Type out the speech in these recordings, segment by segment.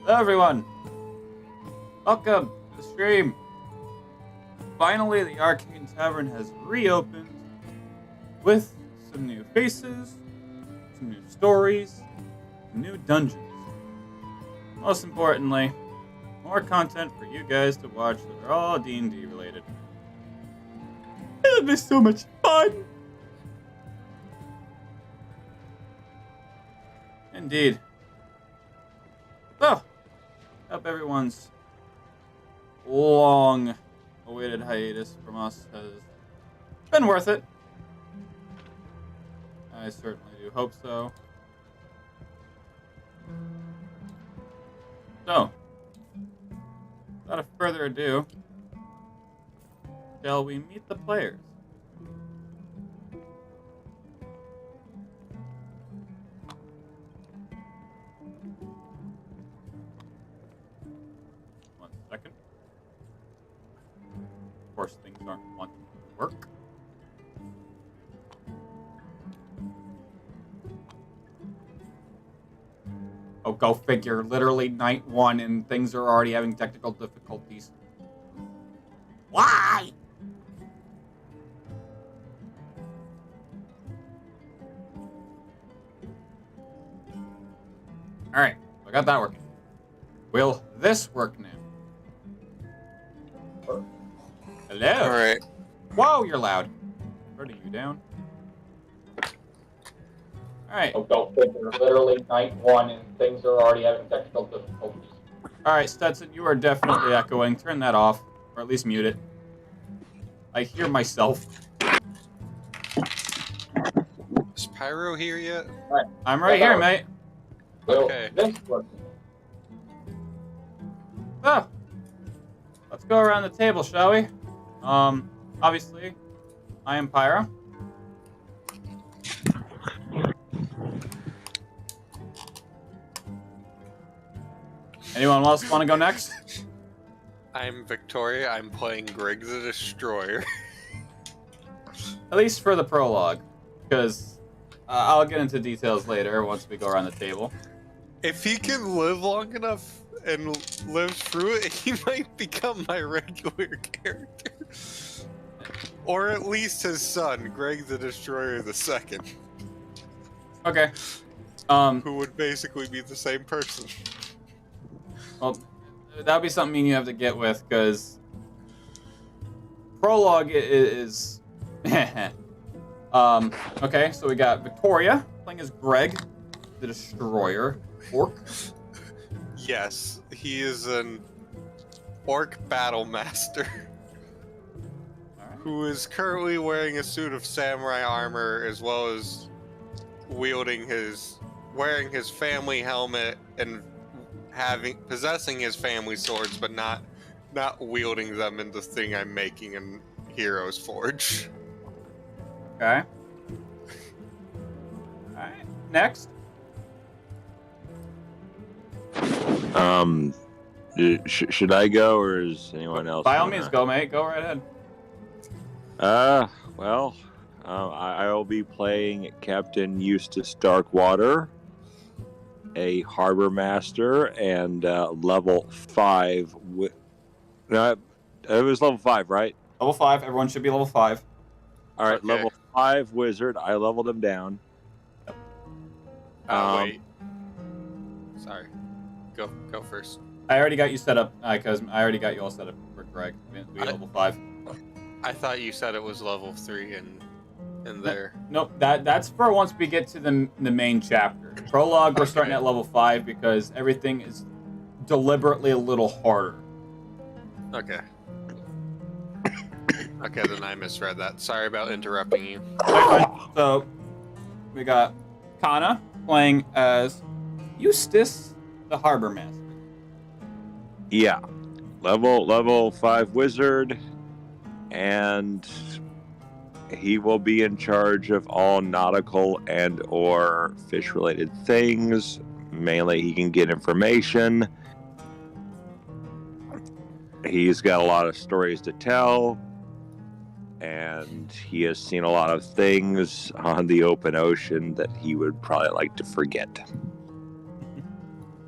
Hello everyone! Welcome to the stream! Finally, the Arcane Tavern has reopened with some new faces, some new stories, some new dungeons. Most importantly, more content for you guys to watch that are all D&D related. It'll be so much fun! Indeed. So, hope everyone's long-awaited hiatus from us has been worth it. I certainly do hope so. So, without further ado, shall we meet the players? One second. Of course, things aren't wanting to work. Oh, go figure. Literally night one and things are already having technical difficulties. Why? Alright, I got that working. Will this work now? Hello? Alright. Whoa, you're loud. Turning you down. Alright. Oh, go figure. Literally night one and things are already having technical difficulties. Alright, Stetson, you are definitely echoing. Turn that off. Or at least mute it. I hear myself. Is Pyro here yet? I'm right here, mate. Okay. This working. So, let's go around the table, shall we? Obviously, I am Pyro. Anyone else want to go next? I'm Victoria. I'm playing Greg the Destroyer. At least for the prologue, because I'll get into details later once we go around the table. If he can live long enough and live through it, he might become my regular character. Or at least his son, Greg the Destroyer II. Okay. Who would basically be the same person. Well, that'll be something you have to get with, because prologue is... okay, so we got Victoria playing as Greg the Destroyer, orc. Yes, he is an orc battle master. Alright. Who is currently wearing a suit of samurai armor as well as wearing his family helmet and possessing his family swords, but not wielding them in the thing I'm making in Heroes Forge. Okay. Alright, next. Should I go, or is anyone else? By all means, go, mate. Go right ahead. Well, I will be playing Captain Eustace Darkwater, a harbor master, and level 5. It was level 5, right? Level 5. Everyone should be level 5. All right, Okay. level 5 wizard. I leveled him down. Wait. Sorry. Go first. I already got you set up, because I already got you all set up for Greg. We level 5. I thought you said it was level 3 in there. Nope, that's for once we get to the main chapter. Prologue, we're starting at level 5 because everything is deliberately a little harder. Okay. Okay, then I misread that. Sorry about interrupting you. So, we got Kana playing as Eustace, the harbor master. Yeah, level 5 wizard, and he will be in charge of all nautical and or fish related things. Mainly he can get information. He's got a lot of stories to tell, and he has seen a lot of things on the open ocean that he would probably like to forget.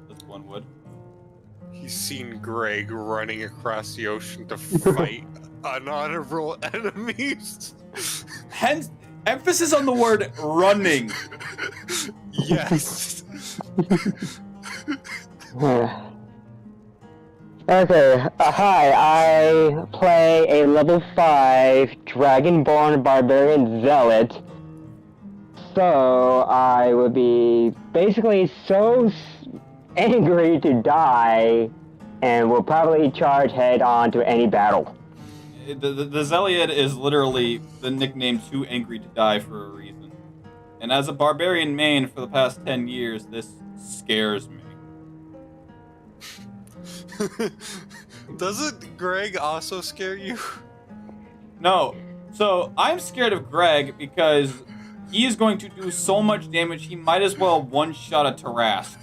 This one would. He's seen Greg running across the ocean to fight unhonorable enemies. Hence, emphasis on the word running. Yes. Okay, hi, I play a level 5 Dragonborn Barbarian Zealot. So, I would be basically so angry to die, and will probably charge head on to any battle. The Zealot is literally the nickname Too Angry to Die for a reason. And as a barbarian main for the past 10 years, this scares me. Doesn't Greg also scare you? No. So, I'm scared of Greg because he is going to do so much damage, he might as well one-shot a Tarask.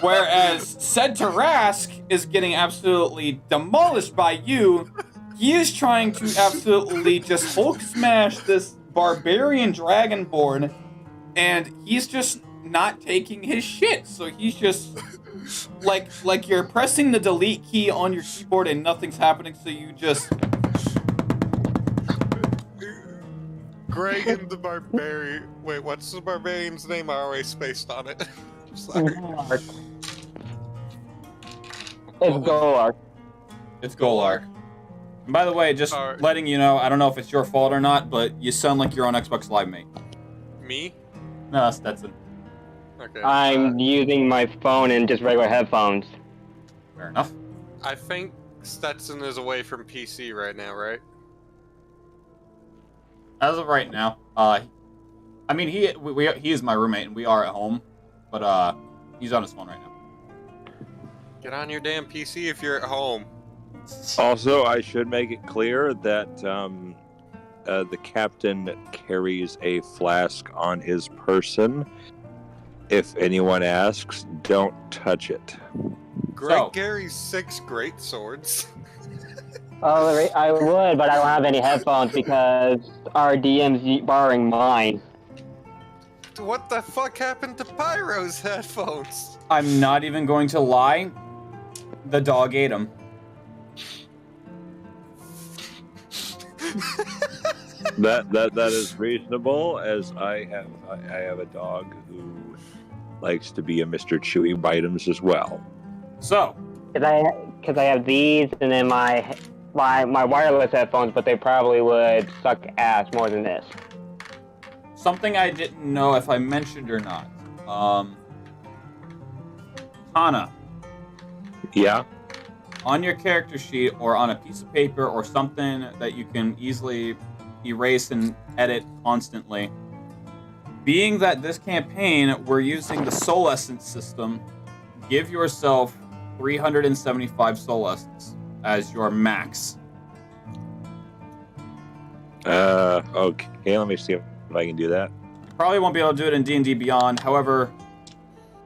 Whereas said Tarask is getting absolutely demolished by you, he is trying to absolutely just Hulk smash this barbarian Dragonborn, and he's just not taking his shit. So he's just like you're pressing the delete key on your keyboard and nothing's happening, so you just... Greg and the barbarian. Wait, what's the barbarian's name? I always spaced on it. I'm sorry. It's Golark. It's Golark. And by the way, just letting you know, I don't know if it's your fault or not, but you sound like you're on Xbox Live, mate. Me? No, that's Stetson. Okay. I'm using my phone and just regular headphones. Fair enough. I think Stetson is away from PC right now, right? As of right now, I mean, he is my roommate, and we are at home, but he's on his phone right now. Get on your damn PC if you're at home. Also, I should make it clear that the captain carries a flask on his person. If anyone asks, don't touch it. Greg carries 6 great swords. Oh, I would, but I don't have any headphones because our DM's borrowing mine. What the fuck happened to Pyro's headphones? I'm not even going to lie. The dog ate him. That is reasonable, as I have a dog who likes to be a Mr. Chewy items as well. So, Because I have these and then my wireless headphones, but they probably would suck ass more than this. something I didn't know if I mentioned or not. Hana. Yeah. On your character sheet or on a piece of paper or something that you can easily erase and edit constantly. Being that this campaign, we're using the Soul Essence system, give yourself 375 Soul Essence as your max. Okay, let me see if I can do that. You probably won't be able to do it in D&D Beyond. However,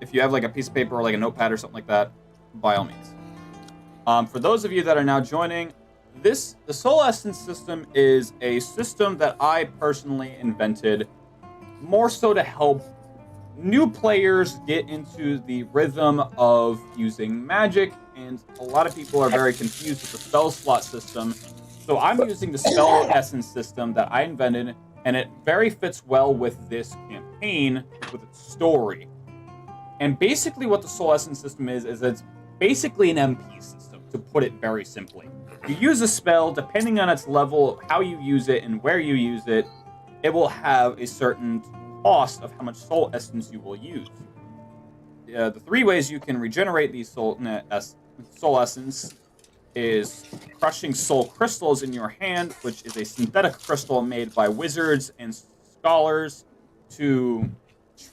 if you have like a piece of paper or like a notepad or something like that, by all means. For those of you that are now joining, the Soul Essence system is a system that I personally invented more so to help new players get into the rhythm of using magic, and a lot of people are very confused with the spell slot system. So I'm using the Spell Essence system that I invented, and it very fits well with this campaign, with its story. And basically what the Soul Essence system is it's basically an MP system, to put it very simply. You use a spell, depending on its level, how you use it, and where you use it, it will have a certain cost of how much Soul Essence you will use. The 3 ways you can regenerate these Soul Essence is crushing Soul Crystals in your hand, which is a synthetic crystal made by wizards and scholars to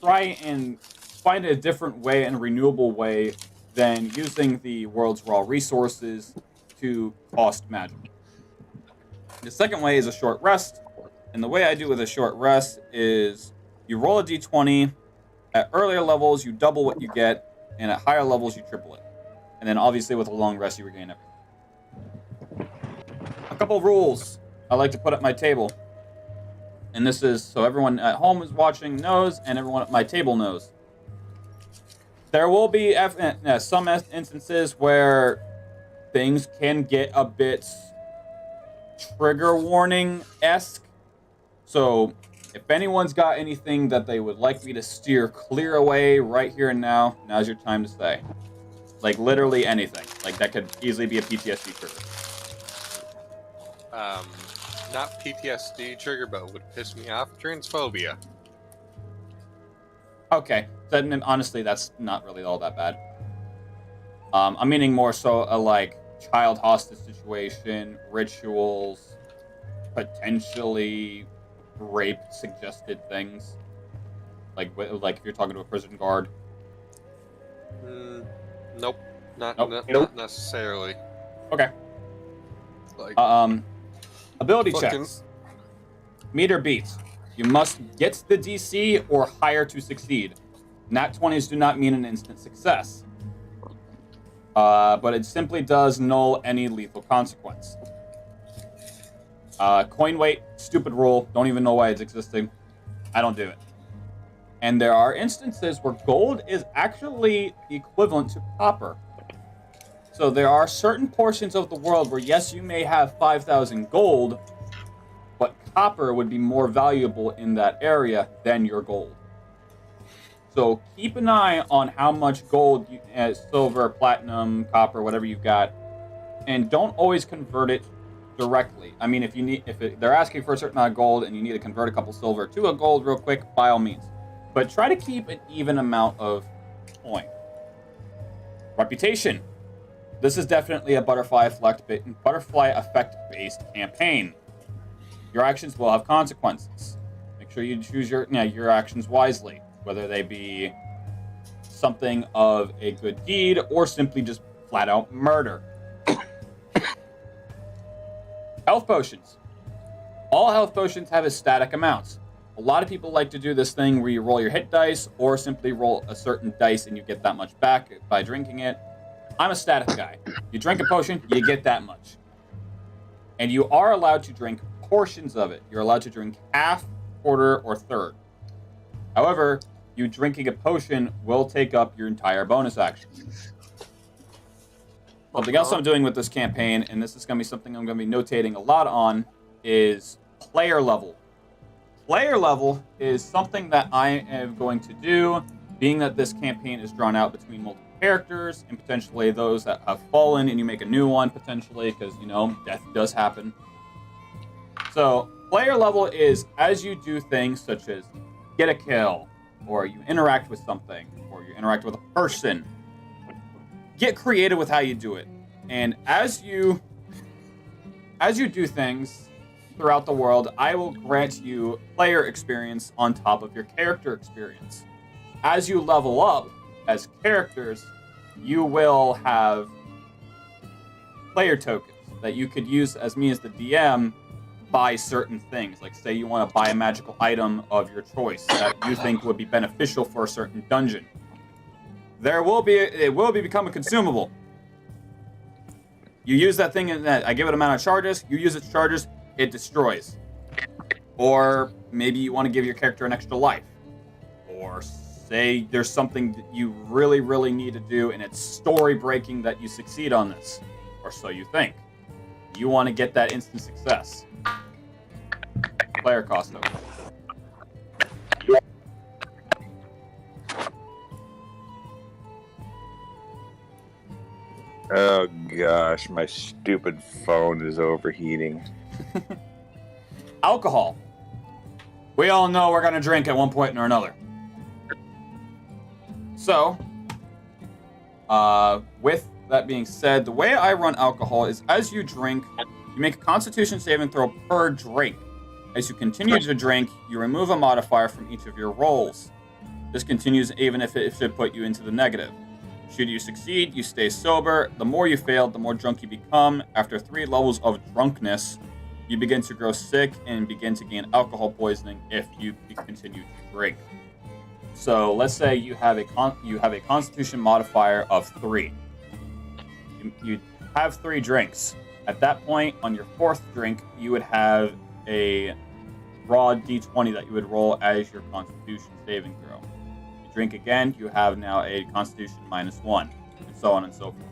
try and find a different way and renewable way than using the world's raw resources to cost magic. The second way is a short rest, and the way I do with a short rest is you roll a d20, at earlier levels you double what you get, and at higher levels you triple it. And then obviously with a long rest you regain everything. A couple of rules I like to put at my table. And this is so everyone at home is watching knows, and everyone at my table knows. There will be some instances where things can get a bit trigger warning-esque. So if anyone's got anything that they would like me to steer clear away right here and now, now's your time to say. Like, literally anything. Like, that could easily be a PTSD trigger. Not PTSD trigger, but would piss me off. Transphobia. Okay. Then, honestly, that's not really all that bad. I'm meaning more so like child hostage situation, rituals, potentially rape suggested things. Like if you're talking to a prison guard. Nope. Not necessarily. Okay. Like, ability checks. Meter beats. You must get the DC or higher to succeed. Nat 20s do not mean an instant success. But it simply does null any lethal consequence. Coin weight, stupid rule. Don't even know why it's existing. I don't do it. And there are instances where gold is actually equivalent to copper. So there are certain portions of the world where, yes, you may have 5,000 gold, but copper would be more valuable in that area than your gold. So keep an eye on how much gold, silver, platinum, copper, whatever you've got, and don't always convert it directly. I mean, they're asking for a certain amount of gold and you need to convert a couple silver to a gold real quick, by all means. But try to keep an even amount of coin. Reputation. This is definitely a butterfly effect-based campaign. Your actions will have consequences. Make sure you choose your actions wisely, whether they be something of a good deed or simply just flat-out murder. Health potions. All health potions have static amounts. A lot of people like to do this thing where you roll your hit dice or simply roll a certain dice and you get that much back by drinking it. I'm a static guy. You drink a potion, you get that much. And you are allowed to drink portions of it. You're allowed to drink half, quarter, or third. However, you drinking a potion will take up your entire bonus action. Something else I'm doing with this campaign, and this is going to be something I'm going to be notating a lot on, is player level. Player level is something that I am going to do, being that this campaign is drawn out between multiple characters and potentially those that have fallen, and you make a new one potentially because, death does happen. So, player level is as you do things such as get a kill, or you interact with something, or you interact with a person. Get creative with how you do it. And as you do things throughout the world, I will grant you player experience on top of your character experience. As you level up as characters, you will have player tokens that you could use as me as the DM buy certain things. Like, say you want to buy a magical item of your choice that you think would be beneficial for a certain dungeon. It will become a consumable. You use that thing, and I give it amount of charges. You use its charges, it destroys. Or maybe you want to give your character an extra life. Or say there's something that you really, really need to do, and it's story breaking that you succeed on this, or so you think. You want to get that instant success. Player cost token. Oh gosh, my stupid phone is overheating. Alcohol. We all know we're going to drink at one point or another. So, with that being said, the way I run alcohol is as you drink, you make a Constitution saving throw per drink. As you continue to drink, you remove a modifier from each of your rolls. This continues even if it should put you into the negative. Should you succeed, you stay sober. The more you fail, the more drunk you become. After 3 levels of drunkenness, you begin to grow sick and begin to gain alcohol poisoning if you continue to drink. So let's say you have a Constitution modifier of 3. You have 3 drinks. At that point, on your 4th drink, you would have a raw D20 that you would roll as your Constitution saving throw. You drink again, you have now a Constitution -1, and so on and so forth.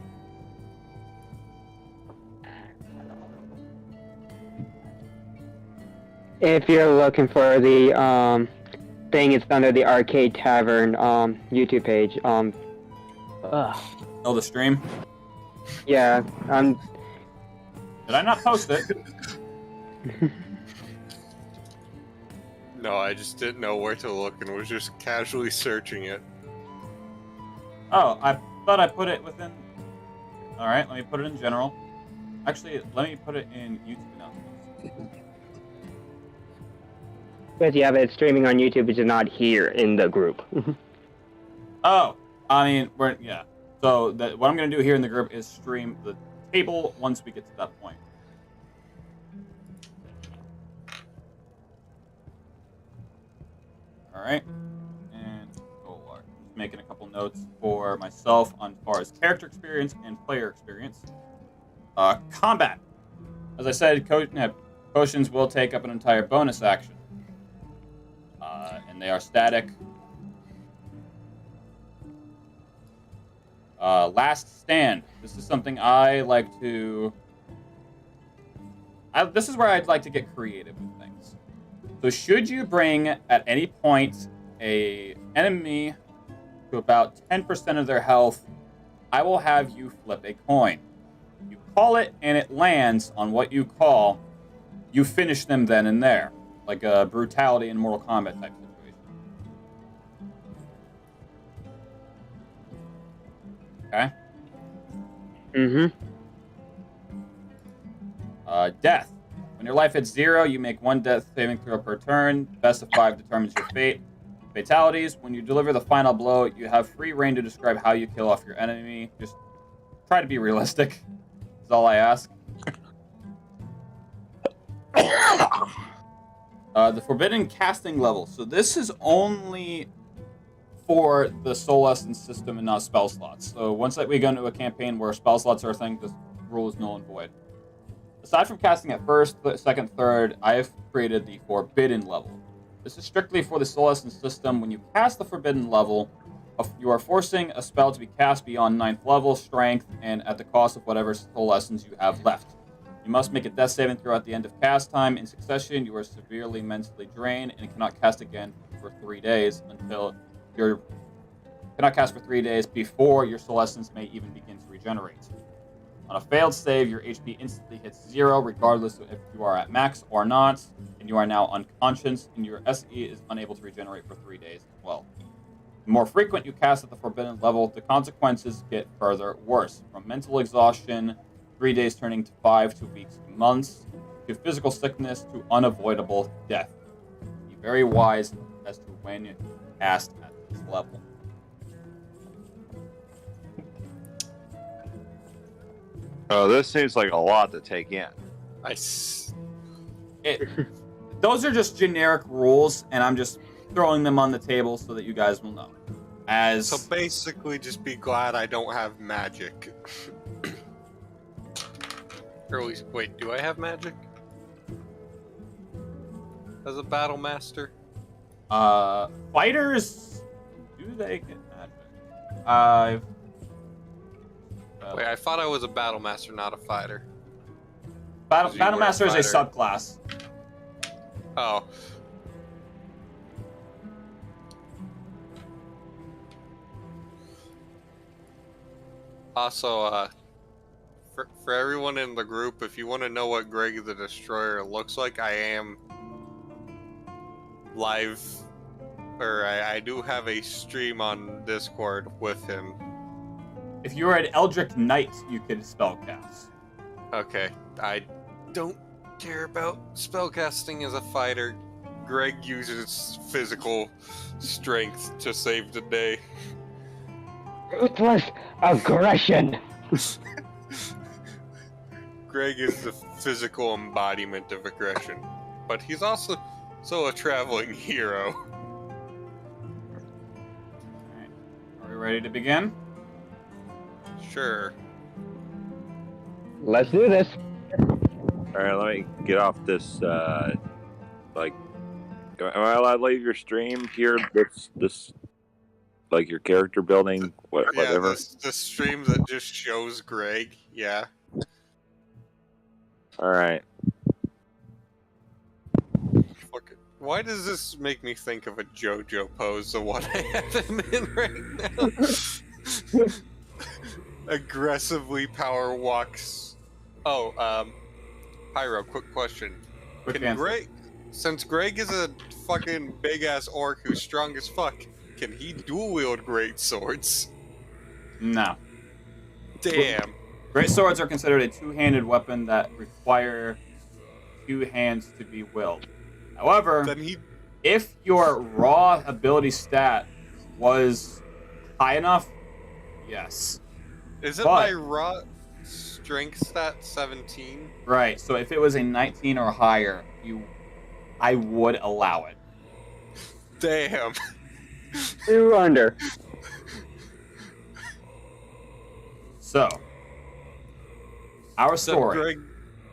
If you're looking for the thing, it's under the Arcade Tavern YouTube page. Oh, the stream? Yeah, Did I not post it? No, I just didn't know where to look and was just casually searching it. Oh, I thought I put it within... Alright, let me put it in general. Actually, let me put it in YouTube announcements. But yeah, but it's streaming on YouTube, which is not here in the group. Oh, I mean, yeah. So what I'm going to do here in the group is stream the table once we get to that point. All right, and just making a couple notes for myself on far as character experience and player experience. Combat. As I said, potions will take up an entire bonus action, and they are static. Last stand. This is something I like to... this is where I'd like to get creative with things. So should you bring, at any point, a enemy to about 10% of their health, I will have you flip a coin. You call it, and it lands on what you call. You finish them then and there. Like a brutality in Mortal Kombat type situation. Okay? Mm-hmm. Death. When your life hits 0, you make 1 death saving throw per turn. Best of 5 determines your fate. Fatalities. When you deliver the final blow, you have free reign to describe how you kill off your enemy. Just try to be realistic. That's all I ask. The forbidden casting level. So this is only for the Soul Essence system and not spell slots. So once we go into a campaign where spell slots are a thing, this rule is null and void. Aside from casting at first, second, third, I have created the forbidden level. This is strictly for the Soul Essence system. When you cast the forbidden level, you are forcing a spell to be cast beyond 9th level strength and at the cost of whatever Soul Essence you have left. You must make a death saving throw at the end of cast time. In succession, you are severely mentally drained and cannot cast again for 3 days until cannot cast for 3 days before your Soul Essence may even begin to regenerate. On a failed save, your HP instantly hits 0, regardless of if you are at max or not, and you are now unconscious, and your SE is unable to regenerate for 3 days as well. The more frequent you cast at the forbidden level, the consequences get further worse, from mental exhaustion, 3 days turning to 5 to weeks to months, to physical sickness, to unavoidable death. Be very wise as to when you cast at this level. Oh, this seems like a lot to take in. Those are just generic rules, and I'm just throwing them on the table so that you guys will know. So basically, just be glad I don't have magic. Or at least, wait, do I have magic? As a battle master? Fighters, do they get magic? Wait, I thought I was a battle master, not a fighter. Battle master is a subclass. Oh. Also, for everyone in the group, if you want to know what Greg the Destroyer looks like, I am live, or I do have a stream on Discord with him. If you were an Eldritch Knight, you could spellcast. Okay, I don't care about spellcasting as a fighter. Greg uses physical strength to save the day. Ruthless aggression. Greg is the physical embodiment of aggression, but he's also a traveling hero. Alright, are we ready to begin? Sure. Let's do this. All right, let me get off this. Am I allowed to leave your stream here? This like your character building, whatever. Yeah, the stream that just shows Greg. Yeah. All right. Fuck it. Why does this make me think of a JoJo pose, the one I have him in right now? Aggressively power walks. Oh, Pyro, quick question. Quick Can answer. Greg, since Greg is a fucking big ass orc who's strong as fuck, can he dual wield great swords? No. Damn. Great swords are considered a two-handed weapon that require two hands to be willed. However, Then he. if your raw ability stat was high enough, yes. Isn't But- my raw strength stat 17? Right. So if it was a 19 or higher, I would allow it. Damn. 2 under. So, our So story Greg.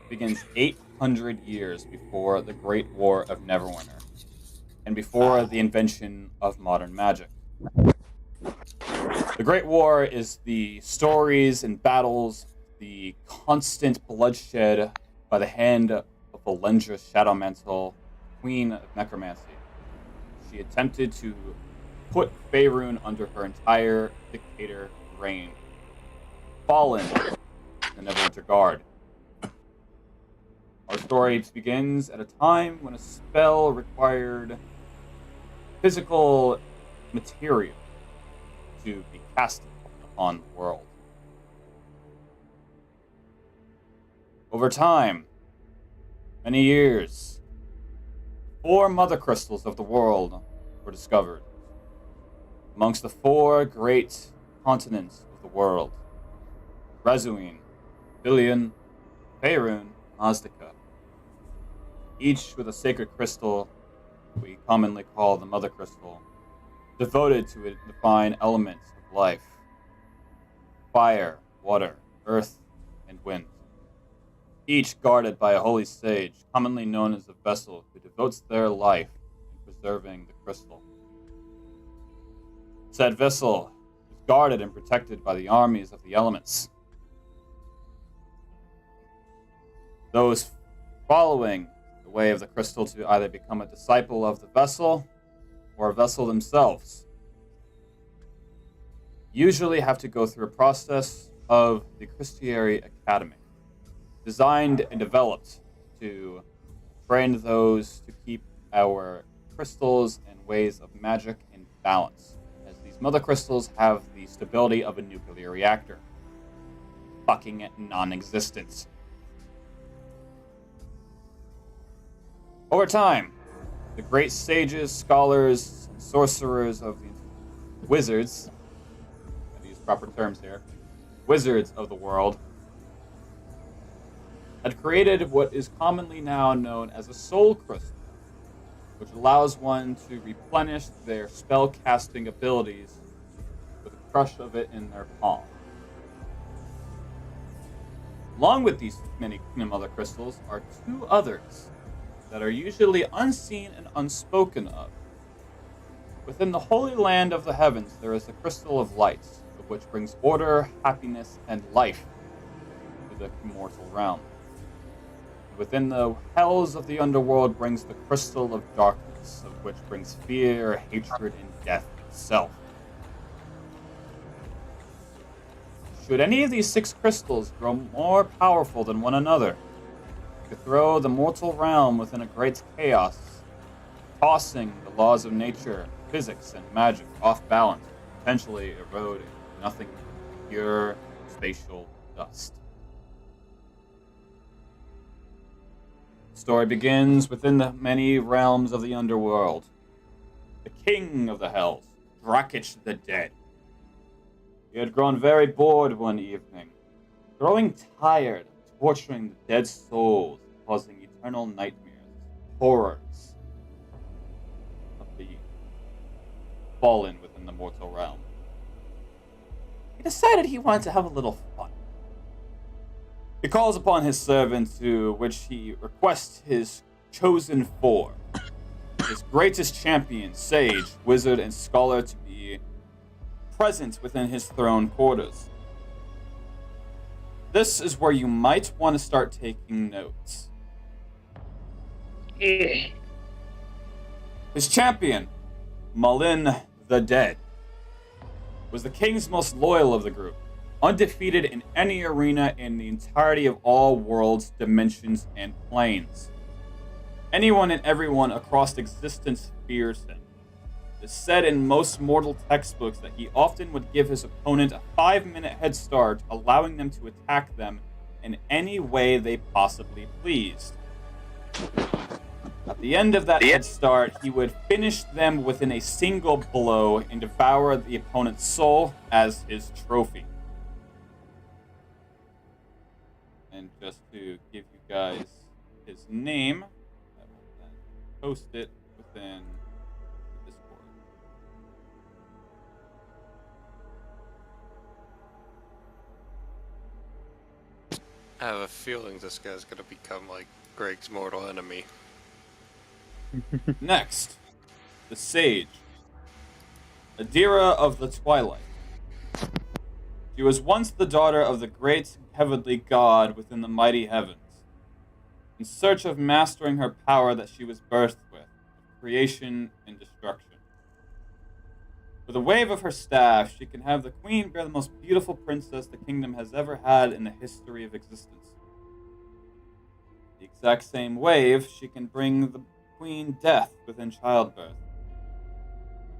begins 800 years before the Great War of Neverwinter, and before the invention of modern magic. The Great War is the stories and battles, the constant bloodshed by the hand of Valendra Shadowmantle, Queen of Necromancy. She attempted to put Faerun under her entire dictator reign. Fallen in the Neverwinter Guard. Our story begins at a time when a spell required physical material to be casted upon the world. Over time, many years, 4 mother crystals of the world were discovered amongst the 4 great continents of the world: Razuin, Billion, Faerun, Azteca. Each with a sacred crystal we commonly call the mother crystal, devoted to a defined element of life: fire, water, earth, and wind. Each guarded by a holy sage, commonly known as a vessel, who devotes their life in preserving the crystal. Said vessel is guarded and protected by the armies of the elements. Those following the way of the crystal to either become a disciple of the vessel or a vessel themselves usually have to go through a process of the Christiary Academy, designed and developed to train those to keep our crystals and ways of magic in balance, as these mother crystals have the stability of a nuclear reactor. Fucking non-existent. Over time, the great sages, scholars, and sorcerers of the wizards, I use proper terms here, wizards of the world, had created what is commonly now known as a soul crystal, which allows one to replenish their spell casting abilities with a crush of it in their palm. Along with these many mother crystals are 2 others that are usually unseen and unspoken of. Within the holy land of the heavens, there is the crystal of light, which brings order, happiness, and life to the immortal realm. Within the hells of the underworld brings the crystal of darkness, of which brings fear, hatred, and death itself. Should any of these 6 crystals grow more powerful than one another, to throw the mortal realm within a great chaos, tossing the laws of nature, physics, and magic off balance, potentially erode into nothing but pure spatial dust. The story begins within the many realms of the underworld. The king of the hells, Drakich the Dead. He had grown very bored one evening, growing tired of torturing the dead souls, causing eternal nightmares, horrors of the fallen within the mortal realm. He decided he wanted to have a little fun. He calls upon his servant, to which he requests his chosen 4, his greatest champion, sage, wizard, and scholar, to be present within his throne quarters. This is where you might want to start taking notes. His champion, Malin the Dead, was the king's most loyal of the group, undefeated in any arena in the entirety of all worlds, dimensions, and planes. Anyone and everyone across existence fears him. It is said in most mortal textbooks that he often would give his opponent a 5-minute head start, allowing them to attack them in any way they possibly pleased. At the end of that head start, he would finish them within a single blow and devour the opponent's soul as his trophy. And just to give you guys his name, I will then post it within the Discord. I have a feeling this guy's gonna become like Greg's mortal enemy. Next, the Sage, Adira of the Twilight. She was once the daughter of the great heavenly god within the mighty heavens, in search of mastering her power that she was birthed with, of creation and destruction. With a wave of her staff, she can have the queen bear the most beautiful princess the kingdom has ever had in the history of existence. The exact same wave, she can bring the queen death within childbirth.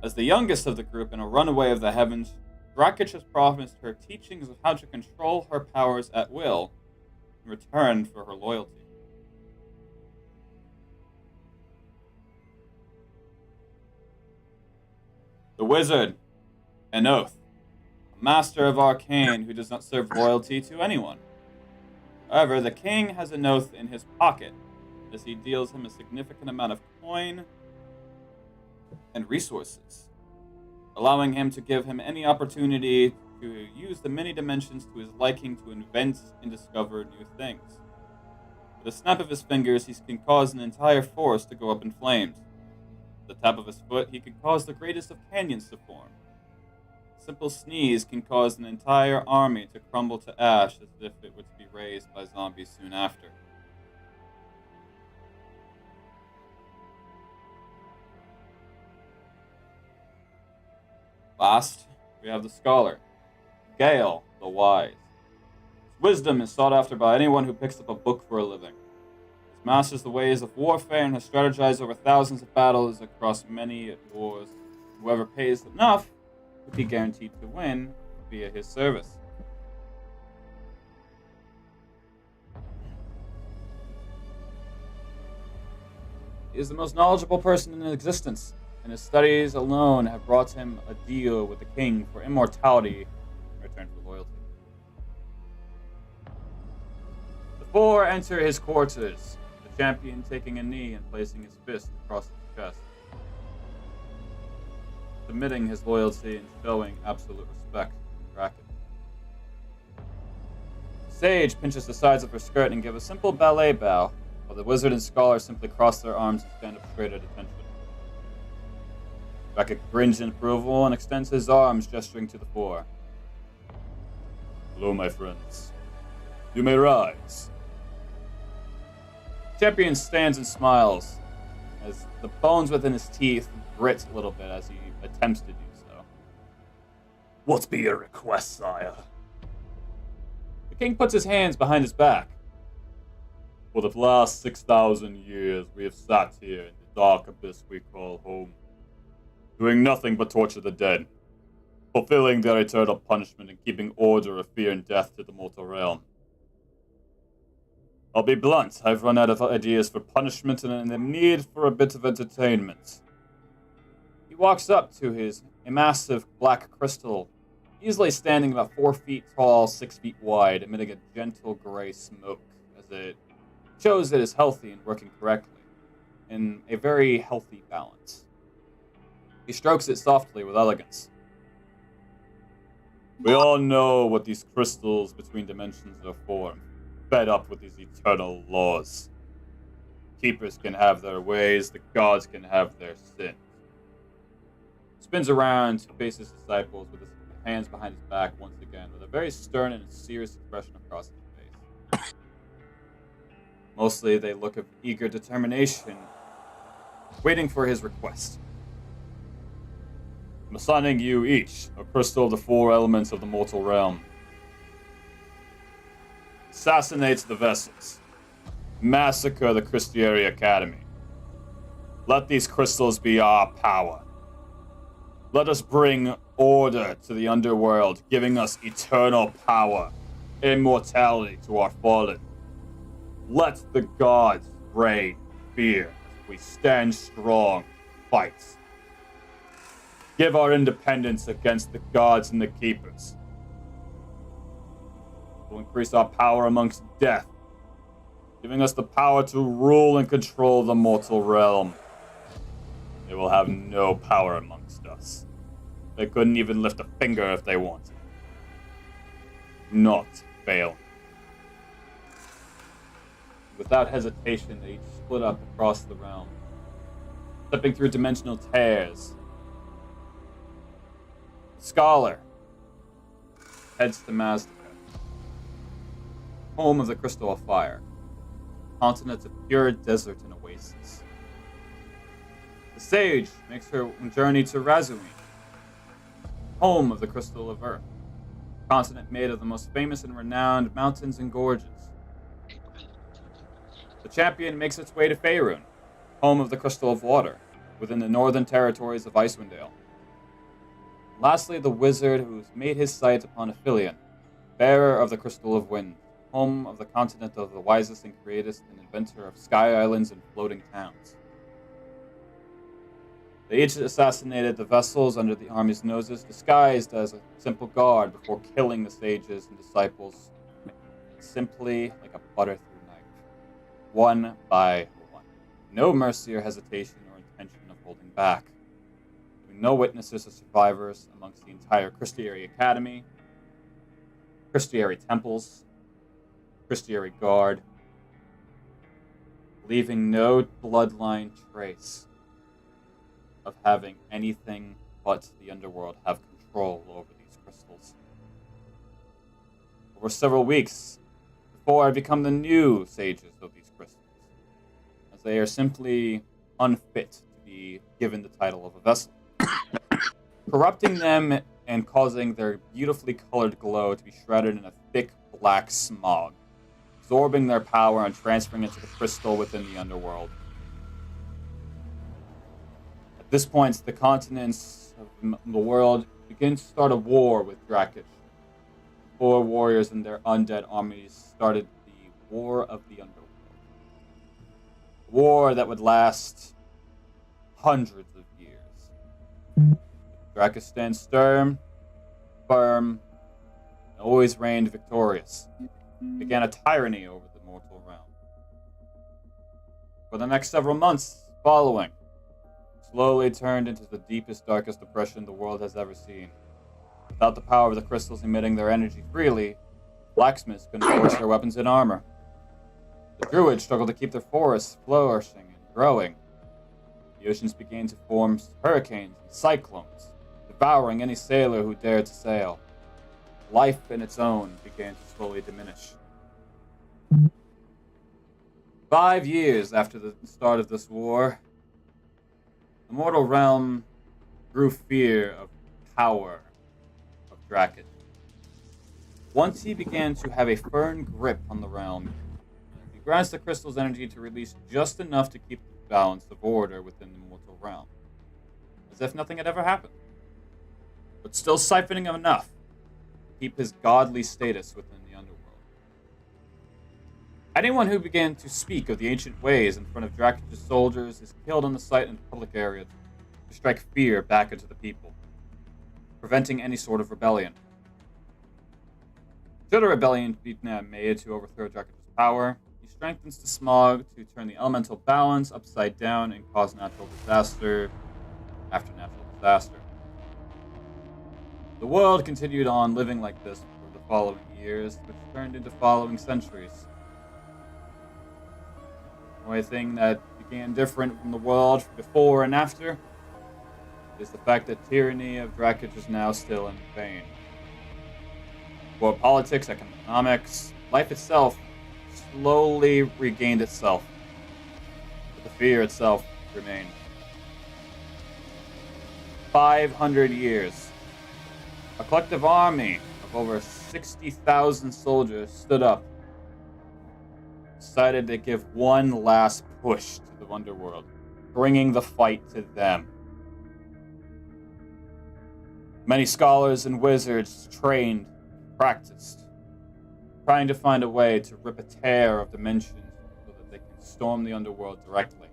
As the youngest of the group and a runaway of the heavens, Drakic has promised her teachings of how to control her powers at will in return for her loyalty. The Wizard, an oath, a master of arcane who does not serve loyalty to anyone. However, the king has an oath in his pocket, as he deals him a significant amount of coin and resources, allowing him to give him any opportunity to use the many dimensions to his liking to invent and discover new things. With a snap of his fingers, he can cause an entire forest to go up in flames. With the tap of his foot, he can cause the greatest of canyons to form. A simple sneeze can cause an entire army to crumble to ash as if it were to be raised by zombies soon after. Last, we have the Scholar, Gale the Wise. His wisdom is sought after by anyone who picks up a book for a living. He masters the ways of warfare and has strategized over thousands of battles across many wars. Whoever pays enough would be guaranteed to win via his service. He is the most knowledgeable person in existence, and his studies alone have brought him a deal with the king for immortality in return for loyalty. The four enter his quarters, the champion taking a knee and placing his fist across his chest, submitting his loyalty and showing absolute respect to Kraken. The sage pinches the sides of her skirt and gives a simple ballet bow, while the wizard and scholar simply cross their arms and stand up straight at attention. Kraken grins in approval and extends his arms, gesturing to the four. Hello, my friends. You may rise. Champion stands and smiles, as the bones within his teeth grit a little bit as he attempts to do so. What be your request, sire? The king puts his hands behind his back. For the last 6,000 years, we have sat here in the dark abyss we call home, doing nothing but torture the dead, fulfilling their eternal punishment and keeping order of fear and death to the mortal realm. I'll be blunt, I've run out of ideas for punishment and am need for a bit of entertainment. He walks up to a massive black crystal, easily standing about 4 feet tall, 6 feet wide, emitting a gentle gray smoke as it shows it is healthy and working correctly, in a very healthy balance. He strokes it softly with elegance. We all know what these crystals between dimensions are for. Fed up with these eternal laws. Keepers can have their ways, the gods can have their sins. Spins around to face his disciples with his hands behind his back once again, with a very stern and serious expression across his face. Mostly, they look of eager determination, waiting for his request. I'm assigning you each a crystal of the 4 elements of the mortal realm. Assassinate the vessels. Massacre the Christieri Academy. Let these crystals be our power. Let us bring order to the underworld, giving us eternal power, immortality to our fallen. Let the gods reign fear as we stand strong, fight. Give our independence against the gods and the keepers. We'll increase our power amongst death, giving us the power to rule and control the mortal realm. They will have no power amongst us. They couldn't even lift a finger if they wanted. Not fail. Without hesitation, they each split up across the realm, stepping through dimensional tears. Scholar heads to Mazda, home of the Crystal of Fire, continent of pure desert and oasis. The Sage makes her journey to Razuin, home of the Crystal of Earth, a continent made of the most famous and renowned mountains and gorges. The Champion makes its way to Faerun, home of the Crystal of Water, within the northern territories of Icewind Dale. Lastly, the Wizard who's made his sight upon Aphelion, bearer of the Crystal of Wind, home of the continent of the wisest and greatest and inventor of sky islands and floating towns. They each assassinated the vessels under the army's noses, disguised as a simple guard before killing the sages and disciples, simply like a butter-through knife, one by one. No mercy or hesitation or intention of holding back. No witnesses or survivors amongst the entire Christieri Academy, Christieri temples, Christieri Guard, leaving no bloodline trace of having anything but the Underworld have control over these crystals. Over several weeks before I become the new sages of these crystals, as they are simply unfit to be given the title of a vessel. Corrupting them and causing their beautifully colored glow to be shrouded in a thick black smog, absorbing their power and transferring it to the crystal within the Underworld. At this point, the continents of the world begin to start a war with Drakish. 4 warriors and their undead armies started the War of the Underworld. A war that would last hundreds of years. Drakish stands firm, and always reigned victorious. Began a tyranny over the mortal realm. For the next several months following, slowly turned into the deepest, darkest depression the world has ever seen. Without the power of the crystals emitting their energy freely, blacksmiths couldn't forge their weapons and armor. The druids struggled to keep their forests flourishing and growing. The oceans began to form hurricanes and cyclones, devouring any sailor who dared to sail. Life in its own began to slowly diminish. 5 years after the start of this war, the mortal realm grew fear of power of Draken. Once he began to have a firm grip on the realm, he grants the crystal's energy to release just enough to keep the balance of order within the mortal realm, as if nothing had ever happened, but still siphoning enough to keep his godly status within the underworld. Anyone who began to speak of the ancient ways in front of Drakish's soldiers is killed on the site in public areas to strike fear back into the people, preventing any sort of rebellion. Should a rebellion be made to overthrow Drakish's power, he strengthens the smog to turn the elemental balance upside down and cause natural disaster after natural disaster. The world continued on living like this for the following years, which turned into following centuries. The only thing that began different from the world before and after is the fact that tyranny of Drakish is now still in vain. For politics, economics, life itself slowly regained itself, but the fear itself remained. 500 years. A collective army of over 60,000 soldiers stood up, decided to give one last push to the Underworld, bringing the fight to them. Many scholars and wizards trained, practiced, trying to find a way to rip a tear of dimensions so that they can storm the Underworld directly.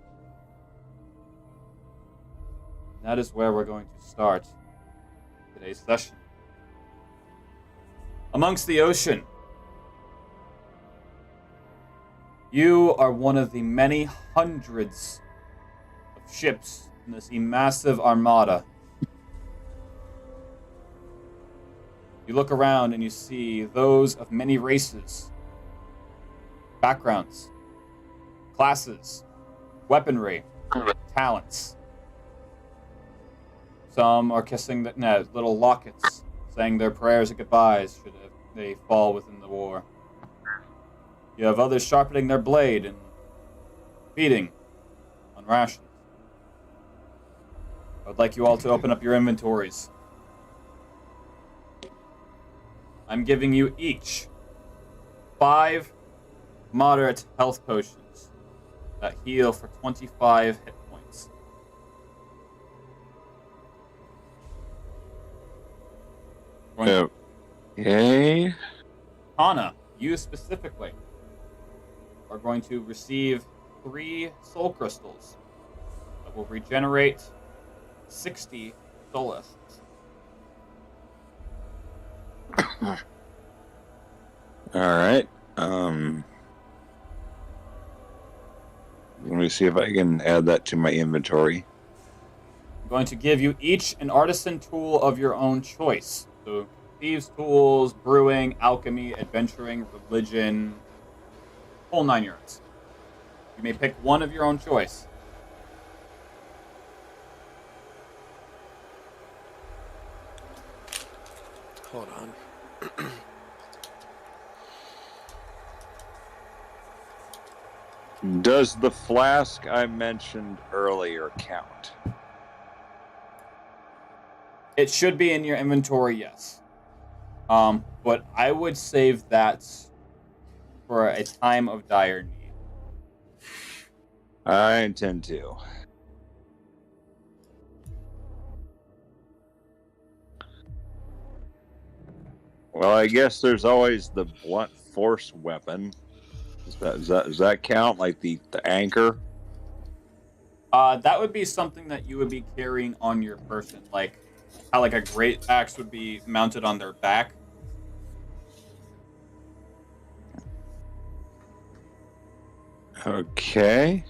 And that is where we're going to start today's session. Amongst the ocean, you are one of the many hundreds of ships in this massive armada. You look around and you see those of many races, backgrounds, classes, weaponry, talents. Some are kissing the little lockets, saying their prayers and goodbyes should they fall within the war. You have others sharpening their blade and feeding on rations. I would like you all to open up your inventories. I'm giving you each 5 moderate health potions that heal for 25 hit points. Okay. Hana, you specifically are going to receive 3 soul crystals that will regenerate 60 soul essence. All right. Let me see if I can add that to my inventory. I'm going to give you each an artisan tool of your own choice. So, thieves' tools, brewing, alchemy, adventuring, religion, whole 9 yards. You may pick one of your own choice. Hold on. Does the flask I mentioned earlier count? It should be in your inventory, yes. But I would save that for a time of dire need. I intend to. Well, I guess there's always the blunt force weapon. Does that count? Like the anchor? That would be something that you would be carrying on your person, like how like a great axe would be mounted on their back. Okay.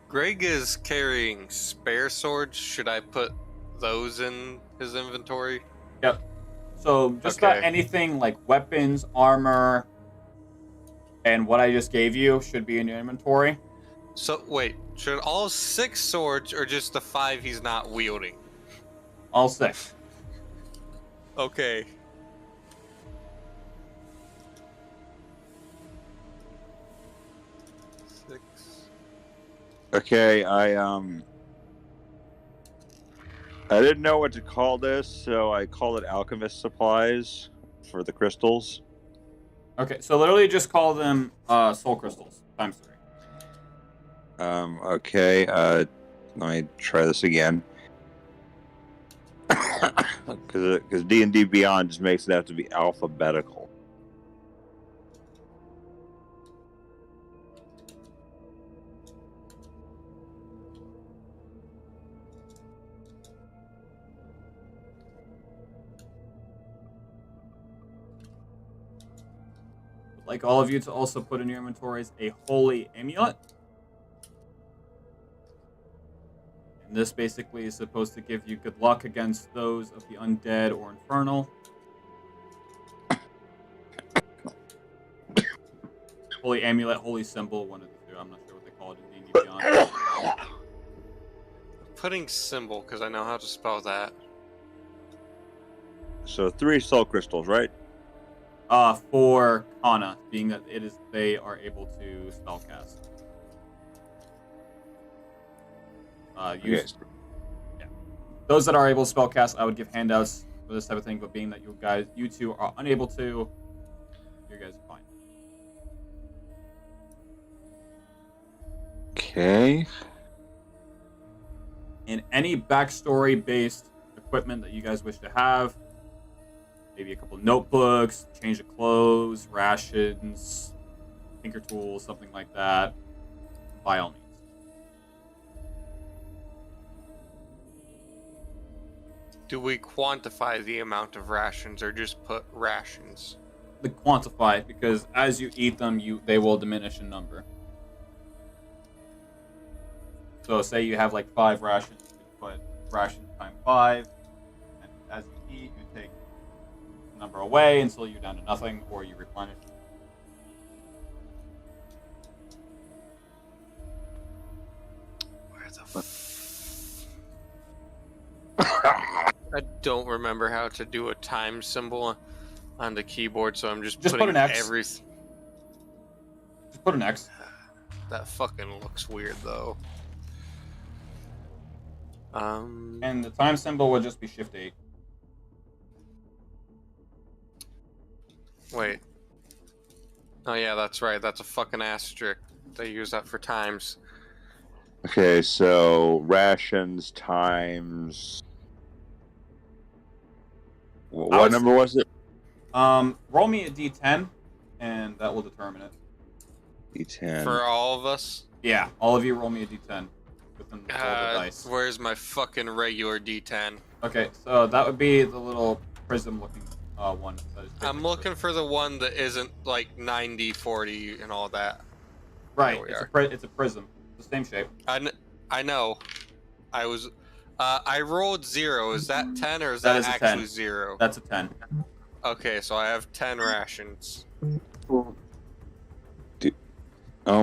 Greg is carrying spare swords. Should I put those in his inventory? Yep. So just about Okay. anything like weapons, armor, and what I just gave you should be in your inventory. So wait, should all 6 swords or just the 5 he's not wielding? All 6. Okay. Okay, I didn't know what to call this, so I called it alchemist supplies for the crystals. Okay, so literally just call them soul crystals times 3. Okay, let me try this again. Because D&D Beyond just makes it have to be alphabetical. I'd like all of you to also put in your inventories a holy amulet. And this basically is supposed to give you good luck against those of the undead or infernal. Holy amulet, holy symbol, one of the two. I'm not sure what they call it in D&D Beyond. putting symbol because I know how to spell that. So 3 soul crystals, right? For Kana, being that they are able to spellcast. Okay. Those that are able to spellcast, I would give handouts for this type of thing. But being that you two are unable to, you guys are fine. Okay. And any backstory-based equipment that you guys wish to have, maybe a couple notebooks, change of clothes, rations, tinker tools, something like that, by all means. Do we quantify the amount of rations or just put rations? The quantify, because as you eat them, they will diminish in number. So say you have like 5 rations, you put ration times 5, and as you eat, you take the number away until you're down to nothing, or you replenish. Where the I don't remember how to do a time symbol on the keyboard, so I'm just Just putting put an X. everything. Just put an X. That fucking looks weird, though. And the time symbol would just be Shift 8. Wait. Oh yeah, that's right. That's a fucking asterisk. They use that for times. Okay, so rations times. What number was it? Roll me a D10, and that will determine it. D10. For all of us? Yeah, all of you roll me a D10 within the dice. Where's my fucking regular D10? Okay, so that would be the little prism-looking one. That is I'm looking for the one that isn't like 90, 40, and all that. Right, There we it's a prism. It's the same shape. I know. I rolled 0. Is that 10 or is That that is a actually 10. 0? That's a 10. Okay, so I have 10 rations. Oh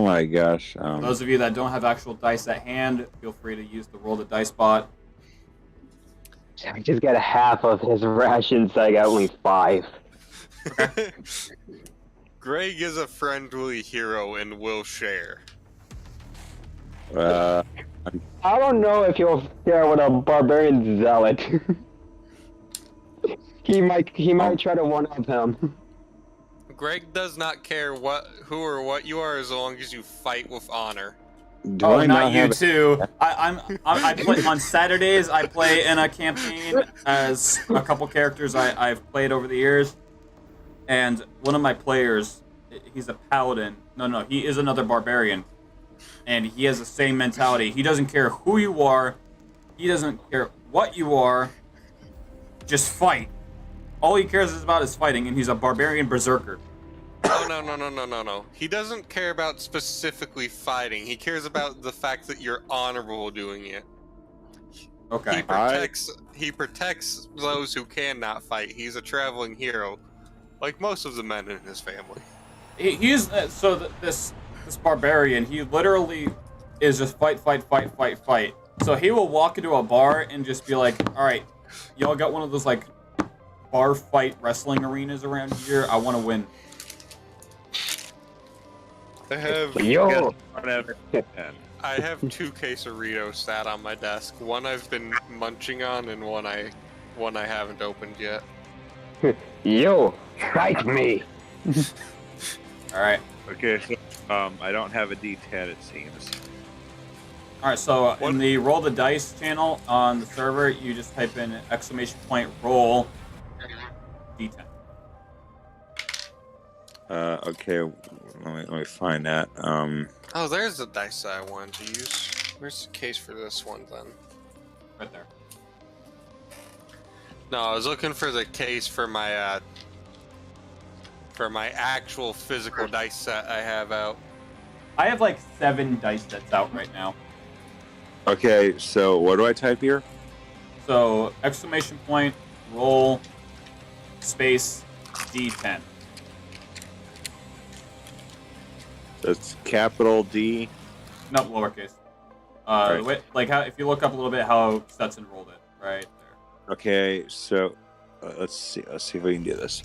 my gosh. For those of you that don't have actual dice at hand, feel free to use the roll the dice bot. I just got a half of his rations, so I got only 5. Greg is a friendly hero and will share. I don't know if you'll share with a barbarian zealot. he might try to one-up him. Greg does not care who or what you are as long as you fight with honor. Do Oh, I not you have too. I play on Saturdays. I play in a campaign as a couple characters I've played over the years, and one of my players, he's a paladin. No, he is another barbarian, and he has the same mentality. He doesn't care who you are. He doesn't care what you are. Just fight. All he cares about is fighting, and he's a barbarian berserker. Oh, no. He doesn't care about Oh, specifically fighting. He cares about the fact that you're honorable doing it. Okay. He protects those who cannot fight. He's a traveling hero, like most of the men in his family. He's this barbarian. He literally is just fight. So he will walk into a bar and just be like, "All right, y'all got one of those like bar fight wrestling arenas around here. I want to win." I have Yo! I have 2 quesaritos sat on my desk. One I've been munching on, and one I haven't opened yet. Yo! Fight me! All right. Okay, so I don't have a D10, it seems. All right. So in the roll the dice channel on the server, you just type in !roll D10. Okay, let me find that. Oh, there's the dice that I wanted to use. Where's the case for this one then? Right there. No, I was looking for the case for my actual physical dice set I have out. I have like 7 dice sets out right now. Okay, so what do I type here? So !roll space D10. That's capital D. No, lowercase. The way, like how if you look up a little bit how Stetson rolled it, right there. Okay, so let's see if we can do this.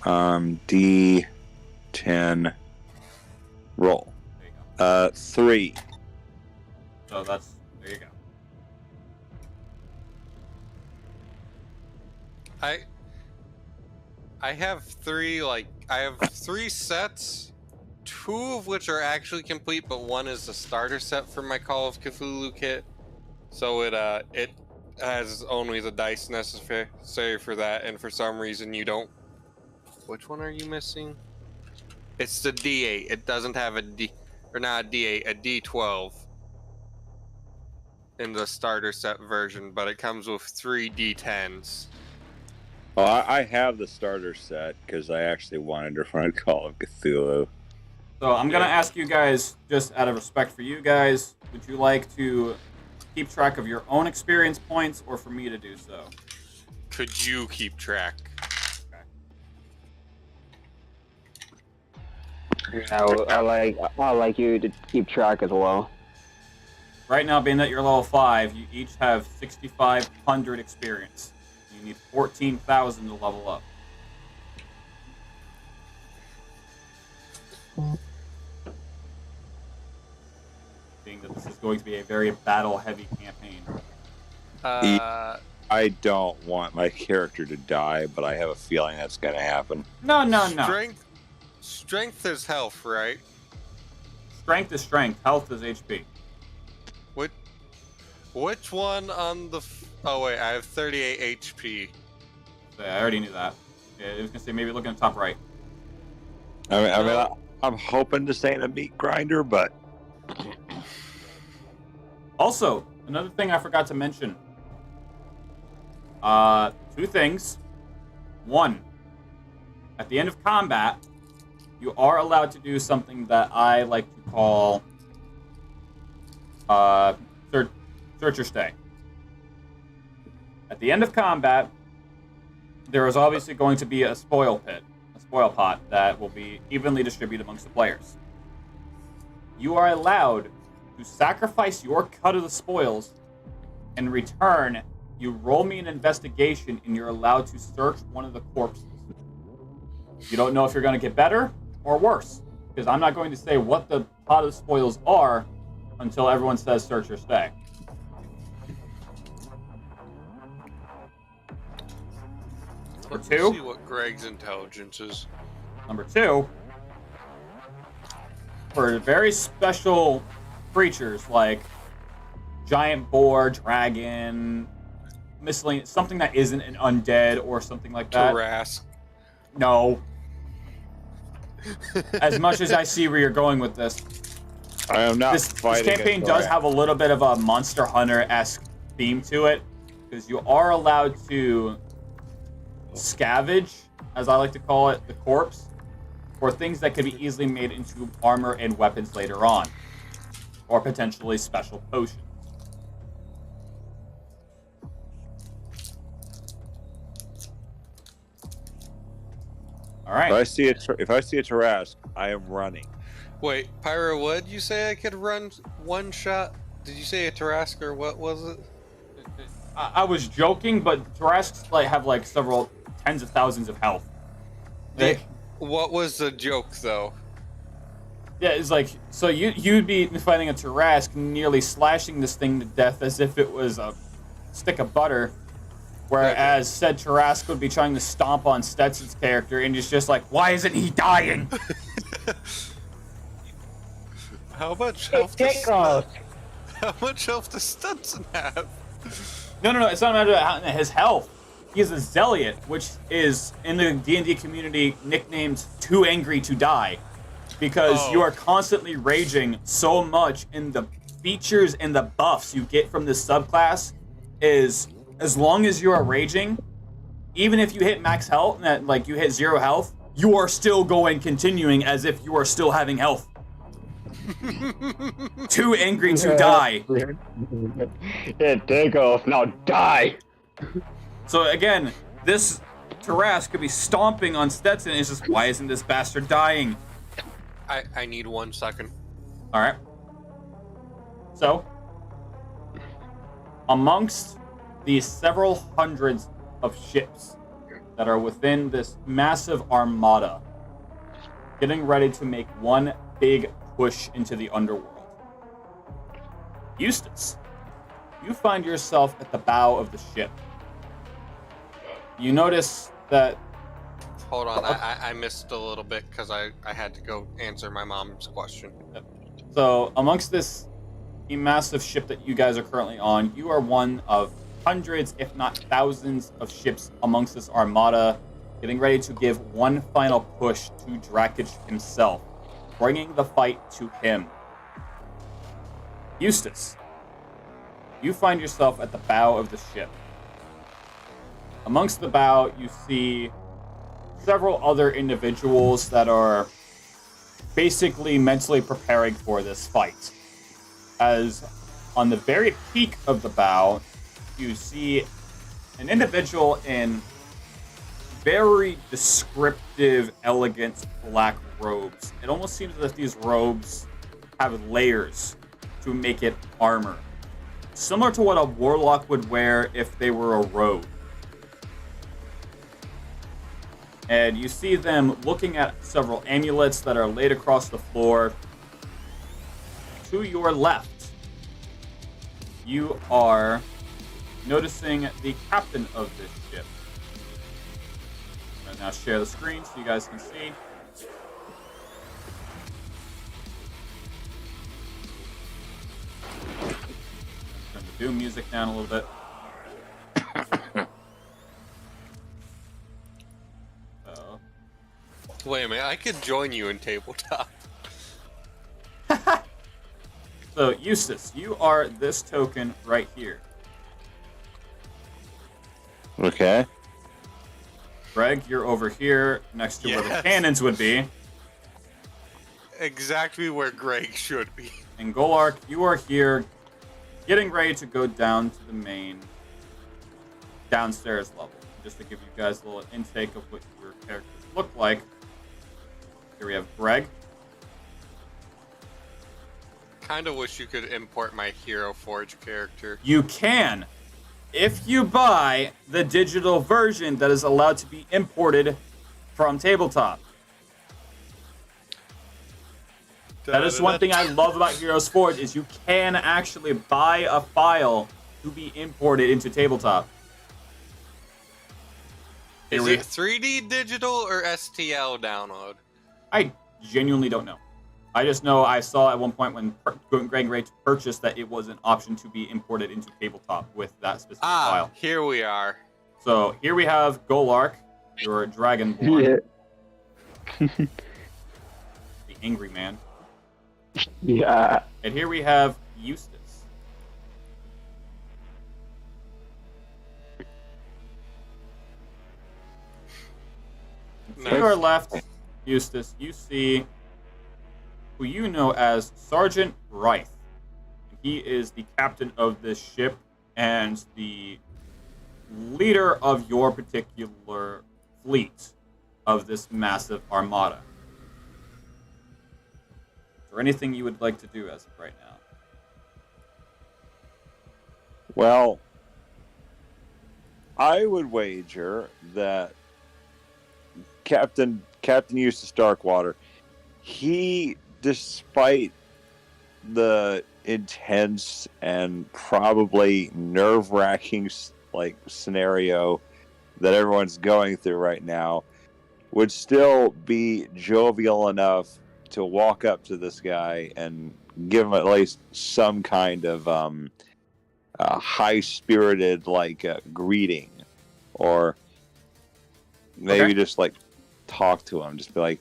D10 roll. There you go. 3. So there you go. I have three sets, 2 of which are actually complete, but one is the starter set for my Call of Cthulhu kit. So it has only the dice necessary for that, and for some reason you don't. Which one are you missing? It's the D8. It doesn't have a not a D8, a D12 in the starter set version, but it comes with 3 D10s. Well, I have the starter set because I actually wanted to run Call of Cthulhu. So I'm gonna ask you guys, just out of respect for you guys, would you like to keep track of your own experience points, or for me to do so? Could you keep track? I like you to keep track as well. Right now, being that you're level 5, you each have 6,500 experience. You need 14,000 to level up. Being that this is going to be a very battle-heavy campaign. I don't want my character to die, but I have a feeling that's going to happen. No. Strength is health, right? Strength is strength. Health is HP. Which one on the... Oh, wait, I have 38 HP. So, I already knew that. Yeah, I was going to say, maybe look in the top right. I'm hoping to stay in a meat grinder, but... Also, another thing I forgot to mention. 2 things. 1, at the end of combat, you are allowed to do something that I like to call search or stay. At the end of combat, there is obviously going to be a spoil pot that will be evenly distributed amongst the players. You are allowed to sacrifice your cut of the spoils. In return, you roll me an investigation and you're allowed to search one of the corpses. You don't know if you're going to get better or worse, because I'm not going to say what the pot of spoils are until everyone says search or stay. Let's Number 2. see what Greg's intelligence is. Number 2, for very special creatures like giant boar, dragon, miscellaneous, something that isn't an undead or something like that. Tarrasque. No. As much as I see where you're going with this, I am not this fighting campaign does have a little bit of a Monster Hunter-esque theme to it, because you are allowed to scavenge, as I like to call it, the corpse, for things that could be easily made into armor and weapons later on, or potentially special potions. All right. If I see a Tarrasque, I am running. Wait, Pyro, what did you say I could run one shot? Did you say a Tarrasque or what was it? I was joking, but Tarrasques have several tens of thousands of health. What was the joke, though? Yeah, it's so you'd be fighting a Tarrasque, nearly slashing this thing to death as if it was a stick of butter, whereas said Tarrasque would be trying to stomp on Stetson's character, and it's just like, why isn't he dying? How much health does Stetson have? No, it's not a matter of his health. He is a Zealot, which is, in the D&D community, nicknamed Too Angry to Die. Because you are constantly raging so much, and the features and the buffs you get from this subclass is, as long as you are raging, even if you hit max health, and you hit 0 health, you are still continuing as if you are still having health. Too angry to die. Yeah, take off, now die! So again, this Tarrasque could be stomping on Stetson, and it's just, why isn't this bastard dying? I need 1 second. Alright. So, amongst the several hundreds of ships that are within this massive armada, getting ready to make one big push into the underworld. Eustace, you find yourself at the bow of the ship. You notice that... Hold on, I missed a little bit because I had to go answer my mom's question. So, amongst this massive ship that you guys are currently on, you are one of hundreds, if not thousands, of ships amongst this armada, getting ready to give one final push to Drakic himself, bringing the fight to him. Eustace, you find yourself at the bow of the ship. Amongst the bow, you see several other individuals that are basically mentally preparing for this fight. As on the very peak of the bow, you see an individual in very descriptive, elegant black robes. It almost seems as if these robes have layers to make it armor. Similar to what a warlock would wear if they were a rogue. And you see them looking at several amulets that are laid across the floor. To your left, you are noticing the captain of this ship. I'm going to now share the screen so you guys can see. Turn the Doom music down a little bit. Wait a minute, I could join you in tabletop. So, Eustace, you are this token right here. Okay. Greg, you're over here next to where the cannons would be. Exactly where Greg should be. And Golark, you are here getting ready to go down to the main downstairs level. Just to give you guys a little intake of what your characters look like. Here we have Greg. Kind of wish you could import my Hero Forge character. You can, if you buy the digital version that is allowed to be imported from tabletop. That is one thing I love about Heroes Forge is you can actually buy a file to be imported into tabletop. Is it 3D digital or STL download? I genuinely don't know. I just know I saw at one point when Greg Ray purchased that it was an option to be imported into tabletop with that specific file. Here we are. So here we have Golark, your Dragonborn. Yeah. The angry man. Yeah. And here we have Eustace. To your left, Eustace, you see who you know as Sergeant Brythe. He is the captain of this ship and the leader of your particular fleet of this massive armada. Is there anything you would like to do as of right now? Well, I would wager that Captain Eustace Darkwater, he, despite the intense and probably nerve-wracking scenario that everyone's going through right now, would still be jovial enough to walk up to this guy and give him at least some kind of high-spirited greeting, or maybe just talk to him, just be like,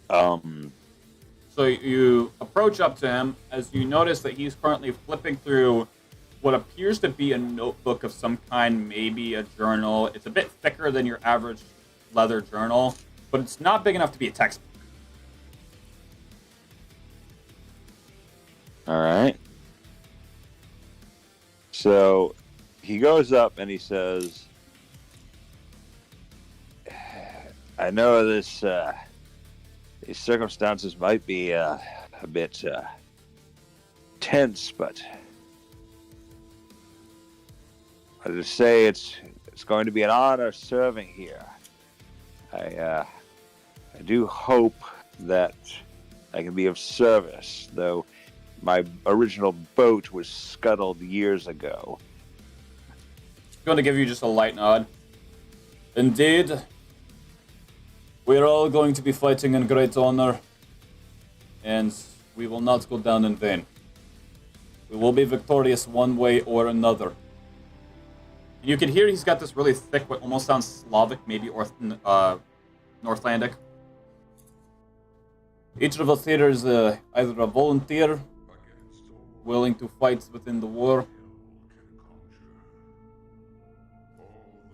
So you approach up to him as you notice that he's currently flipping through what appears to be a notebook of some kind, maybe a journal. It's a bit thicker than your average leather journal, but it's not big enough to be a textbook. all right. So he goes up and he says, I know these circumstances might be a bit tense, but I just say it's going to be an honor serving here. I do hope that I can be of service, though my original boat was scuttled years ago. I'm going to give you just a light nod. Indeed, we're all going to be fighting in great honor, and we will not go down in vain. We will be victorious one way or another. You can hear he's got this really thick, what almost sounds Slavic, maybe Northlandic. Each of us here is either a volunteer, willing to fight within the war,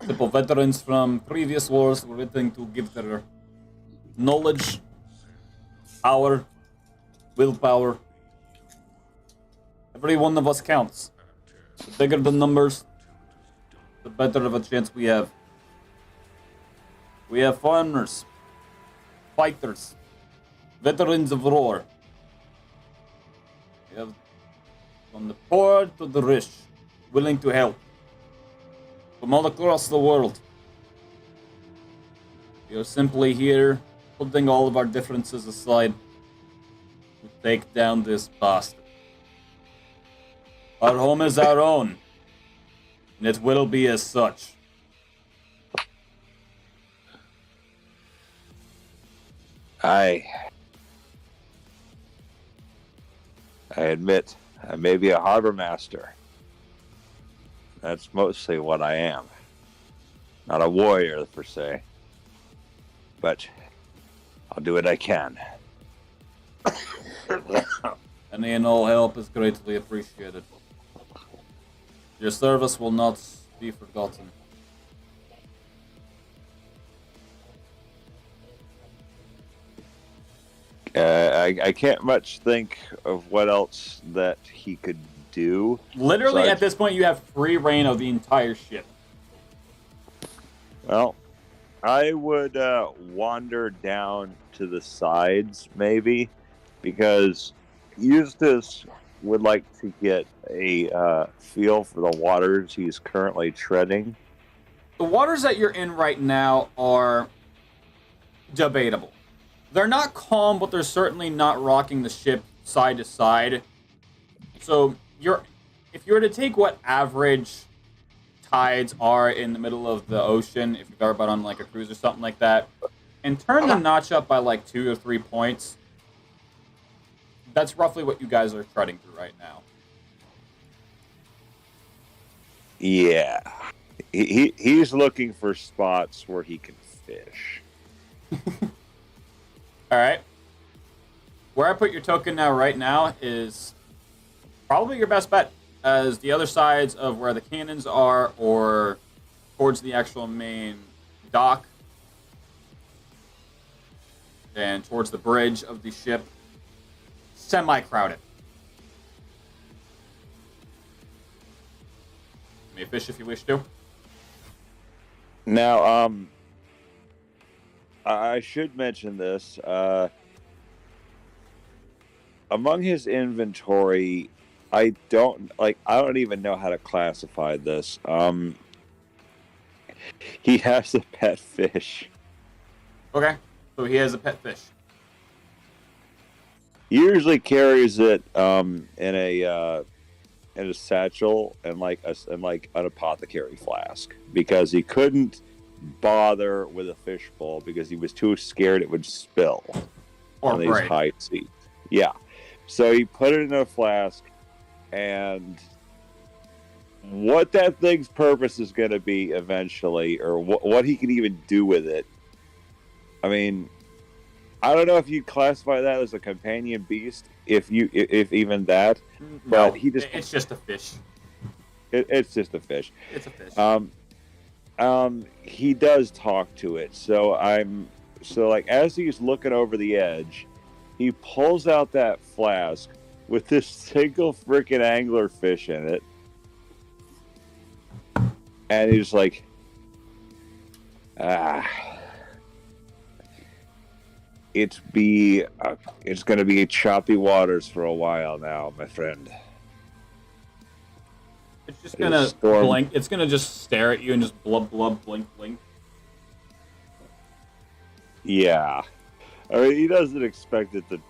simple veterans from previous wars were willing to give their knowledge, power, willpower. Every one of us counts. The bigger the numbers, the better of a chance we have. We have farmers, fighters, veterans of war. We have from the poor to the rich, willing to help. From all across the world. We are simply here, putting all of our differences aside, to take down this bastard. Our home is our own, and it will be as such. I admit, I may be a harbor master. That's mostly what I am. Not a warrior, per se. But I'll do what I can. Any and all help is greatly appreciated. Your service will not be forgotten. I can't much think of what else that he could do. Literally, So at this point, you have free reign of the entire ship. Well, I would wander down to the sides, maybe, because Eustace would like to get a feel for the waters he's currently treading. The waters that you're in right now are debatable. They're not calm, but they're certainly not rocking the ship side to side. So if you were to take what average tides are in the middle of the ocean, if you've ever been on like a cruise or something like that, and turn the notch up by like 2 or 3 points, that's roughly what you guys are treading through right now. Yeah. He's looking for spots where he can fish. All right. Where I put your token now, right now, is probably your best bet, as the other sides of where the cannons are, or towards the actual main dock, and towards the bridge of the ship, semi-crowded. You may fish if you wish to. Now, I should mention this. Among his inventory, I don't even know how to classify this. He has a pet fish. Okay, so he has a pet fish. He usually carries it in a satchel and like an apothecary flask, because he couldn't bother with a fishbowl because he was too scared it would spill on these high seas. Yeah. So he put it in a flask, and what that thing's purpose is going to be eventually, or what he can even do with it, I mean, I don't know if you classify that as a companion beast, if even that, but No, it's just a fish. It's just a fish. It's a fish. He does talk to it. So as he's looking over the edge, he pulls out that flask with this single freaking angler fish in it, and he's like, it's going to be choppy waters for a while now, my friend. It's just gonna blink. It's gonna just stare at you and just blub blub blink blink. Yeah. I mean, he doesn't expect it to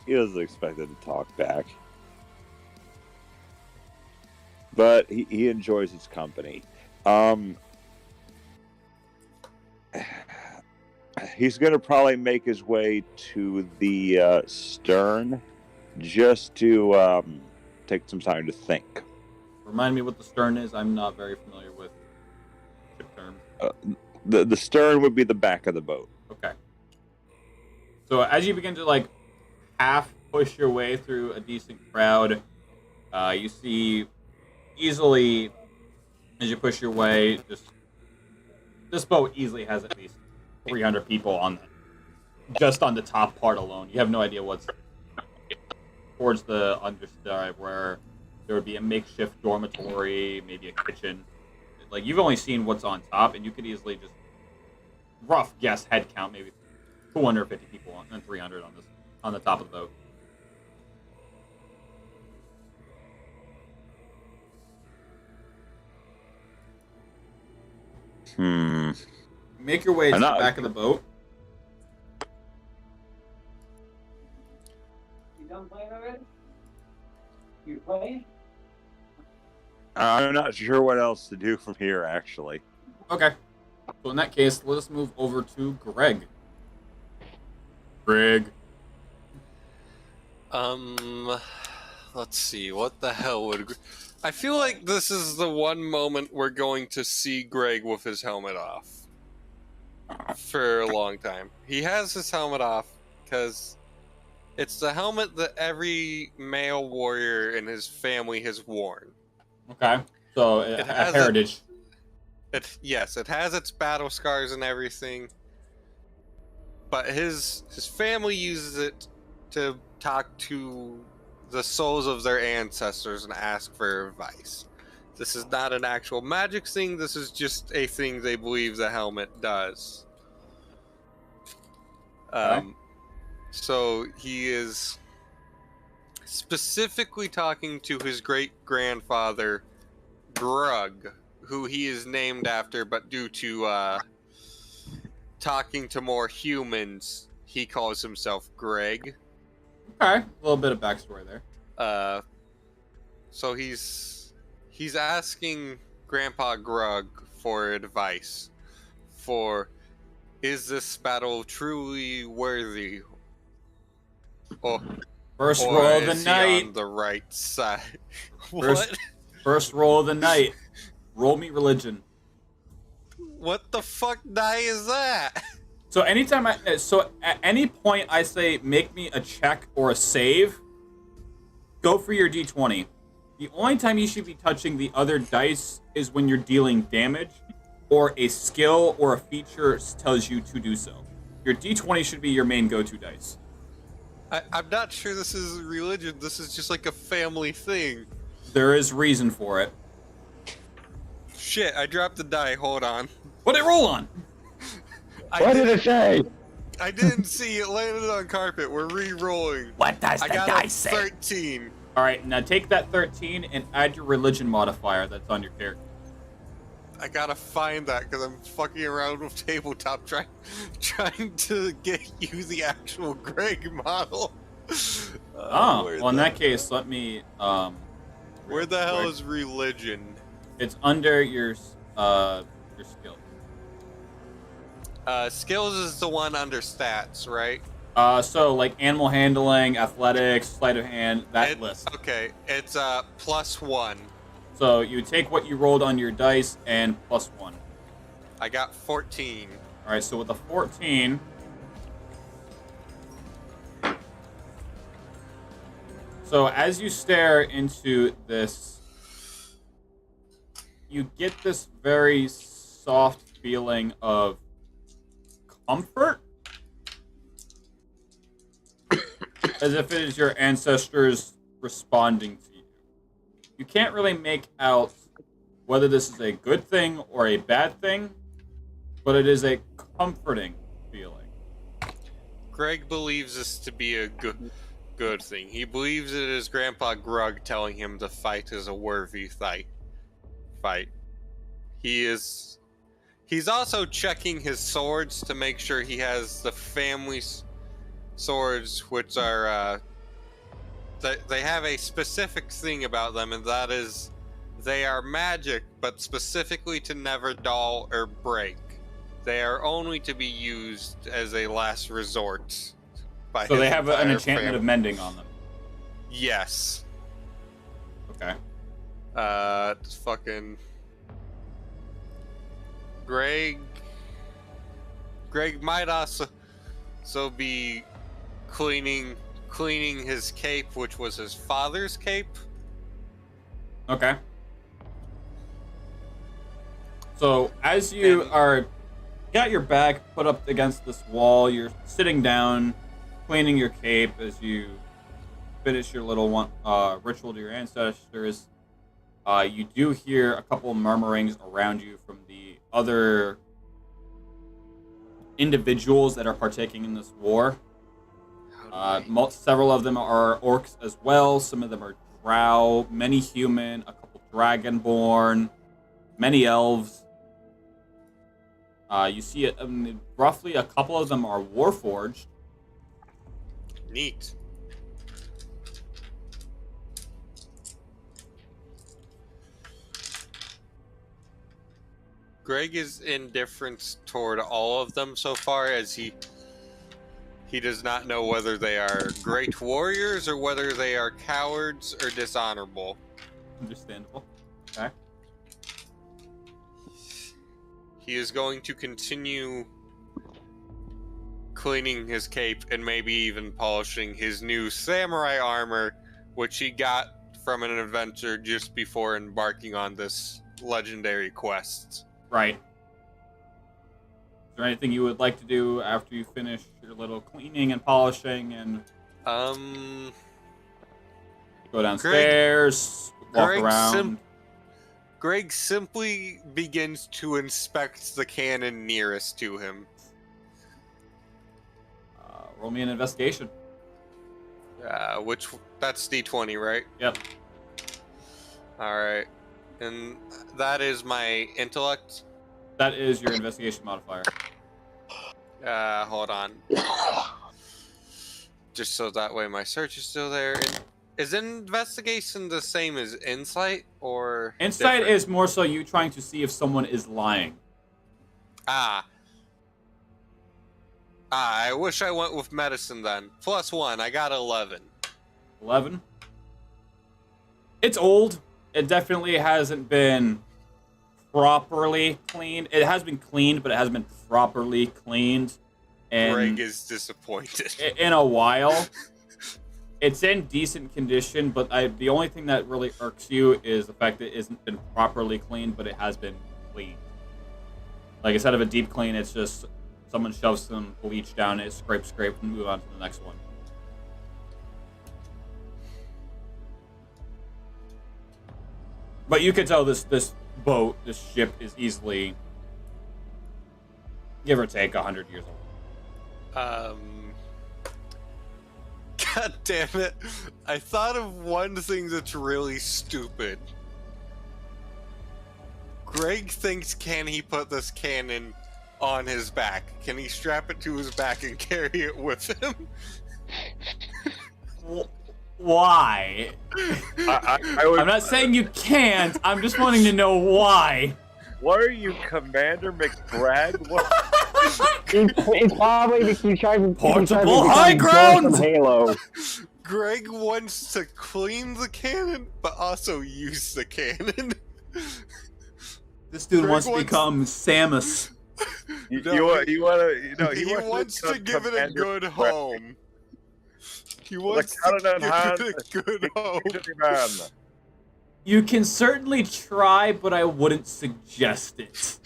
talk back. But he enjoys its company. He's going to probably make his way to the stern just to take some time to think. Remind me what the stern is. I'm not very familiar with ship terms. The stern would be the back of the boat. Okay. So as you begin to like half push your way through a decent crowd, you see easily as you push your way, this boat easily has at least 300 people on just on the top part alone. You have no idea what's towards the underside where there would be a makeshift dormitory, maybe a kitchen. Like you've only seen what's on top, and you could easily just rough guess head count maybe 250 people and 300 on the top of the boat. Make your way to the back of the boat. You done playing already? You playing? I'm not sure what else to do from here, actually. Okay. So in that case, let us move over to Greg. Greg. Let's see. What the hell would... I feel like this is the one moment we're going to see Greg with his helmet off. For a long time. He has his helmet off because it's the helmet that every male warrior in his family has worn. Okay. So It a has heritage. Yes, it has its battle scars and everything. But his family uses it to talk to the souls of their ancestors and ask for advice. This is not an actual magic thing, this is just a thing they believe the helmet does. So he is specifically talking to his great-grandfather, Grug, who he is named after, but due to talking to more humans, he calls himself Greg. Okay. A little bit of backstory there. So he's asking Grandpa Grug for advice. Is this battle truly worthy? First roll of the is he night. on the right side? First roll of the night. Roll me religion. What the fuck die is that? So at any point I say make me a check or a save, go for your d20. The only time you should be touching the other dice is when you're dealing damage, or a skill or a feature tells you to do so. Your d20 should be your main go-to dice. I'm not sure this is religion. This is just like a family thing. There is reason for it. Shit, I dropped the die. Hold on. What'd it roll on? What did it say? I didn't see it landed on carpet. We're re-rolling. What does the dice say? 13. All right, now take that 13 and add your religion modifier that's on your character. I gotta find that because I'm fucking around with tabletop trying to get you the actual Greg model. Well, in that case, let me. Where the hell is religion? It's under your skill. Skills is the one under stats, right? So like animal handling, athletics, sleight of hand, that list. Okay, it's +1. So you take what you rolled on your dice and +1. I got 14. All right, so with a 14, so as you stare into this, you get this very soft feeling of comfort, as if it is your ancestors responding to you. You can't really make out whether this is a good thing or a bad thing, but it is a comforting feeling. Greg believes this to be a good thing. He believes it is Grandpa Grug telling him the fight is a worthy fight. He's also checking his swords to make sure he has the family swords, which are they have a specific thing about them, and that is they are magic, but specifically to never dull or break. They are only to be used as a last resort. So they have an enchantment of mending on them. Yes. Okay. Just fucking Greg might also be cleaning his cape, which was his father's cape. Okay. So as you got your back put up against this wall, you're sitting down, cleaning your cape as you finish your little ritual to your ancestors. You do hear a couple of murmurings around you from the other individuals that are partaking in this war. Several of them are orcs as well. Some of them are drow, many human, a couple dragonborn, many elves. You see roughly a couple of them are warforged. Neat. Greg is indifferent toward all of them so far, as he does not know whether they are great warriors or whether they are cowards or dishonorable. Understandable. Okay. He is going to continue cleaning his cape and maybe even polishing his new samurai armor, which he got from an adventure just before embarking on this legendary quest. Right. Is there anything you would like to do after you finish your little cleaning and polishing and go downstairs, walk around? Greg simply begins to inspect the cannon nearest to him. Roll me an investigation. That's D20, right? Yep. Alright. And that is my intellect? That is your investigation modifier. Hold on. Just so that way my search is still there. Is investigation the same as insight, or insight different? is more so you trying to see if someone is lying. I wish I went with medicine then. +1, I got 11. 11? It's old. It definitely hasn't been properly cleaned. It has been cleaned, but it hasn't been properly cleaned. And Greg is disappointed. In a while. It's in decent condition, but the only thing that really irks you is the fact that it hasn't been properly cleaned, but it has been cleaned. Like, instead of a deep clean, it's just someone shoves some bleach down it, scrape, and move on to the next one. But you can tell this boat, this ship, is easily, give or take, 100 years old. God damn it. I thought of one thing that's really stupid. Greg thinks, can he put this cannon on his back? Can he strap it to his back and carry it with him? Why? I'm not saying you can't. I'm just wanting to know why. What are you, Commander McBride? What? It's probably because he's trying to Portable high ground from Halo. Greg wants to clean the cannon, but also use the cannon. This dude wants to become Samus. He wants to give it a good home. He wants to give it a good home. You can certainly try, but I wouldn't suggest it.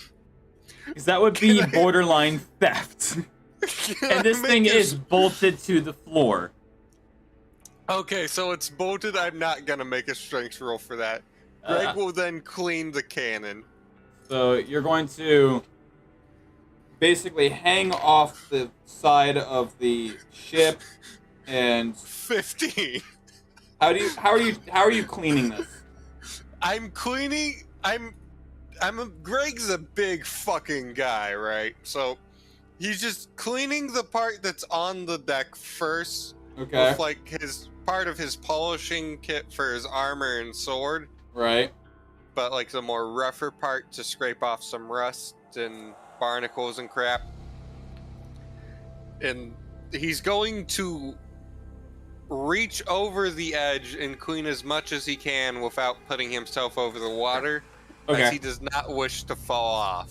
Because that would be borderline theft. And this thing is bolted to the floor. Okay, so it's bolted. I'm not going to make a strength roll for that. Greg will then clean the cannon. So you're going to basically hang off the side of the ship and 15. how are you cleaning this? I'm Greg's a big fucking guy, right? So he's just cleaning the part that's on the deck first, Okay. with like his part of his polishing kit for his armor and sword, Right. but like the more rougher part to scrape off some rust and barnacles and crap. And he's going to reach over the edge and clean as much as he can without putting himself over the water, Okay. as he does not wish to fall off.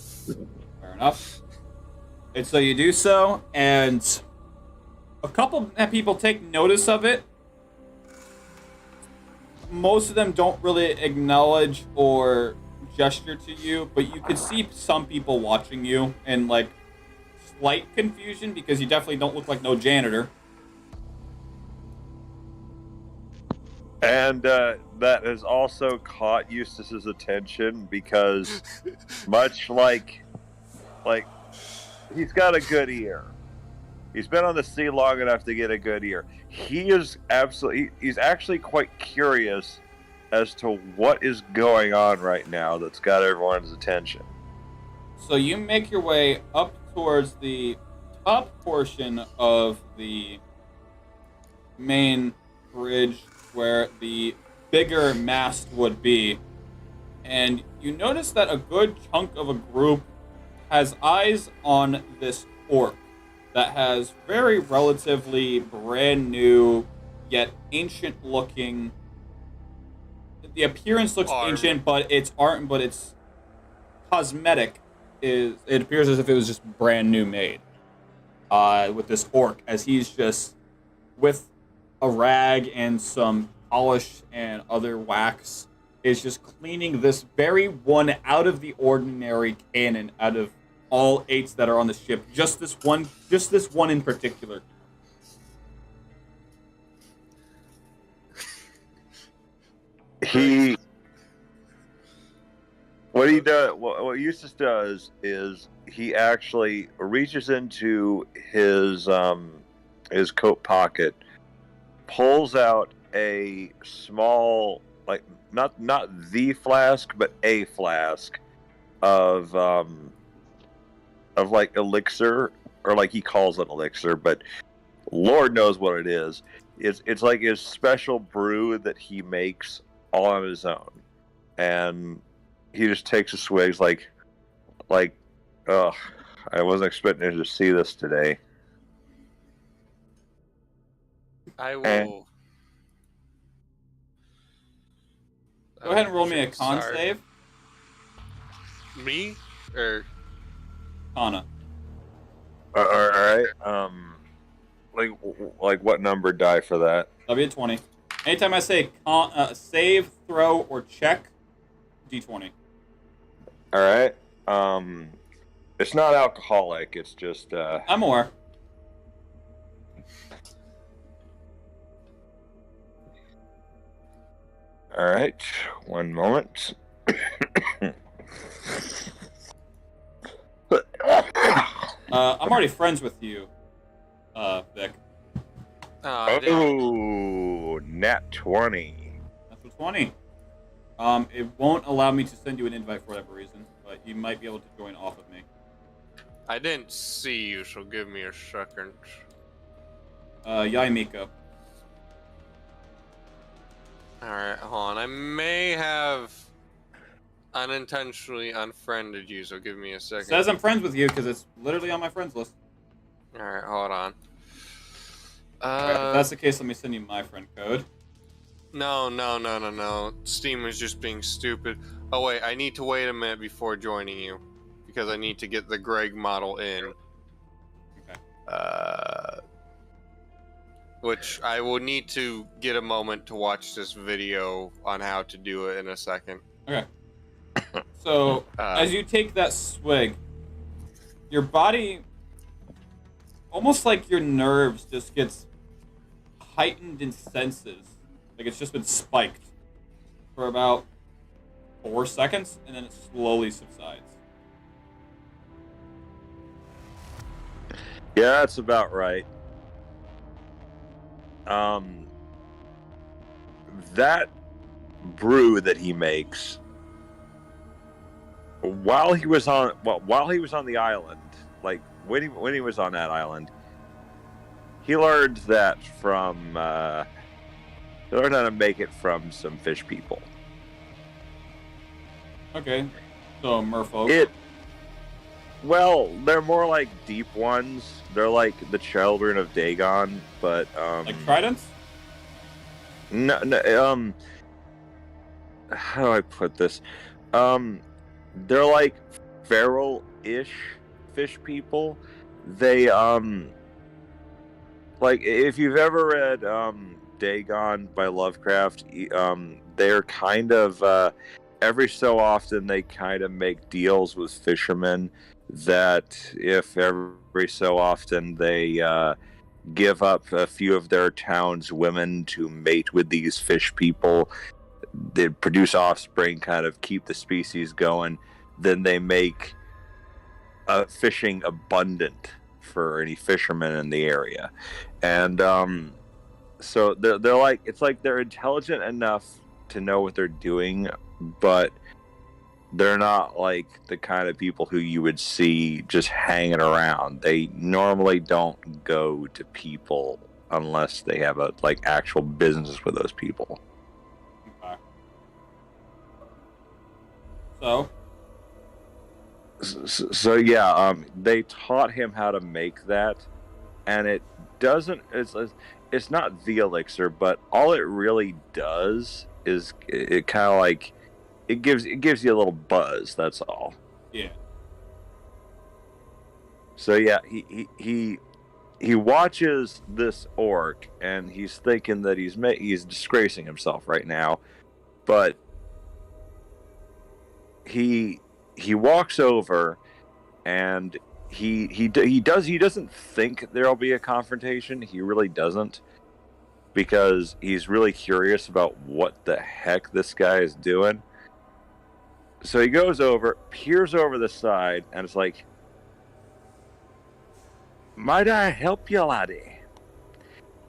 Fair enough. And so you do so, and a couple people take notice of it. Most of them don't really acknowledge or gesture to you, but you could see some people watching you in like slight confusion because you definitely don't look like no janitor. And that has also caught Eustace's attention because, much like he's got a good ear. He's been on the sea long enough to get a good ear. He's actually quite curious as to what is going on right now that's got everyone's attention. So you make your way up towards the top portion of the main bridge where the bigger mast would be, and you notice that a good chunk of a group has eyes on this orc that has very relatively brand new yet ancient looking. The appearance looks ancient, but its art, but its cosmetic it appears as if it was just brand new made. With this orc, as he's just with a rag and some polish and other wax, is just cleaning this very one out of the ordinary cannon out of all 8 that are on the ship. Just this one in particular. What Eustace does is he actually reaches into his coat pocket, pulls out a small, like not the flask, but a flask of like elixir, or like he calls it elixir, but Lord knows what it is. It's like his special brew that he makes all on his own, and he just takes a swig, like, ugh, I wasn't expecting to see this today. I will. Go ahead and roll me a con Sorry. save. Me? Or Kana. All right. Like what number die for that? That'll be a 20. Anytime I say save, throw, or check, D20. All right. It's not alcoholic. It's just. I'm aware. All right. One moment. I'm already friends with you, Vic. Oh, nat 20. That's a 20. It won't allow me to send you an invite for whatever reason, but you might be able to join off of me. I didn't see you, so give me a second. Yai Miko. Alright, hold on. I may have unintentionally unfriended you, so give me a second. It says I'm friends with you because it's literally on my friends list. Alright, hold on. Alright, if that's the case, let me send you my friend code. No. Steam is just being stupid. Oh wait, I need to wait a minute before joining you, because I need to get the Greg model in. Okay. Which I will need to get a moment to watch this video on how to do it in a second. Okay. So, as you take that swig, your body, almost like your nerves, just gets heightened in senses. Like it's just been spiked for about 4 seconds, and then it slowly subsides. Yeah, that's about right. That brew that he makes while he was on the island, like when he was on that island, he learned that he learned how to make it from some fish people. Okay. So merfolk. Well, they're more like deep ones. They're like the children of Dagon, but Like tridents? no, how do I put this? They're like feral-ish fish people. They like if you've ever read Dagon by Lovecraft, they're kind of every so often they kind of make deals with fishermen that if every so often they give up a few of their town's women to mate with these fish people, they produce offspring, kind of keep the species going, then they make fishing abundant for any fishermen in the area. And so they're like, it's like they're intelligent enough to know what they're doing, but they're not like the kind of people who you would see just hanging around. They normally don't go to people unless they have a like actual business with those people. Okay. So yeah, they taught him how to make that, and it doesn't. It's not the elixir, but all it really does is it kind of like it gives you a little buzz. That's all. Yeah. So yeah, he watches this orc, and he's thinking that he's disgracing himself right now, but he walks over, and he doesn't think there'll be a confrontation. He really doesn't, because he's really curious about what the heck this guy is doing. So he goes over, peers over the side, and it's like, "Might I help you, laddie?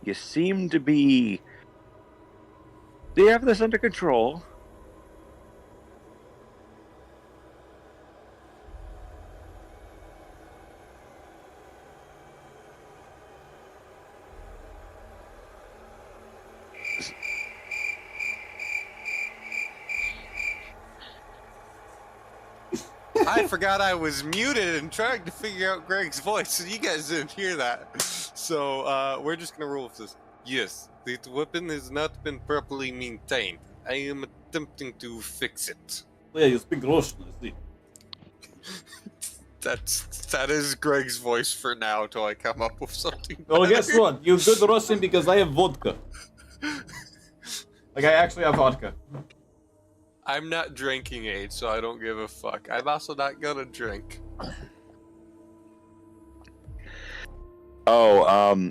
You seem to be... Do you have this under control?" I forgot I was muted and trying to figure out Greg's voice, and you guys didn't hear that. So we're just gonna roll with this. Yes, the weapon has not been properly maintained. I am attempting to fix it. Yeah, you speak Russian, I see. That is Greg's voice for now till I come up with something. Well, better. guess what? You're good Russian because I have vodka. Like, I actually have vodka. I'm not drinking age, so I don't give a fuck. I'm also not gonna drink.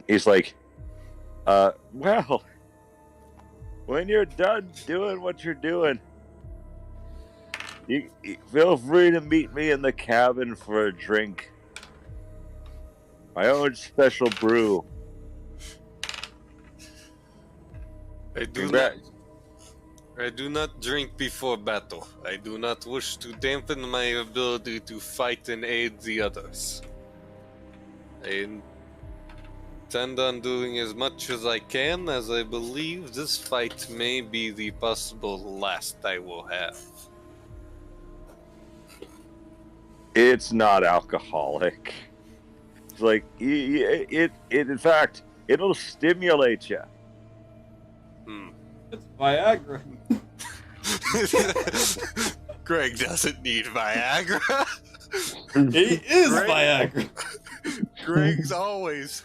He's like, well, when you're done doing what you're doing, you feel free to meet me in the cabin for a drink. My own special brew. I do not drink before battle. I do not wish to dampen my ability to fight and aid the others. I intend on doing as much as I can, as I believe this fight may be the possible last I will have. It's not alcoholic. It's like, it in fact, it'll stimulate you. It's Viagra. Greg doesn't need Viagra. He is Greg- Viagra. Greg's always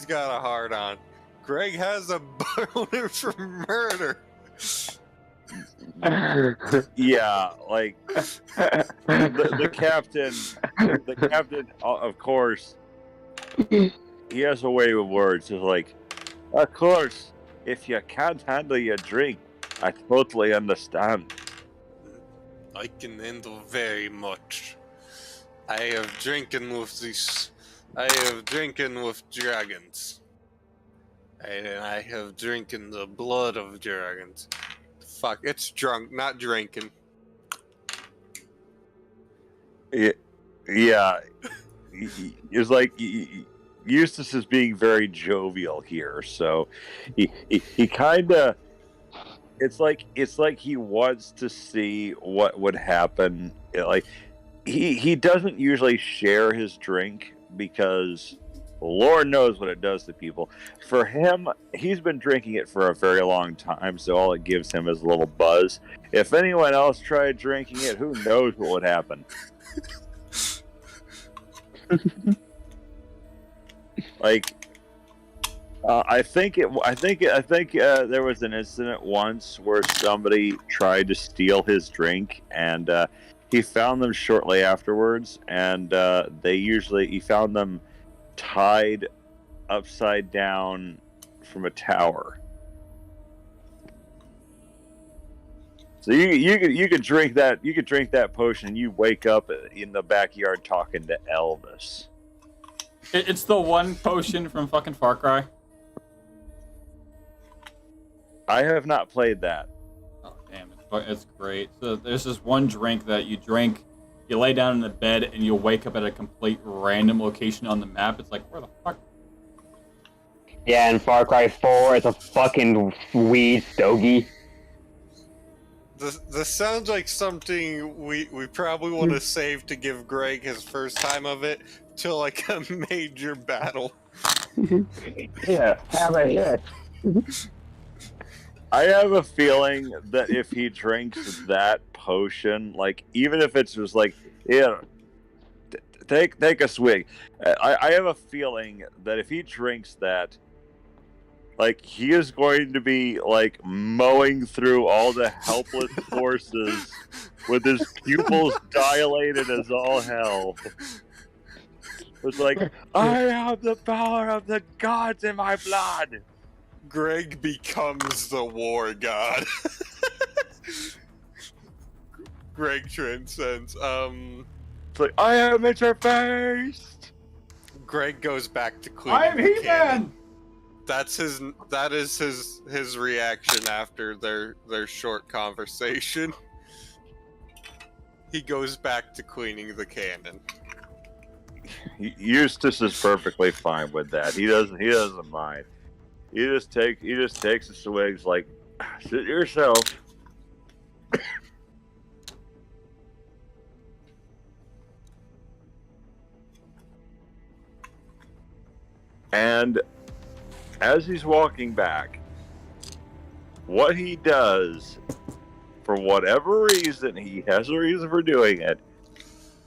got a hard on. Greg has a boner for murder. Yeah, like the captain, of course, he has a way with words. It's like, of course, if you can't handle your drink, I totally understand. I can handle very much. I have drinking with dragons. I have drinking the blood of dragons. Fuck, it's drunk, not drinking. Yeah, it's like Eustace is being very jovial here, so he kind of it's like he wants to see what would happen. Like he doesn't usually share his drink because Lord knows what it does to people. For him, he's been drinking it for a very long time, so all it gives him is a little buzz. If anyone else tried drinking it, who knows what would happen? Like, I think there was an incident once where somebody tried to steal his drink, and he found them shortly afterwards, and he found them tied upside down from a tower. So you could drink that potion, and you wake up in the backyard talking to Elvis. It's the one potion from fucking Far Cry. I have not played that. Oh damn, it's great. So there's this one drink that you drink, you lay down in the bed, and you'll wake up at a complete random location on the map. It's like, where the fuck? Yeah, in Far Cry 4, it's a fucking weed stogie. This sounds like something we probably want to save to give Greg his first time of it till like a major battle. Yeah, have a hit. I have a feeling that if he drinks that potion, like even if it's just like, yeah, take a swig. I have a feeling that if he drinks that, like he is going to be like mowing through all the helpless forces with his pupils dilated as all hell. It's like, I have the power of the gods in my blood. Greg becomes the war god. Greg transcends. It's like, I am interfaced. Greg goes back to cleaning. I'm the He-Man! cannon. That is his reaction after their short conversation. He goes back to cleaning the cannon. Eustace is perfectly fine with that. He doesn't mind. He just takes the swigs like, sit yourself. And as he's walking back, what he does, for whatever reason, he has a reason for doing it,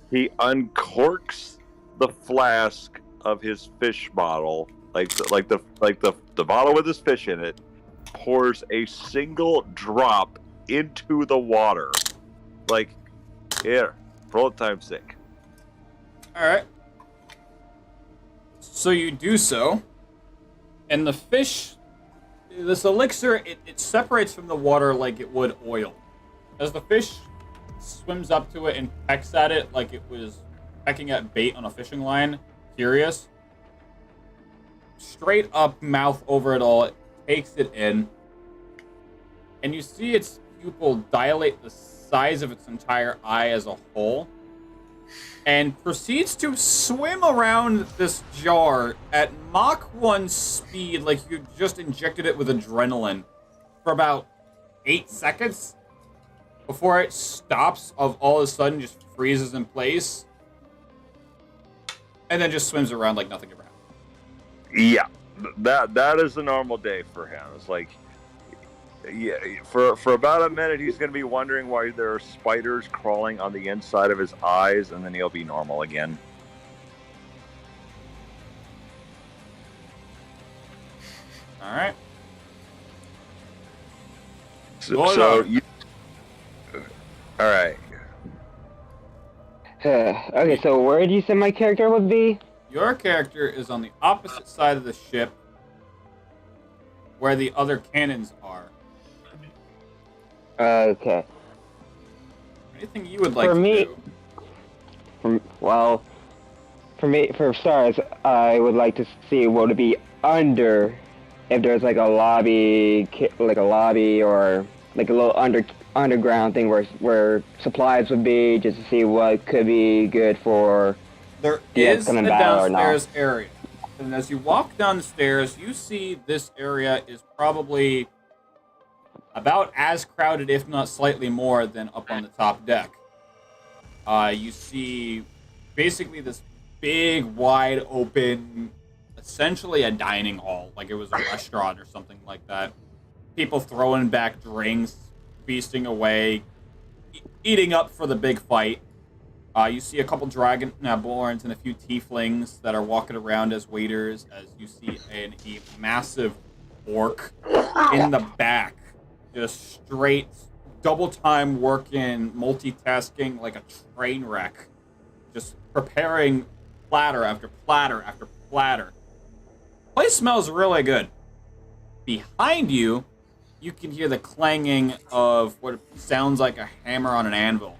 he uncorks the flask of his fish bottle, like the bottle with his fish in it, pours a single drop into the water. Like, here, roll time sick. Alright. So you do so, and the fish, this elixir, it separates from the water like it would oil. As the fish swims up to it and pecks at it like it was pecking at bait on a fishing line, curious, straight up mouth over it all, it takes it in, and you see its pupil dilate the size of its entire eye as a whole, and proceeds to swim around this jar at Mach 1 speed like you just injected it with adrenaline for about 8 seconds before it stops, of all of a sudden just freezes in place, and then just swims around like nothing ever happened. Yeah, that is a normal day for him. It's like, yeah, for about a minute he's going to be wondering why there are spiders crawling on the inside of his eyes, and then he'll be normal again. All right. All right. Okay, so where did you say my character would be? Your character is on the opposite side of the ship where the other cannons are. Okay. Anything you would like For to me- do? For stars, I would like to see what would be under, if there's like a lobby or like a little underground thing where supplies would be, just to see what could be good for There the is a upcoming battle or not. downstairs area. And as you walk down the stairs, you see this area is probably about as crowded, if not slightly more, than up on the top deck. You see basically this big, wide open, essentially a dining hall, like it was a restaurant or something like that. People throwing back drinks, feasting away, eating up for the big fight. You see a couple dragonborns and a few tieflings that are walking around as waiters, as you see a massive orc in the back, just straight double time working, multitasking like a train wreck, just preparing platter after platter after platter. Place smells really good. Behind you, you can hear the clanging of what sounds like a hammer on an anvil.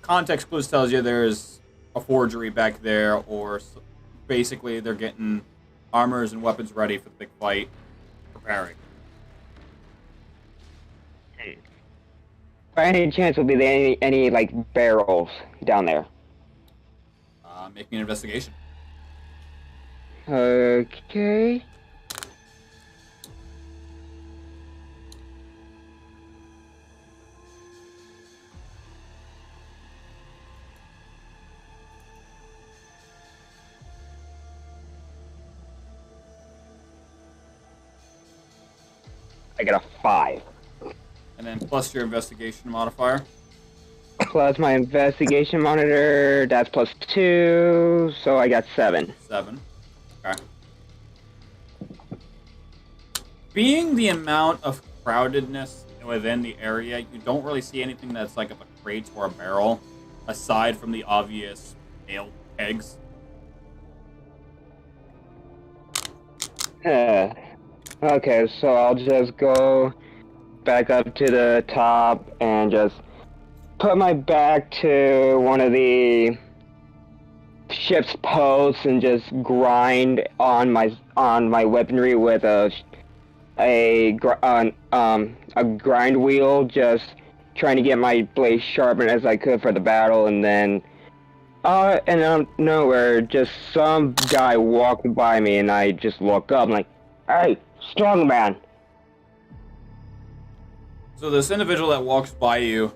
Context clues tells you there's a forgery back there, or basically they're getting armors and weapons ready for the big fight, preparing. By any chance, will be there any like barrels down there? Make me an investigation. Okay. I got a 5. And then plus your investigation modifier. Plus my investigation monitor, that's plus 2, so I got 7. 7. Okay. Being the amount of crowdedness within the area, you don't really see anything that's like a crate or a barrel, aside from the obvious ale kegs. Okay, so I'll just go back up to the top and just put my back to one of the ship's posts and just grind on my weaponry with a grind wheel, just trying to get my blade sharpened as I could for the battle. And then and out of nowhere, just some guy walking by me, and I just look up. I'm like, "Hey, strong man." So this individual that walks by you,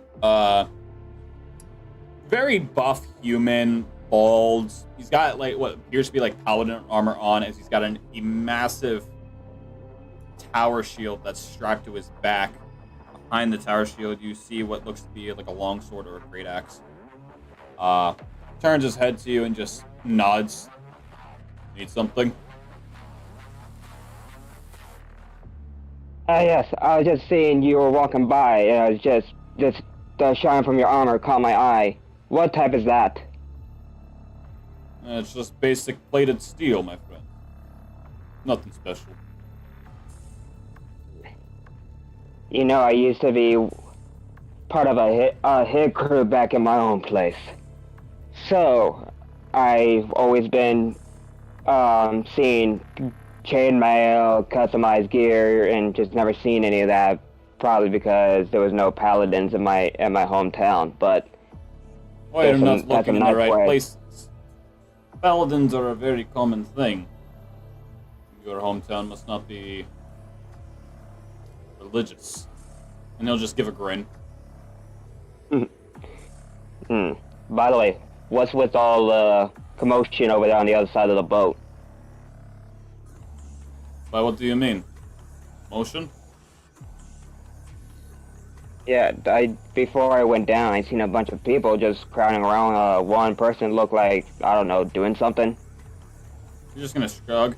very buff human, bald. He's got like what appears to be like paladin armor on, as he's got a massive tower shield that's strapped to his back. Behind the tower shield, you see what looks to be like a longsword or a great axe. Turns his head to you and just nods. Need something? Yes, I was just seeing you were walking by, and I was just the shine from your armor caught my eye. What type is that? It's just basic plated steel, my friend. Nothing special. You know, I used to be part of a hit crew back in my own place. So, I've always been seeing chainmail, customized gear, and just never seen any of that. Probably because there was no paladins in my hometown. But well, you're not that's looking a in the nice right way. places. Paladins are a very common thing. Your hometown must not be religious. And he'll just give a grin. By the way, what's with all the commotion over there on the other side of the boat? By what do you mean? Motion? Yeah, before I went down, I seen a bunch of people just crowding around. One person looked like, I don't know, doing something. You're just gonna shrug?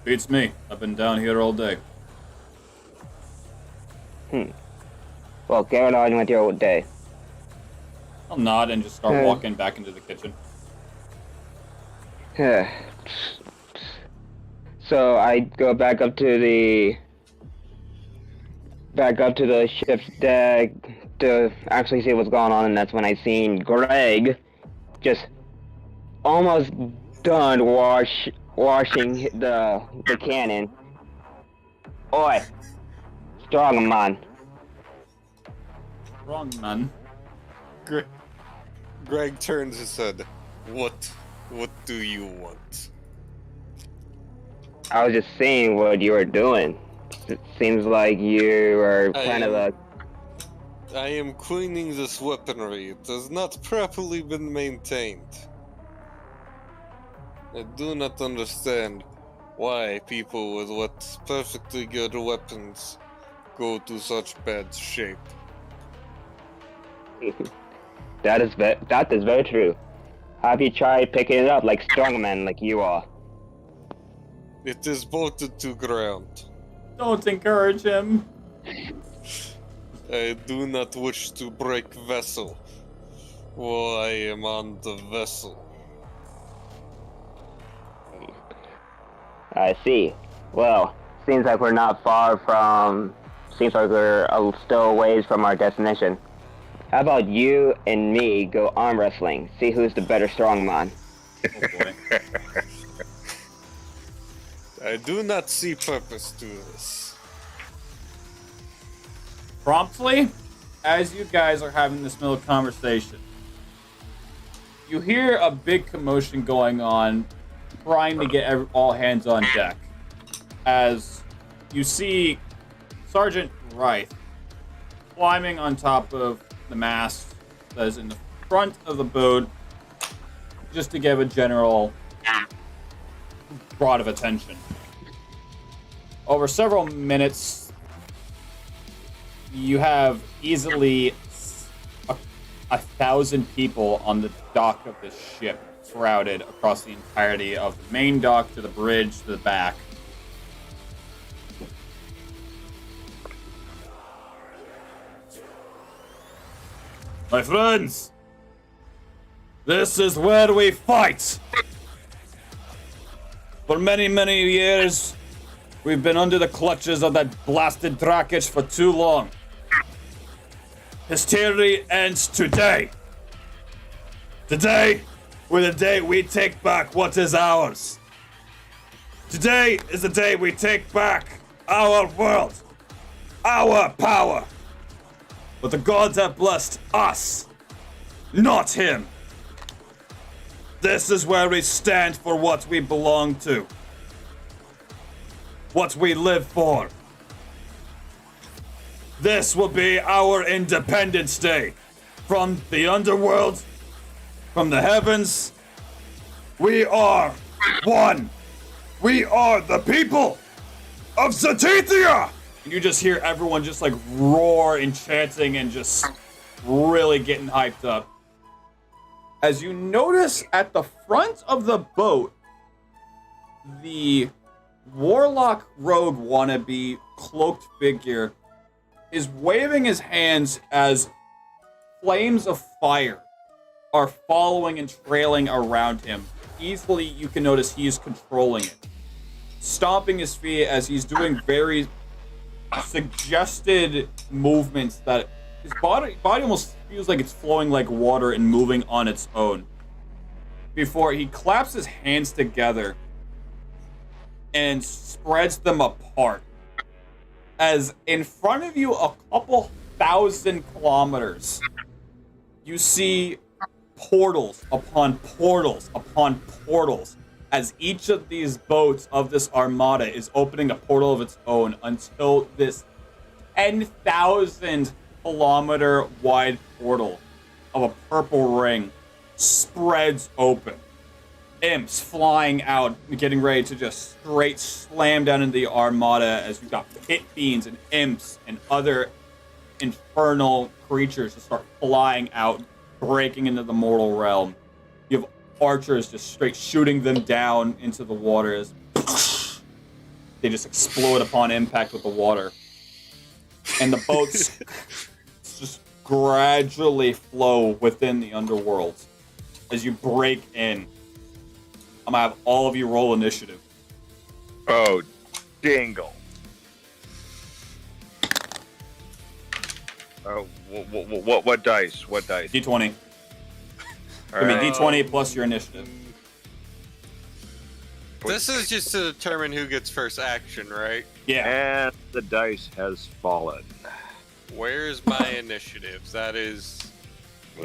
Beats me. I've been down here all day. Well, get on with your day. I'll nod and just start walking back into the kitchen. So I go back up to the ship's deck to actually see what's going on, and that's when I seen Greg just almost done washing the cannon. Oi, strong man. strongman. Greg turns his head. What do you want? I was just seeing what you were doing. It seems like you are kind of a... I am cleaning this weaponry. It has not properly been maintained. I do not understand why people with what perfectly good weapons go to such bad shape. That is very true. Have you tried picking it up like strongmen like you are? It is bolted to ground. Don't encourage him. I do not wish to break vessel while I am on the vessel. I see. Well, seems like we're not far from... Seems like we're still a ways from our destination. How about you and me go arm wrestling? See who's the better strongman. Oh boy. I do not see purpose to this. Promptly, as you guys are having this middle conversation, you hear a big commotion going on, trying to get all hands on deck. As you see Sergeant Wright climbing on top of the mast that is in the front of the boat, just to give a general broad of attention. Over several minutes, you have easily 1,000 people on the dock of this ship, crowded across the entirety of the main dock to the bridge to the back. My friends, this is where we fight. For many, many years, we've been under the clutches of that blasted Drakic for too long. His tyranny ends today. Today was the day we take back what is ours. Today is the day we take back our world, our power. But the gods have blessed us, not him. This is where we stand for what we belong to. What we live for. This will be our Independence Day. From the Underworld, from the heavens, we are one. We are the people of Zetithia! And you just hear everyone just like roar and chanting and just really getting hyped up. As you notice at the front of the boat, the Warlock Rogue wannabe cloaked figure is waving his hands as flames of fire are following and trailing around him. Easily, you can notice he is controlling it. Stomping his feet as he's doing very suggested movements that his body almost feels like it's flowing like water and moving on its own. Before he claps his hands together and spreads them apart. As in front of you, a couple 1,000 kilometers, you see portals upon portals upon portals as each of these boats of this armada is opening a portal of its own until this 10,000 kilometer wide portal of a purple ring spreads open. Imps flying out, getting ready to just straight slam down into the armada as you've got pit fiends and imps and other infernal creatures to start flying out, breaking into the mortal realm. You have archers just straight shooting them down into the water as they just explode upon impact with the water. And the boats just gradually flow within the underworld as you break in. I'm gonna have all of you roll initiative. Oh, dingle. Oh, what dice? What dice? D20. All I mean, right. D20 plus your initiative. This is just to determine who gets first action, right? Yeah. And the dice has fallen. Where's my initiatives? That is...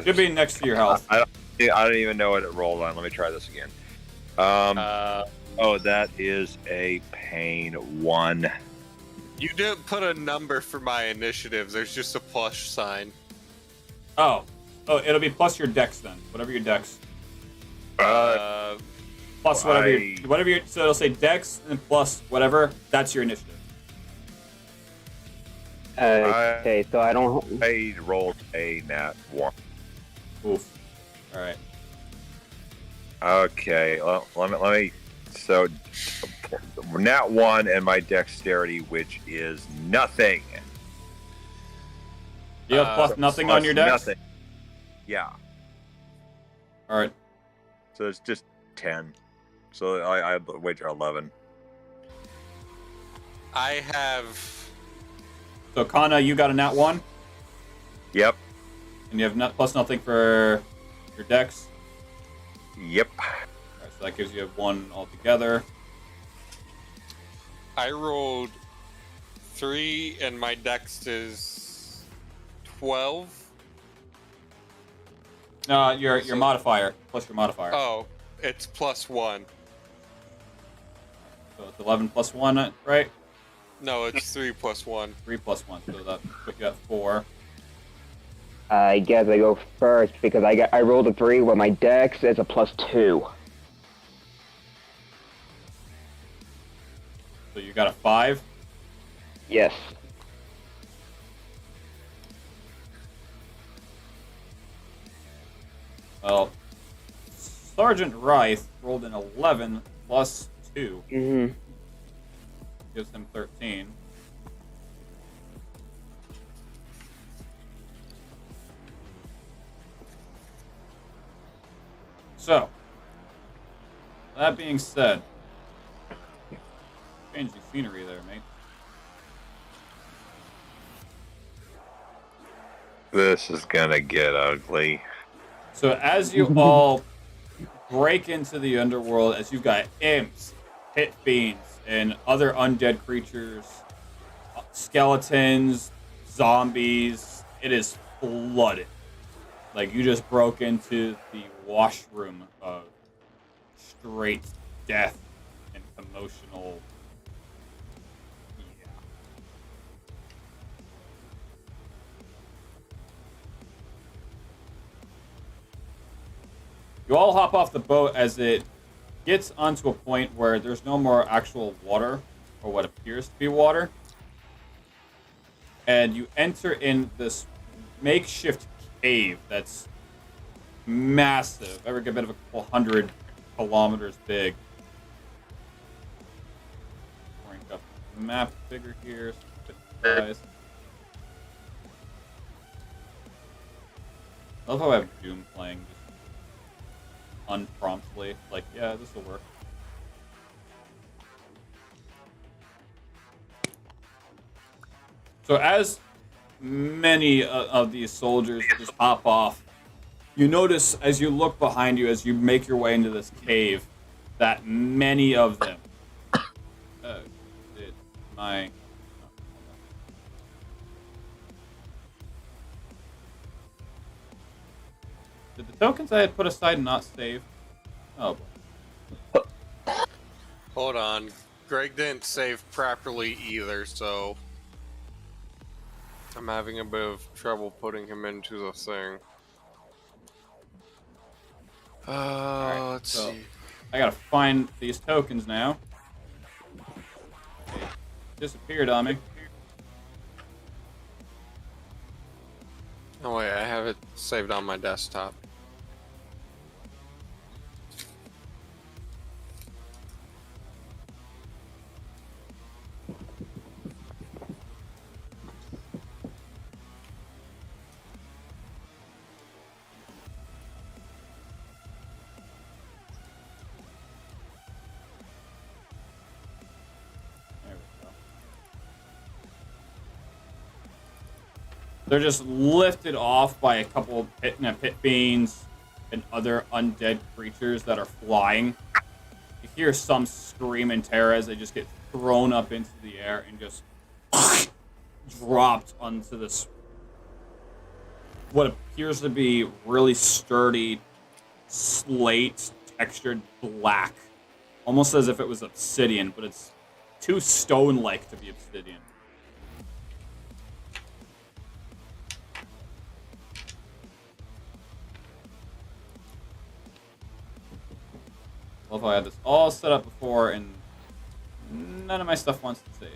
Should be next to your health. I don't even know what it rolled on. Let me try this again. Oh, that is a pain 1. You didn't put a number for my initiatives. There's just a plus sign. Oh, it'll be plus your dex then. Whatever your dex. Plus whatever your. So it'll say dex and plus whatever. That's your initiative. Okay, so I don't. I rolled a nat 1. Oof. All right. Okay, well, let me. So, nat 1 and my dexterity, which is nothing. You have plus nothing on your dex? Nothing. Yeah. All right. So it's just 10. So I wager 11. I have... So Kana, you got a nat 1? Yep. And you have plus nothing for your dex? Yep. Alright, so that gives you 1 altogether. I rolled 3 and my dex is 12. No, your modifier. Plus your modifier. Oh, it's plus 1. So it's 11 plus 1, right? No, it's 3 plus 1. 3 plus 1, so that put you at 4. I guess I go first because I rolled a 3 with my dex is a plus 2. So you got a 5? Yes. Well, Sergeant Rice rolled an 11 plus 2. Mm-hmm. Gives him 13. So, that being said, change the scenery there, mate. This is gonna get ugly. So as you all break into the underworld, as you've got imps, pit fiends, and other undead creatures, skeletons, zombies, it is flooded. Like you just broke into the washroom of straight death and emotional. Yeah. You all hop off the boat as it gets onto a point where there's no more actual water, or what appears to be water. And you enter in this makeshift cave that's massive, every bit of a couple 100 kilometers big. Bring up the map bigger here. Guys. I love how I have Doom playing just unpromptly. Like, yeah, this will work. So as many of these soldiers just hop off, you notice as you look behind you, as you make your way into this cave, that many of them... Did the tokens I had put aside not save? Oh, boy. Hold on. Greg didn't save properly either, so... I'm having a bit of trouble putting him into the thing. Let's see. I gotta find these tokens now. They disappeared on me. Oh wait, I have it saved on my desktop. There we go. They're just lifted off by a couple pit fiends and other undead creatures that are flying. You hear some scream in terror as they just get thrown up into the air and just dropped onto this what appears to be really sturdy slate textured black, almost as if it was obsidian, but it's too stone-like to be obsidian. Love how I had this all set up before and none of my stuff wants to save.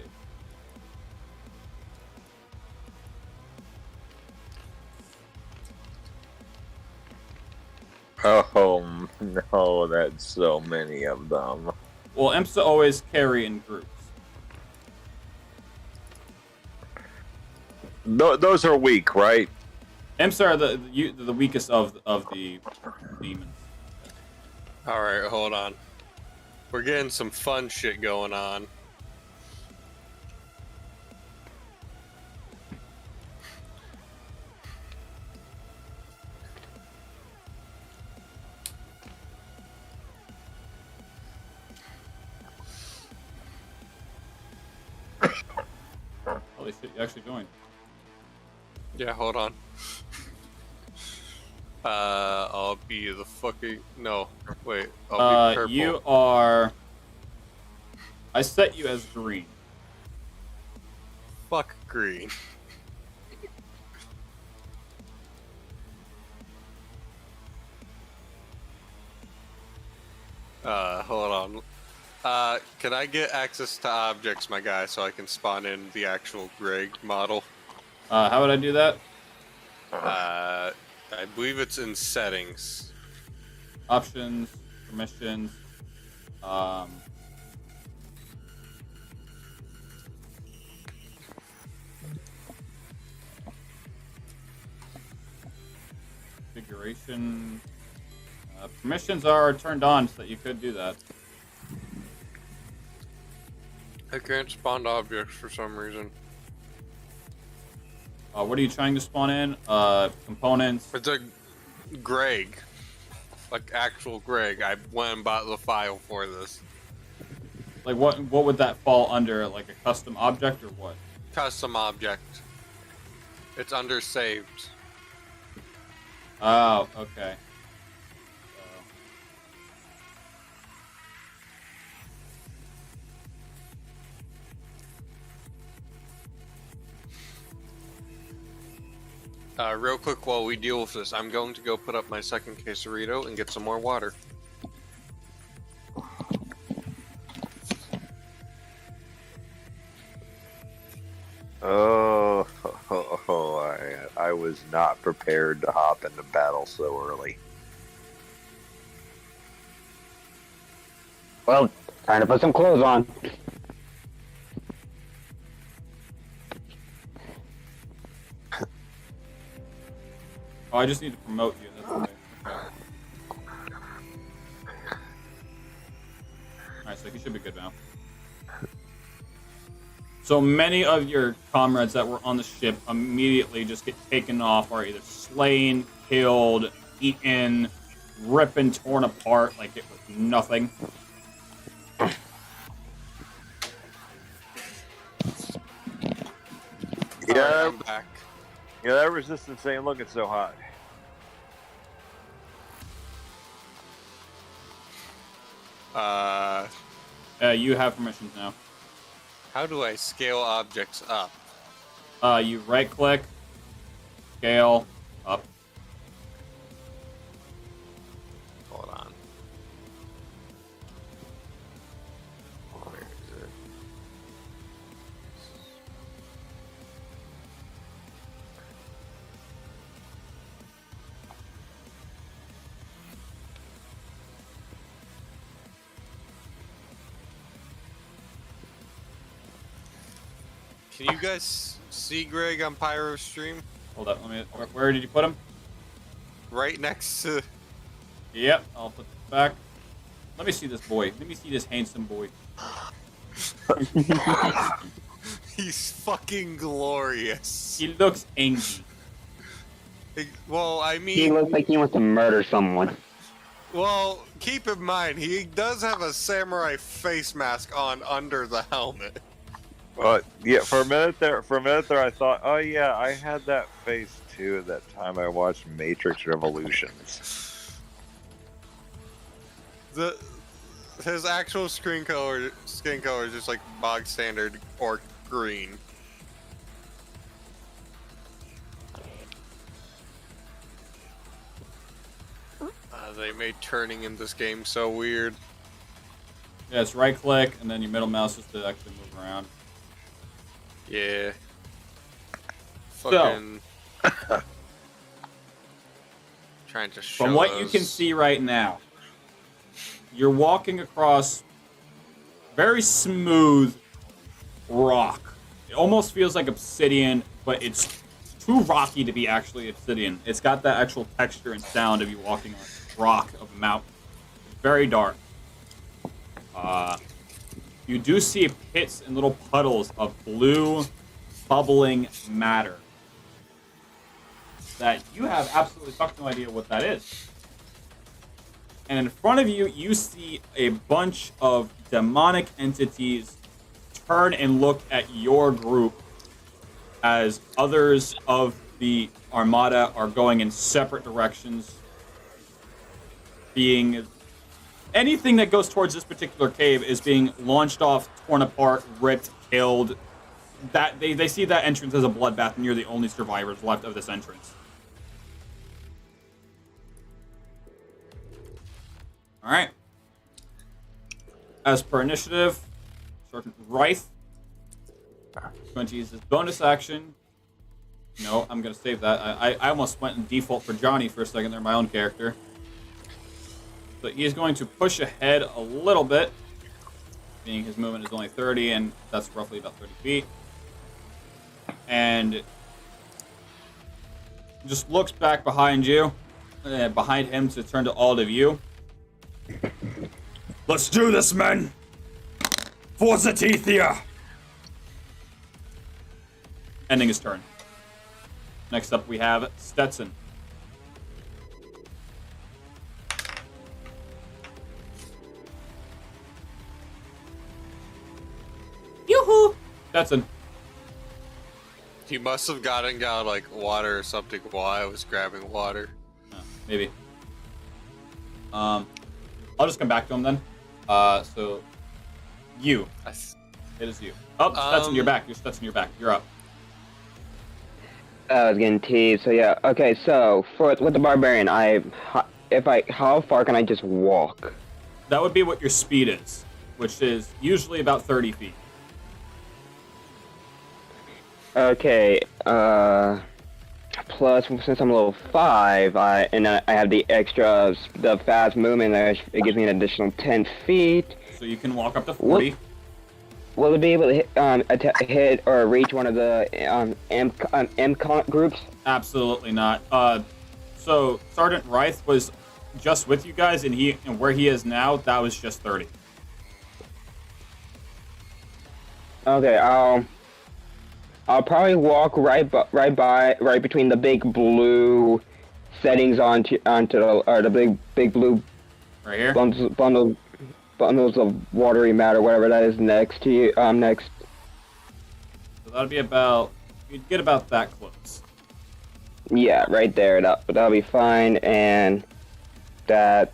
Oh no, that's so many of them. Well, imps always carry in groups. Those are weak, right? Imps are the weakest of the demons. All right, hold on. We're getting some fun shit going on. Holy shit, you actually joined. Yeah, hold on. I'll be the fucking... No, wait. I'll be purple. You are... I set you as green. Fuck green. Hold on. Can I get access to objects, my guy, so I can spawn in the actual Greg model? How would I do that? I believe it's in settings. Options, permissions, configuration. Permissions are turned on so that you could do that. I can't spawn objects for some reason. What are you trying to spawn in? Components. It's a Greg. Like actual Greg. I went and bought the file for this. Like what would that fall under? Like a custom object or what? Custom object. It's under saved. Oh, okay. Real quick while we deal with this, I'm going to go put up my second quesarito and get some more water. I was not prepared to hop into battle so early. Well, time to put some clothes on. Oh, I just need to promote you. That's okay. Alright, so you should be good now. So many of your comrades that were on the ship immediately just get taken off, or either slain, killed, eaten, ripped and torn apart like it was nothing. Yeah, I'm back. yeah, that resistance ain't looking so hot. You have permissions now. How do I scale objects up? You right click, scale, up. Hold on. Where is it? Can you guys see Greg on Pyro's stream? Hold up, let me. Where did you put him? Right next to... Yep, I'll put this back. Let me see this boy. Let me see this handsome boy. He's fucking glorious. He looks angry. Well, I mean... He looks like he wants to murder someone. Well, keep in mind, he does have a samurai face mask on under the helmet. Yeah. For a minute there, I thought, oh yeah, I had that face too. That time I watched Matrix Revolutions. His actual skin color is just like bog standard orc green. They made turning in this game so weird. Yeah, it's right click and then your middle mouse just to actually move around. Yeah. Fucking. Trying to show From what those. you can see right now, you're walking across very smooth rock. It almost feels like obsidian, but it's too rocky to be actually obsidian. It's got that actual texture and sound of you walking on rock of a mountain. It's very dark. You do see pits and little puddles of blue, bubbling matter that you have absolutely fucking no idea what that is. And in front of you, you see a bunch of demonic entities turn and look at your group as others of the Armada are going in separate directions, being... Anything that goes towards this particular cave is being launched off, torn apart, ripped, killed. That they see that entrance as a bloodbath, and you're the only survivors left of this entrance. All right. As per initiative, Sergeant Reith is going to use his bonus action. No, I'm going to save that. I almost went in default for Johnny for a second there, my own character. So he is going to push ahead a little bit, being his movement is only 30, and that's roughly about 30 feet. And just looks back behind you, behind him to turn to all of you. Let's do this, men! For Zetithia! Ending his turn. Next up, we have Stetson. Yoo-hoo! Stetson. He must have got like water or something while I was grabbing water. Maybe. I'll just come back to him then. So, you. It is you. Oh, Stetson, you're back. You're back. You're up. I was getting teased. So yeah. Okay. So with the barbarian, how far can I just walk? That would be what your speed is, which is usually about 30 feet. Okay. Plus, since I'm level 5, I have the fast movement. It gives me an additional 10 feet. So you can walk up to 40. Will it be able to hit or reach one of the M groups? Absolutely not. So Sergeant Reith was just with you guys, and where he is now, that was just 30. Okay, I'll probably walk right between the big blue settings onto the big blue Right here. bundles of watery matter, whatever that is next to you. Next. So that'd be about, you'd get about that close. Yeah, right there. That'll be fine. And that,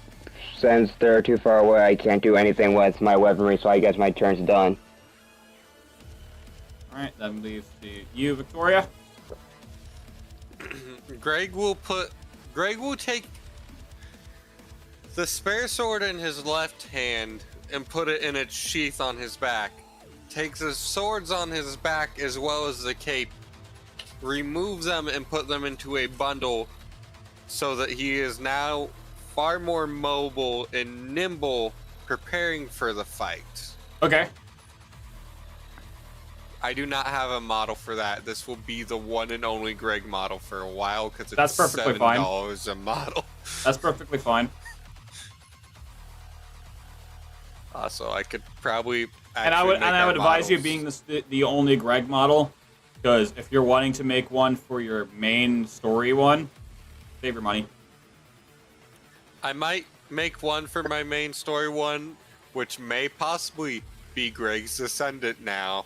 since they're too far away, I can't do anything with my weaponry. So I guess my turn's done. All right, that leaves to you, Victoria. Greg will take the spare sword in his left hand and put it in its sheath on his back. Takes his swords on his back as well as the cape, removes them and put them into a bundle so that he is now far more mobile and nimble, preparing for the fight. Okay. I do not have a model for that. This will be the one and only Greg model for a while because it's That's perfectly fine. $7 a model. That's perfectly fine. So I could probably. And I would advise you being the only Greg model, because if you're wanting to make one for your main story one, save your money. I might make one for my main story one, which may possibly be Greg's descendant now.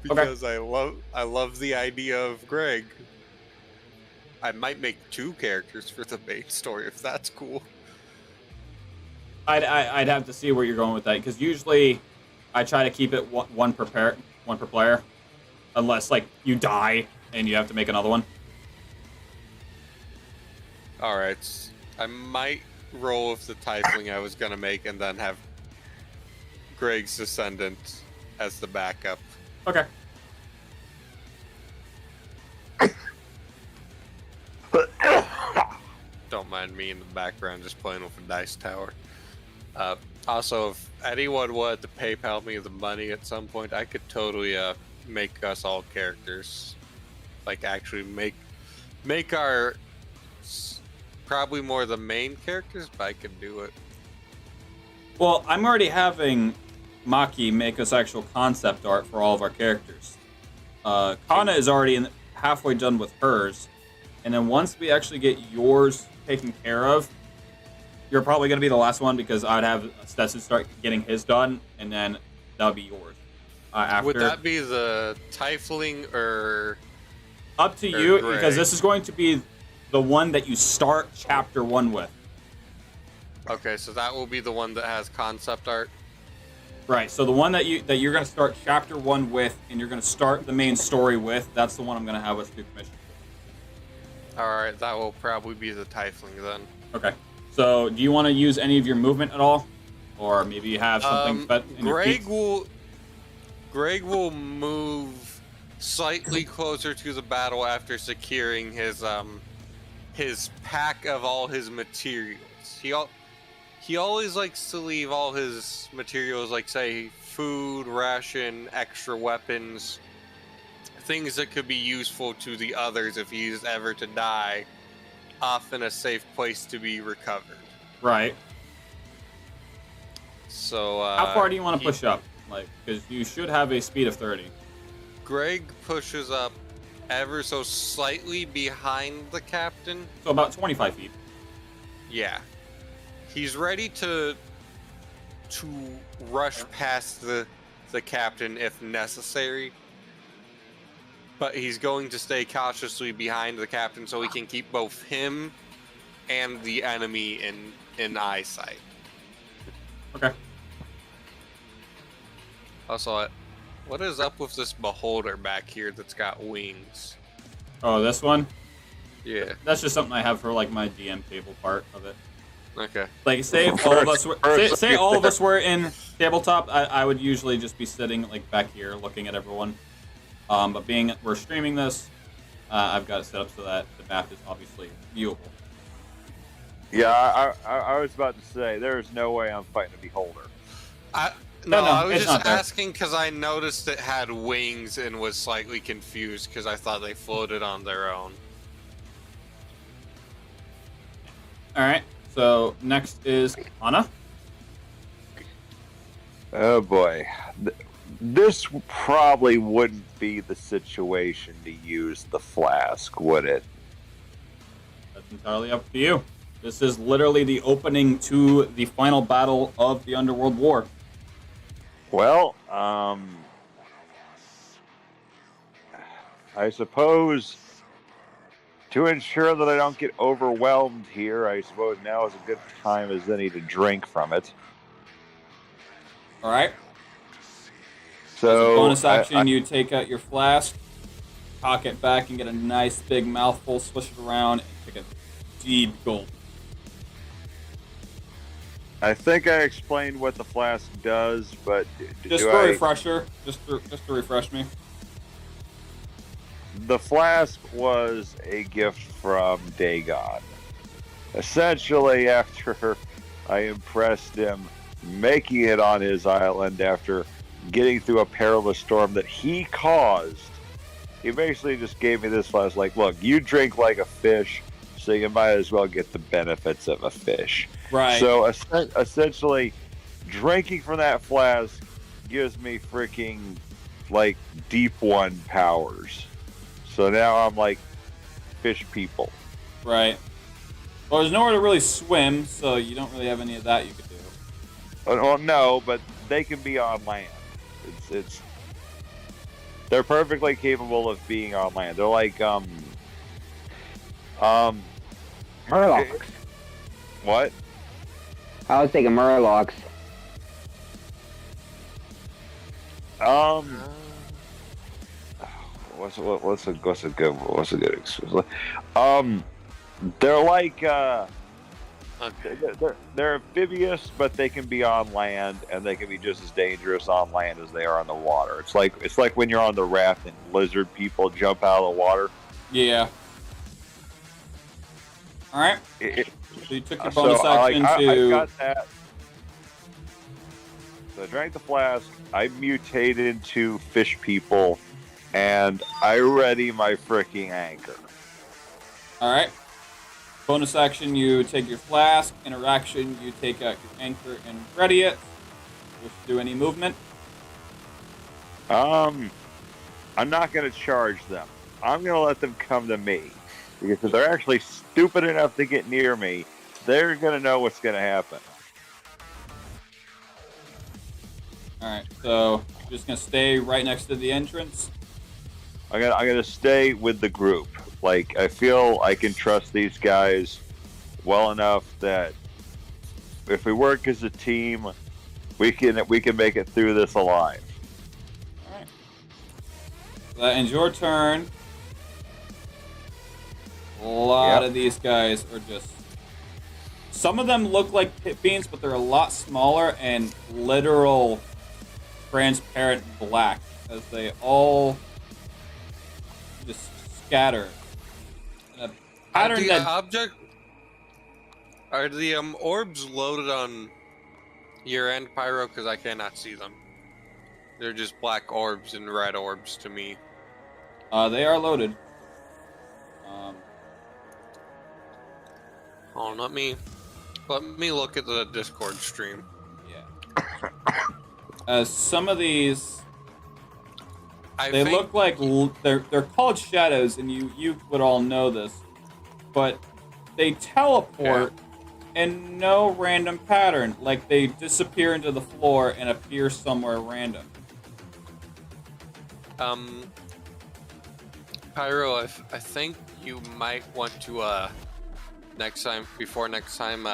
because I love the idea of Greg. I might make 2 characters for the main story if that's cool. I'd have to see where you're going with that, because usually I try to keep it one per player, unless like you die and you have to make another one. All right, I might roll with the tiefling I was gonna make, and then have Greg's descendant as the backup. Okay. Don't mind me in the background just playing with a dice tower. Also, if anyone wanted to PayPal me the money at some point, I could totally make us all characters. Like, actually make our probably more the main characters, but I could do it. Well, I'm already having Maki make us actual concept art for all of our characters. Kana is already halfway done with hers, and then once we actually get yours taken care of, you're probably going to be the last one, because I'd have Stetson start getting his done, and then that'll be yours. After. Would that be the tiefling or up to you? Greg? Because this is going to be the one that you start chapter 1 with. Okay, so that will be the one that has concept art. Right. So the one that you're going to start chapter 1 with, and you're going to start the main story with, that's the one I'm going to have us do commission. All right, that will probably be the tiefling then. Okay. So, do you want to use any of your movement at all, or maybe you have something? In your feet? Greg will move slightly closer to the battle after securing his pack of all his materials. He always likes to leave all his materials, like say food, ration, extra weapons, things that could be useful to the others if he's ever to die, off in a safe place to be recovered. Right. So how far do you want to push up? Like, because you should have a speed of 30. Greg pushes up ever so slightly behind the captain. So about 25 feet. Yeah. He's ready to rush past the captain if necessary. But he's going to stay cautiously behind the captain so he can keep both him and the enemy in eyesight. Okay. Also, what is up with this beholder back here that's got wings? Oh, this one? Yeah. That's just something I have for like my DM table part of it. Okay. Like, say if all of us were say all of us were in tabletop, I would usually just be sitting like back here looking at everyone. But being we're streaming this, I've got it set up so that the map is obviously viewable. Yeah, I was about to say, there's no way I'm fighting a beholder. No, I was it's just not there. asking because I noticed it had wings and was slightly confused because I thought they floated on their own. Alright, so next is Anna. Oh boy. This probably wouldn't be the situation to use the flask, would it? That's entirely up to you. This is literally the opening to the final battle of the Underworld War. Well, I suppose to ensure that I don't get overwhelmed here, I suppose now is a good time as any to drink from it. Alright. So, As a bonus action, you take out your flask, cock it back, and get a nice big mouthful, swish it around, and take a deep gulp. I think I explained what the flask does, but Just for a refresher, just to refresh me. The flask was a gift from Dagon. Essentially, after I impressed him making it on his island after getting through a perilous storm that he caused, he basically just gave me this flask like, look, you drink like a fish, so you might as well get the benefits of a fish. Right. So essentially, drinking from that flask gives me freaking like deep one powers. So now I'm like fish people. Right. Well, there's nowhere to really swim, so you don't really have any of that you could do. Oh no, but they can be on land. It's They're perfectly capable of being on land. They're like Murlocs. what? I was thinking Murlocs. What's a good excuse? They're like Okay. they're amphibious, but they can be on land, and they can be just as dangerous on land as they are on the water. It's like when you're on the raft and lizard people jump out of the water. Yeah. All right. It, So you took your bonus action I to. got that. So I drank the flask. I mutated into fish people, and I ready my freaking anchor. All right. Bonus action, you take your flask. Interaction, you take out your anchor and ready it. Wish to do any movement? I'm not gonna charge them. I'm gonna let them come to me, because if they're actually stupid enough to get near me, they're gonna know what's gonna happen. All right. So you're just gonna stay right next to the entrance. I'm gonna stay with the group. Like, I feel I can trust these guys well enough that if we work as a team, we can make it through this alive. All right. So that ends your turn. A lot of these guys are just. Some of them look like pit beans, but they're a lot smaller and literal transparent black, as they all just scatter. In a pattern Are the orbs loaded on your end, Pyro? Because I cannot see them. They're just black orbs and red orbs to me. They are loaded. Oh, let me look at the Discord stream. Yeah. Some of these, I they think look like they're called shadows, and you would all know this, but they teleport in no random pattern. Like, they disappear into the floor and appear somewhere random. Pyro, I think you might want to before next time,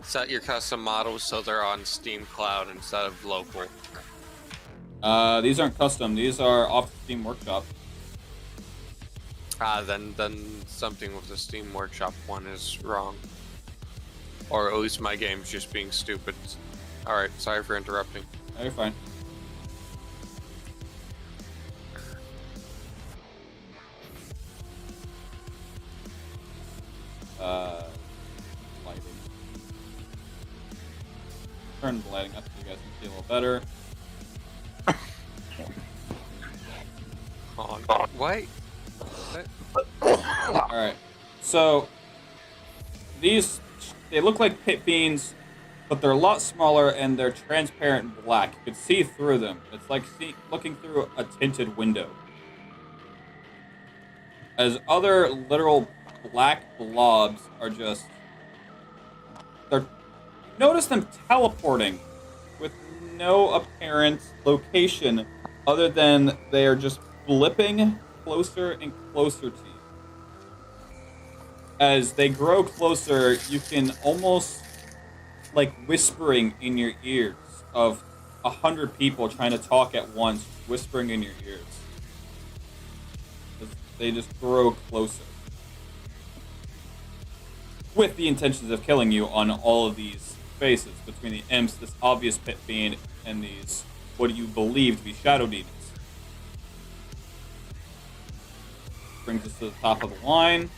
set your custom models so they're on Steam Cloud instead of local. These aren't custom. These are off the Steam Workshop. Then something with the Steam Workshop one is wrong. Or at least my game's just being stupid. Alright, sorry for interrupting. Oh, you're fine. Lighting. Turn the lighting up so you guys can see a little better. Hold on. Wait. Alright. So, these, they look like pit beans, but they're a lot smaller and they're transparent black. You can see through them. It's like looking through a tinted window. As other literal black blobs are just... Notice them teleporting with no apparent location other than they are just blipping closer and closer to you. As they grow closer, you can almost like whispering in your ears of 100 people trying to talk at once, whispering in your ears. They just grow closer. With the intentions of killing you on all of these faces, between the imps, this obvious pit being, and these, what you believe to be shadow demons. Brings us to the top of the line.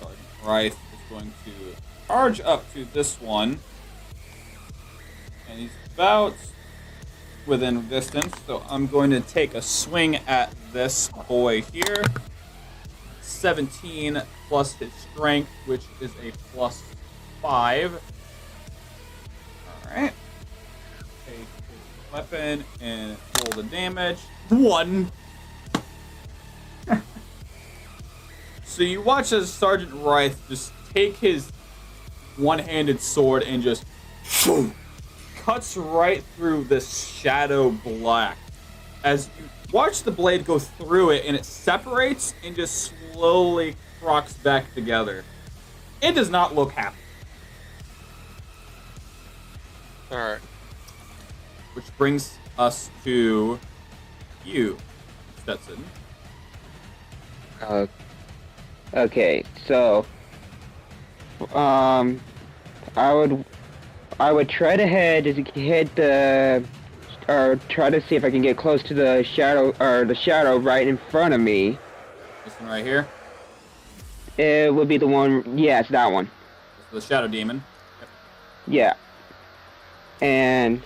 Sergeant Rice is going to charge up to this one. And he's about within distance, so I'm going to take a swing at this boy here. 17 plus his strength, which is a plus 5. Alright. Take his weapon and roll the damage. 1. So you watch as Sergeant Rice just take his one-handed sword and just cuts right through this shadow black as you watch the blade go through it, and it separates and just slowly crocks back together. It does not look happy. Alright. Which brings us to you, Stetson. Okay, so I would try to hit the or try to see if I can get close to the shadow right in front of me. This one right here. It would be the one. Yes, that one. This is the shadow demon. Yep. Yeah. And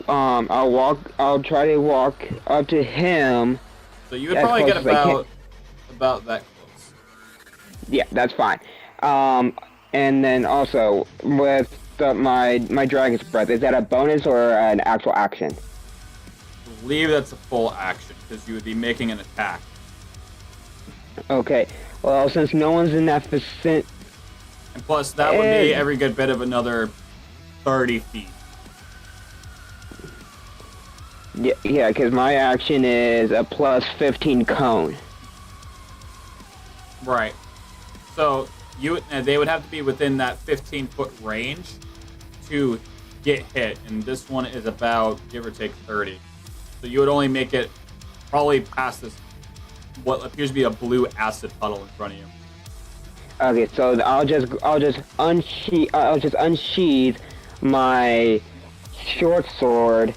I'll try to walk up to him. So you would probably get about that close. Yeah, that's fine. And then also with my dragon's breath, is that a bonus or an actual action? I believe that's a full action because you would be making an attack. Okay. Well, since no one's in that vicinity, and plus that would be every good bit of another 30 feet. Yeah, because my action is a plus 15 cone. Right. So they would have to be within that 15-foot range to get hit, and this one is about give or take 30. So you would only make it probably past this what appears to be a blue acid puddle in front of you. Okay, so I'll just unsheath my short sword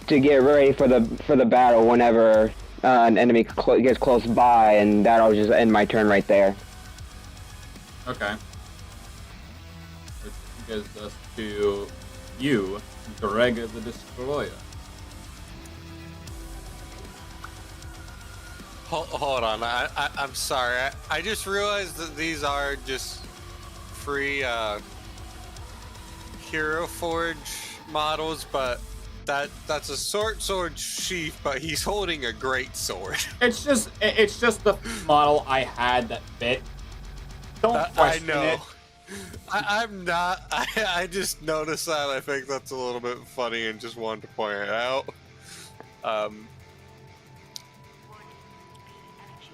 to get ready for the battle whenever an enemy gets close by, and that'll just end my turn right there. Okay. Which gives us to you, Greg the Destroyer. Hold on, I'm sorry. I just realized that these are just free Hero Forge models, but that's a sword sheath, but he's holding a great sword. It's just the model I had that fit. Don't question I know. it. I'm not. I just noticed that. I think that's a little bit funny and just wanted to point it out.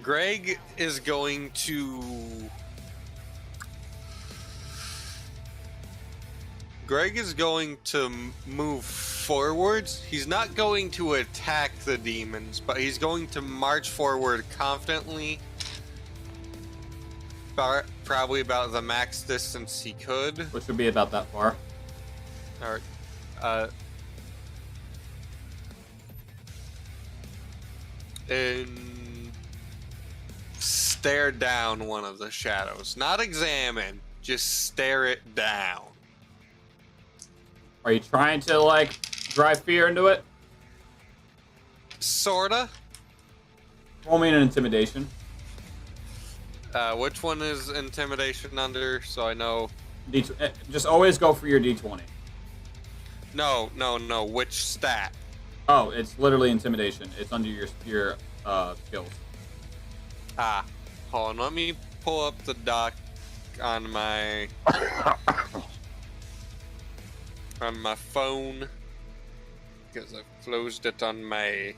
Greg is going to move forwards. He's not going to attack the demons, but he's going to march forward confidently. Probably about the max distance he could. Which would be about that far. Alright. And stare down one of the shadows. Not examine, just stare it down. Are you trying to, like, drive fear into it? Sorta. Roll me an intimidation. Which one is intimidation under, so I know? Just always go for your D20. No. Which stat? Oh, it's literally intimidation. It's under your skills. Hold on. Let me pull up the doc on my phone because I've closed it on my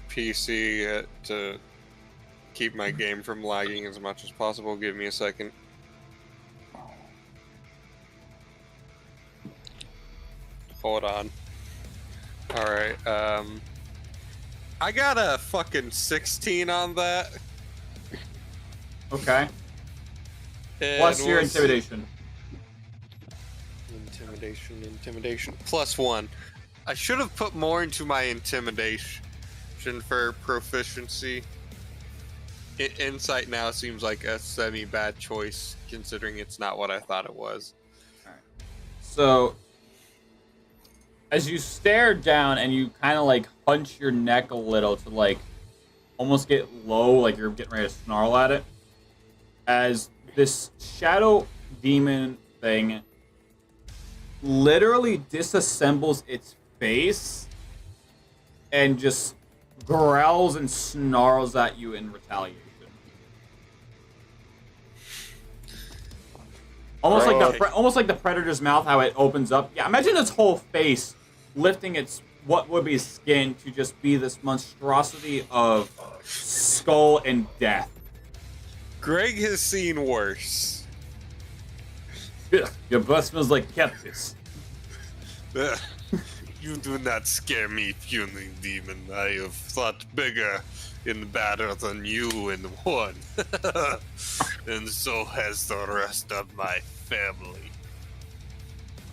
PC to keep my game from lagging as much as possible. Give me a second. Hold on. Alright, I got a fucking 16 on that. Okay. And Plus your intimidation. Intimidation. +1. I should have put more into my intimidation for proficiency. Insight now seems like a semi-bad choice, considering it's not what I thought it was. Alright. So, as you stare down and you kind of like hunch your neck a little to like almost get low, like you're getting ready to snarl at it, as this shadow demon thing literally disassembles its face and just growls and snarls at you in retaliation. Almost like Right. almost like the predator's mouth, how it opens up. Yeah, imagine its whole face lifting its what would be skin to just be this monstrosity of skull and death. Greg has seen worse. Ugh, your breath smells like cactus. Ugh. You do not scare me, puny demon. I have thought bigger in battle than you in one. And so has the rest of my family.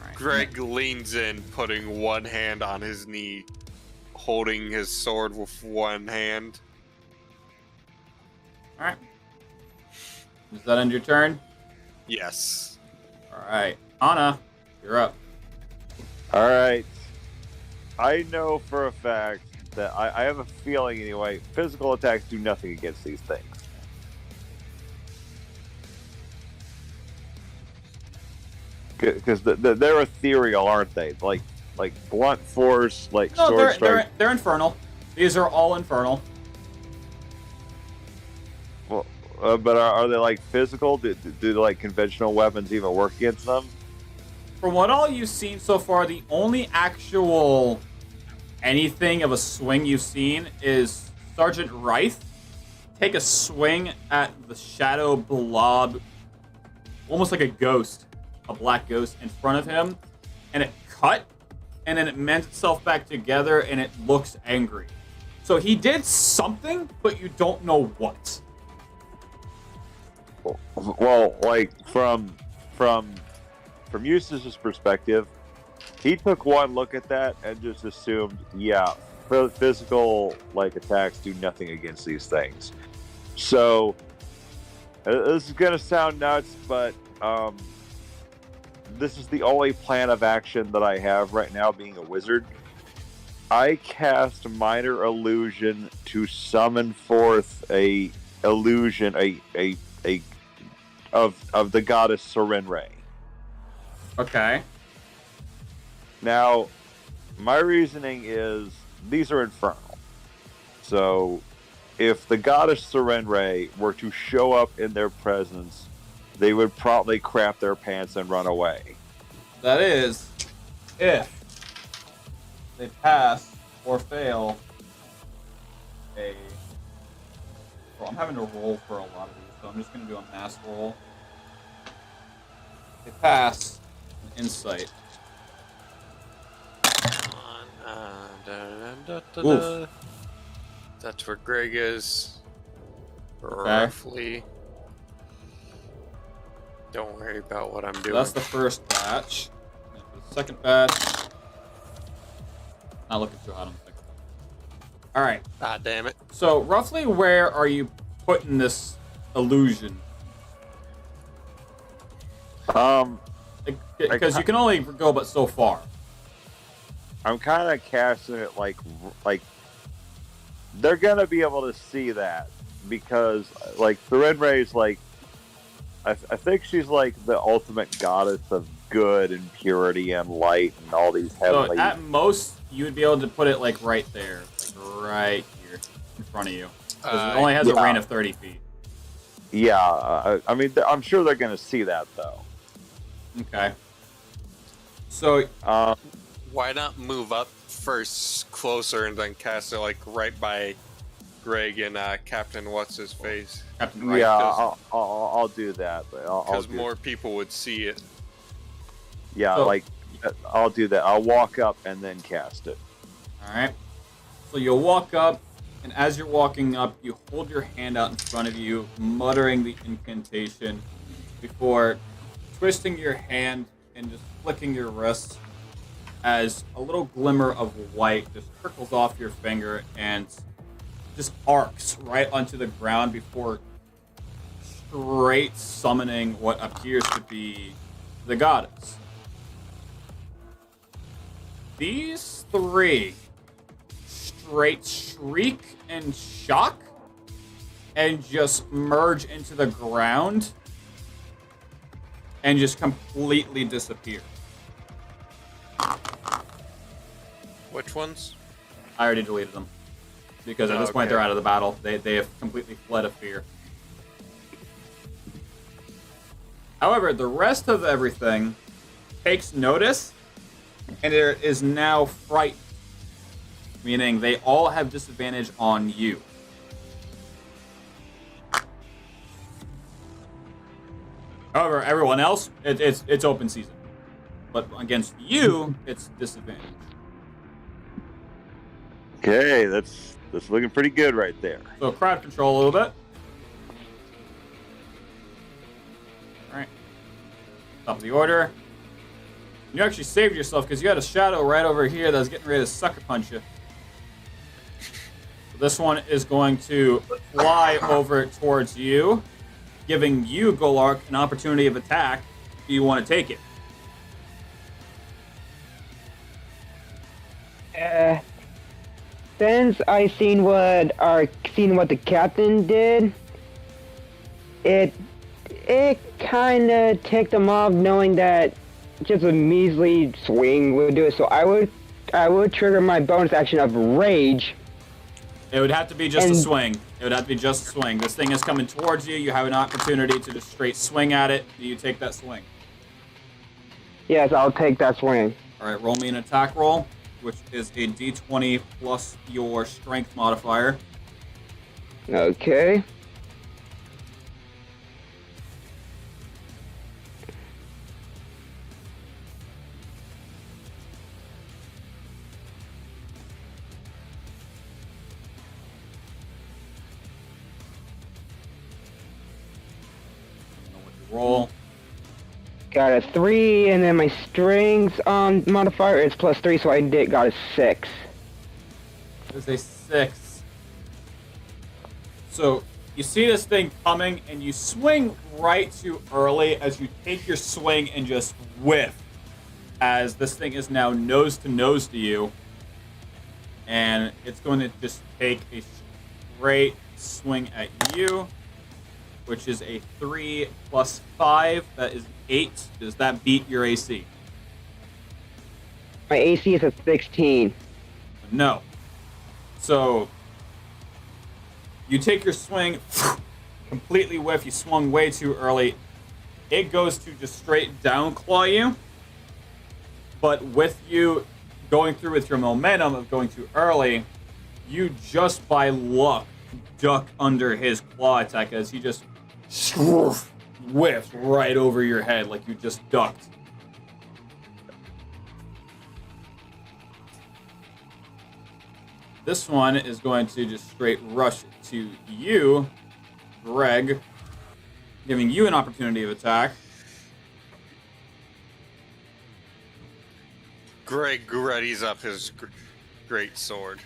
All right. Greg leans in, putting one hand on his knee, holding his sword with one hand. All right. Does that end your turn? Yes. All right. Anna, you're up. All right. I know for a fact that I have a feeling anyway. Physical attacks do nothing against these things. Because they're ethereal, aren't they? Like blunt force, like No, sword strike. they're infernal. These are all infernal. Well, but are they like physical? Do like conventional weapons even work against them? From what all you've seen so far, the only actual anything of a swing you've seen is Sergeant Reith take a swing at the shadow blob, almost like a ghost, a black ghost in front of him, and it cut, and then it mends itself back together, and it looks angry. So he did something, but you don't know what. Well, like from Eustace's perspective, he took one look at that and just assumed, yeah, physical like attacks do nothing against these things. So this is gonna sound nuts, but this is the only plan of action that I have right now, being a wizard. I cast Minor Illusion to summon forth a illusion, of the goddess Serenray. Okay. Now, my reasoning is these are infernal. So, if the goddess Serenray were to show up in their presence, they would probably crap their pants and run away. That is, if they pass or fail a... Well, I'm having to roll for a lot of these, so I'm just going to do a mass roll. They pass an insight. Oof. That's where Greg is. Okay. Roughly. Don't worry about what I'm So doing. that's the first batch. And for the second batch, not looking too hot on the second batch. All right. Ah, damn it. So roughly, where are you putting this illusion? Because you can only go but so far. I'm kind of casting it like they're gonna be able to see that because like Serenray's like I think she's like the ultimate goddess of good and purity and light and all these heavenly. So at most, you would be able to put it like right there, like right here in front of you. Because it only has a range of 30 feet. Yeah, I mean, I'm sure they're gonna see that though. Okay. So Why not move up first, closer, and then cast it like right by Greg and Captain What's His Face? Captain Wright, Yeah, I'll do that. Because more people would see it. Yeah, So- like I'll do that. I'll walk up and then cast it. all right. So you'll walk up, and as you're walking up, you hold your hand out in front of you, muttering the incantation before twisting your hand and just flicking your wrist as a little glimmer of white just trickles off your finger and just arcs right onto the ground before straight summoning what appears to be the goddess. These three straight shriek in shock and just merge into the ground and just completely disappear. Which ones? I already deleted them. Because at this point Okay. they're out of the battle. They have completely fled of fear. However, the rest of everything takes notice, and there is now frightened, meaning they all have disadvantage on you. However, everyone else, it's open season. But against you, it's disadvantage. Okay, that's looking pretty good right there. So crowd control a little bit. Alright. Top of the order. You actually saved yourself because you had a shadow right over here that was getting ready to sucker punch you. So this one is going to fly over towards you, giving you, Golark, an opportunity of attack. Do you want to take it? Since I seen what the captain did, it kind of ticked him off knowing that just a measly swing would do it. So I would trigger my bonus action of rage. It would have to be just a swing. It would have to be just a swing. This thing is coming towards you. You have an opportunity to just straight swing at it. Do you take that swing? Yes, I'll take that swing. All right, roll me an attack roll, which is a d20 plus your strength modifier. Okay. Roll. Got a 3, and then my strength modifier is +3, so I got a 6. There's a 6. So you see this thing coming, and you swing right too early as you take your swing and just whiff, as this thing is now nose to you, and it's going to just take a straight swing at you, which is a 3 plus 5. That is 8. Does that beat your AC? My AC is a 16. No. So you take your swing, completely whiff. You swung way too early. It goes to just straight down claw you. But with you going through with your momentum of going too early, you just by luck duck under his claw attack as he just whiffs right over your head like you just ducked. This one is going to just straight rush to you, Greg, giving you an opportunity of attack. Greg readies up his great sword.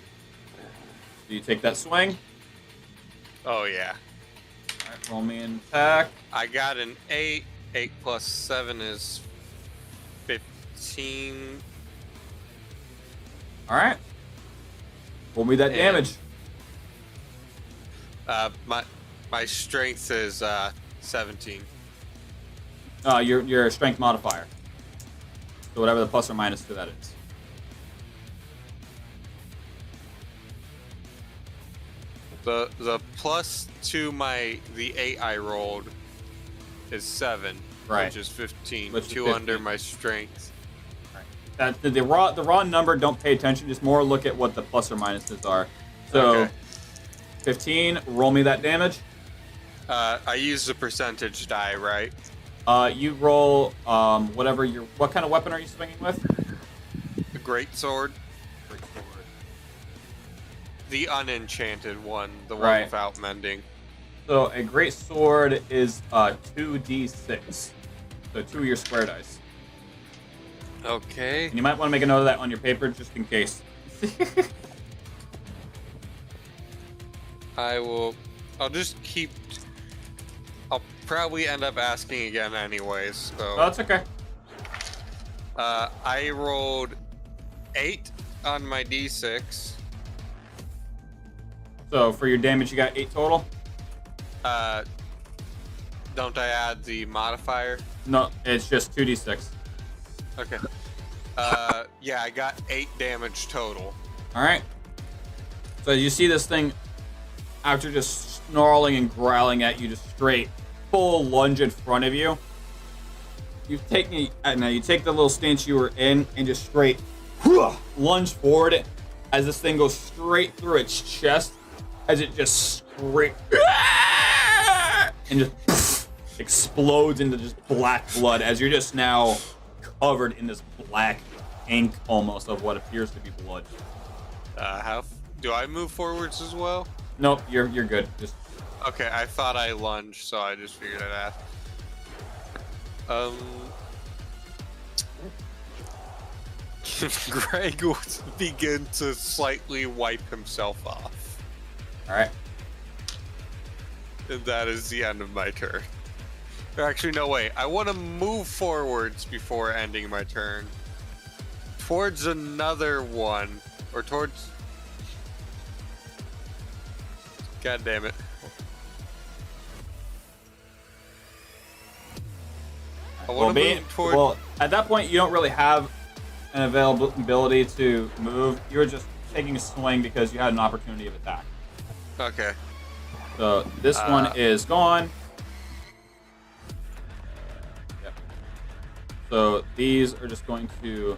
Do you take that swing? Oh, yeah. All right, roll me an attack. I got an 8. 8 plus 7 is 15. All right. Roll me that damage. My strength is 17. Your strength modifier. So whatever the plus or minus to that is. The plus to the 8 I rolled is 7, Right. which is 15. Which is 2 under my strength. That the raw number, don't pay attention. Just more look at what the plus or minuses are. So, Okay. 15. Roll me that damage. I use the percentage die, right? You roll what kind of weapon are you swinging with? The great sword, Great sword. the unenchanted one, the one Right. without mending. So a great sword is 2d6. So 2 of your square dice. Okay. And you might want to make a note of that on your paper just in case. I'll just keep. I'll probably end up asking again anyways. So. Oh, that's okay. I rolled 8 on my d6. So for your damage, you got 8 total? Don't I add the modifier? No, it's just 2d6. Okay. Yeah, I got 8 damage total. Alright. So you see this thing, after just snarling and growling at you, just straight, full lunge in front of you. you take the little stance you were in and just straight lunge forward as this thing goes straight through its chest as it just straight and just explodes into just black blood as you're just now covered in this black ink almost of what appears to be blood. How do I move forwards as well? Nope, you're good. Just Okay, I thought I lunged, so I just figured I'd ask. Greg will begin to slightly wipe himself off. all right. And that is the end of my turn. Or actually, no, wait. I want to move forwards before ending my turn. Towards another one. Or towards... God damn it. I want to move toward... Well, at that point, you don't really have an availability to move. You were just taking a swing because you had an opportunity of attack. Okay. So this one is gone. Yep. So these are just going to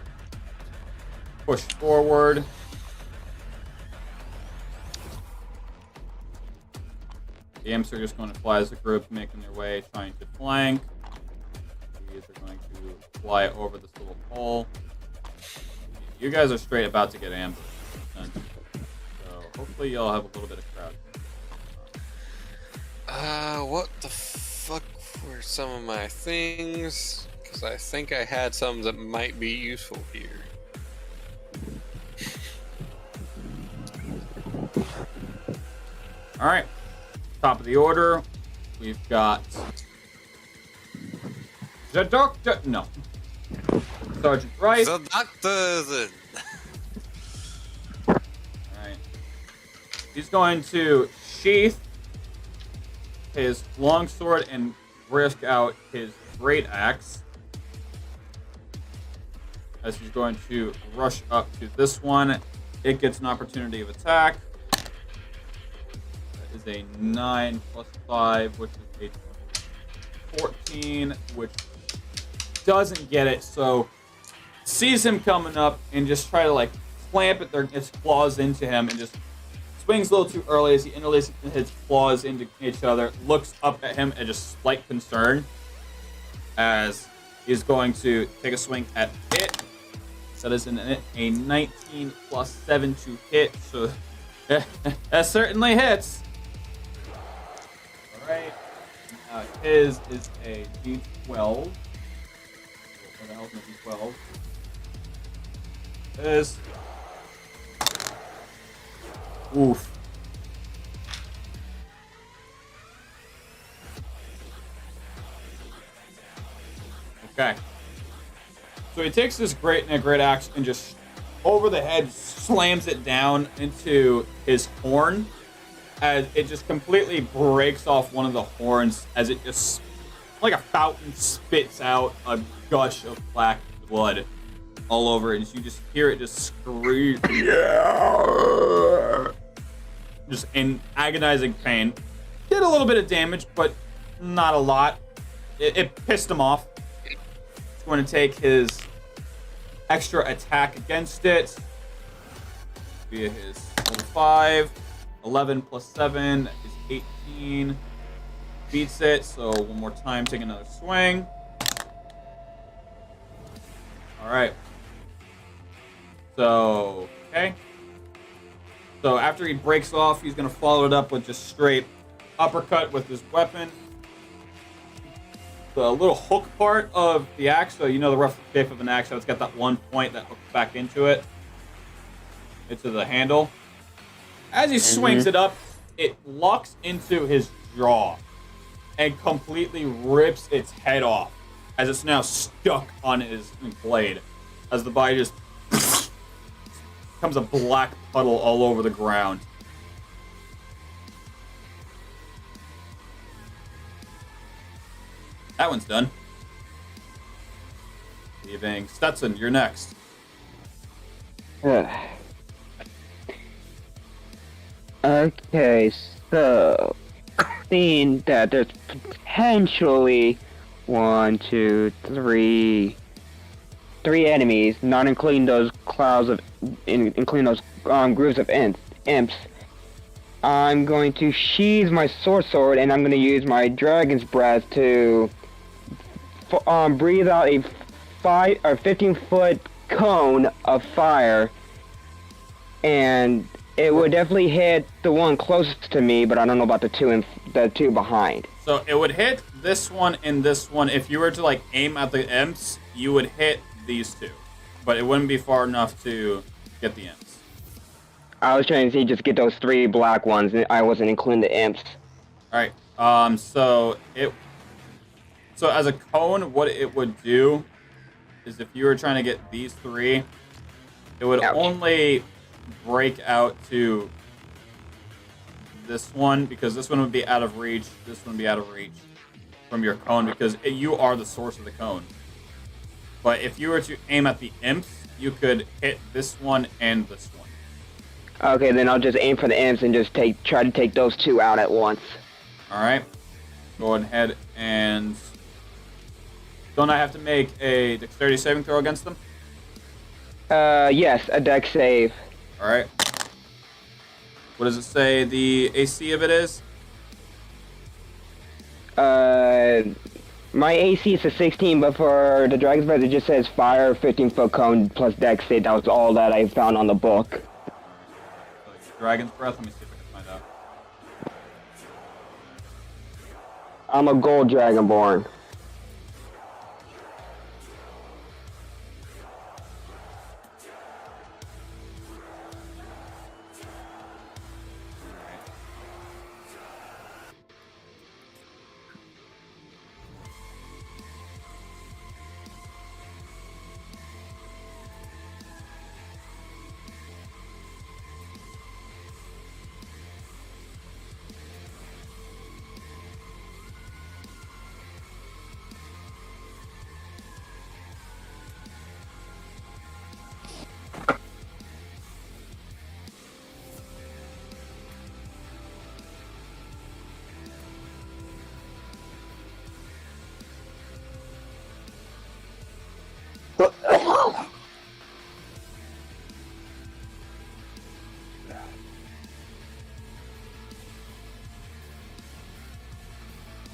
push forward. The imps are just going to fly as a group, making their way, trying to flank. These are going to fly over this little hole. You guys are straight about to get ambushed. So hopefully y'all have a little bit of crowd. What the fuck were some of my things? Because I think I had some that might be useful here. All right. Top of the order, we've got the doctor. No, Sergeant Rice. The doctor then. All right. He's going to sheath his longsword and risk out his great axe as he's going to rush up to this one. It gets an opportunity of attack. Is a 9 plus 5, which is a 14, which doesn't get it. So sees him coming up and just try to like clamp its claws into him and just swings a little too early as he interlaces his claws into each other. Looks up at him at just slight concern as he's going to take a swing at it. That is a 19 plus 7 to hit. So that certainly hits. Alright, his is a D12. What the hell is a D12? This. Oof. Okay. So he takes this great axe and just over the head slams it down into his horn. As it just completely breaks off one of the horns as it just, like a fountain, spits out a gush of black blood all over it. And you just hear it just scream. Just in agonizing pain. Did a little bit of damage, but not a lot. It pissed him off. He's going to take his extra attack against it via his level 5. 11 plus 7 is 18. Beats it. So one more time, take another swing. All right. So, okay. So after he breaks off, he's going to follow it up with just straight uppercut with his weapon. The little hook part of the axe, so you know the rough shape of an axe, so it's got that one point that hooks back into it. Into the handle. As he swings it up, it locks into his jaw and completely rips its head off as it's now stuck on his blade. As the body just becomes a black puddle all over the ground. That one's done. Leaving Stetson, you're next. Okay, so seeing that there's potentially 1, 2, 3. 3 enemies, not including those clouds of, including those groups of imps. I'm going to sheathe my sword, and I'm going to use my dragon's breath to breathe out a 15-foot cone of fire, and it would definitely hit the one closest to me, but I don't know about the two behind. So it would hit this one and this one. If you were to like aim at the imps, you would hit these two, but it wouldn't be far enough to get the imps. I was trying to see just get those 3 black ones, and I wasn't including the imps. All right. So as a cone, what it would do is if you were trying to get these 3, it would only break out to this one, because this one would be out of reach. This one would be out of reach from your cone, because you are the source of the cone. But if you were to aim at the imps, you could hit this one and this one. Okay, then I'll just aim for the imps and just try to take those 2 out at once. Alright. Go ahead and... Don't I have to make a dexterity saving throw against them? Yes, a dex save. Alright. What does it say the AC of it is? My AC is a 16, but for the Dragon's Breath, it just says fire, 15-foot cone, plus dex save. That was all that I found on the book. Dragon's Breath? Let me see if I can find out. I'm a gold dragonborn.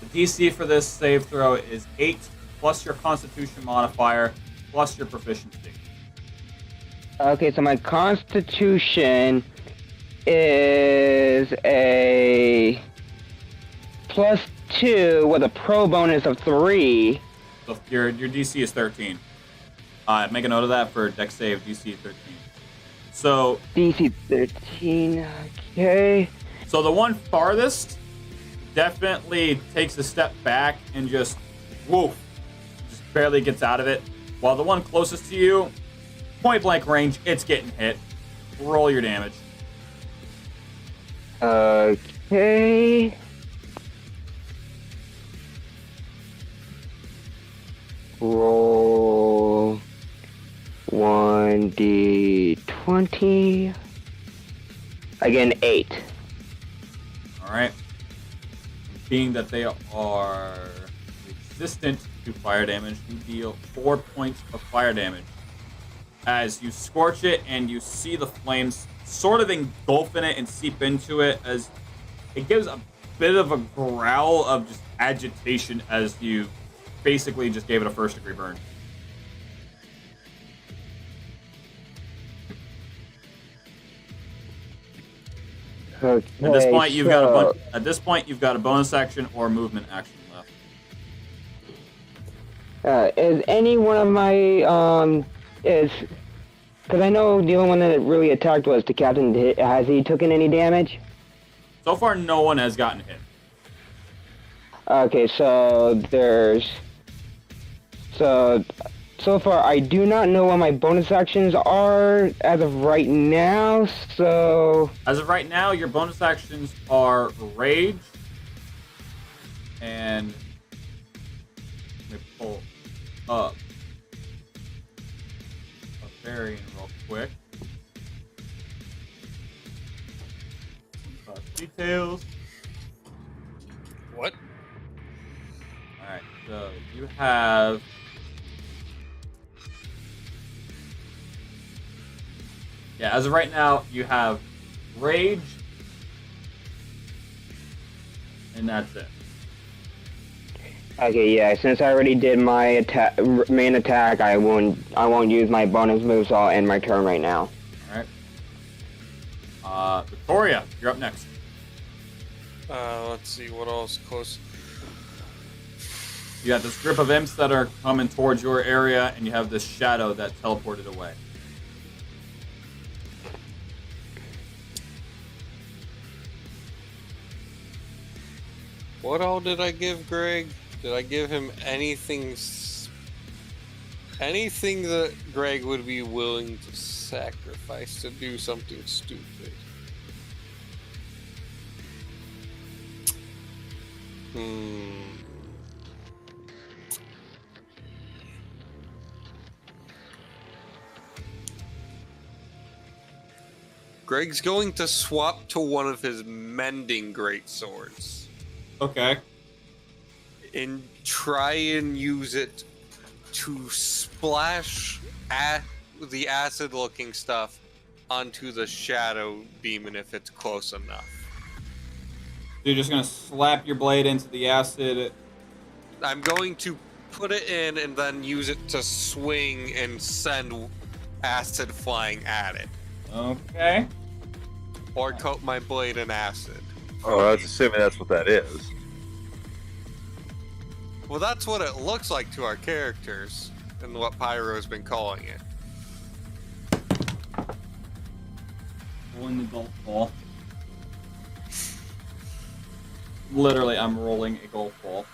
The DC for this save throw is 8, plus your Constitution modifier, plus your proficiency. Okay, so my Constitution is a +2 with a pro bonus of 3. So your DC is 13. Make a note of that for Dex save, DC 13. So DC 13, okay. So the one farthest definitely takes a step back and just barely gets out of it. While the one closest to you, point blank range, it's getting hit. Roll your damage. Okay. Roll 1d20. Again, 8. Alright. Being that they are resistant to fire damage, you deal 4 points of fire damage. As you scorch it and you see the flames sort of engulf in it and seep into it, as it gives a bit of a growl of just agitation as you basically just gave it a first-degree burn. Okay, At this point, you've got a bonus action or movement action left. Is any one of my because I know the only one that really attacked was the captain. Has he taken any damage? So far, no one has gotten hit. Okay, so there's so far I do not know what my bonus actions are as of right now. So as of right now, your bonus actions are rage and let me pull up a variant real quick. Details. What? Alright, so you have... Yeah, as of right now, you have Rage, and that's it. Okay, yeah. Since I already did my main attack, I won't use my bonus move, so I'll end my turn right now. All right. Victoria, you're up next. Let's see what else close. You got this group of imps that are coming towards your area, and you have this shadow that teleported away. What all did I give Greg? Did I give him anything? Anything that Greg would be willing to sacrifice to do something stupid? Greg's going to swap to one of his mending greatswords. Okay. And try and use it to splash the acid-looking stuff onto the shadow demon if it's close enough. So you're just gonna slap your blade into the acid. I'm going to put it in and then use it to swing and send acid flying at it. Okay. Or coat my blade in acid. Oh, I was assuming that's what that is. Well, that's what it looks like to our characters, and what Pyro's been calling it. Rolling the golf ball. Literally, I'm rolling a golf ball.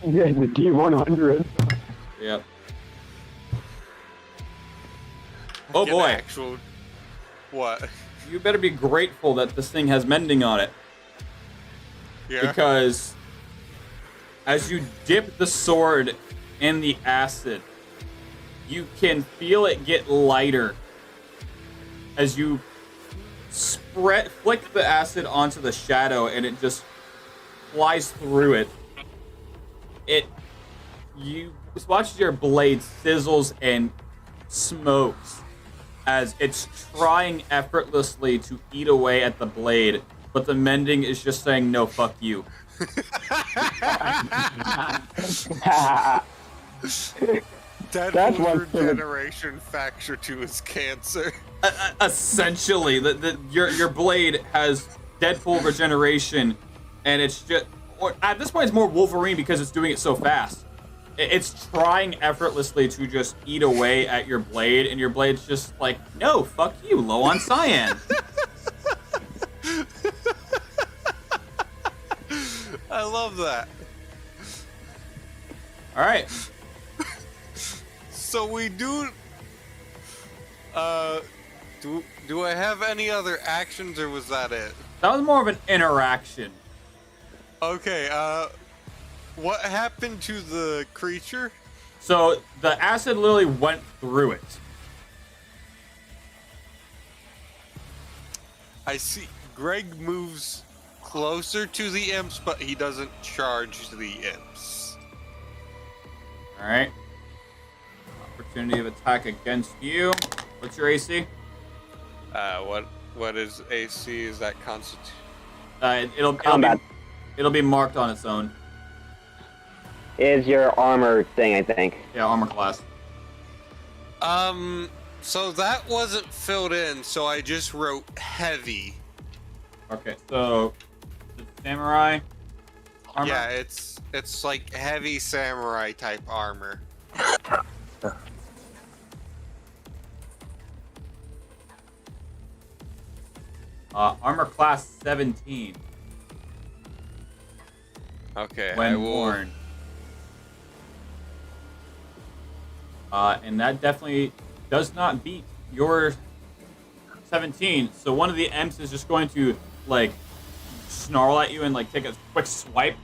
Yeah, the D100. Yep. Oh Get boy. Actual... What? You better be grateful that this thing has mending on it. Yeah. Because as you dip the sword in the acid, you can feel it get lighter as you flick the acid onto the shadow, and it just flies through it. You just watch your blade sizzles and smokes as it's trying effortlessly to eat away at the blade, but the mending is just saying, no, fuck you. Deadpool regeneration factor to his cancer. Essentially, your blade has Deadpool regeneration, and it's just... Or at this point, it's more Wolverine because it's doing it so fast. It's trying effortlessly to just eat away at your blade, and your blade's just like, no, fuck you, low on cyan. I love that. All right. So we do... Do I have any other actions, or was that it? That was more of an interaction. Okay, what happened to the creature? So the acid literally went through it. I see. Greg moves closer to the imps, but he doesn't charge the imps. All right. Opportunity of attack against you. What's your AC? What is AC? Is that constitute? It'll be marked on its own. Is your armor thing, I think. Yeah, armor class. So that wasn't filled in, so I just wrote heavy. Okay, so the samurai armor. Yeah, it's like heavy samurai type armor. Armor class 17. Okay, When I will. worn. And that definitely does not beat your 17. So one of the imps is just going to like snarl at you and like take a quick swipe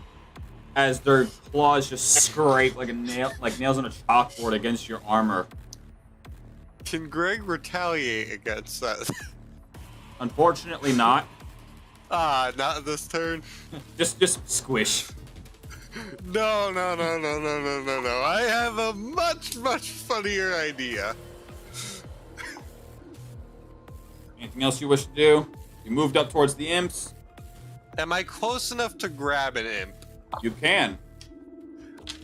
as their claws just scrape like nails on a chalkboard against your armor. Can Greg retaliate against that? Unfortunately not. Not this turn. Just squish. No. I have a much funnier idea. Anything else you wish to do? You moved up towards the imps. Am I close enough to grab an imp? You can.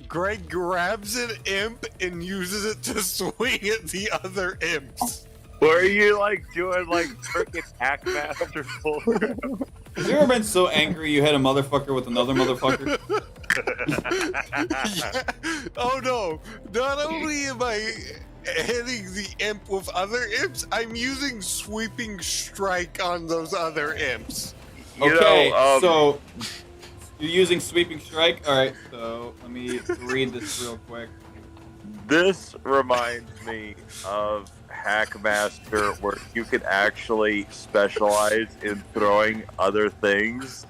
Greg grabs an imp and uses it to swing at the other imps. Were you like doing like freaking Hackmaster full? Have you ever been so angry you hit a motherfucker with another motherfucker? Yeah. Oh no! Not only am I hitting the imp with other imps, I'm using sweeping strike on those other imps. Okay, so you're using sweeping strike. All right, so let me read this real quick. This reminds me of Hackmaster, where you can actually specialize in throwing other things,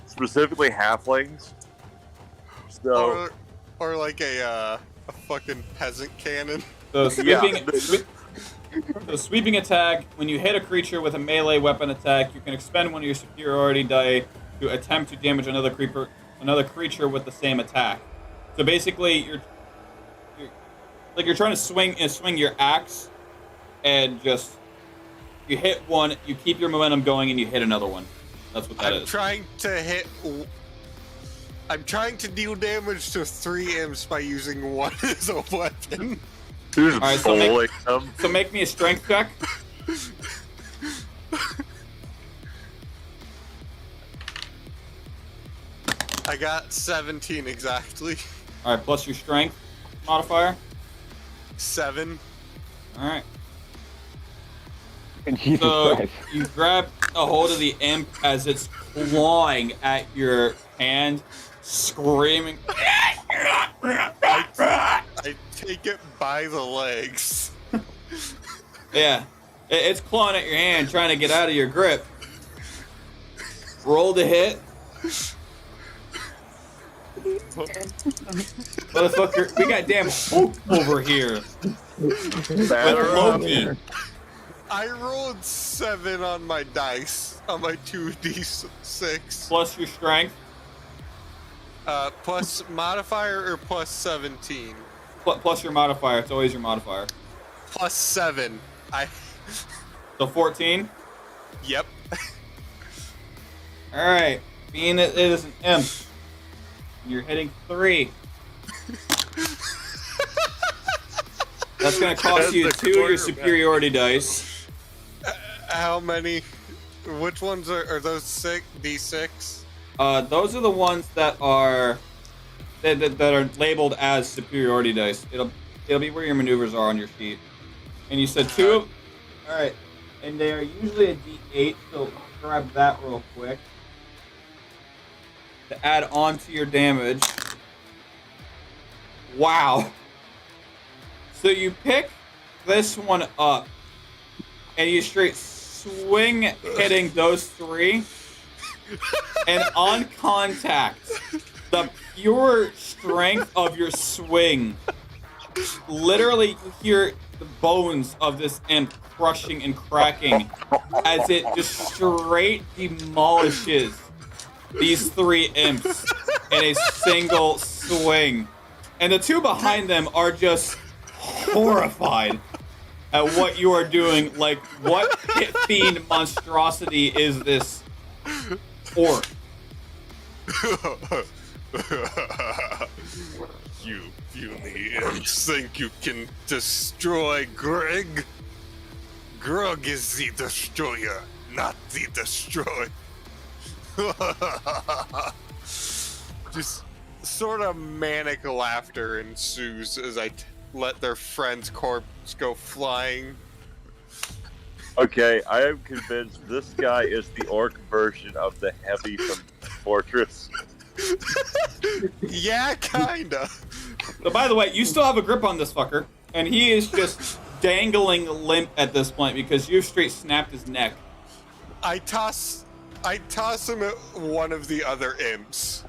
specifically halflings. So, Or like a fucking peasant cannon. So sweeping, Yeah. so sweeping attack. When you hit a creature with a melee weapon attack, you can expend one of your superiority die to attempt to damage another creature with the same attack. So basically, you're trying to swing your axe, and just you hit one, you keep your momentum going, and you hit another one. That's what that is. I'm trying to deal damage to 3 imps by using one as a weapon. who's Alright, so bullying them? So make me a strength check. I got 17 exactly. All right, plus your strength modifier. 7. All right. Jesus So Christ. you grab a hold of the imp as it's clawing at your hand, screaming. I take it by the legs. Yeah, it's clawing at your hand, trying to get out of your grip. Roll to hit. Motherfucker, we got damn Hulk over here with Loki. I rolled 7 on my dice, on my 2d6. Plus your strength. Plus modifier or plus 17? Plus your modifier. It's always your modifier. Plus 7. So 14. Yep. All right. Being that it is an imp, you're hitting 3. That's gonna cost you That's the 2 of your quarterback. superiority dice. How many? Which ones are those? 6 d6? Those are the ones that are that are labeled as superiority dice. It'll be where your maneuvers are on your sheet. And you said 2 of... Alright. And they are usually a d8, so grab that real quick. To add on to your damage. Wow. So you pick this one up, and you straight swing hitting those 3. And on contact, the pure strength of your swing, literally you hear the bones of this imp crushing and cracking as it just straight demolishes these 3 imps in a single swing. And the 2 behind them are just horrified at what you are doing. Like, what pit fiend monstrosity is this orc? You puny imps think you can destroy Greg? Grog is the destroyer, not the destroy. Just sort of manic laughter ensues as I let their friend's corpse go flying. Okay, I am convinced this guy is the orc version of the heavy from Fortress. Yeah, kinda. So, by the way, you still have a grip on this fucker, and he is just dangling limp at this point because you straight snapped his neck. I toss him at one of the other imps.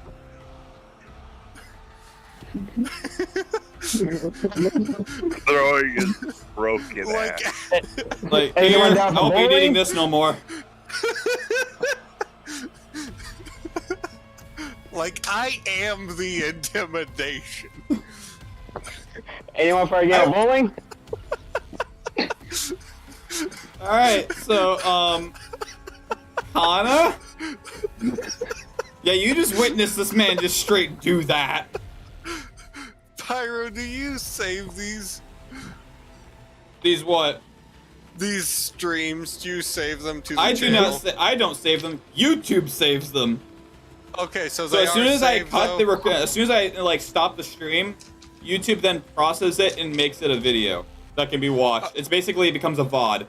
Throwing his broken Like, ass. Like, Anyone here, down for I won't be bowling? needing this no more. Like, I am the intimidation. Anyone for a game of bowling? Alright, so, Kana? Yeah, you just witnessed this man just straight do that. Pyro, do you save these These what? these streams? Do you save them to the I do channel? not. I don't save them. YouTube saves them. Okay, so So they as soon are as I saved, cut though? as soon as I like stop the stream, YouTube then processes it and makes it a video that can be watched. It's basically it becomes a VOD.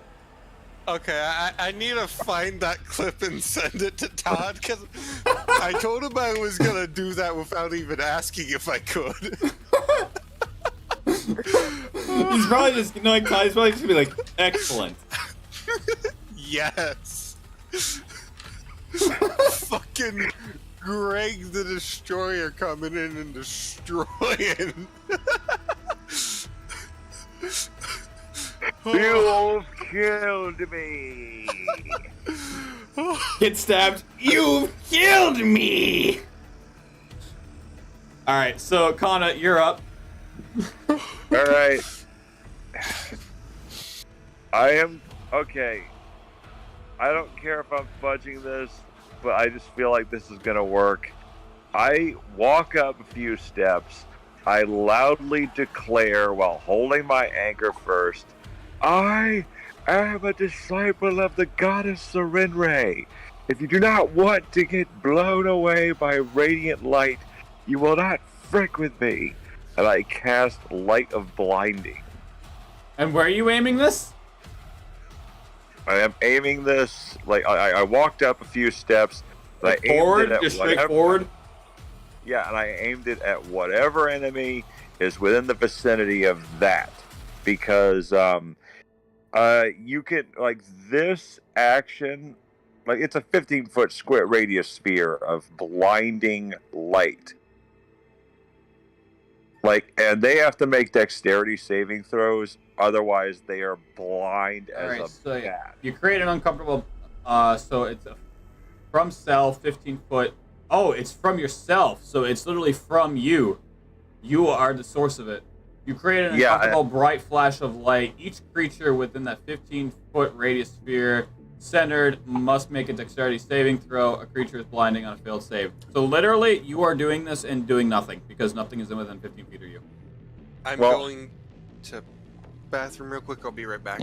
Okay, I need to find that clip and send it to Todd, because I told him I was gonna do that without even asking if I could. He's probably just he's probably just gonna be like, excellent. Yes. Fucking Greg the Destroyer coming in and destroying. You killed me. Get stabbed. You've killed me. All right, so Kana, you're up. All right. I am okay. I don't care if I'm fudging this, but I just feel like this is gonna work. I walk up a few steps. I loudly declare while holding my anchor first, I am a disciple of the goddess Serenre. If you do not want to get blown away by radiant light, you will not frick with me. And I cast Light of Blinding. And where are you aiming this? I am aiming this, like, I walked up a few steps. I aimed Forward? it at Just straight whatever- forward? Yeah, and I aimed it at whatever enemy is within the vicinity of that. Because, you can, like, this action, like, it's a 15-foot square radius sphere of blinding light. Like, and they have to make dexterity saving throws, otherwise they are blind as Alright, a so bat. you create an uncomfortable, so it's from self, 15 foot. Oh, it's from yourself, so it's literally from you. You are the source of it. You create an uncomfortable bright flash of light. Each creature within that 15-foot radius sphere centered must make a dexterity saving throw. A creature is blinding on a failed save. So literally, you are doing this and doing nothing because nothing is within 15 feet of you. I'm Well- going to bathroom real quick. I'll be right back.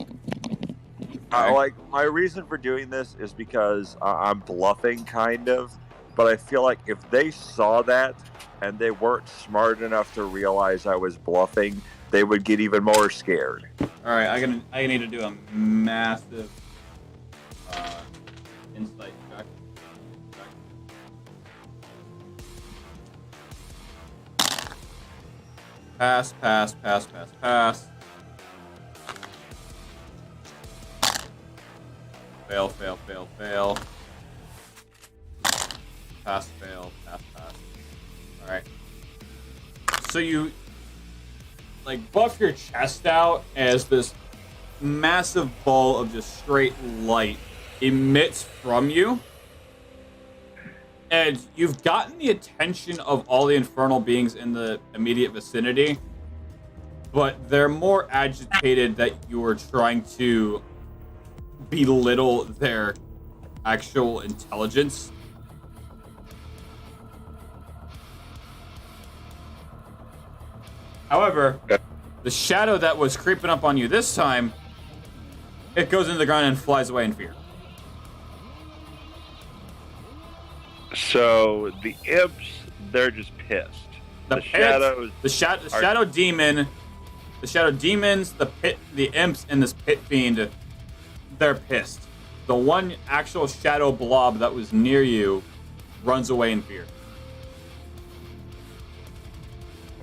Like, my reason for doing this is because I'm bluffing, kind of. But I feel like if they saw that and they weren't smart enough to realize I was bluffing, they would get even more scared. All right, I need to do a massive insight check. Pass. Fail. Pass, fail, pass. Alright. So you, like, buff your chest out as this massive ball of just straight light emits from you. And you've gotten the attention of all the infernal beings in the immediate vicinity, but they're more agitated that you are trying to belittle their actual intelligence. However, the shadow that was creeping up on you this time, it goes into the ground and flies away in fear. So the imps, they're just pissed. The shadows, the shadow demon, the shadow demons, the imps, and this pit fiend, they're pissed. The one actual shadow blob that was near you runs away in fear.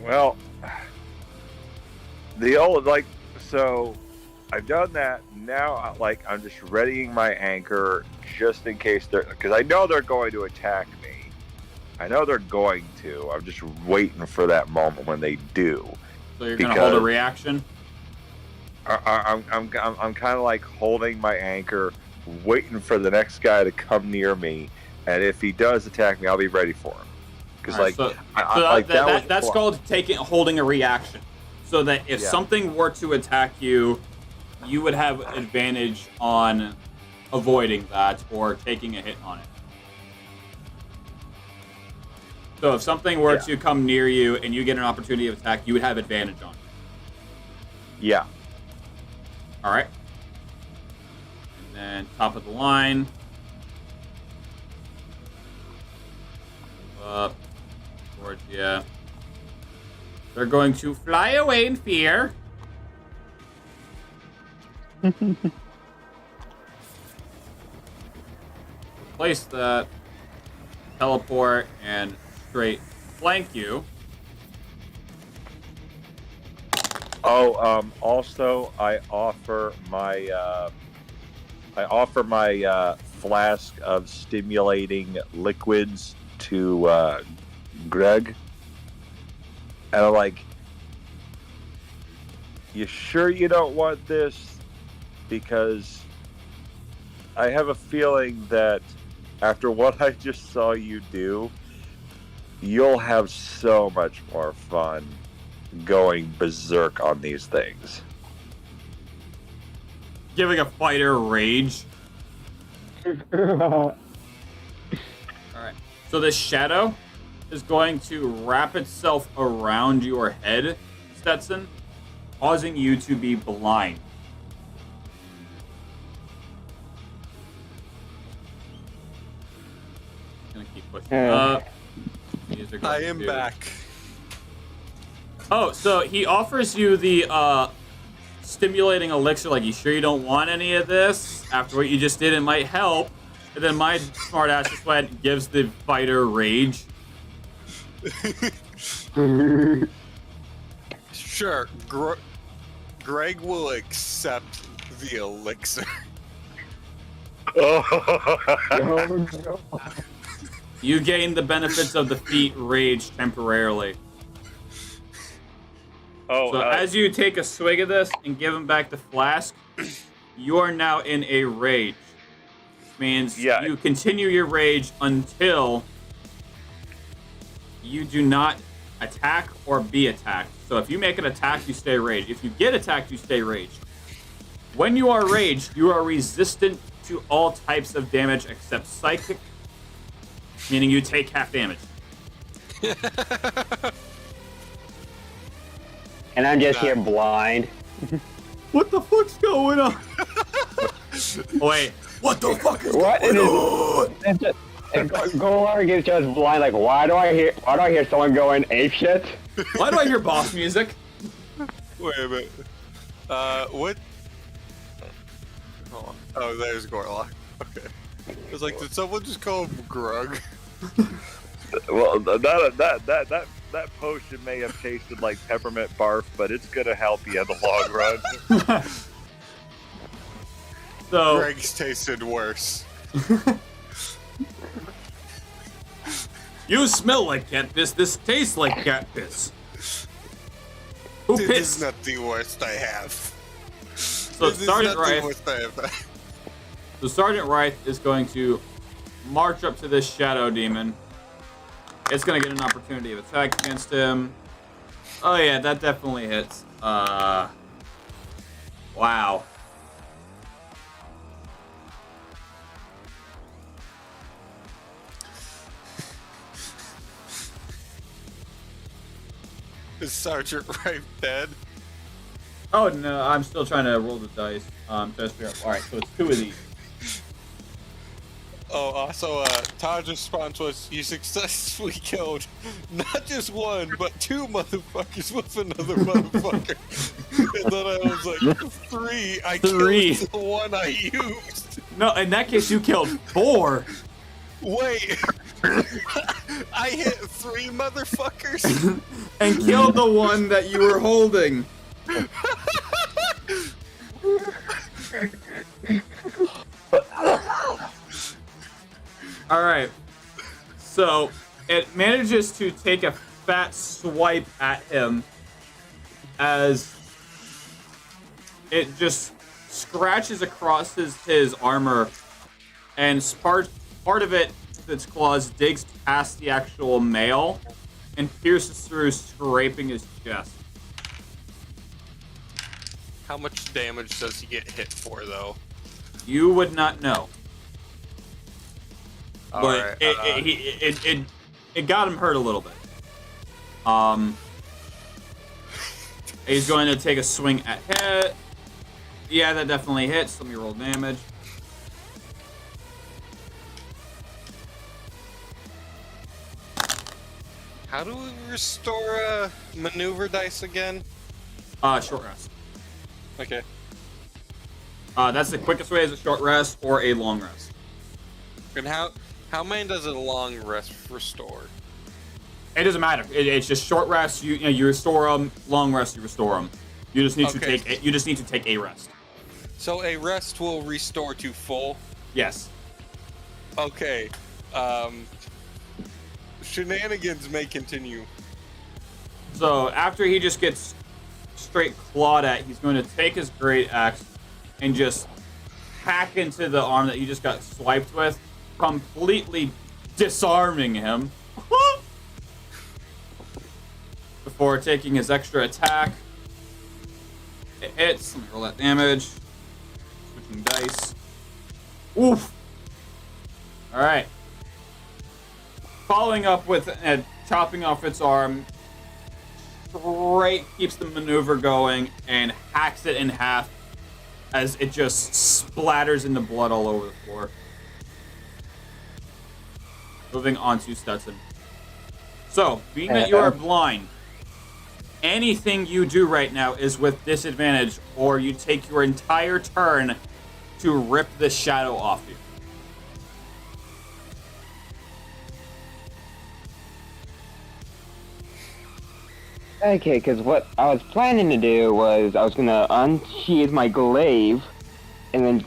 well, the old, like, so I've done that. Now, like, I'm just readying my anchor just in case because I know they're going to attack me. I know they're going to. I'm just waiting for that moment when they do. So you're gonna hold a reaction. I'm kind of like holding my anchor, waiting for the next guy to come near me, and if he does attack me, I'll be ready for him. Because Alright, like, that's called holding a reaction. So that if something were to attack you, you would have advantage on avoiding that or taking a hit on it. So if something were to come near you and you get an opportunity of attack, you would have advantage on it. Yeah. All right. And then top of the line. Up towards you. They're going to fly away in fear. Place that. Teleport and straight flank you. Oh, also, I offer my flask of stimulating liquids to Greg, and I'm like, "You sure you don't want this? Because I have a feeling that after what I just saw you do, you'll have so much more fun going berserk on these things." Giving a fighter rage. Alright. So this shadow is going to wrap itself around your head, Stetson, causing you to be blind. Gonna keep pushing up. These are going I am to... back. Oh, so he offers you the stimulating elixir, like, you sure you don't want any of this? After what you just did, it might help. And then my smart ass just went and gives the fighter rage. Sure, Greg will accept the elixir. You gain the benefits of the feat rage temporarily. Oh, So as you take a swig of this and give him back the flask, you are now in a rage. Which means you continue your rage until you do not attack or be attacked. So if you make an attack, you stay raged. If you get attacked, you stay raged. When you are raged, you are resistant to all types of damage except psychic, meaning you take half damage. And I'm just here blind. What the fuck's going on? Wait, what the fuck is What going on? And Golar gets just blind. Like, why do I hear someone going ape shit? Why do I hear boss music? Wait a minute. What? Hold on. Oh, there's Gorlock. Okay. I was like, did someone just call him Grug? well, that potion may have tasted like peppermint barf, but it's gonna help you in the long run. So Greg's tasted worse. you smell like cat piss. This tastes like cat piss. Who This pissed? is not the worst I have. So This is Sergeant not the Rife. worst I have. So Sergeant Rife is going to march up to this shadow demon. It's gonna get an opportunity of attack against him. Oh yeah, that definitely hits. Wow. Is Sergeant Rife dead? Oh no, I'm still trying to roll the dice. Just figure out. All right, so it's two of these. Oh, also, Todd's response was, you successfully killed not just one, but two motherfuckers with another motherfucker. And then I was like, three. I Three. killed the one I used. No, in that case, you killed 4. Wait. I hit 3 motherfuckers? And killed the one that you were holding. All right. So it manages to take a fat swipe at him as it just scratches across his armor, and part of it with its claws, digs past the actual male, and pierces through, scraping his chest. How much damage does he get hit for, though? You would not know. But Alright, it got him hurt a little bit. He's going to take a swing at hit. Yeah, that definitely hits. Let me roll damage. how do we restore maneuver dice again? Short rest. Okay. That's the quickest way, is a short rest or a long rest. And how many does a long rest restore? It doesn't matter. It's just short rest. You restore them. Long rest, you restore them. You just need to take a rest. So a rest will restore to full? Yes. Okay. Shenanigans may continue. So after he just gets straight clawed at, he's going to take his great axe and just hack into the arm that you just got swiped with, completely disarming him. Before taking his extra attack. It hits. Let me roll that damage. Switching dice. Oof. Alright. Following up with chopping off its arm. Straight keeps the maneuver going and hacks it in half as it just splatters into blood all over the floor. Moving on to Stetson. So, being that you are blind, anything you do right now is with disadvantage, or you take your entire turn to rip the shadow off you. Okay, because what I was planning to do was I was going to unsheath my glaive and then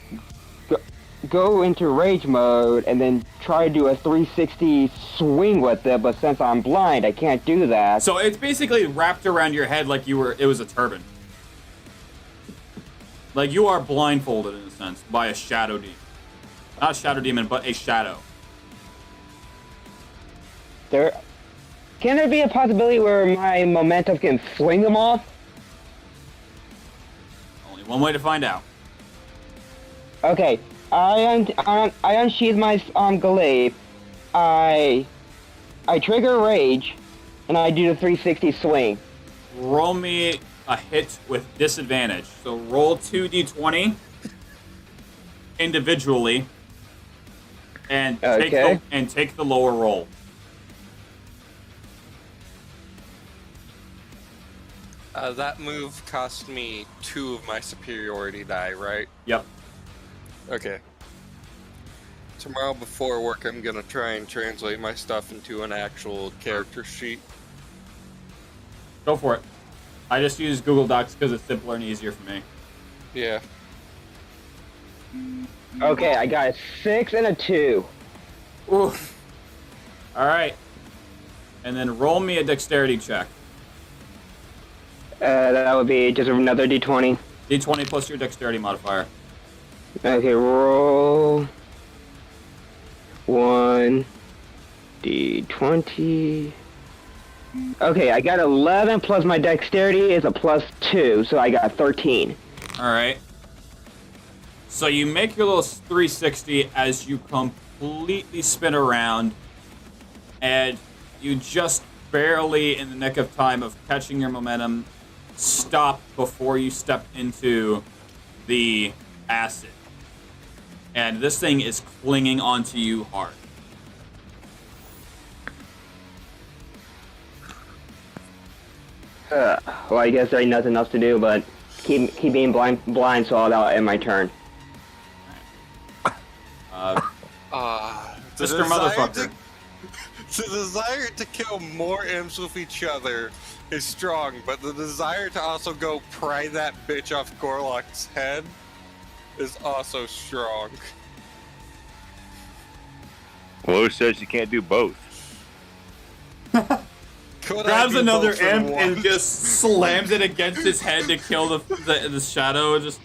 go into rage mode and then try to do a 360 swing with it, but since I'm blind, I can't do that. So it's basically wrapped around your head like it was a turban. Like you are blindfolded in a sense by a shadow demon. Not a shadow demon, but a shadow. Can there be a possibility where my momentum can swing them off? Only one way to find out. Okay, I unsheath my glaive. I trigger rage, and I do the 360 swing. Roll me a hit with disadvantage. So roll 2d20 individually, and take the lower roll. That move cost me 2 of my superiority die, right? Yep. Okay. Tomorrow before work, I'm gonna try and translate my stuff into an actual character sheet. Go for it. I just use Google Docs because it's simpler and easier for me. Yeah. Okay, I got a 6 and a 2. Oof. All right. And then roll me a dexterity check. That would be just another d20. D20 plus your dexterity modifier. Okay, roll 1 d20. Okay, I got 11 plus my dexterity is a plus 2, so I got 13. All right. So you make your little 360 as you completely spin around, and you just barely, in the nick of time of catching your momentum, stop before you step into the acid. And this thing is clinging onto you hard. Well, I guess there ain't nothing else to do but keep being blind so I'll end my turn. Mr. Motherfucker. The desire to kill more imps with each other is strong, but the desire to also go pry that bitch off Gorlock's head is also strong. Lo says you can't do both. Grabs another imp and just slams it against his head to kill the shadow. Just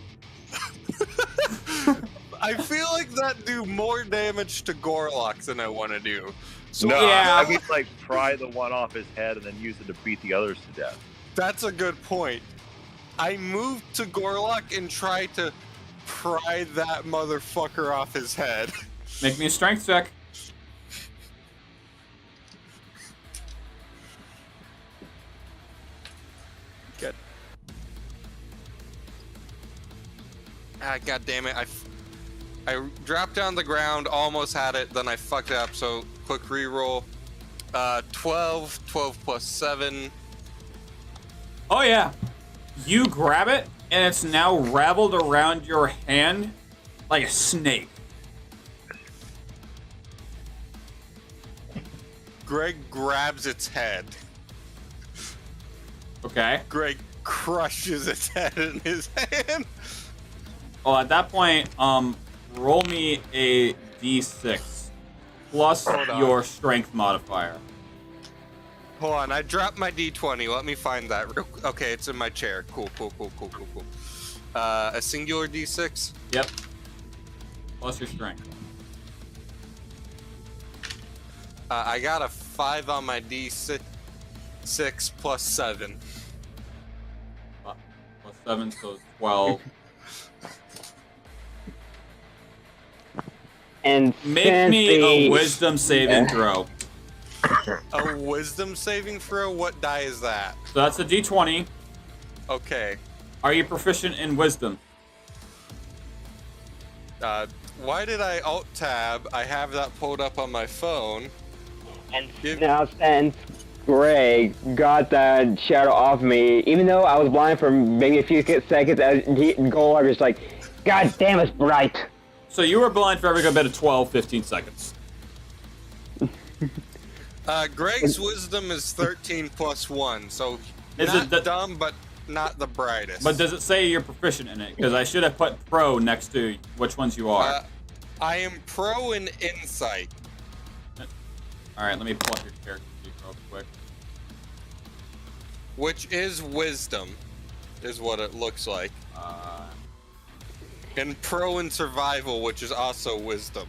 I feel like that do more damage to Gorlock than I want to do. So No, Yeah. I mean, like, pry the one off his head and then use it to beat the others to death. that's a good point. I move to Gorlock and try to pry that motherfucker off his head. Make me a strength check. Good. Ah, god damn it. I dropped down the ground, almost had it, then I fucked it up, so quick reroll. 12 plus 7. Oh yeah. You grab it, and it's now raveled around your hand like a snake. Greg grabs its head. Okay. Greg crushes its head in his hand. Well, at that point, roll me a d6 plus Hold on. your strength modifier. Hold on, I dropped my d20. Let me find that. Okay, it's in my chair. Cool. A singular d6? Yep. Plus your strength. I got a 5 on my d6 plus 7. Plus 7, so it's 12. And Make since me a the- wisdom saving throw. A wisdom saving throw? What die is that? So that's a d20. Okay. Are you proficient in wisdom? Why did I alt tab? I have that pulled up on my phone. And Give- now since Greg got that shadow off me, even though I was blind for maybe a few seconds, as he Golar was like, "God damn, it's bright." So you were blind for every good bit of 12, 15 seconds. Greg's wisdom is 13 plus 1, so Is not it the- dumb, but not the brightest. But does it say you're proficient in it? Because I should have put pro next to which ones you are. I am pro in insight. Alright, let me pull up your character sheet real quick. Which is wisdom, is what it looks like. And pro in survival, which is also wisdom.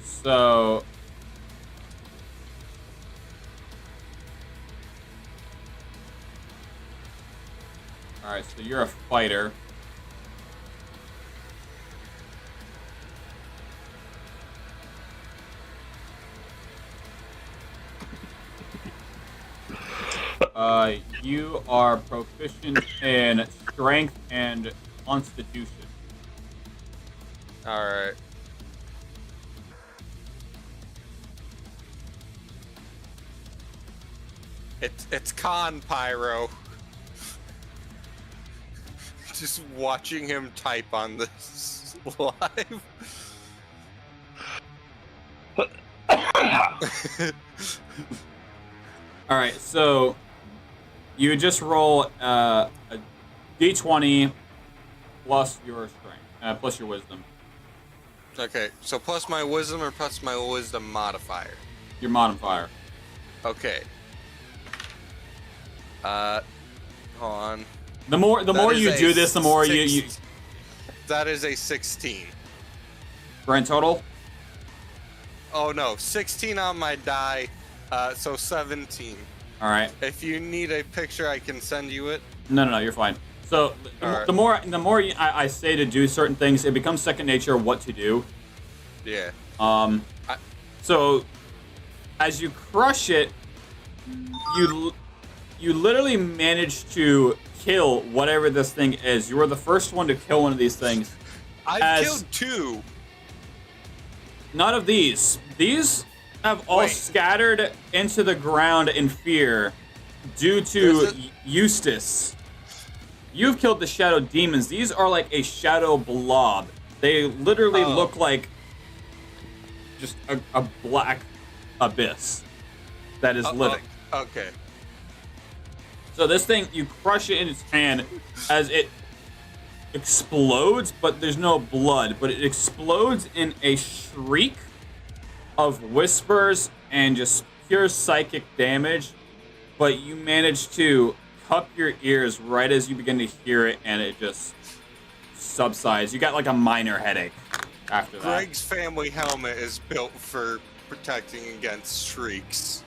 So... Alright, so you're a fighter. You are proficient in strength and constitution. Alright. It's con pyro. Just watching him type on this live. Alright, so you just roll a d20 plus your strength, plus your wisdom. Okay, so plus my wisdom or plus my wisdom modifier? Your modifier. Okay. Hold on. The more That is you a do this, the more you That is a 16. grand total. Oh no, 16 on my die, so 17. All right. If you need a picture, I can send you it. No, you're fine. So Alright. the more I say to do certain things, it becomes second nature what to do. Yeah. So as you crush it, you literally manage to kill whatever this thing is. You were the first one to kill one of these things. I've killed 2. None of these. These have all Wait. scattered into the ground in fear due to Eustace. You've killed the shadow demons. These are like a shadow blob. They literally look like just a black abyss that is living. Okay. So this thing, you crush it in its hand as it explodes, but there's no blood. But it explodes in a shriek of whispers and just pure psychic damage. But you manage to cup your ears right as you begin to hear it, and it just subsides. You got like a minor headache after that. Greg's family helmet is built for protecting against shrieks.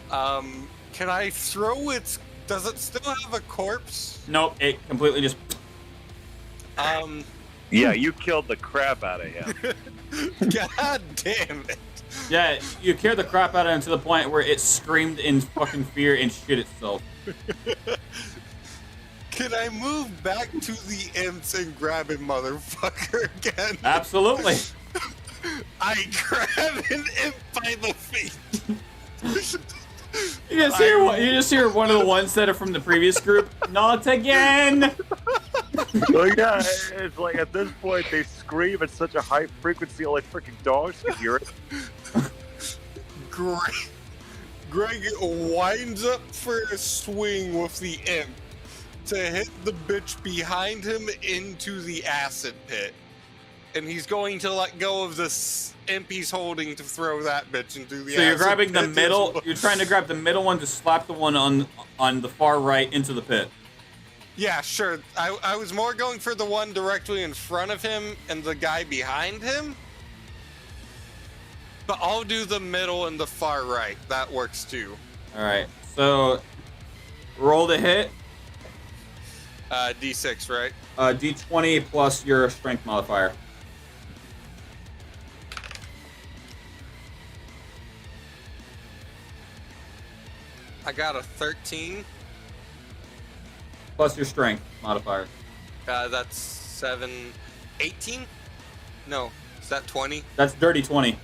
Can I throw its... Does it still have a corpse? Nope, it completely just... Yeah, you killed the crap out of him. God damn it. Yeah, you scared the crap out of him to the point where it screamed in fucking fear and shit itself. Can I move back to the imps and grab a motherfucker again? Absolutely. I grab an imp by the feet. You just hear one of the ones that are from the previous group. Not again. Well, yeah, it's like at this point they scream at such a high frequency, only freaking dogs can hear it. Greg winds up for a swing with the imp to hit the bitch behind him into the acid pit. And he's going to let go of this imp he's holding to throw that bitch into the acid pit. So you're grabbing the as middle. well. You're trying to grab the middle one to slap the one on the far right into the pit. Yeah, sure. I was more going for the one directly in front of him and the guy behind him. But I'll do the middle and the far right. That works too. All right. So roll the hit. D6, right? D20 plus your strength modifier. I got a 13. Plus your strength modifier. That's 18? No, is that 20? That's dirty 20.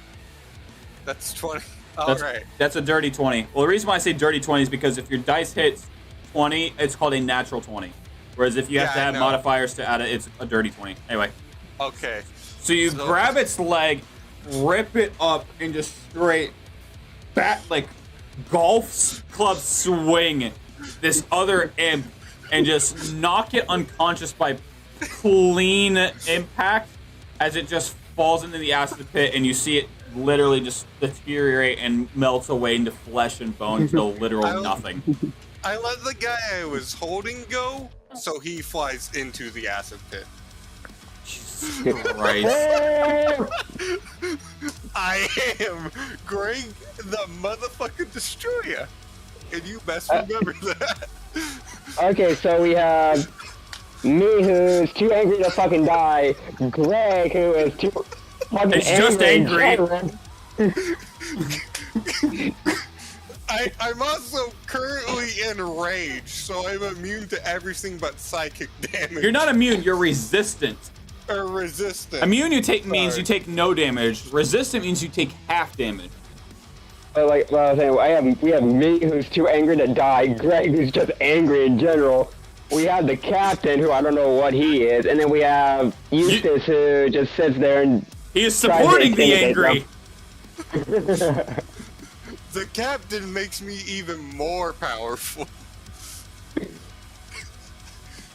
That's 20. All That's, right. That's a dirty 20. Well, the reason why I say dirty 20 is because if your dice hits 20, it's called a natural 20. Whereas if you have to I have know. modifiers to add it, it's a dirty 20. Anyway. Okay. So you grab its leg, rip it up, and just straight back, like golf club swing this other imp and just knock it unconscious by clean impact as it just falls into the acid pit, and you see it literally just deteriorate and melt away into flesh and bone to literal nothing. I let the guy I was holding go, so he flies into the acid pit. Christ. I am Greg the motherfucking destroyer. And you best remember that. Okay, so we have me, who's too angry to fucking die. Greg, who is too fucking It's just angry. I'm also currently enraged, so I'm immune to everything but psychic damage. You're not immune, you're resistant. Or resistant. Immune means you take no damage. Resistant means you take half damage. Like I was saying, we have me, who's too angry to die. Greg, who's just angry in general. We have the captain, who I don't know what he is, and then we have Eustace, who just sits there and he is supporting the angry. The captain makes me even more powerful.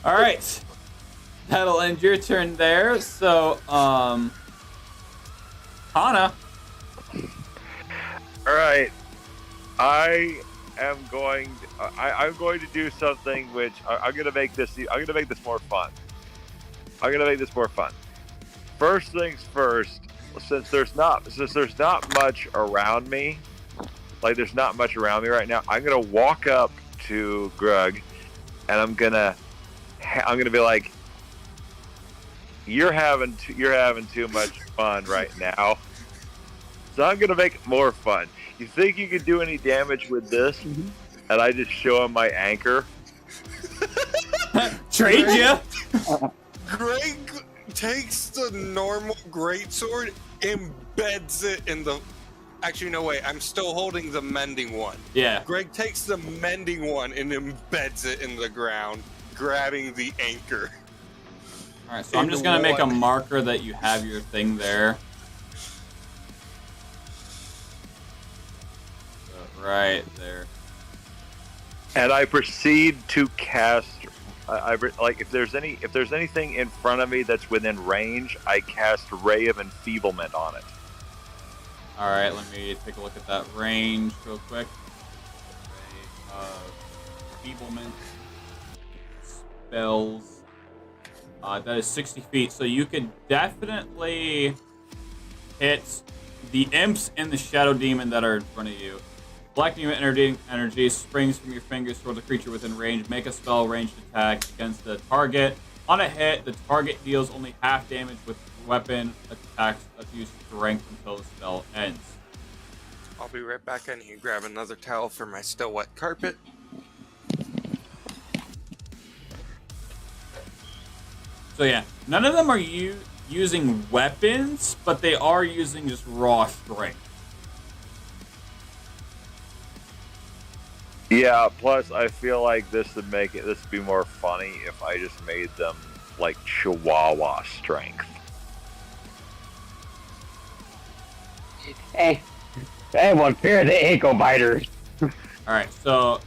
All right, that'll end your turn there. So, Hana. All right, I'm going to do something which I'm going to make this more fun. First things first. Since there's not much around me, right now, I'm gonna walk up to Greg, and I'm gonna be like, "You're having too much fun right now." So I'm gonna make it more fun. You think you could do any damage with this? And I just show him my anchor. Trade ya. Greg takes the normal greatsword, embeds it in the... Actually, no, wait. I'm still holding the mending one. Yeah. Greg takes the mending one and embeds it in the ground, grabbing the anchor. All right, so I'm just gonna make a marker that you have your thing there. So, right there. And I proceed to cast. If there's anything in front of me that's within range, I cast Ray of Enfeeblement on it. All right, let me take a look at that range real quick. Ray of Enfeeblement. spells. That is 60 feet, so you could definitely hit the imps and the shadow demon that are in front of you. Black demon energy springs from your fingers towards a creature within range. Make a spell ranged attack against the target. On a hit, the target deals only half damage with weapon attacks that use strength until the spell ends. I'll be right back. I need to grab another towel for my still wet carpet. So yeah, none of them are using weapons, but they are using just raw strength. Yeah, plus I feel like this would be more funny if I just made them like Chihuahua strength. Hey, well, fear the ankle biters. Alright, so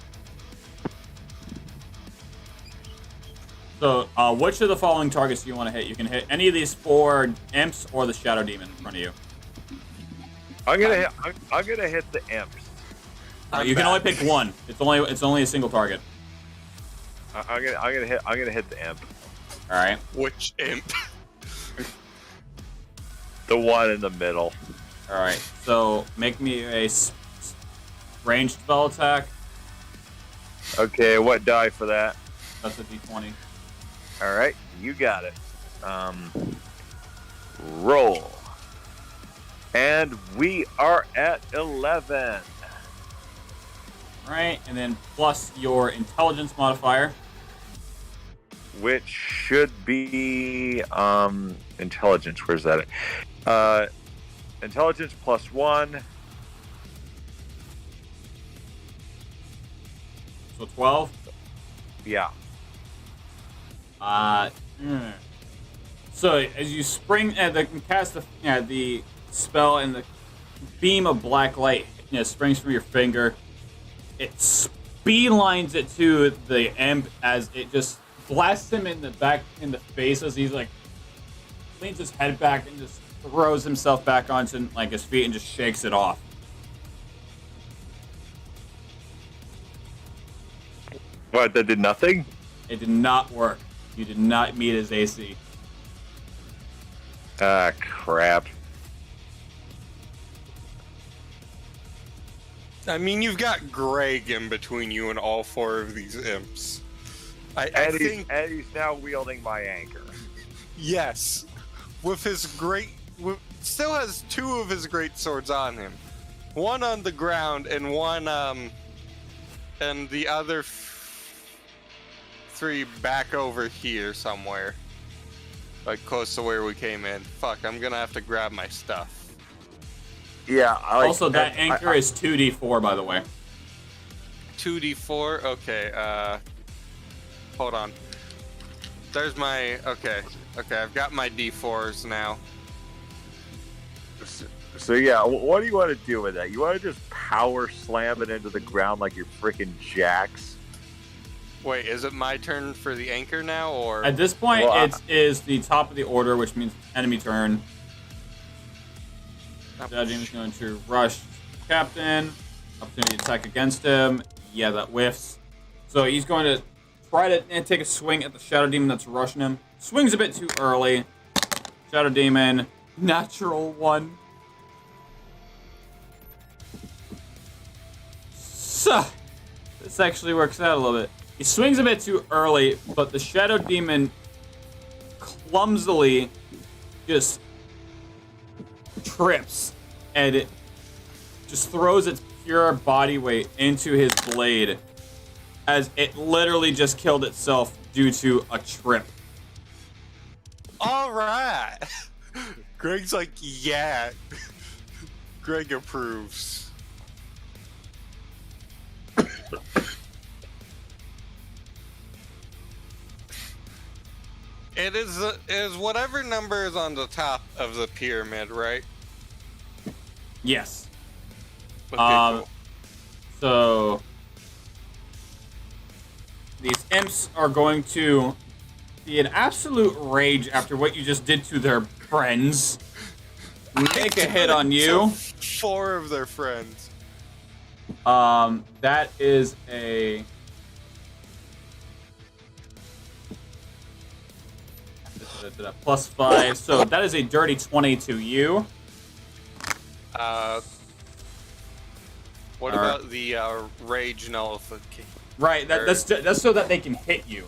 which of the following targets do you want to hit? You can hit any of these 4 imps or the shadow demon in front of you. I'm gonna hit the imps. You can only pick one. It's only a single target. I'm gonna hit the imp. All right. Which imp? The one in the middle. All right. So make me a ranged spell attack. Okay, what die for that? That's a d20. All right, you got it. Roll. And we are at 11. All right, and then plus your intelligence modifier. Which should be intelligence. Where's that? Intelligence +1. So 12. Yeah. So as you spring cast the spell, and the beam of black light springs from your finger, it beelines it to the imp as it just blasts him in the face as he's like leans his head back and just throws himself back onto like his feet and just shakes it off. What? That did nothing? It did not work. You did not meet his AC. Ah, crap. I mean, you've got Greg in between you and all 4 of these imps. I think Eddie's now wielding my anchor. yes, with his still has 2 of his great swords on him, one on the ground and one and the other 3 back over here somewhere, like close to where we came in. Fuck, I'm gonna have to grab my stuff. Yeah. Also, that anchor is 2d4, by the way. 2d4. Okay. Hold on. There's my. Okay. I've got my d4s now. So yeah, what do you want to do with that? You want to just power slam it into the ground like you're freaking jacks? Wait, is it my turn for the anchor now, or At this point, it is the top of the order, which means enemy turn. Judging is going to rush Captain. Opportunity to attack against him. Yeah, that whiffs. So he's going to try to take a swing at the Shadow Demon that's rushing him. Swings a bit too early. Shadow Demon, natural 1. So, this actually works out a little bit. He swings a bit too early, but the Shadow Demon clumsily just trips and it just throws its pure body weight into his blade as it literally just killed itself due to a trip. all right? Greg's like, yeah. Greg approves. It is whatever number is on the top of the pyramid, right? Yes. Okay, cool. So these imps are going to be in absolute rage after what you just did to their friends. Make a hit on you. 4 of their friends. That is a Plus 5. So that is a dirty 20 to you. What about the rage nullification? Right. That's so that they can hit you.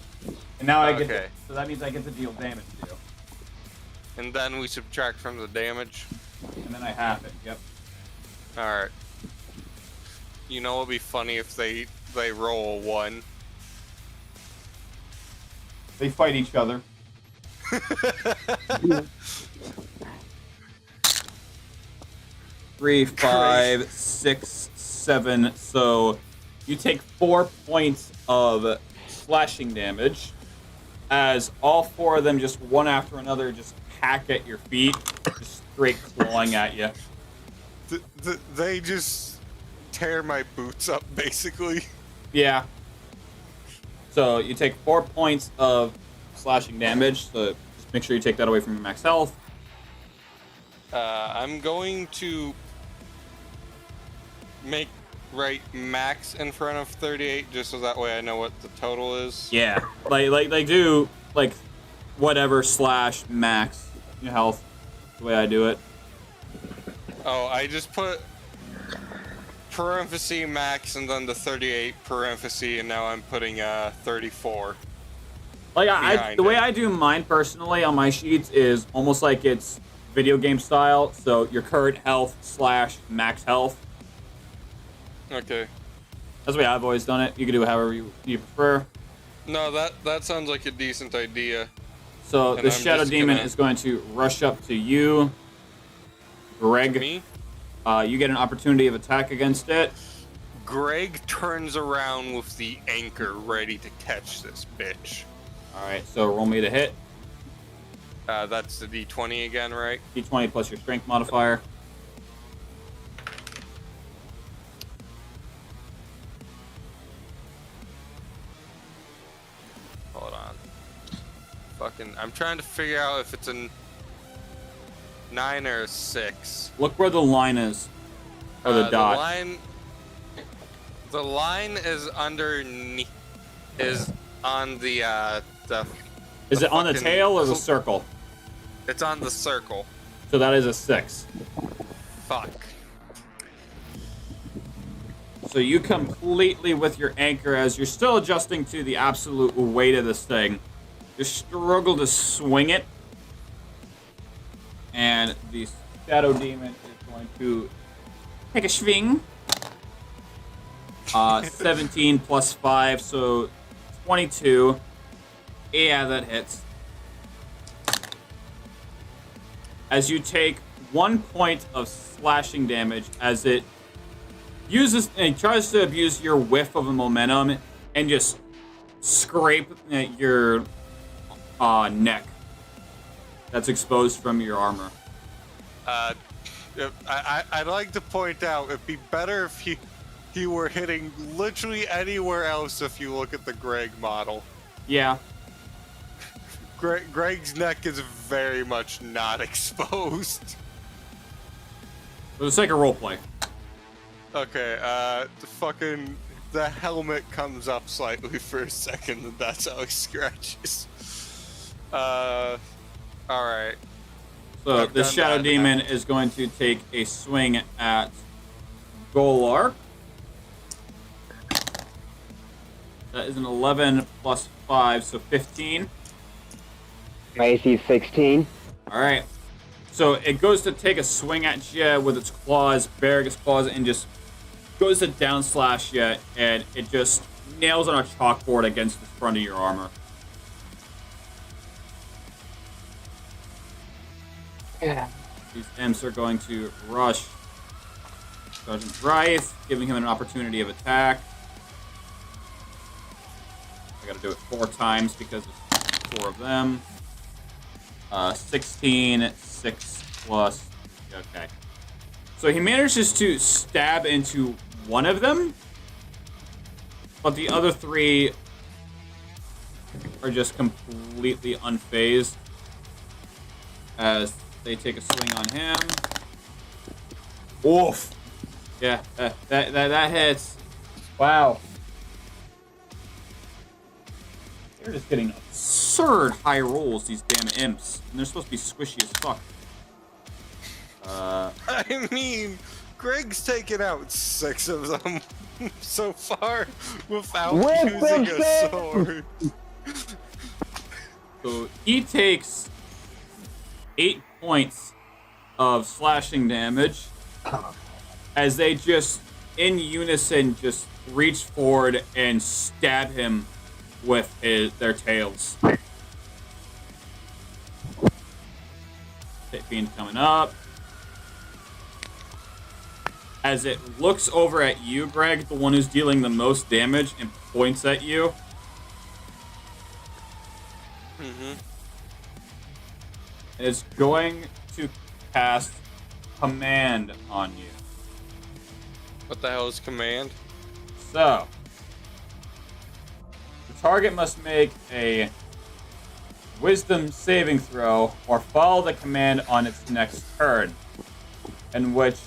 And now I get. Okay. So that means I get to deal damage to you. And then we subtract from the damage. And then I half it. Yep. All right. You know, it'd be funny if they roll a 1. They fight each other. 3, 5, 6, 7. So you take 4 points of slashing damage as all 4 of them, just one after another, just hack at your feet, just straight clawing at you. They just tear my boots up, basically. Yeah. So you take 4 points of slashing damage. So just make sure you take that away from your max health. I'm going to write max in front of 38, just so that way I know what the total is. Yeah. Like they do like whatever / max your health. The way I do it. Oh, I just put parenthesis max and then the 38 parenthesis, and now I'm putting 34. Like the way I do mine personally on my sheets is almost like it's video game style. So your current health / max health. Okay. That's the way I've always done it. You can do it however you prefer. No, that sounds like a decent idea. So And the I'm Shadow just Demon gonna- is going to rush up to you, Greg. Me? You get an opportunity of attack against it. Greg turns around with the anchor ready to catch this bitch. All right, so roll me to hit. That's the D20 again, right? D20 plus your strength modifier. Hold on. I'm trying to figure out if it's a 9 or a 6. Look where the line is, or the dot. The line is underneath. Is on the Is it on the fucking- tail or the circle? It's on the circle. So that is a 6. Fuck. So you completely with your anchor as you're still adjusting to the absolute weight of this thing. You struggle to swing it. And the Shadow Demon is going to take a swing. 17 plus 5, so 22. Yeah, that hits. As you take 1 point of slashing damage as it tries to abuse your whiff of a momentum and just scrape at your neck that's exposed from your armor. I'd like to point out it'd be better if he were hitting literally anywhere else if you look at the Greg model. Yeah. Greg's neck is very much not exposed. Let's take a role play. Okay, the helmet comes up slightly for a second, and that's how he scratches. Alright. So I've the done Shadow that. Demon is going to take a swing at Golar. That is an 11 plus 5, so 15. My AC is 16. Alright. So it goes to take a swing at you with its claws, baring its claws, and just goes to down slash you, and it just nails on a chalkboard against the front of your armor. Yeah. These imps are going to rush Sergeant Rife, giving him an opportunity of attack. I gotta do it 4 times because there's 4 of them. 16, 6 plus. Okay. So he manages to stab into one of them, but the other 3 are just completely unfazed as they take a swing on him. Oof. Yeah, that hits. Wow. You're just getting absurd high rolls, these damn imps. And they're supposed to be squishy as fuck. I mean, Greg's taken out 6 of them so far without using a sword. So he takes 8 points of slashing damage as they just, in unison, just reach forward and stab him with their tails. Pit Fiend coming up. As it looks over at you, Greg, the one who's dealing the most damage, and points at you. Mm-hmm. And it's going to cast Command on you. What the hell is command? So, the target must make a Wisdom saving throw or follow the command on its next turn, in which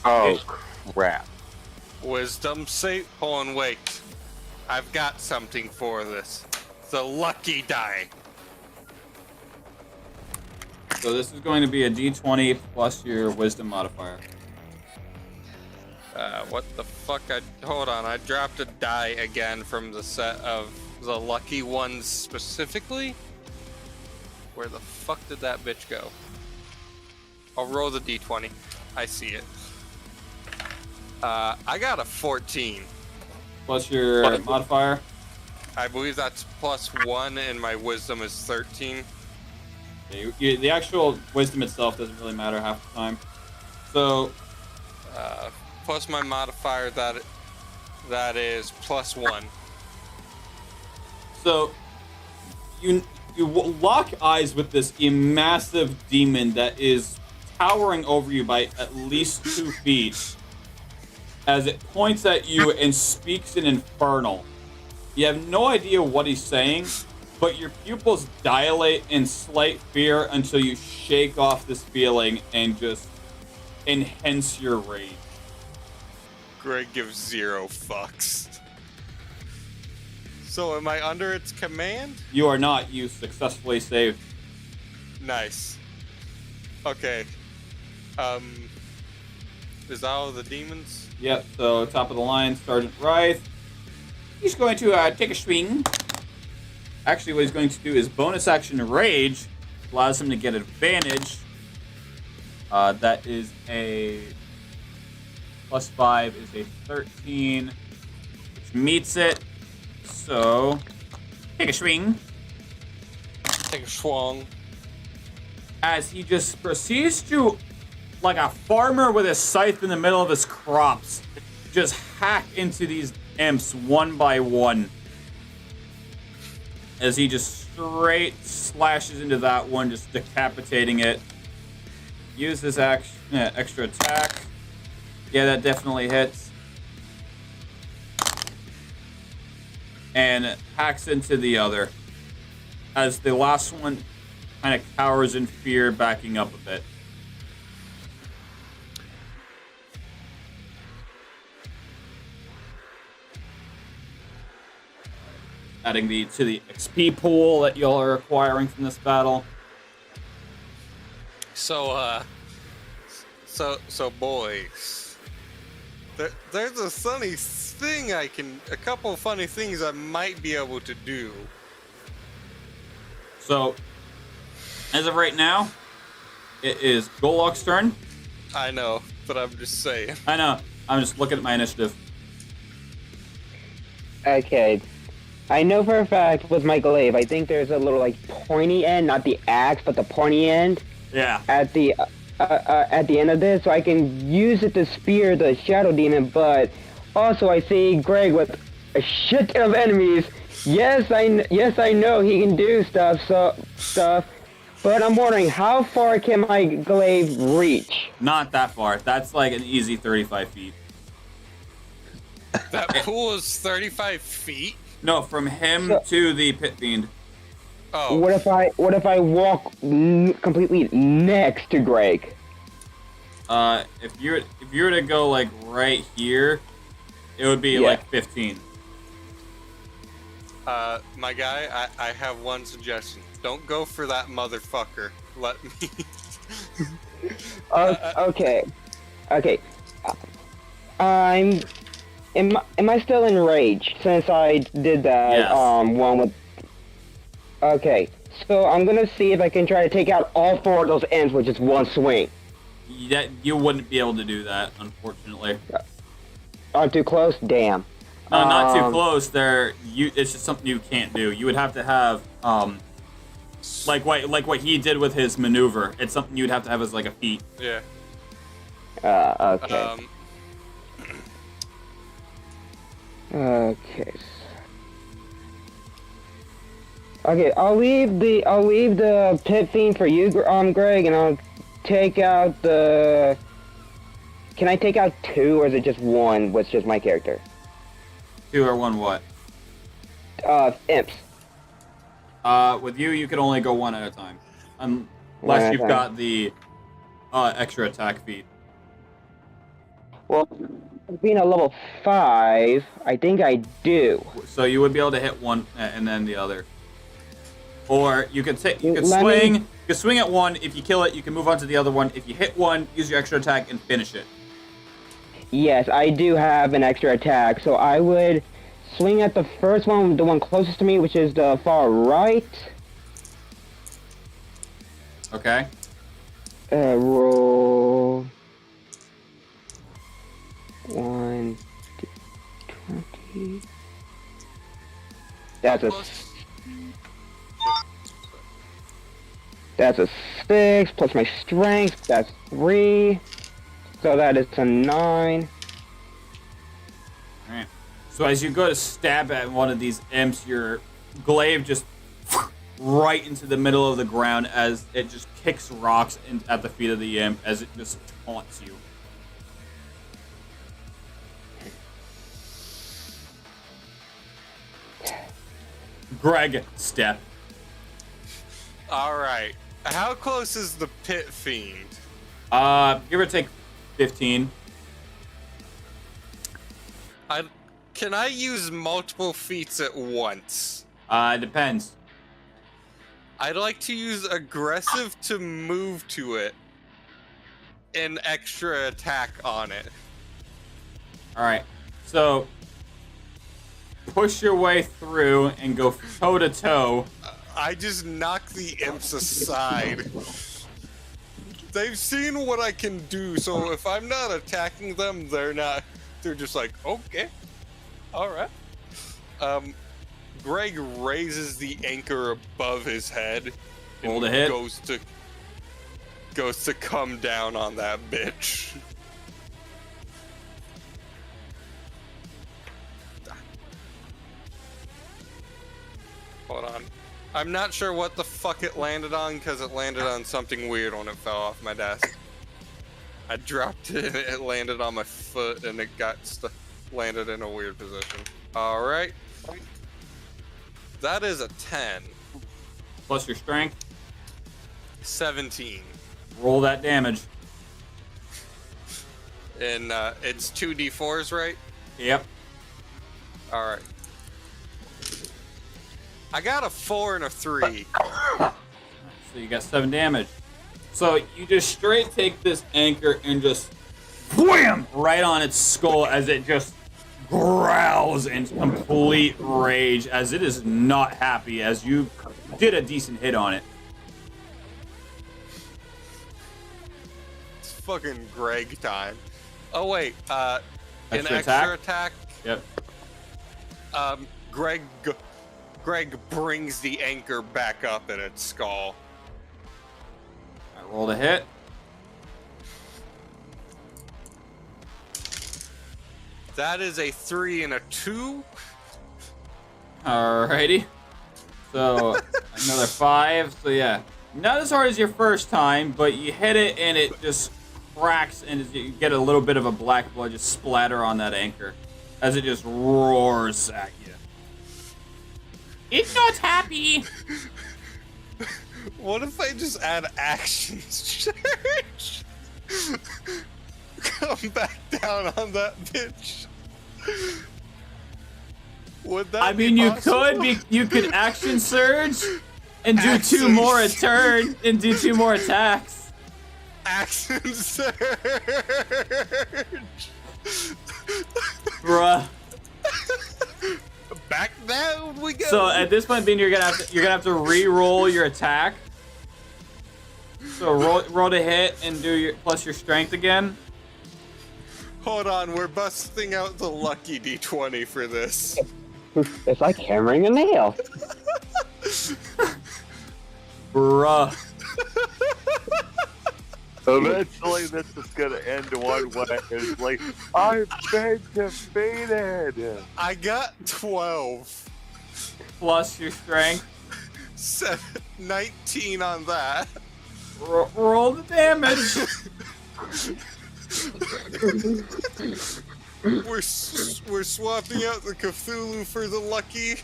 Crap. Wisdom save. Hold on, wait. I've got something for this. The lucky die. So this is going to be a d20 plus your Wisdom modifier. What the fuck? Hold on. I dropped a die again from the set of the lucky ones specifically. Where the fuck did that bitch go? I'll roll the d20. I see it. I got a 14. Plus your modifier. I believe that's +1, and my wisdom is 13. The actual Wisdom itself doesn't really matter half the time. So, Plus my modifier, that is +1. So, you lock eyes with this massive demon that is towering over you by at least 2 feet as it points at you and speaks in Infernal. You have no idea what he's saying, but your pupils dilate in slight fear until you shake off this feeling and just enhance your rage. Greg gives 0 fucks. So am I under its command? You are not. You successfully saved. Nice. Okay. Is that all the demons? Yep, so top of the line, Sergeant Wright. He's going to take a swing. Actually, what he's going to do is bonus action Rage. Allows him to get advantage. That is a +5 is a 13, which meets it. So, take a swing. Take a swung. As he just proceeds to, like a farmer with a scythe in the middle of his crops, just hack into these imps one by one. As he just straight slashes into that one, just decapitating it. Use his extra attack. Yeah, that definitely hits. And hacks into the other. As the last one kind of cowers in fear, backing up a bit. Adding to the XP pool that y'all are acquiring from this battle. So boys, there's a funny thing a couple funny things I might be able to do. So, as of right now, it is Golok's turn. I know, but I'm just saying. I know. I'm just looking at my initiative. Okay. I know for a fact with my glaive, I think there's a little like pointy end, not the axe, but the pointy end Yeah. at the end of this, so I can use it to spear the shadow demon. But also, I see Greg with a shit ton of enemies. Yes, I know he can do stuff. But I'm wondering, how far can my glaive reach? Not that far. That's like an easy 35 feet. That pool is 35 feet? No, from him to the Pit Fiend. Oh. What if I walk completely next to Greg? If you were to go like right here, it would be like 15. My guy, I have one suggestion. Don't go for that motherfucker. Let me. Okay. Okay. Am I still enraged since I did that Yes. one with? Okay. So I'm gonna see if I can try to take out all 4 of those ends with just one swing. You wouldn't be able to do that, unfortunately. I'm too close? Damn. No, not too close. It's just something you can't do. You would have to have like what he did with his maneuver. It's something you'd have to have as like a feat. Yeah. Okay. Okay. Okay, I'll leave the pit fiend for you, Greg, and I'll take out the. Can I take out 2, or is it just 1 with just my character? 2 or 1 what? Imps. With you can only go 1 at a time, unless you've got the extra attack feat. Well, being a level 5, I think I do. So you would be able to hit 1 and then the other. Or you could swing. You could swing at 1. If you kill it, you can move on to the other one. If you hit 1, use your extra attack and finish it. Yes, I do have an extra attack, so I would swing at the first one, the one closest to me, which is the far right. Okay. Roll 1, 20. That's a 6 plus my strength. That's 3. So that is a 9. Alright. So as you go to stab at one of these imps, your glaive just right into the middle of the ground as it just kicks rocks at the feet of the imp as it just taunts you. Greg, step. Alright. How close is the pit fiend? Give or take 15. Can I use multiple feats at once? Depends. I'd like to use aggressive to move to it. An extra attack on it. Alright. So push your way through and go toe to toe. I just knock the imps aside. They've seen what I can do, so if I'm not attacking them, they're just like, okay. Alright. Greg raises the anchor above his head and Roll to hit. goes to come down on that bitch. Hold on. I'm not sure what the fuck it landed on because it landed on something weird when it fell off my desk. I dropped it and it landed on my foot and it landed in a weird position. Alright. That is a 10. Plus your strength. 17. Roll that damage. And it's 2d4s, right? Yep. Alright. I got a 4 and a 3. So you got 7 damage. So you just straight take this anchor and just wham right on its skull as it just growls in complete rage as it is not happy as you did a decent hit on it. It's fucking Greg time. Oh wait, an Extra extra attack? Yep. Greg brings the anchor back up in its skull. I rolled a hit. That is a 3 and a 2. Alrighty. So another 5. So yeah, not as hard as your first time, but you hit it and it just cracks and you get a little bit of a black blood just splatter on that anchor as it just roars at you. It's not happy. What if I just add action search? Come back down on that bitch. Would that I mean, be you possible? could action surge, And do Action 2 more a surge. turn, and do 2 more attacks. Action surge. Bruh. Back down we go. So at this point, Bean, you're gonna have to re-roll your attack. So roll to hit and do your plus your strength again. Hold on, we're busting out the lucky D20 for this. It's like hammering a nail. Bruh. Eventually, this is gonna end one way. It's like, I've been defeated. I got 12. Plus your strength. 19 on that. Roll the damage. We're swapping out the Cthulhu for the lucky.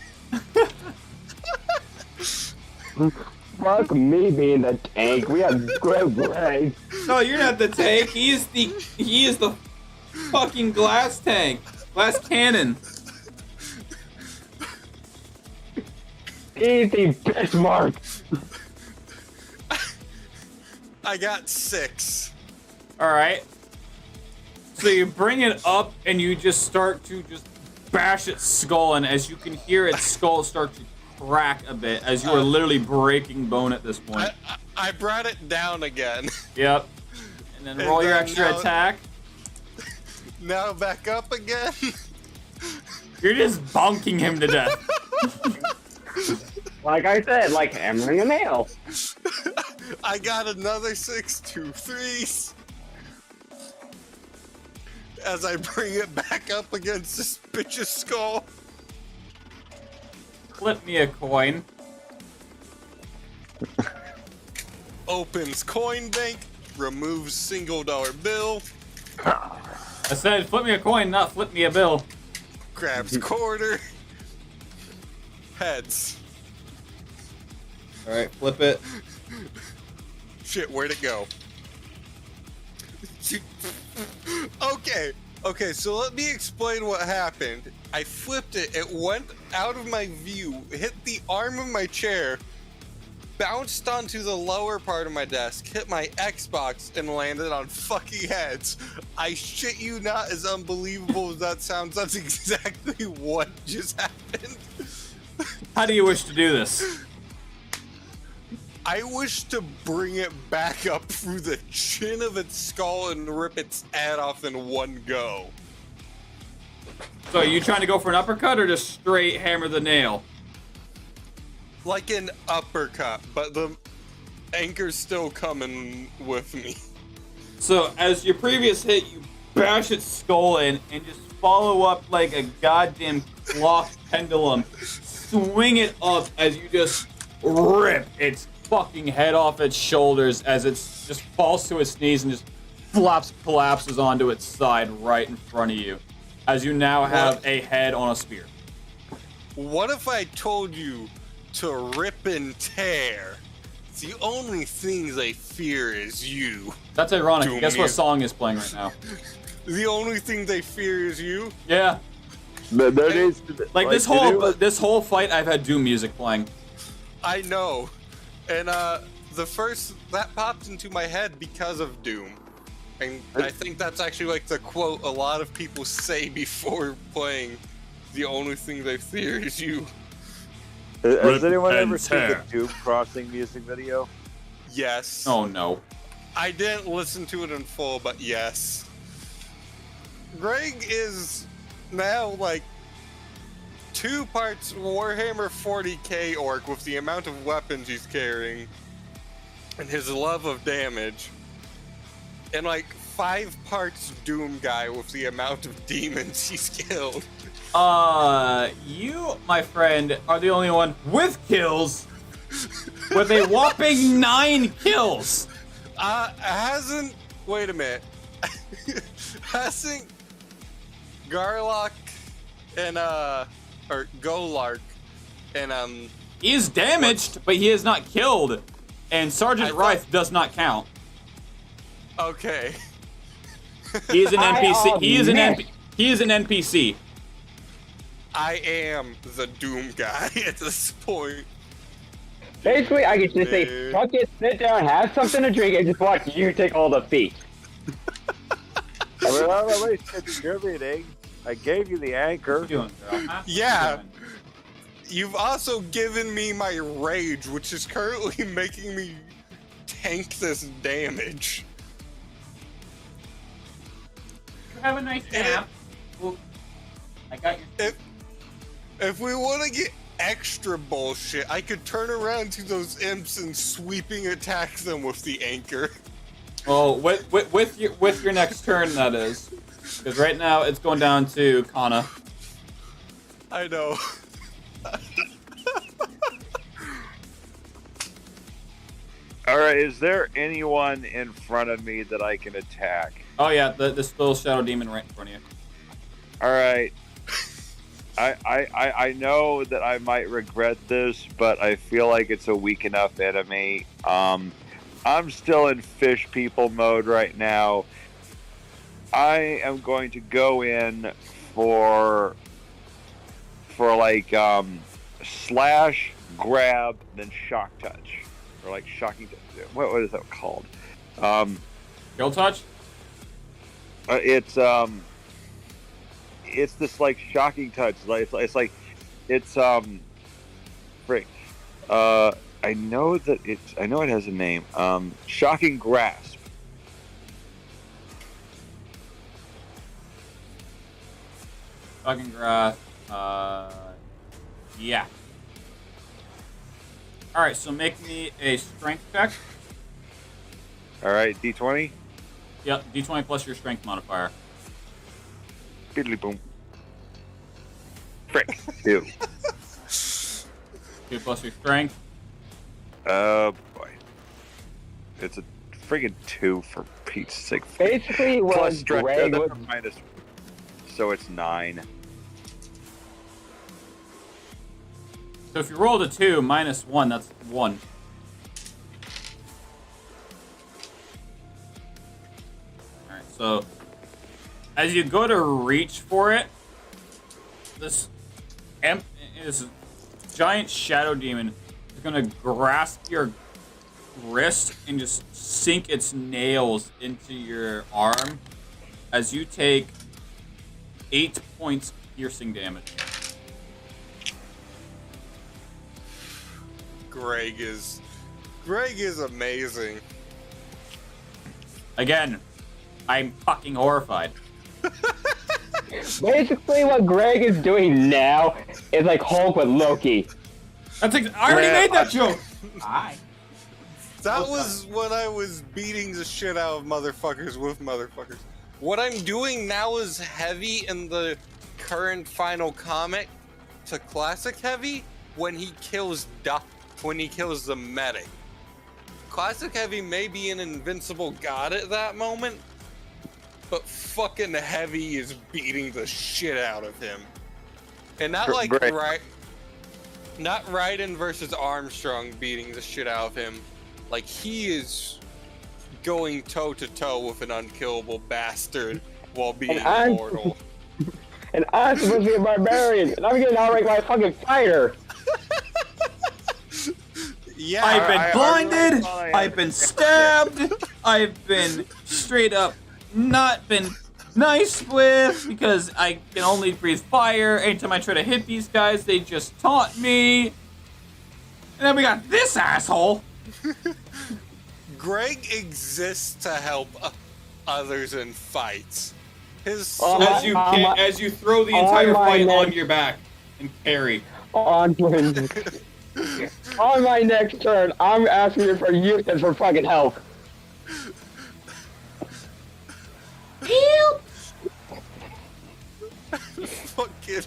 Fuck me being the tank. We have great brains. No, you're not the tank. He is the fucking glass tank. Glass cannon. Easy, Bismarck. I got 6. Alright. So you bring it up and you just start to just bash its skull, and as you can hear its skull start to crack a bit as you are literally breaking bone at this point. I brought it down again. Yep. And then And roll your then extra now- attack. Now back up again. You're just bonking him to death. Like I said, like hammering a nail. I got another 6, 2 3s. As I bring it back up against this bitch's skull. Flip me a coin. Opens coin bank, removes $1 bill, I said flip me a coin, not flip me a bill. grabs quarter, heads. Alright, flip it. Shit, where'd it go? Okay, so let me explain what happened. I flipped it, it went out of my view, hit the arm of my chair, bounced onto the lower part of my desk, hit my Xbox, and landed on fucking heads. I shit you not, as unbelievable as that sounds, that's exactly what just happened. How do you wish to do this? I wish to bring it back up through the chin of its skull and rip its head off in one go. So are you trying to go for an uppercut or just straight hammer the nail? Like an uppercut, but the anchor's still coming with me. So as your previous hit, you bash its skull in and just follow up like a goddamn clock pendulum. Swing it up as you just rip its fucking head off its shoulders as it just falls to its knees and just collapses onto its side right in front of you. As you now have a head on a spear. What if I told you to rip and tear? The only thing they fear is you. That's ironic. Doom Guess what you. song is playing right now? The only thing they fear is you? Yeah. But there needs to be, Like this whole fight, I've had Doom music playing. I know. And the first that popped into my head because of Doom. And I think that's actually like the quote a lot of people say before playing. The only thing they fear is you. Has anyone and ever seen the tear. Doom Crossing music video? Yes. Oh no. I didn't listen to it in full, but yes. Greg is now like 2 parts Warhammer 40k orc with the amount of weapons he's carrying and his love of damage, and like 5 parts Doom guy with the amount of demons he's killed. You, my friend, are the only one with kills. With a whopping 9 kills. Hasn't, wait a minute. Hasn't Garlock and or Golark and He is damaged, but he is not killed. And Sergeant I thought- Rife does not count. okay. He is an I NPC. He is an admit. He is an NPC. I am the Doom guy at this point. Basically, I could just say, Dude. fuck it, sit down, have something to drink, and just watch you take all the feet. I'm distributing. I gave you the What anchor. you doing, girl? Huh? What you Yeah. doing? You've also given me my rage, which is currently making me tank this damage. You have a nice nap. Well, I got your. If we want to get extra bullshit, I could turn around to those imps and sweeping attack them with the anchor. Oh, with your next turn, that is. Because right now it's going down to Kana. I know. All right, is there anyone in front of me that I can attack? Oh yeah, this little shadow demon right in front of you. All right. I know that I might regret this, but I feel like it's a weak enough enemy. I'm still in fish people mode right now. I am going to go in for like slash, grab, then shock touch, or like shocking. What is that called? Kill touch? It's this like shocking touch. It's frick. I know it has a name. Shocking grasp. Fucking grass. Yeah. Alright, so make me a strength check. All right, D20. Yep, d20 plus your strength modifier. Diddly boom. Frick. 2. 2 plus your strength. Boy. It's a friggin' 2 for Pete's sake. Basically, Plus what strength, Greg that's was... a minus. So it's 9. So if you rolled a 2 minus 1, that's 1. Alright, so as you go to reach for it, this giant shadow demon is gonna grasp your wrist and just sink its nails into your arm as you take 8 points piercing damage. Greg is amazing. Again, I'm fucking horrified. Basically, what Greg is doing now is like Hulk with Loki. I already made that joke. That was when I was beating the shit out of motherfuckers with motherfuckers. What I'm doing now is heavy in the current final comic to classic heavy when he kills the medic. Classic heavy may be an invincible god at that moment, but fucking heavy is beating the shit out of him. And not like not Raiden versus Armstrong beating the shit out of him. Like he is going toe to toe with an unkillable bastard while being immortal. And I'm supposed to be a barbarian, and I'm getting outranked by a fucking fighter. Yeah, I've been blinded. I've been stabbed. I've been straight up not been nice with because I can only breathe fire. Anytime I try to hit these guys, they just taunt me. And then we got this asshole. Greg exists to help others in fights. His As you throw the entire my fight neck. on your back and carry. On my next turn, I'm asking you for youth and for fucking help. Help! fucking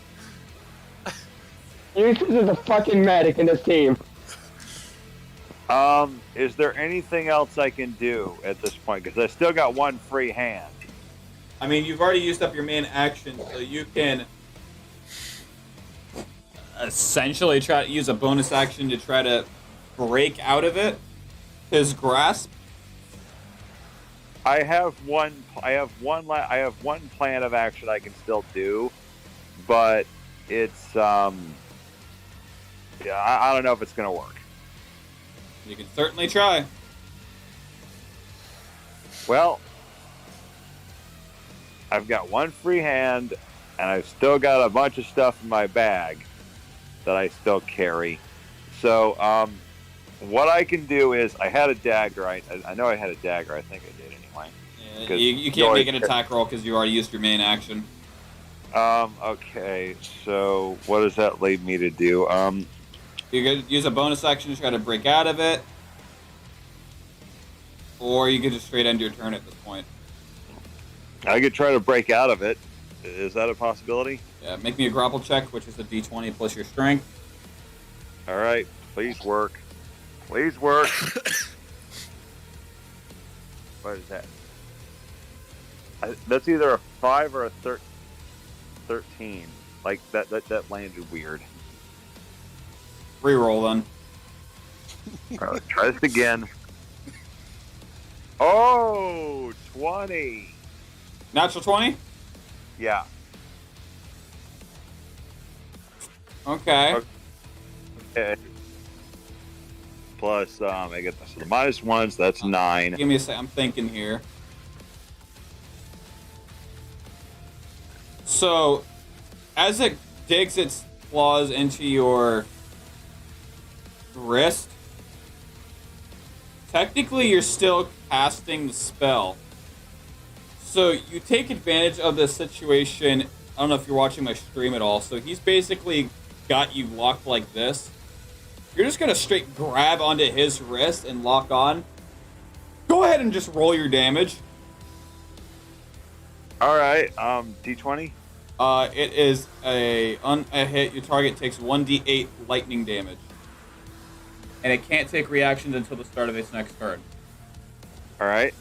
Youth is a fucking medic in this team. Is there anything else I can do at this point? Because I still got one free hand. I mean, you've already used up your main action, so you can essentially try to use a bonus action to try to break out of it. His grasp. I have one plan of action I can still do, but it's I don't know if it's gonna work. You can certainly try. Well, I've got one free hand, and I've still got a bunch of stuff in my bag that I still carry. So, what I can do is, I had a dagger. I know I had a dagger. I think I did anyway. Yeah, you can't make an attack roll because you already used your main action. Okay. So, what does that lead me to do? You could use a bonus action to try to break out of it. Or you could just straight end your turn at this point. I could try to break out of it. Is that a possibility? Yeah, make me a grapple check, which is a d20 plus your strength. All right. Please work. Please work. What is that? That's either a 5 or a 13. Like, that landed weird. Reroll then. All right, let's try this again. Oh, 20. Natural 20? Yeah. Okay. Okay. Plus, I get the minus ones. That's 9. Give me a sec. I'm thinking here. So, as it digs its claws into your wrist, technically you're still casting the spell. So you take advantage of this situation. I don't know if you're watching my stream at all. So he's basically got you locked like this. You're just going to straight grab onto his wrist and lock on. Go ahead and just roll your damage. All right. D20. It is a hit. Your target takes 1d8 lightning damage. And it can't take reactions until the start of its next turn. All right.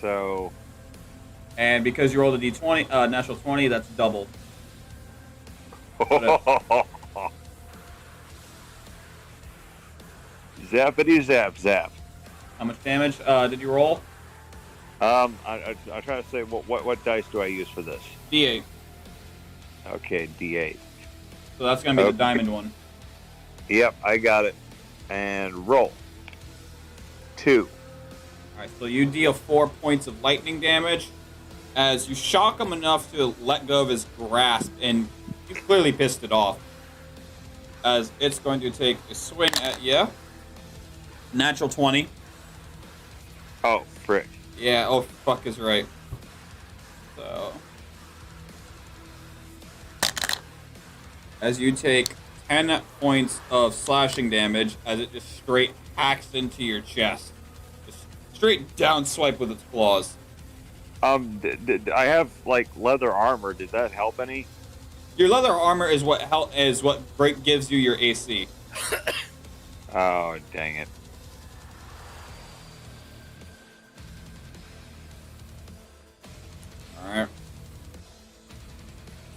So. And because you rolled a d20, natural 20, that's double. Zappity zap zap. How much damage did you roll? I'm trying to say what dice do I use for this? D8. Okay, D8. So that's gonna be the diamond one. Yep, I got it. And roll. 2. Alright, so you deal 4 points of lightning damage as you shock him enough to let go of his grasp, and you clearly pissed it off. As it's going to take a swing at you. Natural 20. Oh, frick. Yeah, oh fuck is right. So. As you take 10 points of slashing damage as it just straight hacks into your chest. Just straight down swipe with its claws. I have like leather armor. Did that help any? Your leather armor is what gives you your AC. Oh, dang it. Alright.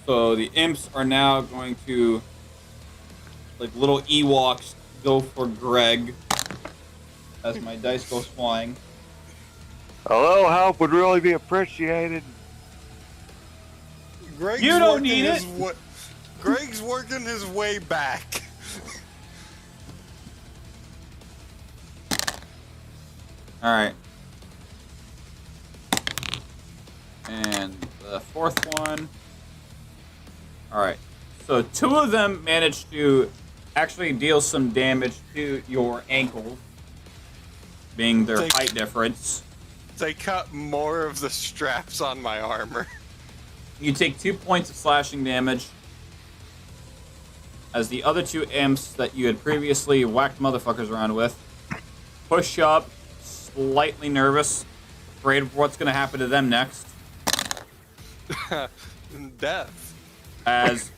So the imps are now going to, like little Ewoks, go for Greg. As my dice goes flying. A little help would really be appreciated. Greg's You don't need it. Greg's working his way back. Alright. And the fourth one. Alright. So 2 of them managed to actually deal some damage to your ankles, being their height difference. They cut more of the straps on my armor. You take 2 points of slashing damage as the other 2 imps that you had previously whacked motherfuckers around with push up, slightly nervous, afraid of what's going to happen to them next. Death. As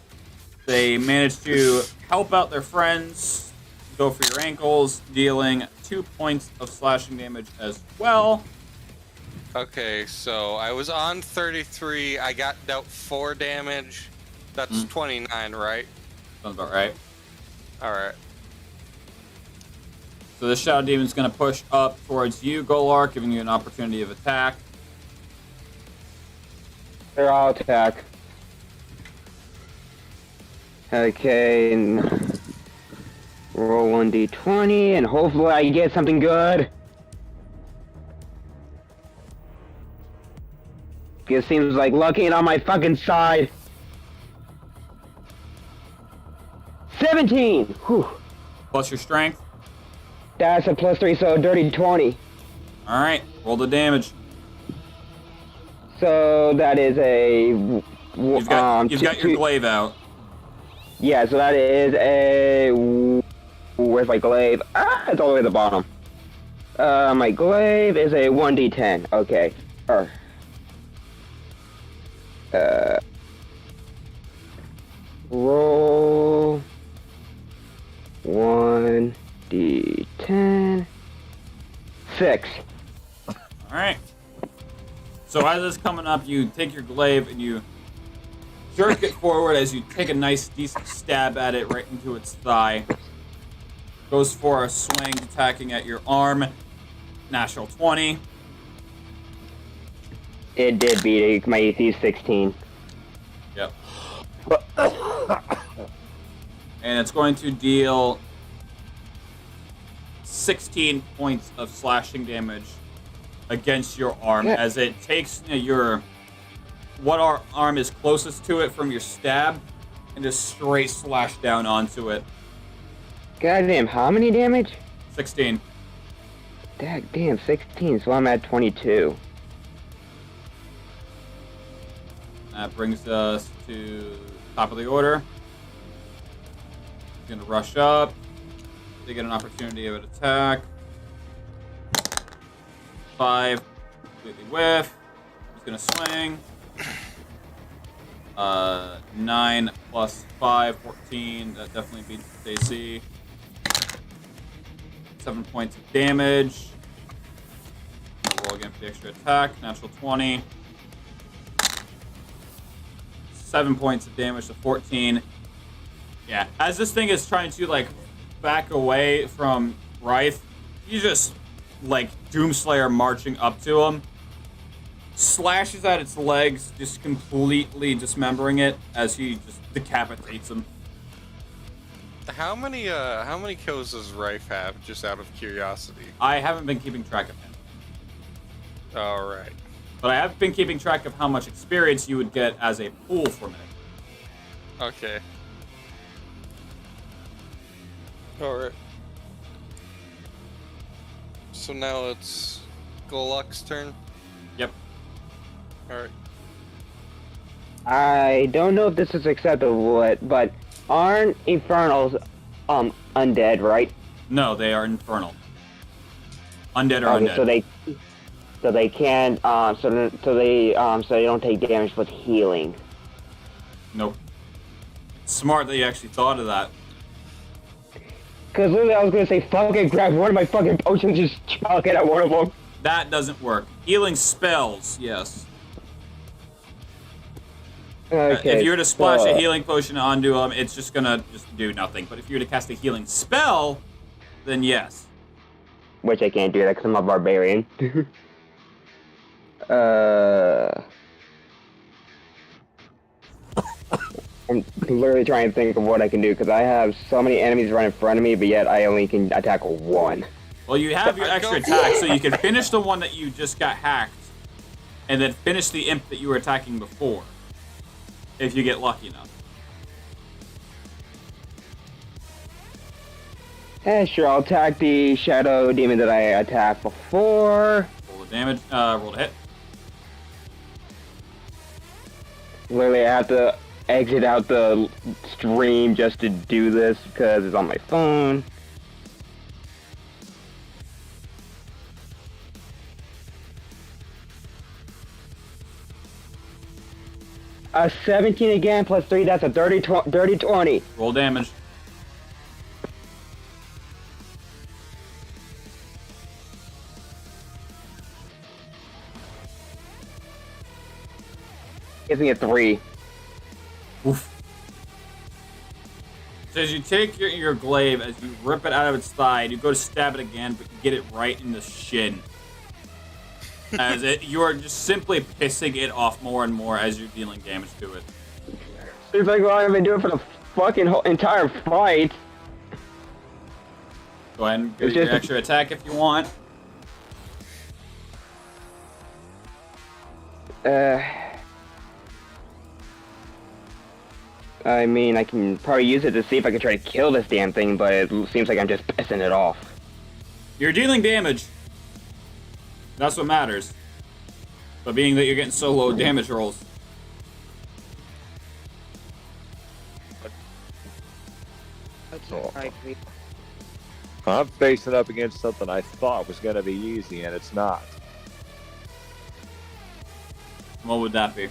they manage to help out their friends, go for your ankles, dealing 2 points of slashing damage as well. Okay, so I was on 33. I got dealt 4 damage. That's 29, right? Sounds about right. Alright. So the Shadow Demon's going to push up towards you, Golar, giving you an opportunity of attack. Sure, I'll attack. Okay. Roll 1d20, and hopefully I get something good. It seems like luck ain't on my fucking side. 17! Whew. Plus your strength. That's a +3, so a dirty 20. Alright, roll the damage. So that is a... You've got your glaive out. Yeah, so that is a... Where's my glaive? Ah, it's all the way at the bottom. My glaive is a 1d10. Okay. Roll 1d10. 6. Alright. So as it's coming up, you take your glaive and you jerk it forward as you take a nice, decent stab at it right into its thigh. Goes for a swing, attacking at your arm. Natural 20. It did beat it. My AC is 16. Yep. And it's going to deal 16 points of slashing damage against your arm as it takes your arm is closest to it from your stab and just straight slash down onto it. Goddamn, how many damage? 16. Damn, 16, so I'm at 22. That brings us to top of the order. He's gonna rush up. They get an opportunity of an attack. 5, completely whiff. He's gonna swing. 9 plus 5, 14. That definitely beats his AC. 7 points of damage. Roll again for the extra attack. Natural 20. 7 points of damage to 14. Yeah, as this thing is trying to like back away from Wraith, you just like Doomslayer marching up to him, slashes at its legs, just completely dismembering it as he just decapitates him. How many kills does Rife have, just out of curiosity? I haven't been keeping track of him, Alright. but I have been keeping track of how much experience you would get as a pool from it. Okay. Alright. So now it's Goluk's turn? Yep. Alright. I don't know if this is acceptable, but aren't Infernals undead, right? No, they are infernal. Undead or undead. So they can't so they don't take damage with healing. Nope. Smart that you actually thought of that. Cause literally I was gonna say fucking grab one of my fucking potions, just chuck it at one of them. That doesn't work. Healing spells, yes. Okay. If you were to splash a healing potion onto him, it's just gonna do nothing. But if you were to cast a healing spell, then yes. Which I can't do that because I'm a barbarian. I'm literally trying to think of what I can do because I have so many enemies right in front of me, but yet I only can attack one. Well, you have your extra attack, so you can finish the one that you just got hacked, and then finish the imp that you were attacking before, if you get lucky enough. Sure, I'll attack the shadow demon that I attacked before. Roll the damage, roll the hit. Literally, I have to exit out the stream just to do this because it's on my phone. A 17 again plus 3, that's a dirty 20. Roll damage. Gives me a 3. Oof. So as you take your glaive, as you rip it out of its thigh, you go to stab it again, but you get it right in the shin. As you are just simply pissing it off more and more as you're dealing damage to it. It's like what I've been doing for the fucking whole entire fight. Go ahead and do It's your just- extra attack if you want. I mean, I can probably use it to see if I can try to kill this damn thing, but it seems like I'm just pissing it off. You're dealing damage. That's what matters. But being that you're getting so low damage rolls. I'm facing up against something I thought was going to be easy, and it's not. What would that be?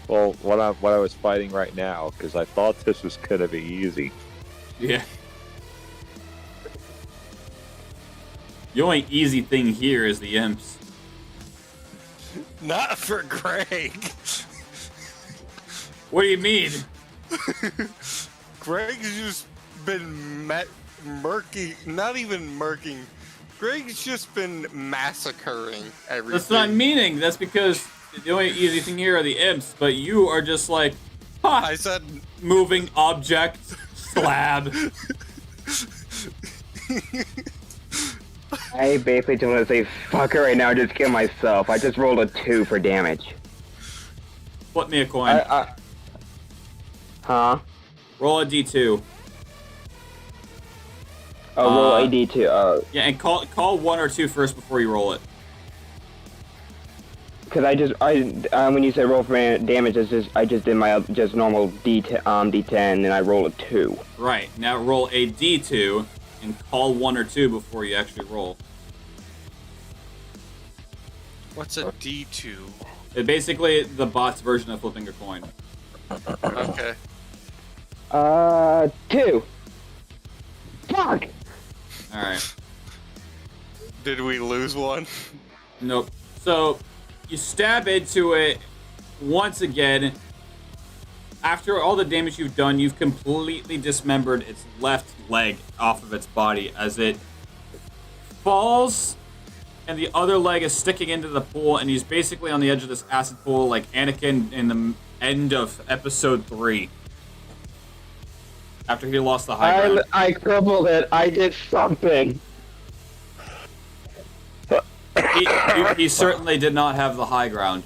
Well, what I was fighting right now, because I thought this was going to be easy. Yeah. The only easy thing here is the imps. Not for Greg. What do you mean? Greg's just been murky. Not even murking. Greg's just been massacring everything. That's not meaning. That's because the only easy thing here are the imps, but you are just like, ha! I said Moving object, slab. I basically just want to say, fuck it right now, just kill myself. I just rolled a 2 for damage. Flip me a coin. Huh? Roll a d2. Oh, roll a d2. Yeah, and call 1 or 2 first before you roll it. Because when you say roll for damage, I just did my just normal d10, and I roll a 2. Right, now roll a d2 and call 1 or 2 before you actually roll. What's a D2? It's basically the bot's version of flipping a coin. Okay. 2. Fuck! Alright. Did we lose one? Nope. So, you stab into it once again. After all the damage you've done, you've completely dismembered its left leg off of its body as it falls, and the other leg is sticking into the pool, and he's basically on the edge of this acid pool like Anakin in the end of episode 3. After he lost the high ground. I crippled it. I did something. He certainly did not have the high ground.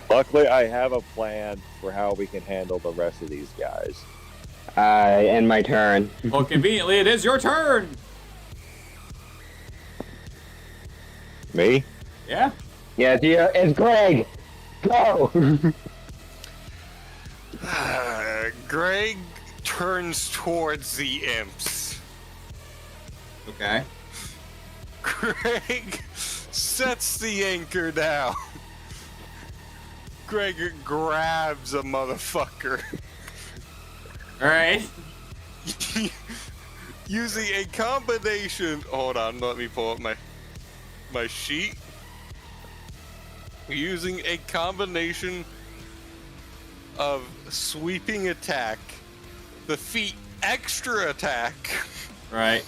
Luckily, I have a plan for how we can handle the rest of these guys. End my turn. Well, conveniently, it is your turn! Me? Yeah? Yeah, it's Greg. Go. Greg turns towards the imps. Okay. Greg sets the anchor down. Greg grabs a motherfucker. Alright. Using a combination. Hold on, let me pull up my sheet. Using a combination of sweeping attack, the feat extra attack, Right.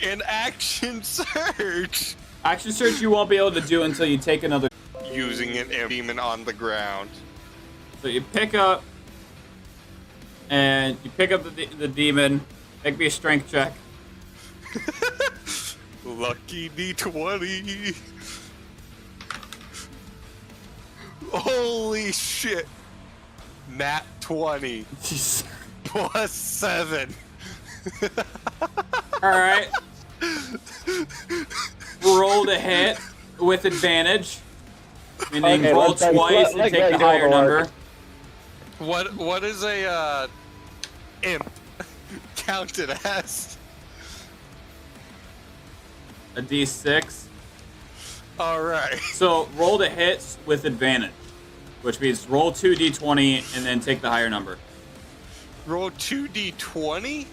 and action surge. Action search you won't be able to do until you take another. Using an demon on the ground. So you pick up, and you pick up the demon. Make me a strength check. Lucky D20. Holy shit. Nat 20 Jeez. plus 7. Alright. Roll to hit with advantage. Meaning Okay, roll let's- twice let- and let take Greg the do higher the number. work. What is a imp counted as? A d6. Alright. So roll to hit with advantage. Which means roll 2d20 and then take the higher number. Roll 2d20?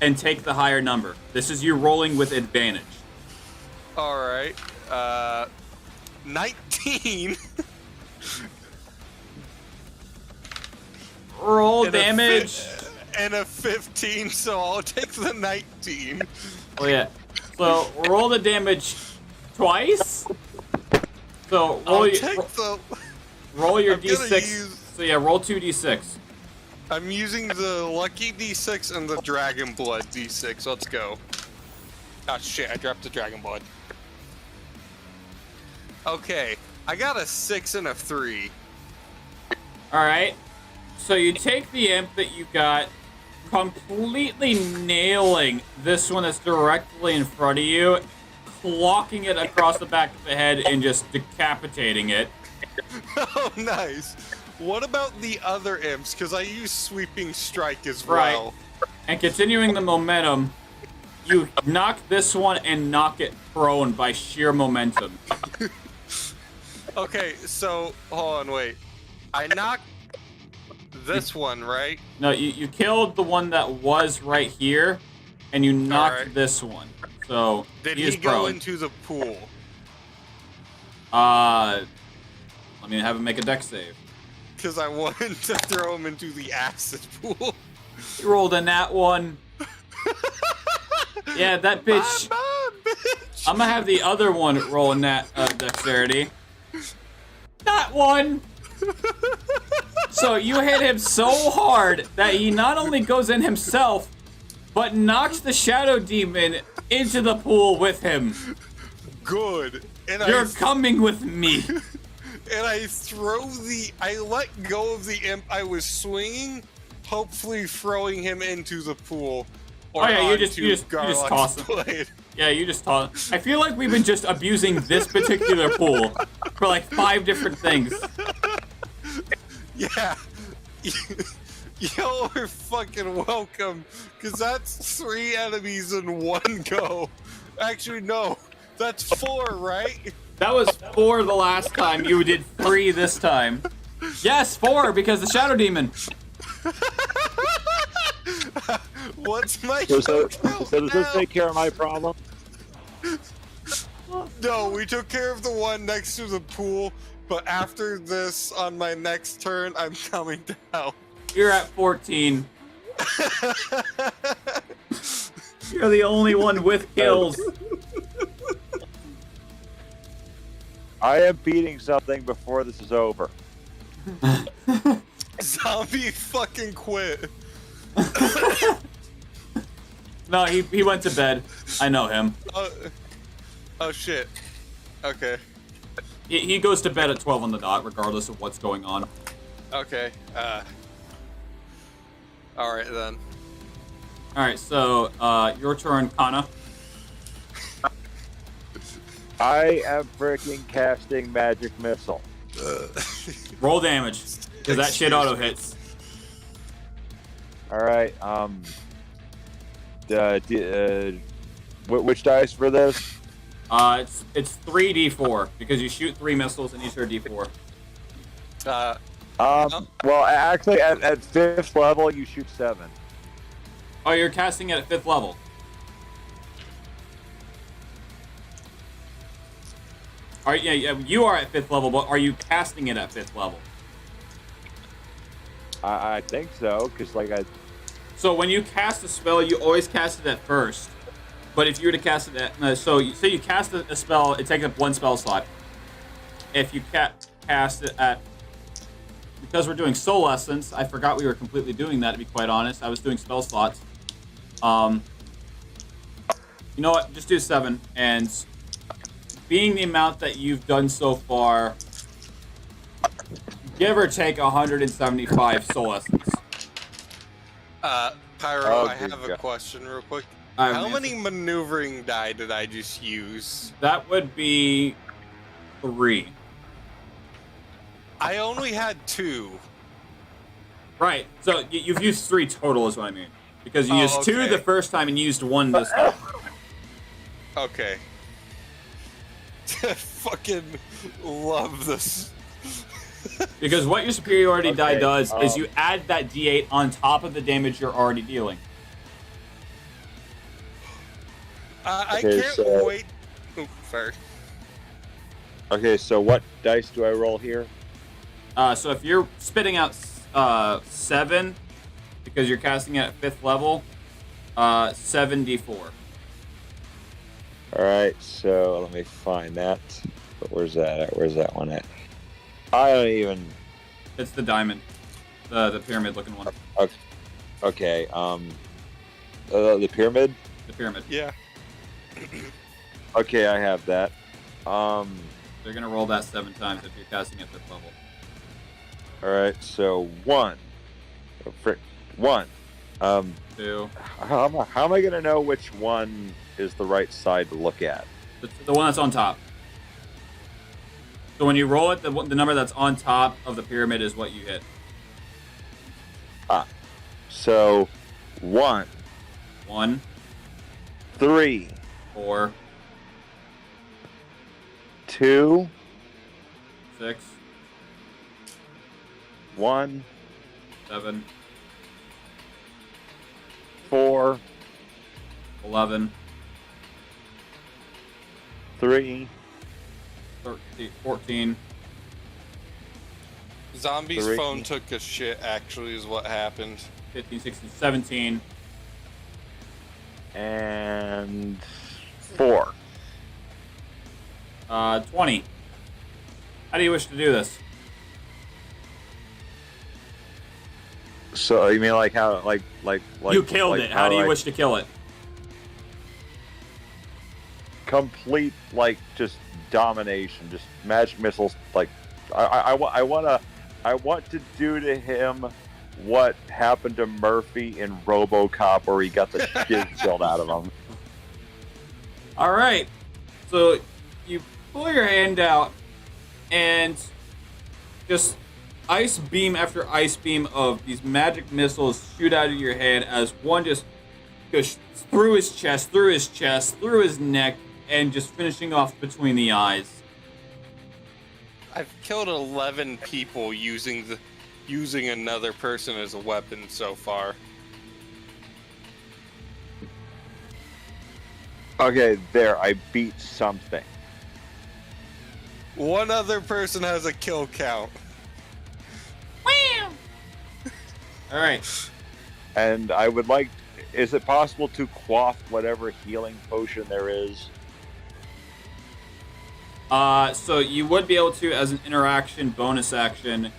And take the higher number. This is you rolling with advantage. Alright. 19. Roll And a damage. And a 15, so I'll take the 19. Oh yeah. So roll the damage twice. So I'll take the... roll your I'm gonna d6. use So yeah, roll 2d6. I'm using the lucky D6 and the dragon blood D6. Let's go. Oh shit, I dropped the dragon blood. Okay, I got a 6 and a 3. Alright. So you take the imp that you got, completely nailing this one that's directly in front of you, clocking it across the back of the head and just decapitating it. Oh, nice. What about the other imps? Because I use sweeping strike as well. Right. And continuing the momentum, you knock this one and knock it prone by sheer momentum. Okay, so hold on, wait. I knocked this one, right? No, you killed the one that was right here, and you knocked Alright. this one. So Did he he is go prone. into the pool? Let me have him make a dex save. Because I wanted to throw him into the acid pool. You rolled a nat 1. Yeah, that bitch. Bitch. I'm gonna have the other one roll a nat dexterity. Nat 1. So you hit him so hard that he not only goes in himself, but knocks the shadow demon into the pool with him. Good. And You're coming with me. And I I let go of the imp I was swinging, hopefully throwing him into the pool. Or Oh yeah, you onto just Garlock's toss him. blade. Yeah, you just toss. I feel like we've been just abusing this particular pool for like 5 different things. Yeah. Y'all are fucking welcome, because that's 3 enemies in one go. Actually, no. That's 4, right? That was 4 the last time. You did 3 this time. Yes, 4 because the shadow demon. What's my So joke does this now? take care of my problem? No, we took care of the one next to the pool, but after this, on my next turn, I'm coming down. You're at 14. You're the only one with kills. I am beating something before this is over. Zombie fucking quit. No, he went to bed. I know him. Oh shit. Okay. He goes to bed at 12 on the dot, regardless of what's going on. Okay. Alright then. Alright, so, your turn, Kana. I am freaking casting magic missile. Roll damage, because that shit auto hits. All right. Which dice for this? It's 3d4 because you shoot 3 missiles and each are d4. Well, actually, at 5th level, you shoot 7. Oh, you're casting it at 5th level. Yeah, you are at 5th level, but are you casting it at 5th level? I think so, because So when you cast a spell, you always cast it at first. But if you were to cast it at... so you cast a spell, it takes up 1 spell slot. If you cast it at... Because we're doing Soul Essence, I forgot we were completely doing that, to be quite honest. I was doing spell slots. You know what? Just do 7. And being the amount that you've done so far, give or take 175 Soul Essence. Pyro, I have a question real quick. How many maneuvering die did I just use? That would be 3. I only had 2. Right. So you've used 3 total is what I mean. Because you used 2 okay. the first time and used 1 this time. Okay. Fucking love this. Because what your superiority die Okay, does is you add that d8 on top of the damage you're already dealing. I Okay, can't so- wait. Oh, sorry. Okay, so what dice do I roll here? So if you're spitting out 7, because you're casting it at 5th level, 7d4. All right, so let me find that. But where's that at? Where's that one at? I don't even. It's the diamond. The pyramid-looking one. Okay. The pyramid. The pyramid. Yeah. Okay, I have that. They're gonna roll that 7 times if you're casting at this level. All right. So 1. One. 2. How am I gonna know which one is the right side to look at? The one that's on top. So when you roll it, the number that's on top of the pyramid is what you hit. So 1, 1, 3, 4, 2, 6, 1, 7, 4, 11, 3, 13, 14. Zombie's 3. phone took a shit, actually, is what happened. 15, 16, 17. and 4. 20. How do you wish to do this? So you mean like how like You killed it. How do you wish to kill it? complete like just domination, just magic missiles? Like I want to do to him what happened to Murphy in RoboCop, where he got the shit killed out of him. All right. So you pull your hand out, and just ice beam after ice beam of these magic missiles shoot out of your hand as one just goes through his chest, through his neck, and just finishing off between the eyes. I've killed 11 people using another person as a weapon so far. Okay, there, I beat something. One other person has a kill count. All right. And I would like, is it possible to quaff whatever healing potion there is? So you would be able to, as an interaction, bonus action,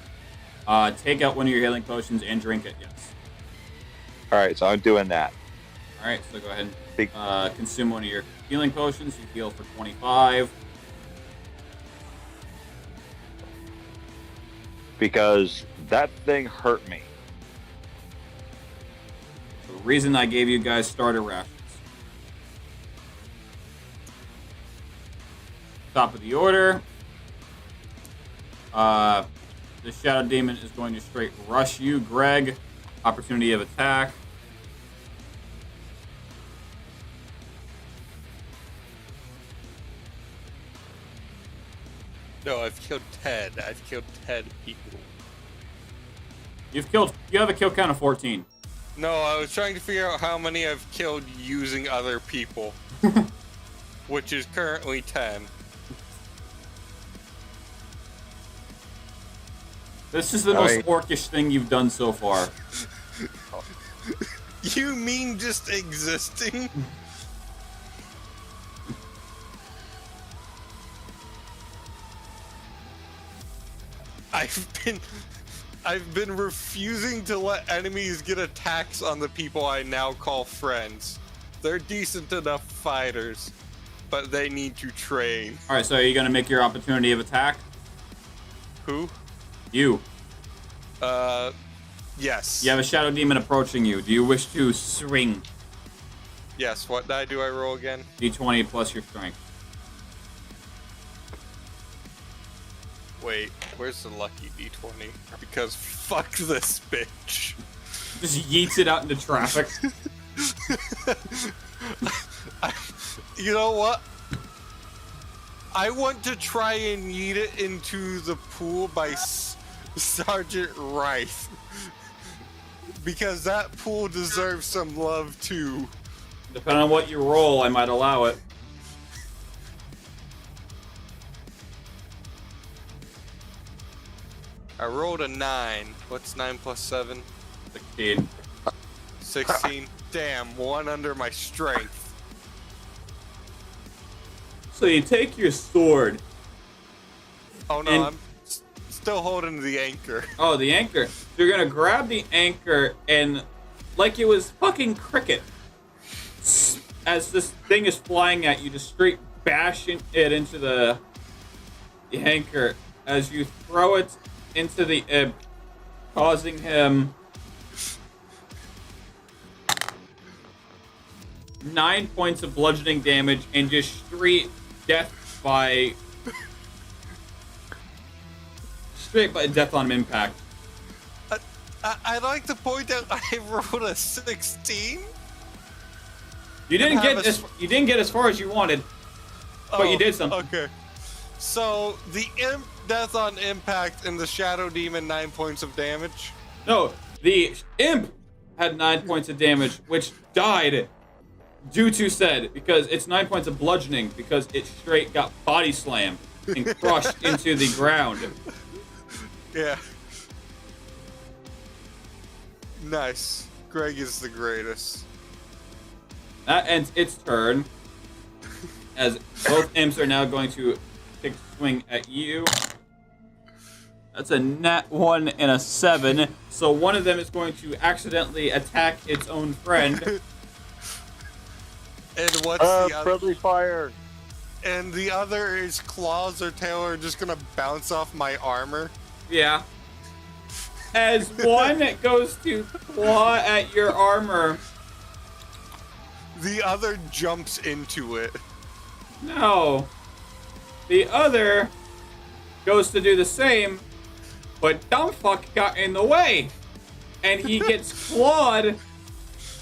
take out one of your healing potions and drink it, yes. Alright, so I'm doing that. Alright, so go ahead Big- and consume one of your healing potions. You heal for 25. Because that thing hurt me. The reason I gave you guys starter rations. Top of the order. The Shadow Demon is going to straight rush you, Greg. Opportunity of attack. No, I've killed 10. I've killed 10 people. You have a kill count of 14. No, I was trying to figure out how many I've killed using other people. Which is currently 10. This is the most orcish thing you've done so far. You mean just existing? I've been refusing to let enemies get attacks on the people I now call friends. They're decent enough fighters, but they need to train. All right, so are you going to make your opportunity of attack? Who? You. Yes. You have a Shadow Demon approaching you. Do you wish to swing? Yes, what die do I roll again? D20 plus your strength. Wait, where's the lucky D20? Because fuck this bitch. Just yeets it out into traffic. You know what? I want to try and yeet it into the pool by Sergeant Rice. Because that pool deserves some love too. Depending on what you roll, I might allow it. I rolled a 9. What's 9 plus 7? 16. 16. Damn, one under my strength. So you take your sword. Oh no, And- I'm still holding the anchor. Oh, the anchor. You're gonna grab the anchor and, like it was fucking cricket, as this thing is flying at you, just straight bashing it into the anchor as you throw it into the imp, causing him 9 points of bludgeoning damage and just straight death by death on impact. I'd like to point out I rolled a 16. You didn't get as far as you wanted, but you did something. Okay. So the imp death on impact and the shadow demon 9 points of damage. No, the imp had 9 points of damage, which died due to said, because it's 9 points of bludgeoning, because it straight got body slammed and crushed into the ground. Yeah. Nice. Greg is the greatest. That ends its turn, as both imps are now going to take a swing at you. That's a nat 1 and a 7, so one of them is going to accidentally attack its own friend. And what's the other? Friendly fire. And the other is claws or tail are just gonna bounce off my armor. Yeah. As one goes to claw at your armor. The other jumps into it. No. The other goes to do the same, but dumbfuck got in the way. And he gets clawed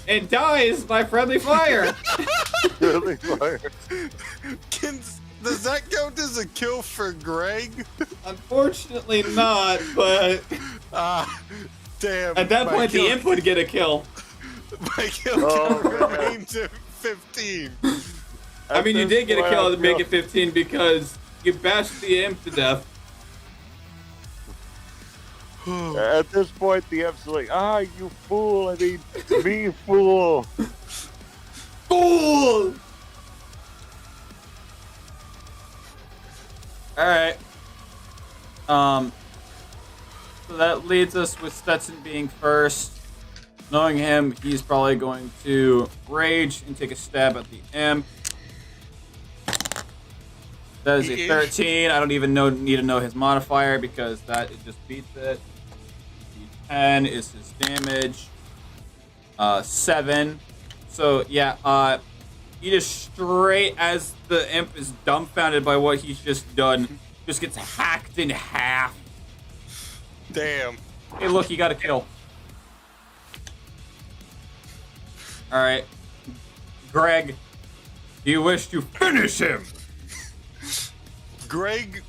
and dies by friendly fire. Friendly fire. Does that count as a kill for Greg? Unfortunately not, but damn. at that point the imp would get a kill. My kill count remains at 15. I mean, you did get a kill to make it 15 because you bashed the imp to death. At this point, the imp's like, you fool. I mean, me fool. Fool! Alright. So that leads us with Stetson being first. Knowing him, he's probably going to rage and take a stab at the imp. That is a 13. I don't even need to know his modifier because it just beats it. D10 is his damage. 7. So yeah, he just straight as the imp is dumbfounded by what he's just done, just gets hacked in half. Damn. Hey, look, you got a kill. All right, Greg, do you wish to finish him? Greg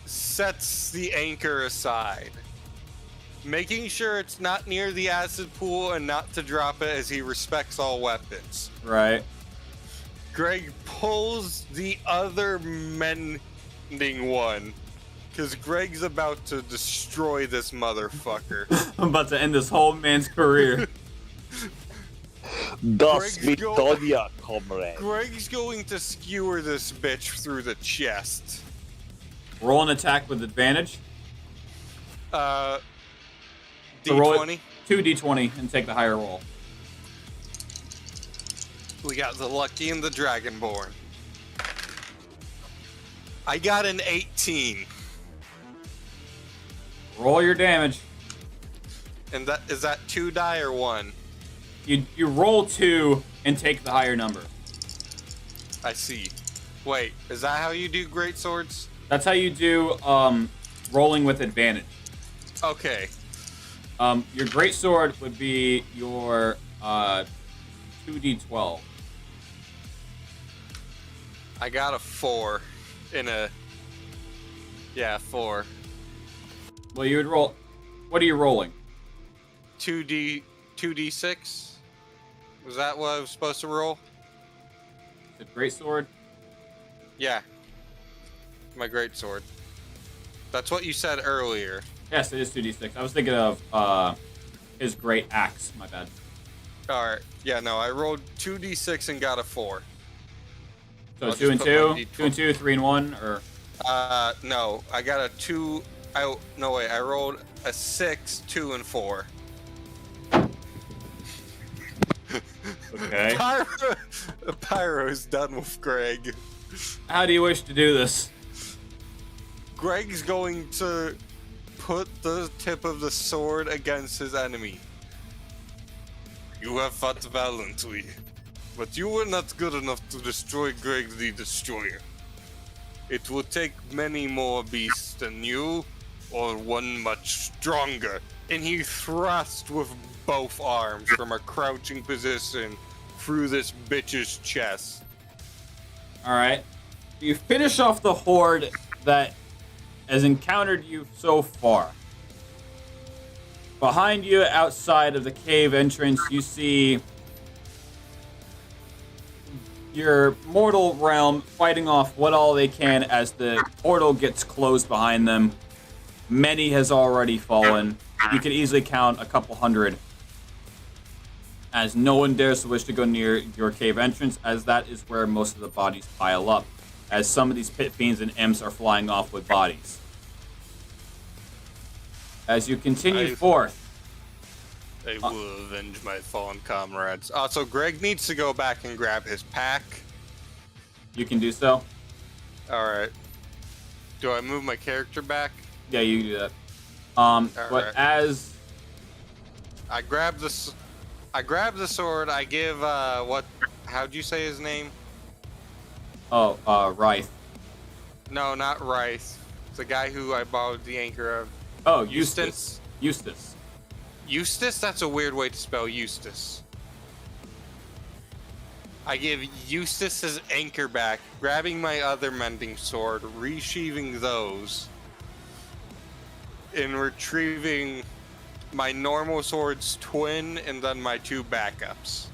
sets the anchor aside, making sure it's not near the acid pool and not to drop it as he respects all weapons. Right. Greg pulls the other mending one, because Greg's about to destroy this motherfucker. I'm about to end this whole man's career. Thus we told ya, comrade. Greg's going to skewer this bitch through the chest. Roll an attack with advantage. D20. So roll it 2d20 and take the higher roll. We got the lucky and the dragonborn. I got an 18. Roll your damage. And is that 2 die or 1? You roll 2 and take the higher number. I see. Wait, is that how you do great swords? That's how you do rolling with advantage. Okay. Your great sword would be your 2d12. I got a 4 in a... Yeah, 4. Well, you would roll... What are you rolling? 2d6? Was that what I was supposed to roll? The great sword? Yeah. My great sword. That's what you said earlier. Yes, it is 2d6. I was thinking of his great axe. My bad. Alright. Yeah, no, I rolled 2d6 and got a 4. So I'll 2 and just put my 2? 2 and 2, 3 and 1, or... No. I got a 2 I rolled a 6, 2, and 4. Okay. Pyro's done with Greg. How do you wish to do this? Greg's going to put the tip of the sword against his enemy. You have fought valiantly, but you were not good enough to destroy Greg the Destroyer. It will take many more beasts than you, or one much stronger. And he thrust with both arms from a crouching position through this bitch's chest. Alright. You finish off the horde that has encountered you so far. Behind you, outside of the cave entrance, you see your mortal realm fighting off what all they can as the portal gets closed behind them. Many has already fallen. You could easily count a couple hundred, as no one dares to wish to go near your cave entrance, as that is where most of the bodies pile up, as some of these pit fiends and imps are flying off with bodies. As you continue forth, I will avenge my fallen comrades. Also, Greg needs to go back and grab his pack. you can do so. Alright. Do I move my character back? Yeah, you can do that. But Alright. as I grab the sword, I give, how'd you say his name? Ryth. No, not Rice. It's the guy who I borrowed the anchor of. Oh, Eustace. Eustace. Eustace? That's a weird way to spell Eustace. I give Eustace his anchor back, grabbing my other mending sword, resheathing those, and retrieving my normal sword's twin and then my 2 backups.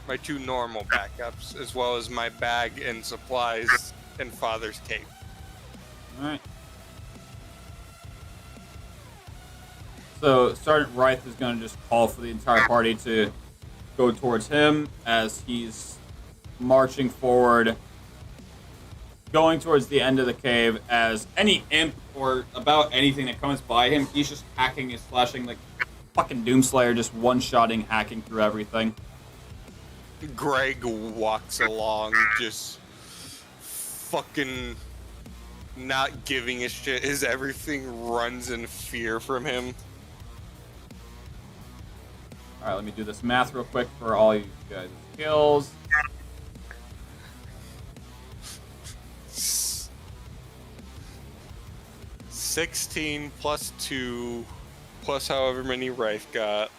My 2 normal backups, as well as my bag and supplies and father's cape. Alright. So Sergeant Ryth is going to just call for the entire party to go towards him as he's marching forward, going towards the end of the cave. As any imp or about anything that comes by him, he's just hacking and slashing like fucking Doomslayer, just one-shotting, hacking through everything. Greg walks along, just fucking not giving a shit as everything runs in fear from him. Alright, let me do this math real quick for all you guys' skills. S- 16 plus 2 plus however many Rife got.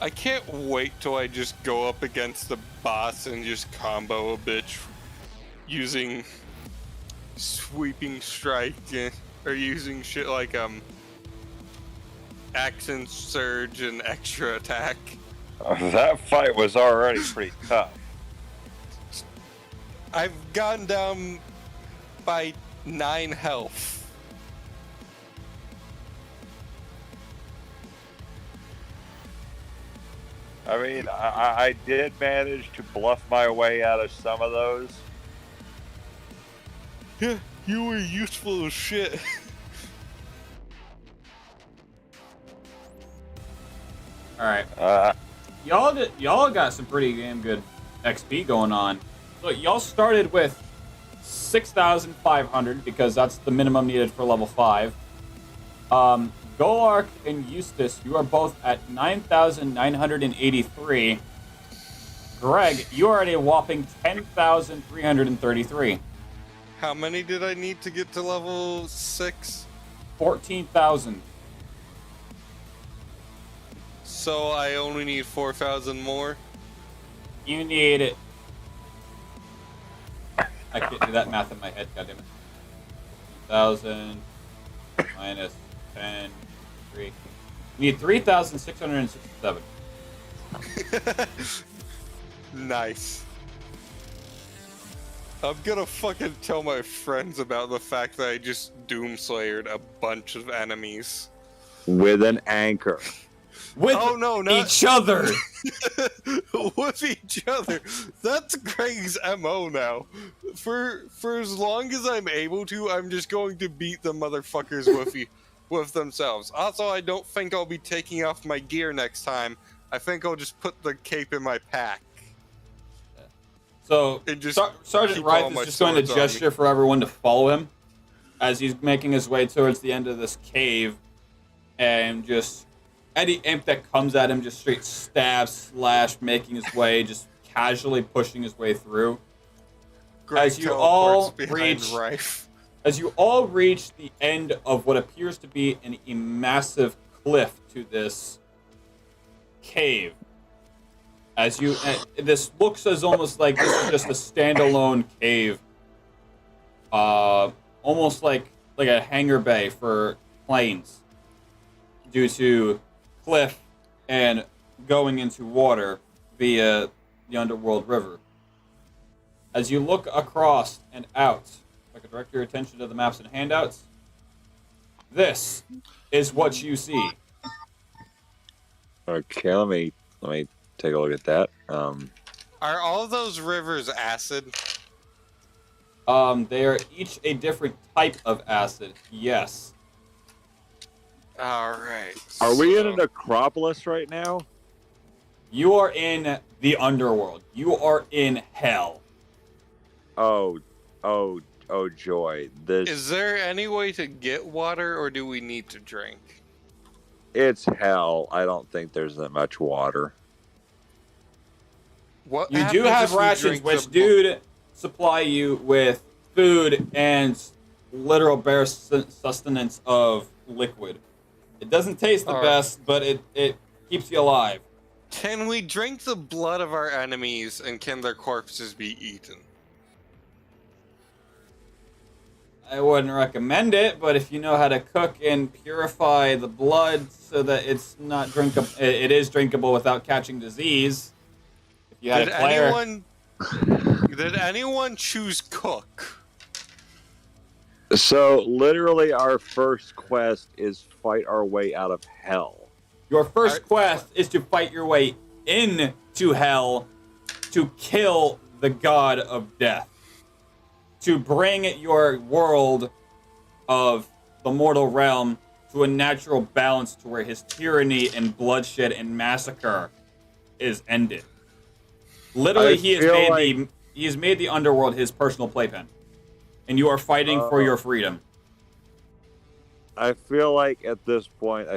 I can't wait till I just go up against the boss and just combo a bitch using sweeping strike or using shit like accent surge and extra attack. That fight was already pretty tough. I've gone down by 9 health. I mean, I did manage to bluff my way out of some of those. Yeah, you were useful as shit. Alright. Y'all got some pretty damn good XP going on. Look, y'all started with 6,500 because that's the minimum needed for level 5. Golark and Eustace, you are both at 9,983. Greg, you are at a whopping 10,333. How many did I need to get to level 6? 14,000. So I only need 4,000 more? You need... I can't do that math in my head, goddammit. 1,000 minus 10, 3. You need 3,667. Nice. I'm gonna fucking tell my friends about the fact that I just Doomslayered a bunch of enemies. With an anchor. With Oh no, not each other. with each other. That's Greg's MO now. For as long as I'm able to, I'm just going to beat the motherfuckers with themselves. Also, I don't think I'll be taking off my gear next time. I think I'll just put the cape in my pack. So And just Sergeant keep all Wright my is just going to swords on me. gesture for everyone to follow him as he's making his way towards the end of this cave, and just any imp that comes at him, just straight stab, slash, making his way, just casually pushing his way through. Greg As you teleports all behind reach- Rife. As you all reach the end of what appears to be a massive cliff to this cave, this looks as almost like this is just a standalone cave, almost like a hangar bay for planes, due to cliff and going into water via the Underworld River. As you look across and out, if I could direct your attention to the maps and handouts, this is what you see. Okay, let me take a look at that. Are all those rivers acid? They are each a different type of acid, yes. Alright. Are we in an Acropolis right now? You are in the Underworld. You are in hell. Oh joy. This Is there any way to get water, or do we need to drink? it's hell. I don't think there's that much water. What You do happens have if we rations, drink which the- do supply you with food and literal bare sustenance of liquid. It doesn't taste the Alright. best, but it keeps you alive. Can we drink the blood of our enemies, and can their corpses be eaten? I wouldn't recommend it, but if you know how to cook and purify the blood so that it's not drinkable, it is drinkable without catching disease. If you had Did a cleric, anyone choose cook? So literally our first quest is fight our way out of hell. your first Alright. quest is to fight your way into hell to kill the god of death. To bring your world of the mortal realm to a natural balance to where his tyranny and bloodshed and massacre is ended. Literally, I feel he has made the Underworld his personal playpen, and you are fighting for your freedom. I feel like at this point,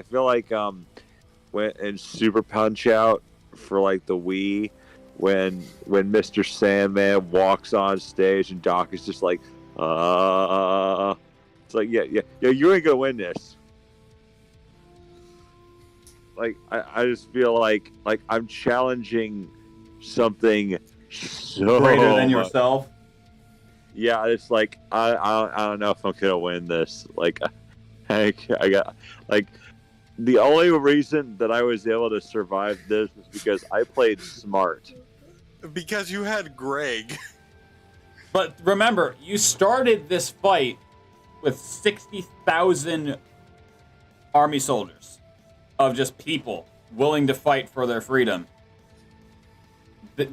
when in Super Punch Out for like the Wii, when Mr. Sandman walks on stage and Doc is just like, it's like, yeah, you ain't gonna win this. Like, I just feel like I'm challenging something so Greater than much. yourself. Yeah, it's like I don't know if I'm gonna win this. Like, I got like the only reason that I was able to survive this was because I played smart. Because you had Greg. But remember, you started this fight with 60,000 army soldiers of just people willing to fight for their freedom.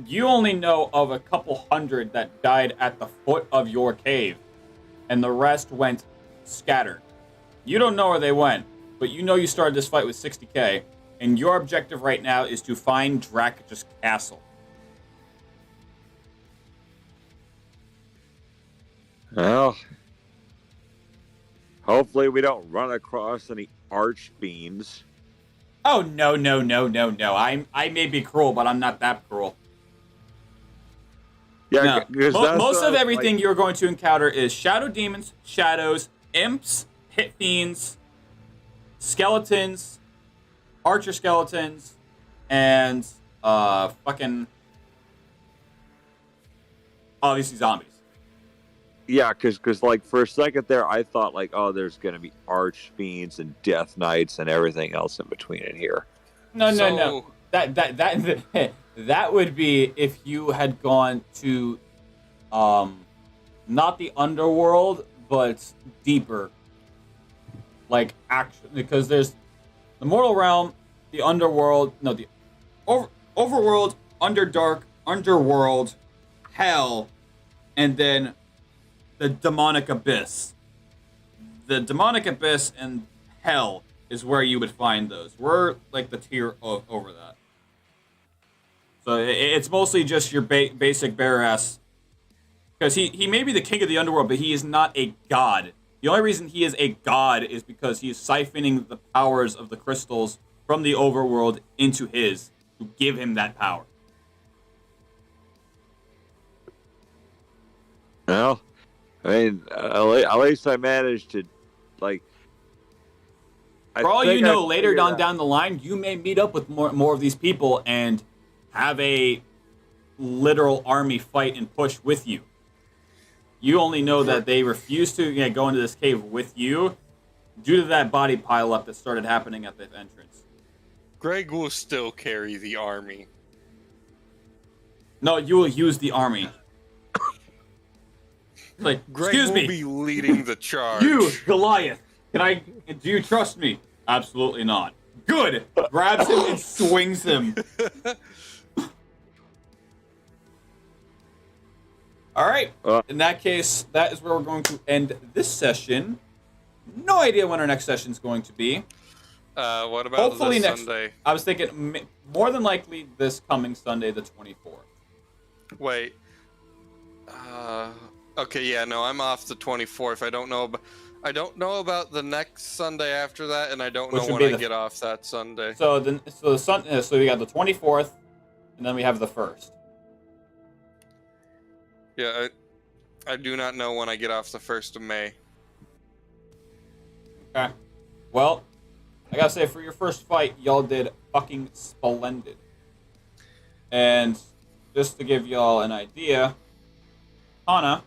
You only know of a couple hundred that died at the foot of your cave, and the rest went scattered. You don't know where they went, but you know you started this fight with 60k, and your objective right now is to find Draca's castle. Well, hopefully we don't run across any archfiends. Oh, no. I may be cruel, but I'm not that cruel. Yeah, No. 'cause that's Most of like- everything you're going to encounter is shadow demons, shadows, imps, hit fiends, skeletons, archer skeletons, and fucking obviously zombies. Yeah, because like for a second there, I thought like, oh, there's gonna be archfiends and death knights and everything else in between in here. No. That would be if you had gone to not the Underworld, but deeper. Like, because there's the Mortal Realm, the Underworld, no, the Overworld, Underdark, Underworld, Hell, and then the Demonic Abyss. The Demonic Abyss and Hell is where you would find those. We're like the tier over that. So it's mostly just your basic bare ass. Because he may be the king of the underworld, but he is not a god. The only reason he is a god is because he is siphoning the powers of the crystals from the overworld into his to give him that power. Well, I mean, at least I managed to, like. For all you know, later down the line, you may meet up with more of these people and have a literal army fight and push with you. You only know that they refuse to go into this cave with you due to that body pileup that started happening at the entrance. Greg will still carry the army. No, you will use the army. Like, Greg excuse will me, be leading the charge. you Goliath. Do you trust me? Absolutely not. Good. Grabs him and swings him. All right. In that case, that is where we're going to end this session. No idea when our next session is going to be. What about Hopefully this next Sunday? I was thinking more than likely this coming Sunday, the 24th. Wait. Okay, yeah, no, I'm off the 24th. I don't know about the next Sunday after that, and I don't know when I get off that Sunday. So we got the 24th, and then we have the 1st. Yeah, I do not know when I get off the 1st of May. Okay. Well, I gotta say, for your first fight, y'all did fucking splendid. And just to give y'all an idea, Hana,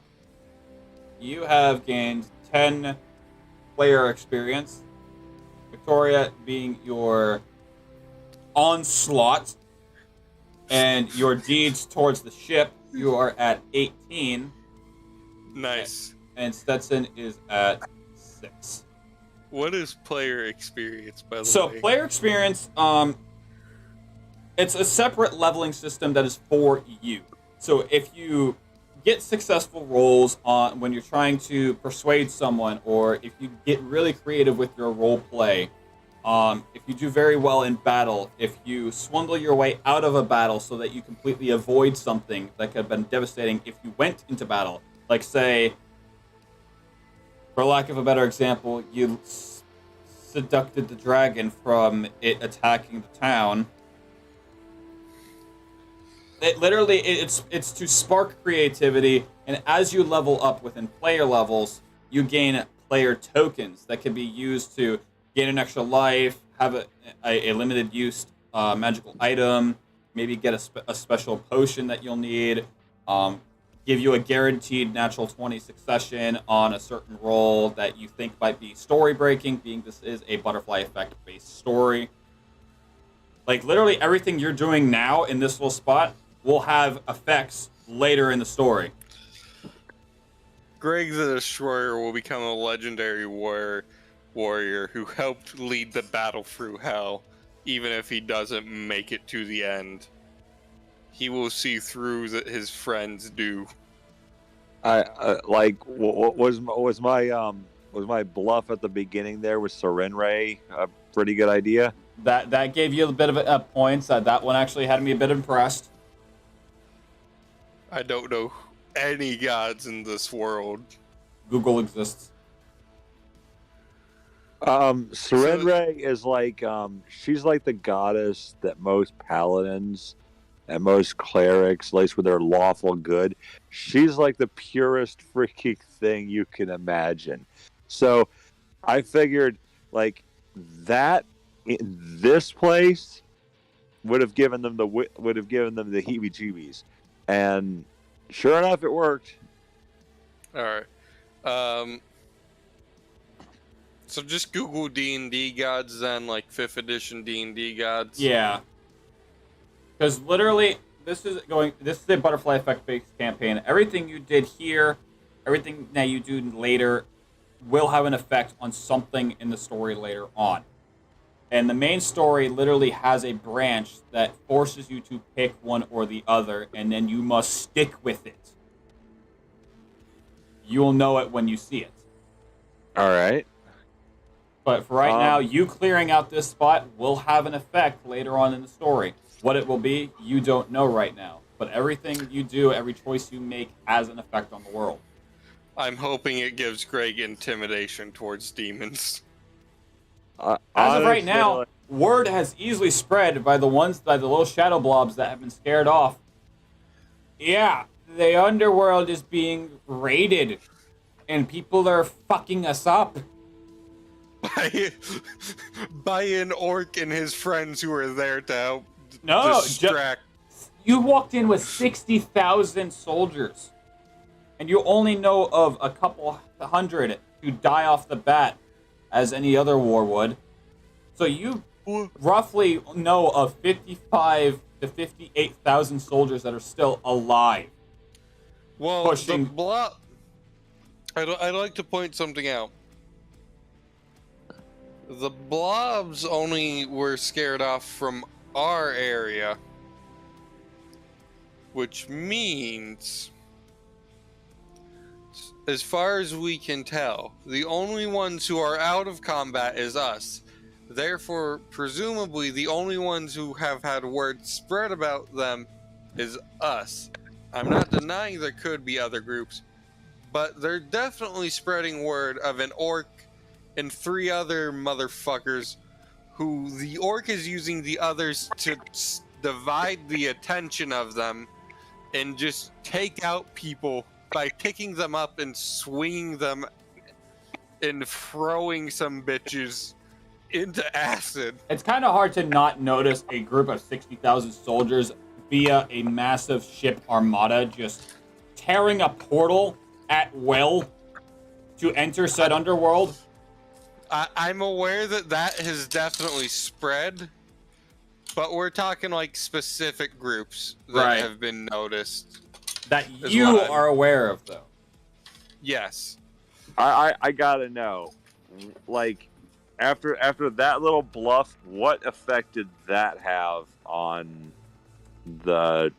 you have gained 10 player experience. Victoria being your onslaught and your deeds towards the ship, you are at 18. Nice. And Stetson is at 6. What is player experience, by the way? So player experience, it's a separate leveling system that is for you. So if you get successful rolls on when you're trying to persuade someone, or if you get really creative with your role play, if you do very well in battle, if you swindle your way out of a battle so that you completely avoid something that could have been devastating if you went into battle, like say, for lack of a better example, you seducted the dragon from it attacking the town. It's to spark creativity, and as you level up within player levels, you gain player tokens that can be used to gain an extra life, have a limited use magical item, maybe get a special potion that you'll need, give you a guaranteed natural 20 succession on a certain roll that you think might be story breaking, being this is a butterfly effect based story. Like literally everything you're doing now in this little spot will have effects later in the story. Greg the Destroyer will become a legendary warrior who helped lead the battle through hell, even if he doesn't make it to the end. He will see through that his friends do. Was my bluff at the beginning there with Serenray a pretty good idea? That gave you a bit of points. That one actually had me a bit impressed. I don't know any gods in this world. Google exists. Serenray is like she's like the goddess that most paladins and most clerics, at least with their lawful good, she's like the purest freaking thing you can imagine. So I figured like that in this place would have given them the heebie-jeebies, and sure enough, it worked. All right. So just Google D&D gods then, like 5th edition D&D gods. Yeah. Because literally, this is a butterfly effect based campaign. Everything you did here everything that you do later will have an effect on something in the story later on. And the main story literally has a branch that forces you to pick one or the other, and then you must stick with it. You'll know it when you see it. All right. But for right now, you clearing out this spot will have an effect later on in the story. What it will be, you don't know right now. But everything you do, every choice you make has an effect on the world. I'm hoping it gives Greg intimidation towards demons. As of right now, word has easily spread by the little shadow blobs that have been scared off. Yeah, the Underworld is being raided, and people are fucking us up. By an orc and his friends who were there to help distract. You walked in with 60,000 soldiers, and you only know of a couple hundred who die off the bat, as any other war would. So you roughly know of 55 to 58,000 soldiers that are still alive. Well, pushing. I'd like to point something out. The blobs only were scared off from our area, which means, as far as we can tell, the only ones who are out of combat is us. Therefore, presumably, the only ones who have had word spread about them is us. I'm not denying there could be other groups, but they're definitely spreading word of an orc and 3 other motherfuckers who the orc is using the others to divide the attention of them and just take out people by picking them up and swinging them and throwing some bitches into acid. It's kind of hard to not notice a group of 60,000 soldiers via a massive ship armada just tearing a portal at will to enter said underworld. I'm aware that has definitely spread, but we're talking like specific groups that have been noticed. That you are aware of, though. Yes. I gotta know, like, after that little bluff, what effect did that have on the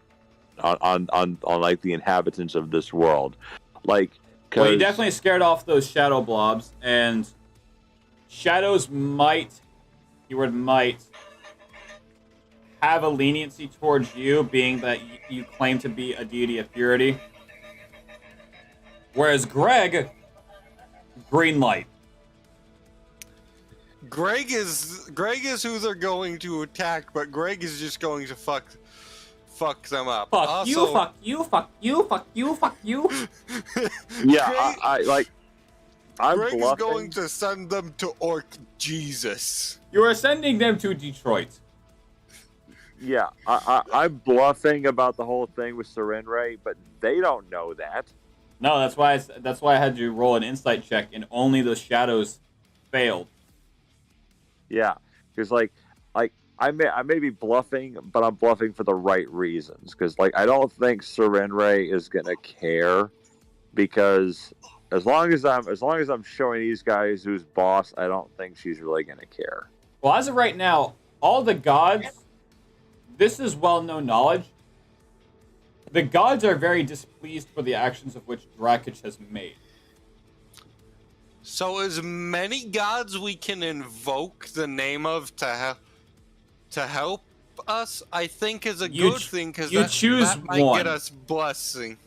on like the inhabitants of this world? Like, well, you definitely scared off those shadow blobs, and shadows might, keyword might, have a leniency towards you, being that you claim to be a deity of purity. Whereas Greg, green light. Greg is who they're going to attack, but Greg is just going to fuck them up. Fuck also, you, fuck you, fuck you, fuck you, fuck you. Yeah, I'm Greg bluffing. is going to send them to Orc Jesus. You are sending them to Detroit. Yeah, I'm bluffing about the whole thing with Serenray, but they don't know that. No, that's why I had to roll an insight check, and only the shadows failed. Yeah, because like I may be bluffing, but I'm bluffing for the right reasons. Because like I don't think Serenray is gonna care, because as long as I'm showing these guys who's boss, I don't think she's really gonna care. Well, as of right now, all the gods, this is well-known knowledge. The gods are very displeased for the actions of which Drakic has made. So as many gods we can invoke the name of to help us, I think is a good thing, because that might get us blessing.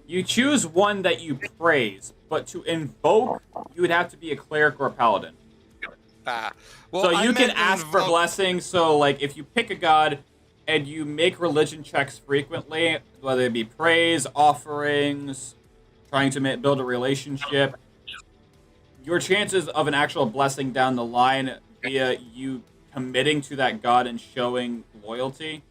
You choose one that you praise, but to invoke, you would have to be a cleric or a paladin. Well, so you can ask for blessings. So, like, if you pick a god and you make religion checks frequently, whether it be praise, offerings, trying to build a relationship, your chances of an actual blessing down the line via you committing to that god and showing loyalty,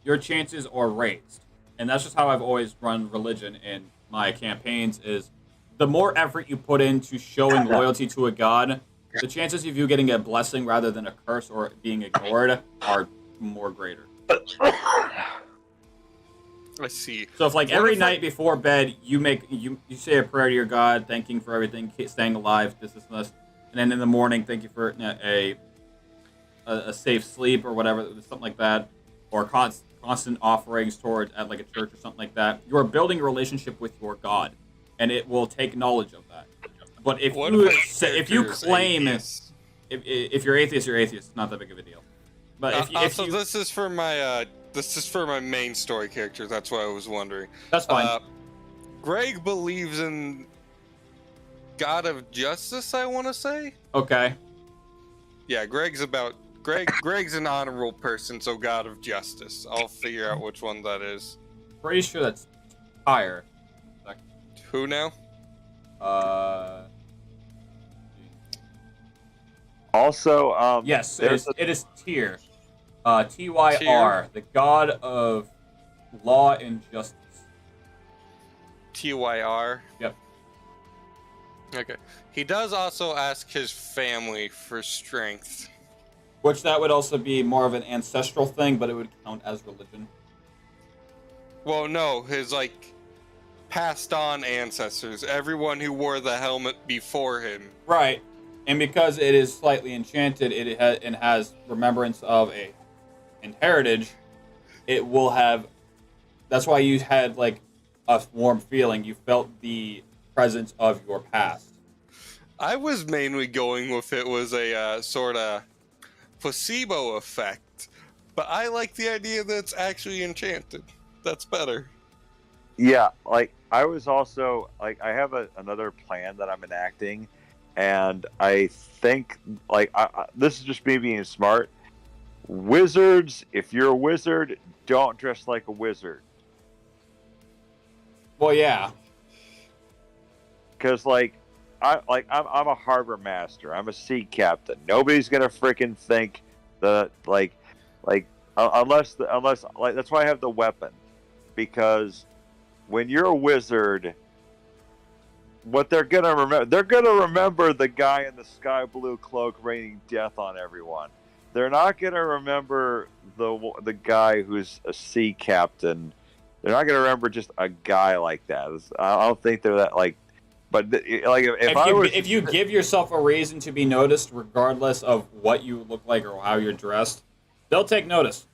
your chances are raised. And that's just how I've always run religion in my campaigns, is the more effort you put into showing loyalty to a god, the chances of you getting a blessing rather than a curse or being ignored are more greater. I see. So if like What every if night before bed you say a prayer to your God, thanking for everything, staying alive, this, and then in the morning thank you for a safe sleep or whatever, something like that, or constant offerings towards at like a church or something like that. You are building a relationship with your God, and it will take knowledge of that. But if What you if our if you character is claim atheist? if you're atheist, you're atheist. It's not that big of a deal. But if Also, you this is for my main story character. That's why I was wondering. that's fine. Greg believes in God of Justice, I want to say. Okay. Yeah, Greg's an honorable person, so God of Justice. I'll figure out which one that is. Pretty sure that's higher. Who now? Also, Yes, there's it is Tyr. Tyr, the god of law and justice. Tyr. Yep. Okay. He does also ask his family for strength. Which that would also be more of an ancestral thing, but it would count as religion. Well, no, his passed on ancestors, everyone who wore the helmet before him. Right. And because it is slightly enchanted, it has remembrance of a heritage, it will have. That's why you had a warm feeling. You felt the presence of your past. I was mainly going with it was a sort of placebo effect, but I like the idea that it's actually enchanted. That's better. Yeah, I was also I have another plan that I'm enacting, and I think this is just me being smart. Wizards, if you're a wizard, don't dress like a wizard. Well, yeah. Because I'm a harbor master. I'm a sea captain. Nobody's gonna freaking think that unless that's why I have the weapon. Because when you're a wizard, what they're gonna remember the guy in the sky blue cloak raining death on everyone. They're not gonna remember the guy who's a sea captain. They're not gonna remember just a guy like that. I don't think they're that But if you give yourself a reason to be noticed, regardless of what you look like or how you're dressed, they'll take notice.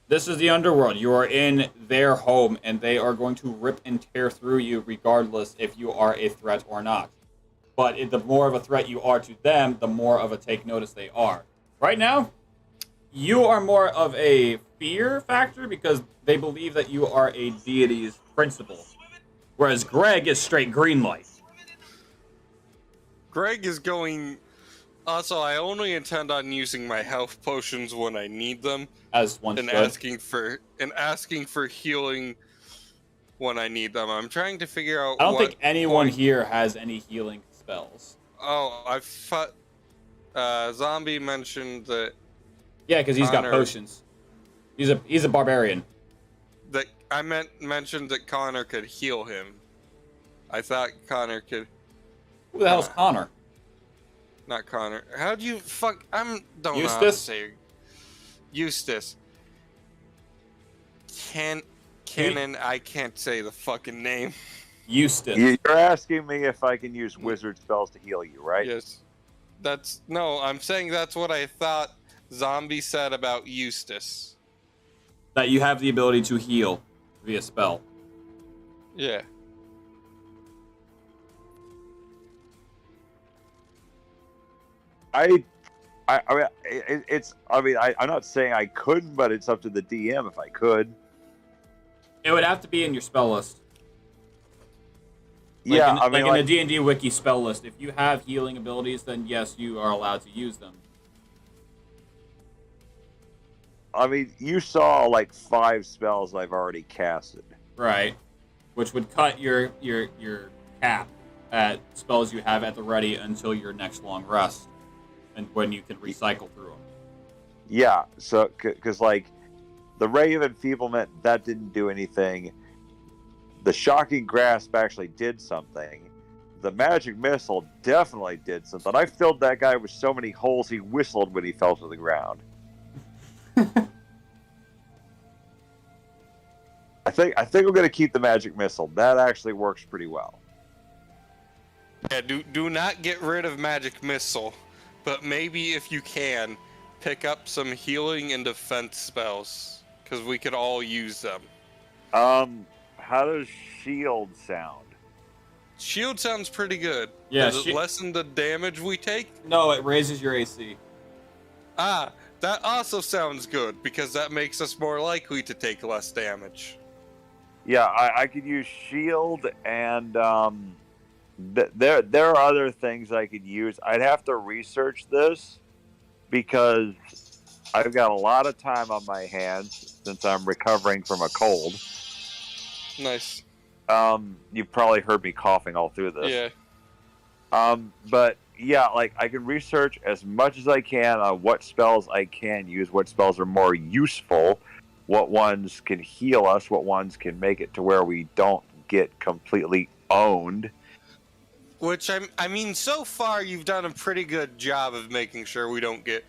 This is the Underworld. You are in their home, and they are going to rip and tear through you, regardless if you are a threat or not. But the more of a threat you are to them, the more of a take notice they are. Right now, you are more of a fear factor because they believe that you are a deity's principal, whereas Greg is straight green light. Greg is going. Also, I only intend on using my health potions when I need them, As one and should. asking for healing when I need them. I'm trying to figure out. I don't think anyone here has any healing spells. Oh, I thought Zombie mentioned that. Yeah, because he's got Connor- potions. He's a barbarian. That I mentioned that Connor could heal him. I thought Connor could. Who the hell's Connor? Not Connor. How do you fuck? Don't know how to Eustace? say. Eustace. Canon. I can't say the fucking name. Eustace. You're asking me if I can use wizard spells to heal you, right? Yes. I'm saying that's what I thought Zombie said about Eustace. That you have the ability to heal via spell. Yeah. I'm not saying I couldn't, but it's up to the DM if I could. It would have to be in your spell list. Yeah, in the D&D wiki spell list. If you have healing abilities, then yes, you are allowed to use them. I mean, you saw 5 spells I've already casted. Right. Which would cut your cap at spells you have at the ready until your next long rest. And when you can recycle through them. Yeah, so, because, the Ray of Enfeeblement, that didn't do anything. The Shocking Grasp actually did something. The Magic Missile definitely did something. I filled that guy with so many holes he whistled when he fell to the ground. I think I'm gonna keep the magic missile. That actually works pretty well. Yeah, do not get rid of magic missile, but maybe if you can, pick up some healing and defense spells, because we could all use them. How does shield sound? Shield sounds pretty good. Yeah, Does it lessen the damage we take? No, it raises your AC. Ah, that also sounds good, because that makes us more likely to take less damage. Yeah, I could use shield, and there are other things I could use. I'd have to research this because I've got a lot of time on my hands since I'm recovering from a cold. Nice. You've probably heard me coughing all through this. Yeah. But yeah, like I can research as much as I can on what spells I can use, what spells are more useful, what ones can heal us, what ones can make it to where we don't get completely owned. Which I mean, so far you've done a pretty good job of making sure we don't get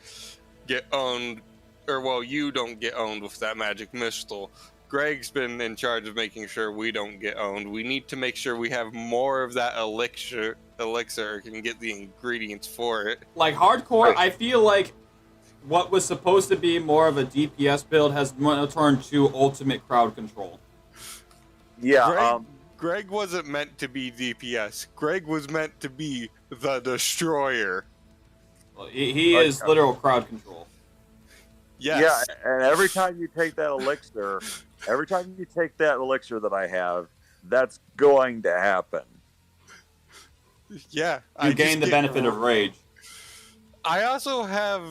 owned, or well, you don't get owned with that magic missile. Greg's been in charge of making sure we don't get owned. We need to make sure we have more of that elixir and get the ingredients for it. Like hardcore, I feel like what was supposed to be more of a DPS build has turned to ultimate crowd control. Yeah. Greg wasn't meant to be DPS. Greg was meant to be the destroyer. Well, he is literal crowd control. Yes. Yeah, and every time you take that elixir, that I have, that's going to happen. Yeah. You gain the benefit of rage. I also have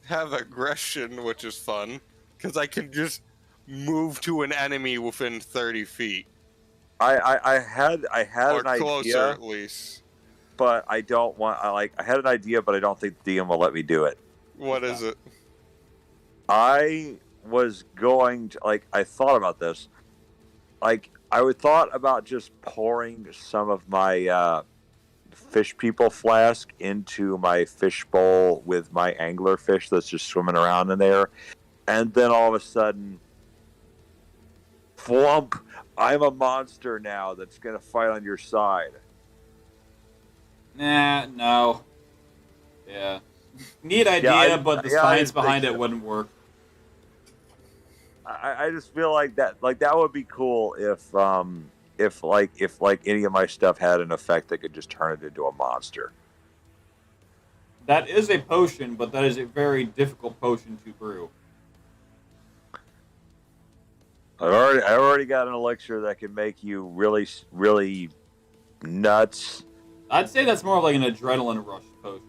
aggression, which is fun, because I can just move to an enemy within 30 feet. I had Or an closer, idea, at least. but I don't want. I had an idea, but I don't think the DM will let me do it. What is it? I was going to I thought about this. I thought about just pouring some of my fish people flask into my fish bowl with my angler fish that's just swimming around in there, and then all of a sudden, flump! I'm a monster now that's gonna fight on your side. Nah, no. Yeah. Neat idea, but the science behind it wouldn't work. I just feel like that would be cool if any of my stuff had an effect that could just turn it into a monster. That is a potion, but that is a very difficult potion to brew. I already got an elixir that can make you really, really nuts. I'd say that's more of like an adrenaline rush potion.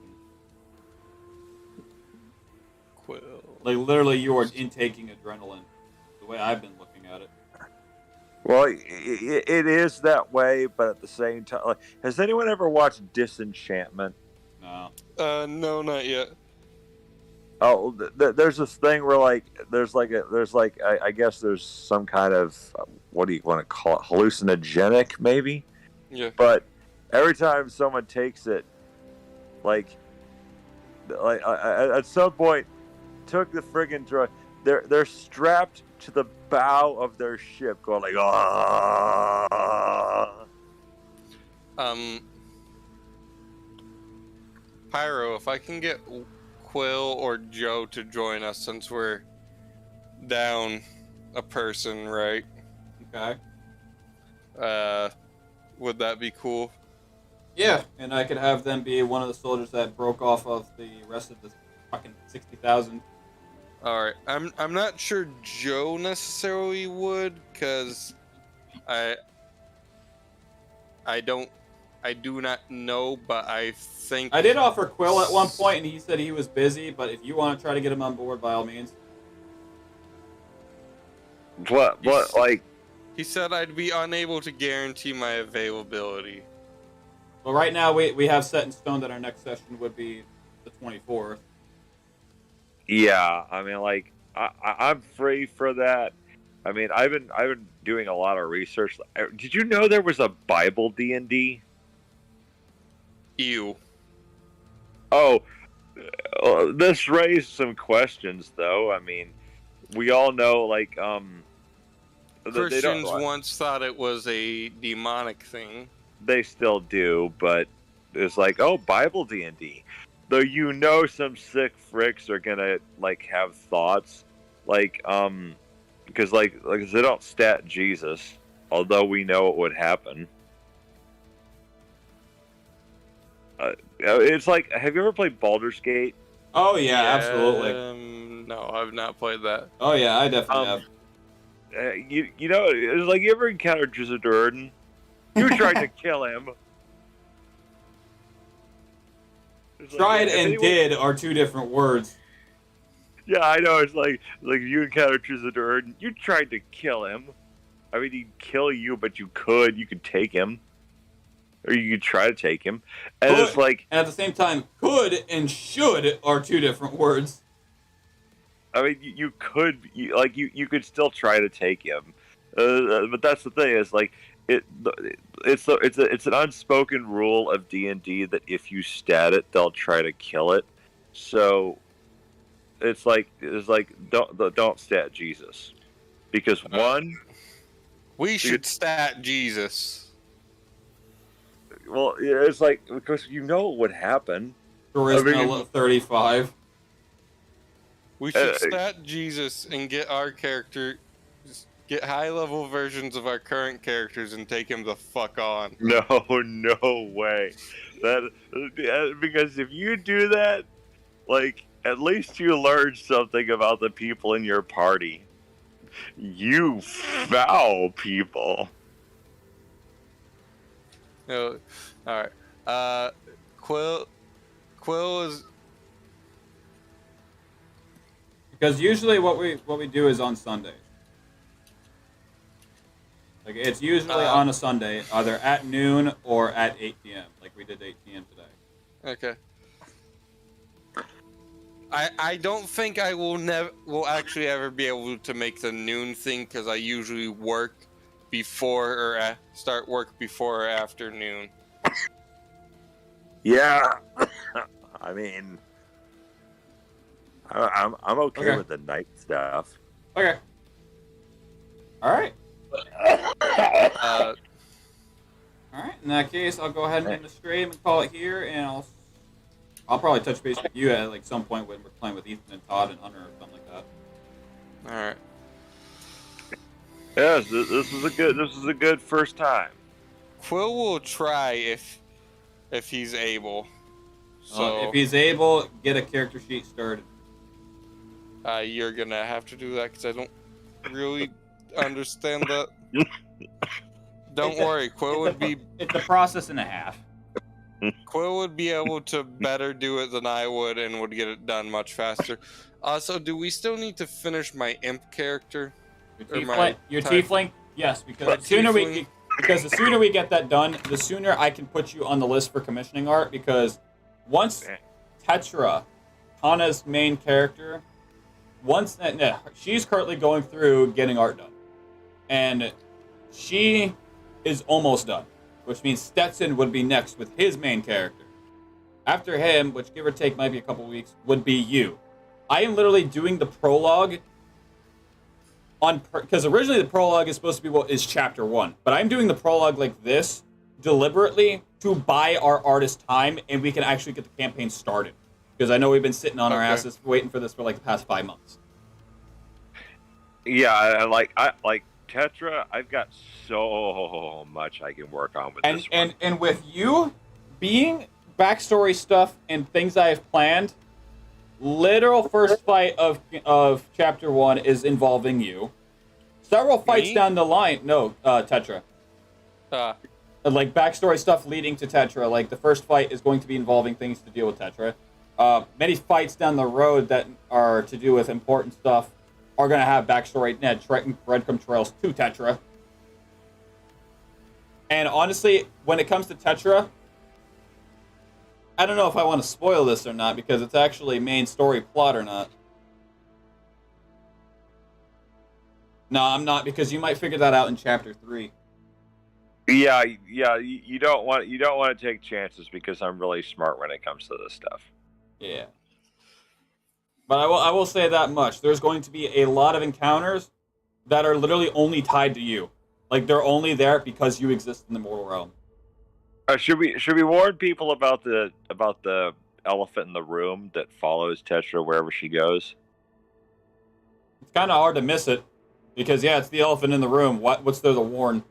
Quill. Like literally, you are intaking adrenaline. The way I've been looking at it. Well, it is that way, but at the same time, has anyone ever watched Disenchantment? No. No, not yet. Oh, there's this thing where I guess there's some kind of what do you want to call it, hallucinogenic maybe? Yeah. But every time someone takes it, at some point, took the friggin' drug, they're strapped to the bow of their ship, going like, ah. Pyro, if I can get Quill or Joe to join us, since we're down a person, right? Okay. Would that be cool? Yeah, and I could have them be one of the soldiers that broke off of the rest of the fucking 60,000. All right, I'm not sure Joe necessarily would, because I do not know, but I think I did offer Quill at one point, and he said he was busy. But if you want to try to get him on board, by all means. What like? He said I'd be unable to guarantee my availability. Well, right now we have set in stone that our next session would be the 24th. Yeah, I mean, I'm free for that. I mean, I've been doing a lot of research. Did you know there was a Bible D&D? Ew. Oh, this raised some questions, though. I mean, we all know, Christians once thought it was a demonic thing. They still do, but it's like, oh, Bible D&D. Though you know some sick fricks are gonna like have thoughts, like because like they don't stat Jesus, although we know it would happen. It's like, have you ever played Baldur's Gate? Oh yeah, absolutely. No, I've not played that. Oh yeah, I definitely have. You know, it's like, you ever encountered Zetithia? You tried to kill him. Tried and did are two different words. Yeah, I know. It's like you encountered Zetithia. You tried to kill him. I mean, he'd kill you, but you could take him, or you could try to take him. And Could, it's like, and at the same time, could and should are two different words. I mean, you could still try to take him, but that's the thing. Is like it's an unspoken rule of D&D that if you stat it, they'll try to kill it. So it's like don't stat Jesus, because we should stat Jesus. Well, it's like, because you know what would happen. Charisma 35. We should stat Jesus and get high-level versions of our current characters and take him the fuck on. No way. Because if you do that, like, at least you learn something about the people in your party. You foul people. No, all right. Quill is. Because usually what we do is on Sundays. Like, it's usually on a Sunday, either at noon or at 8 p.m. Like we did 8 p.m. today. Okay. I don't think I will actually ever be able to make the noon thing, because I usually work before or start work before or after noon. Yeah. I mean, I'm okay with the night stuff. Okay. All right. Uh, All right. In that case, I'll go ahead and end the stream and call it here, and I'll probably touch base with you at like some point when we're playing with Ethan and Todd and Hunter or something like that. all right. Yes, this is a good first time. Quill will try if he's able. So If he's able, get a character sheet started. you're gonna have to do that, because I don't really understand that. Don't worry, Quill would be. It's a process and a half. Quill would be able to better do it than I would, and would get it done much faster. Also, do we still need to finish my imp character? Your tiefling? Yes, because the sooner we get that done, the sooner I can put you on the list for commissioning art. Because once Tetra, Hana's main character, she's currently going through getting art done, and she is almost done, which means Stetson would be next with his main character. After him, which give or take might be a couple weeks, would be you. I am literally doing the prologue because originally the prologue is supposed to be what is chapter 1, but I'm doing the prologue like this deliberately to buy our artist time, and we can actually get the campaign started, because I know we've been sitting on our asses waiting for this for like the past 5 months. Yeah, I like Tetra. I've got so much I can work on with this one. And with you being backstory stuff and things I have planned, literal first fight of chapter 1 is involving you. Several fights down the line. No, Tetra. Like backstory stuff leading to Tetra. Like the first fight is going to be involving things to deal with Tetra. Many fights down the road that are to do with important stuff are going to have backstory, breadcrumb trails to Tetra. And honestly, when it comes to Tetra, I don't know if I want to spoil this or not, because it's actually main story plot or not. No, I'm not, because you might figure that out in chapter 3. Yeah, you don't want to take chances, because I'm really smart when it comes to this stuff. Yeah. But I will say that much. There's going to be a lot of encounters that are literally only tied to you. Like, they're only there because you exist in the mortal realm. Should we warn people about the elephant in the room that follows Tetra wherever she goes? It's kind of hard to miss it because it's the elephant in the room. What's there to warn?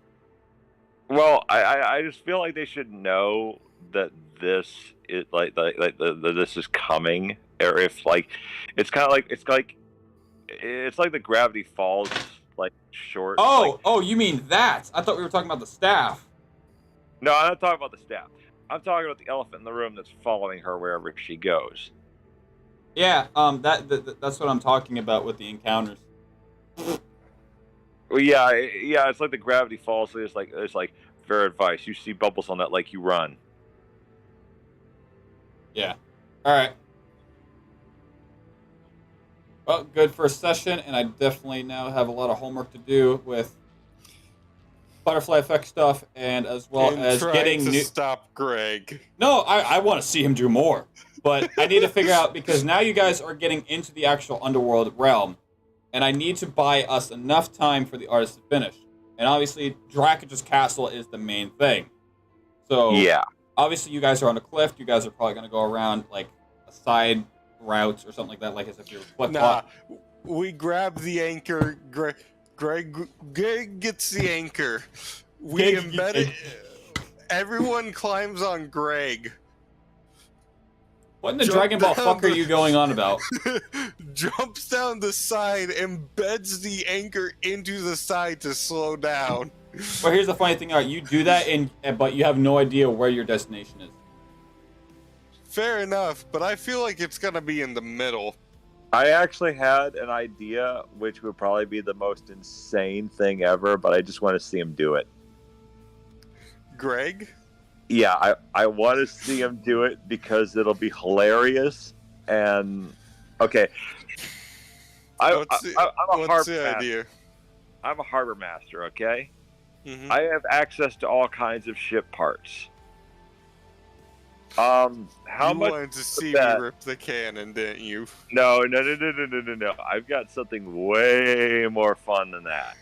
Well, I just feel like they should know that this is this is coming, or if like it's kind of like it's like the Gravity Falls like short. Oh, you mean that? I thought we were talking about the staff. No, I'm not talking about the staff. I'm talking about the elephant in the room that's following her wherever she goes. Yeah, that's what I'm talking about with the encounters. Well, yeah, it's like the Gravity Falls. So it's like fair advice. You see bubbles on that lake, you run. Yeah. All right. Well, good first session, and I definitely now have a lot of homework to do with butterfly effect stuff, and as well as getting new. Stop Greg. No, I want to see him do more, but I need to figure out because now you guys are getting into the actual Underworld realm, and I need to buy us enough time for the artist to finish. And obviously, Dracage's castle is the main thing. So yeah, obviously, you guys are on a cliff. You guys are probably going to go around like a side routes or something like that, like as if you're we grab the anchor. Greg gets the anchor. We embed it. Everyone climbs on Greg. What in the Dragon Ball fuck are you going on about? Jumps down the side, embeds the anchor into the side to slow down. Well, here's the funny thing: you do that, but you have no idea where your destination is. Fair enough, but I feel like it's gonna be in the middle. I actually had an idea, which would probably be the most insane thing ever, but I just want to see him do it. Greg? Yeah, I want to see him do it because it'll be hilarious. And okay, I'm a harbor master. Okay, I have access to all kinds of ship parts. How you much wanted to see me rip the cannon, didn't you? No. I've got something way more fun than that.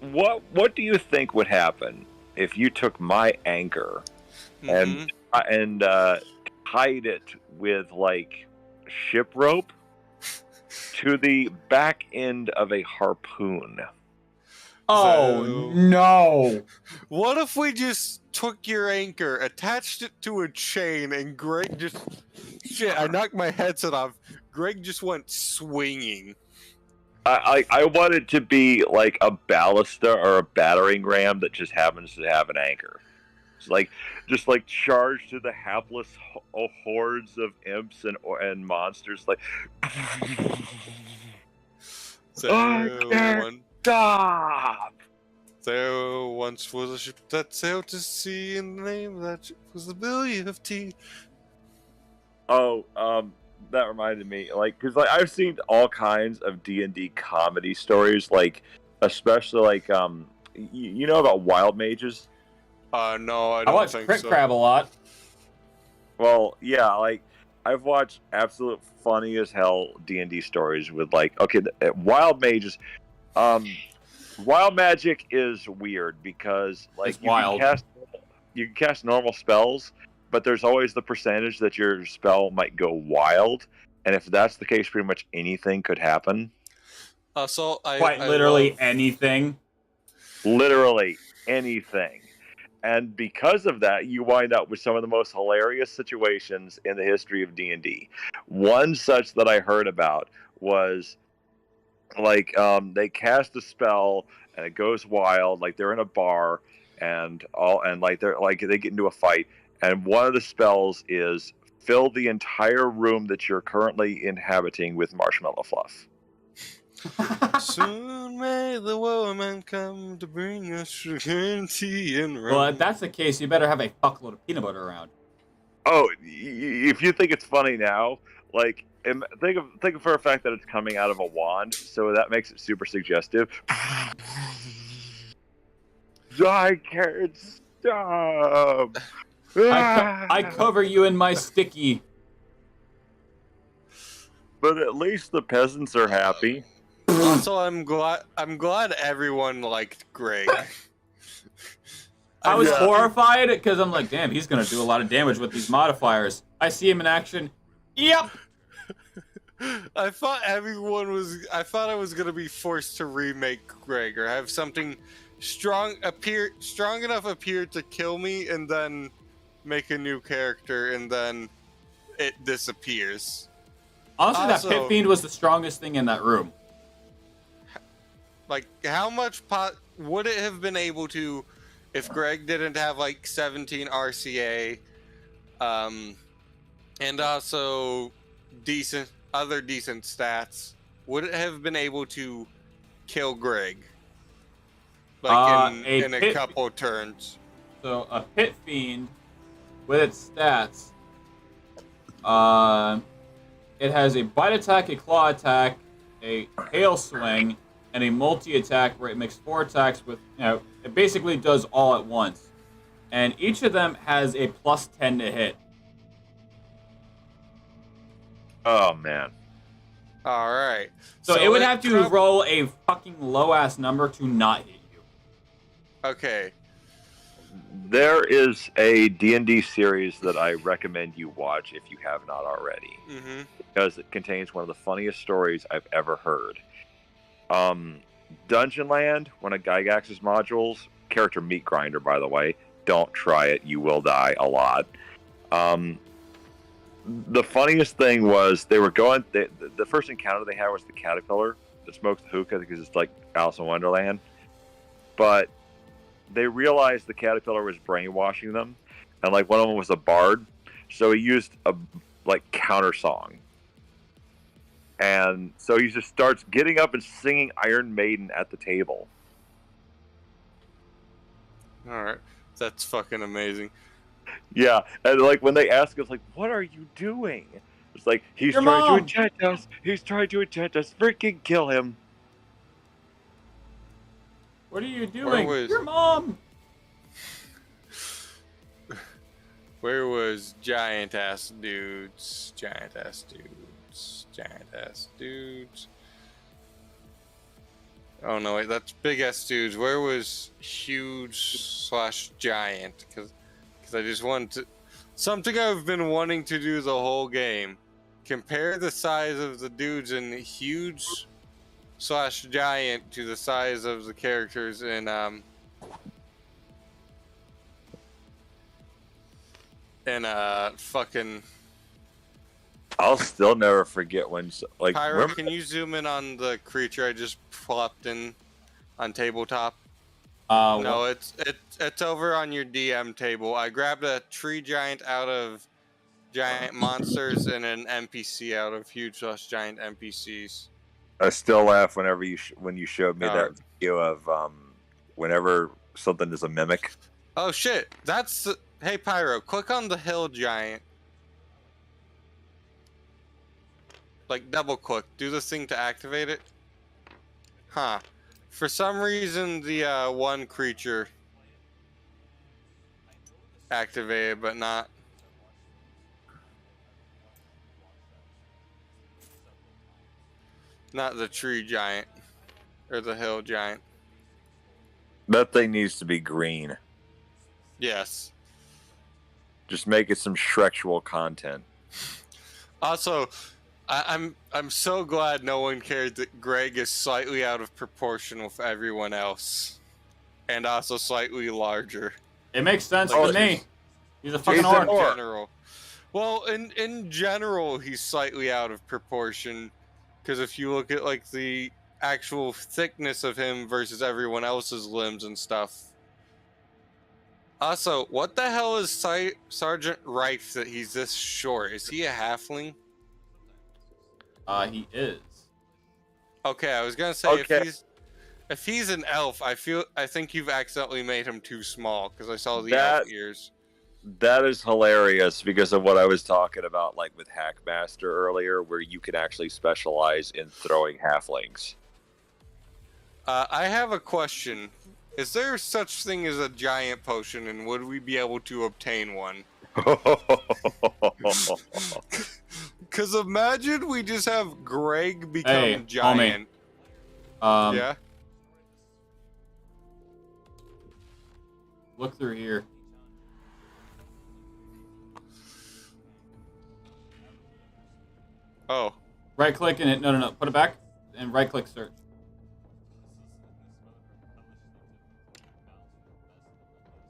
What do you think would happen if you took my anchor and tied it with like ship rope to the back end of a harpoon? Oh, no. What if we just took your anchor, attached it to a chain, and Greg just... Shit, I knocked my headset off. Greg just went swinging. I want it to be like a ballista or a battering ram that just happens to have an anchor. It's just charge to the hapless hordes of imps and monsters. Like... Stop! There once was a ship that sailed to sea, and the name of that ship was the Billy of Tea. Oh, that reminded me, because I've seen all kinds of D&D comedy stories, especially you know about wild mages? No, I don't I watch think Crit so. Crab a lot. Well, yeah, I've watched absolute funny as hell D&D stories with wild mages. Wild magic is weird because you can cast normal spells, but there's always the percentage that your spell might go wild, and if that's the case, pretty much anything could happen. Literally anything. Literally anything. And because of that, you wind up with some of the most hilarious situations in the history of D&D. One such that I heard about was they cast a spell and it goes wild, they're in a bar and they get into a fight, and one of the spells is fill the entire room that you're currently inhabiting with marshmallow fluff. Soon may the woman come to bring us sugar and tea and rum. Well, if that's the case, you better have a fuckload of peanut butter around. Oh, if you think it's funny now, think of for a fact that it's coming out of a wand, so that makes it super suggestive. I can't stop. I cover you in my sticky. But at least the peasants are happy. Also, I'm glad everyone liked Greg. I was Yeah. horrified because I'm like, damn, he's gonna do a lot of damage with these modifiers. I see him in action. Yep. I thought I was gonna be forced to remake Greg or have something strong enough appear to kill me, and then make a new character, and then it disappears. Honestly, Also, that Pit Fiend was the strongest thing in that room. Like, how much would it have been able to, if Greg didn't have like 17 RCA, and also other decent stats? Would it have been able to kill Greg? Like in a couple turns. So a Pit Fiend, with its stats, it has a bite attack, a claw attack, a hail swing, and a multi-attack where it makes 4 attacks with, it basically does all at once. And each of them has a plus 10 to hit. Oh, man. All right. So it would have to roll a fucking low-ass number to not hit you. Okay. There is a D&D series that I recommend you watch if you have not already. Mm-hmm. Because it contains one of the funniest stories I've ever heard. Dungeon Land, one of Gygax's modules, character meat grinder, by the way. Don't try it, you will die a lot. The funniest thing was they were going. The first encounter they had was the caterpillar that smokes the hookah because it's like Alice in Wonderland. But they realized the caterpillar was brainwashing them, and like one of them was a bard, so he used a counter song. And so he just starts getting up and singing Iron Maiden at the table. All right, that's fucking amazing. Yeah, and like when they ask us, like, "What are you doing?" It's like he's Your trying mom. to enchant us. He's trying to enchant us. Freaking kill him! What are you doing? was- Your mom! Where was giant ass dudes? Giant ass dudes. Giant ass dudes. Oh no, wait, that's big ass dudes. Where was huge / giant? Because I just wanted to. Something I've been wanting to do the whole game. Compare the size of the dudes in huge / giant to the size of the characters in fucking I'll still never forget when, like, Pyro, remember- can you zoom in on the creature I just plopped in on tabletop? No, No, it's over on your DM table. I grabbed a tree giant out of giant monsters and an NPC out of huge / giant NPCs. I still laugh whenever when you showed me Oh. that video of whenever something is a mimic. Oh shit! Hey Pyro, click on the hill giant. Like double click. Do the thing to activate it. Huh. For some reason, the one creature activated, but not. Not the tree giant. Or the hill giant. That thing needs to be green. Yes. Just make it some Shrektual content. Also, I'm so glad no one cared that Greg is slightly out of proportion with everyone else. And also slightly larger. it makes sense Oh, to me. He's a fucking He's an orc. orc. In general. Well, in general, he's slightly out of proportion. Because if you look at like the actual thickness of him versus everyone else's limbs and stuff. Also, what the hell is Sergeant Rife that he's this short? Is he a halfling? He is. Okay, I was gonna say Okay. if he's an elf, I think you've accidentally made him too small because I saw the That- elf ears. That is hilarious because of what I was talking about, like with Hackmaster earlier, where you can actually specialize in throwing halflings. I have a question. Is there such thing as a giant potion, and would we be able to obtain one? Cause imagine we just have Greg become Hey, giant. Yeah. Look through here. Oh. Right click in it. No. Put it back and right click search.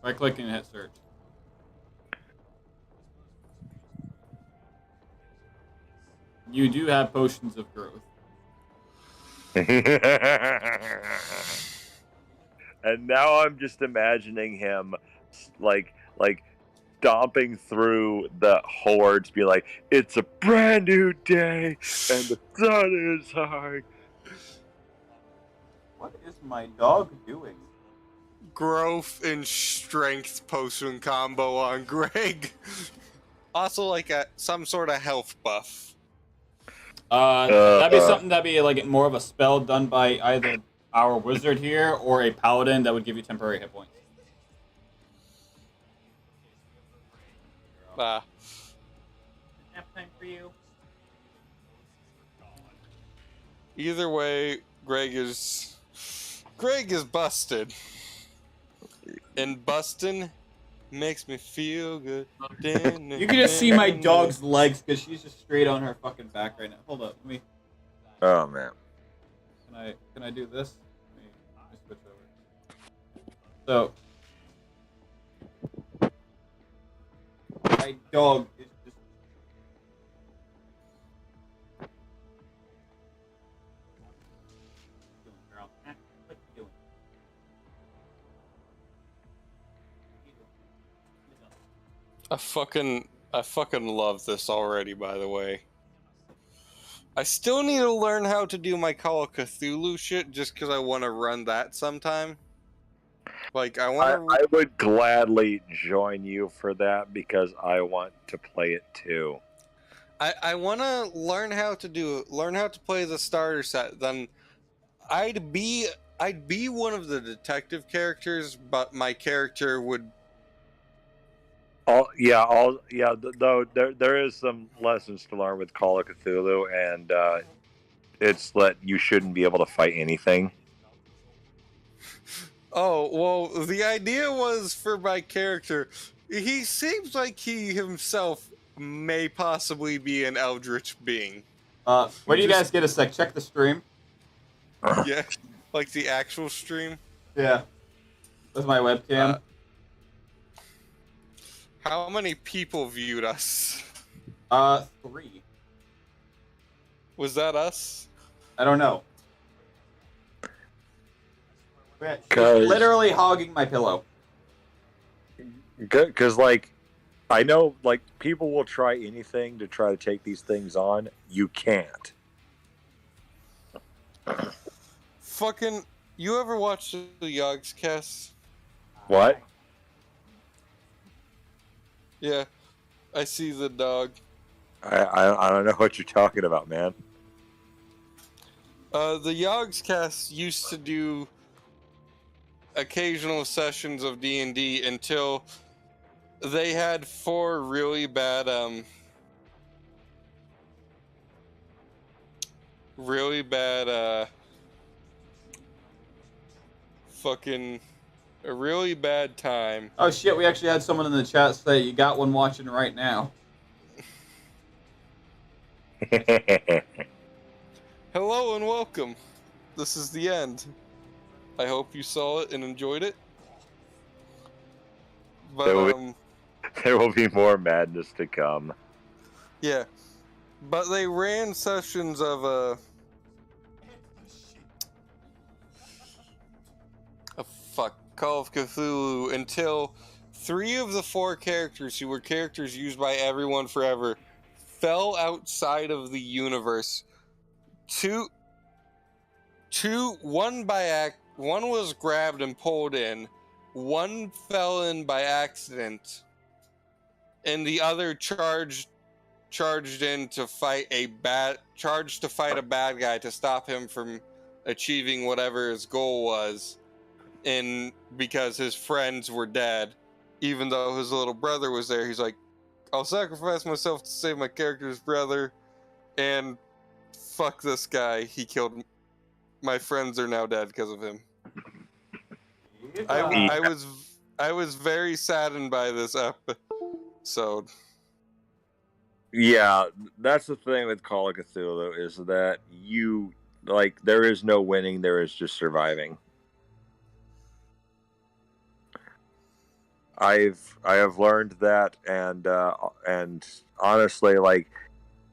Right click and hit search. You do have potions of growth. And now I'm just imagining him like stomping through the hordes, be like, "It's a brand new day, and the sun is high." What is my dog doing? Growth and strength potion combo on Greg. Also, like some sort of health buff. That'd be something that'd be like more of a spell done by either our wizard here or a paladin that would give you temporary hit points. Nap time for you. Either way, Greg is busted. And busting makes me feel good. You can just see my dog's legs because she's just straight on her fucking back right now. Hold up, let me. Oh man. Can I do this? Let me switch over. So my dog is just. Girl. What you doing? I fucking love this already, by the way. I still need to learn how to do my Call of Cthulhu shit just because I want to run that sometime. Like, I want to. I would gladly join you for that because I want to play it too. I want to learn how to play the starter set. Then I'd be one of the detective characters, but my character would. Though there is some lessons to learn with Call of Cthulhu, and it's that you shouldn't be able to fight anything. Oh, well, the idea was for my character. He seems like he himself may possibly be an eldritch being. Where do you guys get a sec? Check the stream. Yeah, like the actual stream. Yeah. That's my webcam. How many people viewed us? 3. Was that us? I don't know. She's 'Cause- literally hogging my pillow. Good, because like I know like people will try anything to try to take these things on. You can't. Fucking, you ever watch the Yogscast? What? Yeah, I see the dog. I don't know what you're talking about, man. The Yogscast used to do occasional sessions of D&D until they had 4 really bad fucking a really bad time. Oh shit, we actually had someone in the chat say you got one watching right now. Hello and welcome. This is the end. I hope you saw it and enjoyed it. But There will be more madness to come. yeah. But they ran sessions of Call of Cthulhu until 3 of the 4 characters who were characters used by everyone forever fell outside of the universe. One was grabbed and pulled in, one fell in by accident, and the other charged in to fight a bad guy to stop him from achieving whatever his goal was. And because his friends were dead, even though his little brother was there, he's like, I'll sacrifice myself to save my character's brother. And fuck this guy. He killed my friends are now dead because of him. I was very saddened by this episode. Yeah, that's the thing with Call of Cthulhu is that there is no winning, there is just surviving. I have learned that, and honestly, like,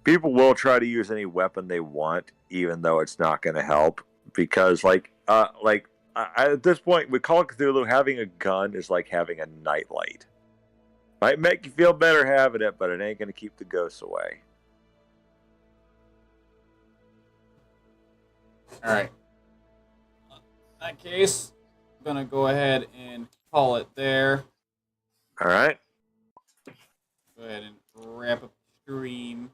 people will try to use any weapon they want, even though it's not going to help, because at this point with Call of Cthulhu, having a gun is like having a nightlight. Might make you feel better having it, but it ain't going to keep the ghosts away. All right. In that case, I'm gonna go ahead and call it there. All right. Go ahead and wrap up the stream.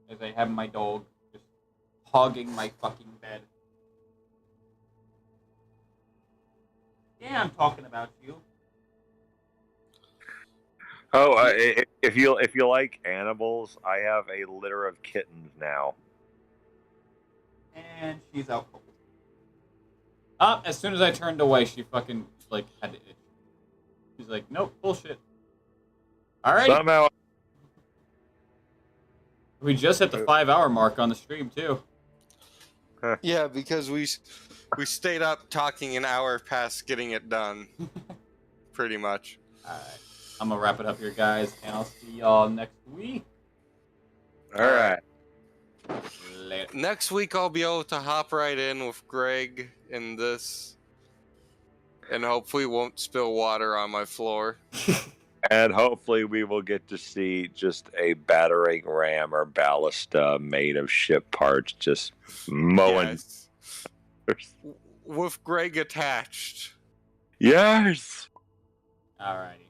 As I have my dog just hogging my fucking bed. Yeah, I'm talking about you. Oh, if you like animals, I have a litter of kittens now. And she's out cold. As soon as I turned away, she fucking, had to itch. She's like, nope, bullshit. Alright. Somehow. We just hit the 5-hour mark on the stream, too. Yeah, because we stayed up talking an hour past getting it done. Pretty much. Alright. I'm gonna wrap it up here, guys, and I'll see y'all next week. Alright. Later. Next week I'll be able to hop right in with Greg in this. And hopefully won't spill water on my floor. And hopefully we will get to see just a battering ram or ballista made of ship parts just mowing. Yes. With Greg attached. Yes! Alrighty.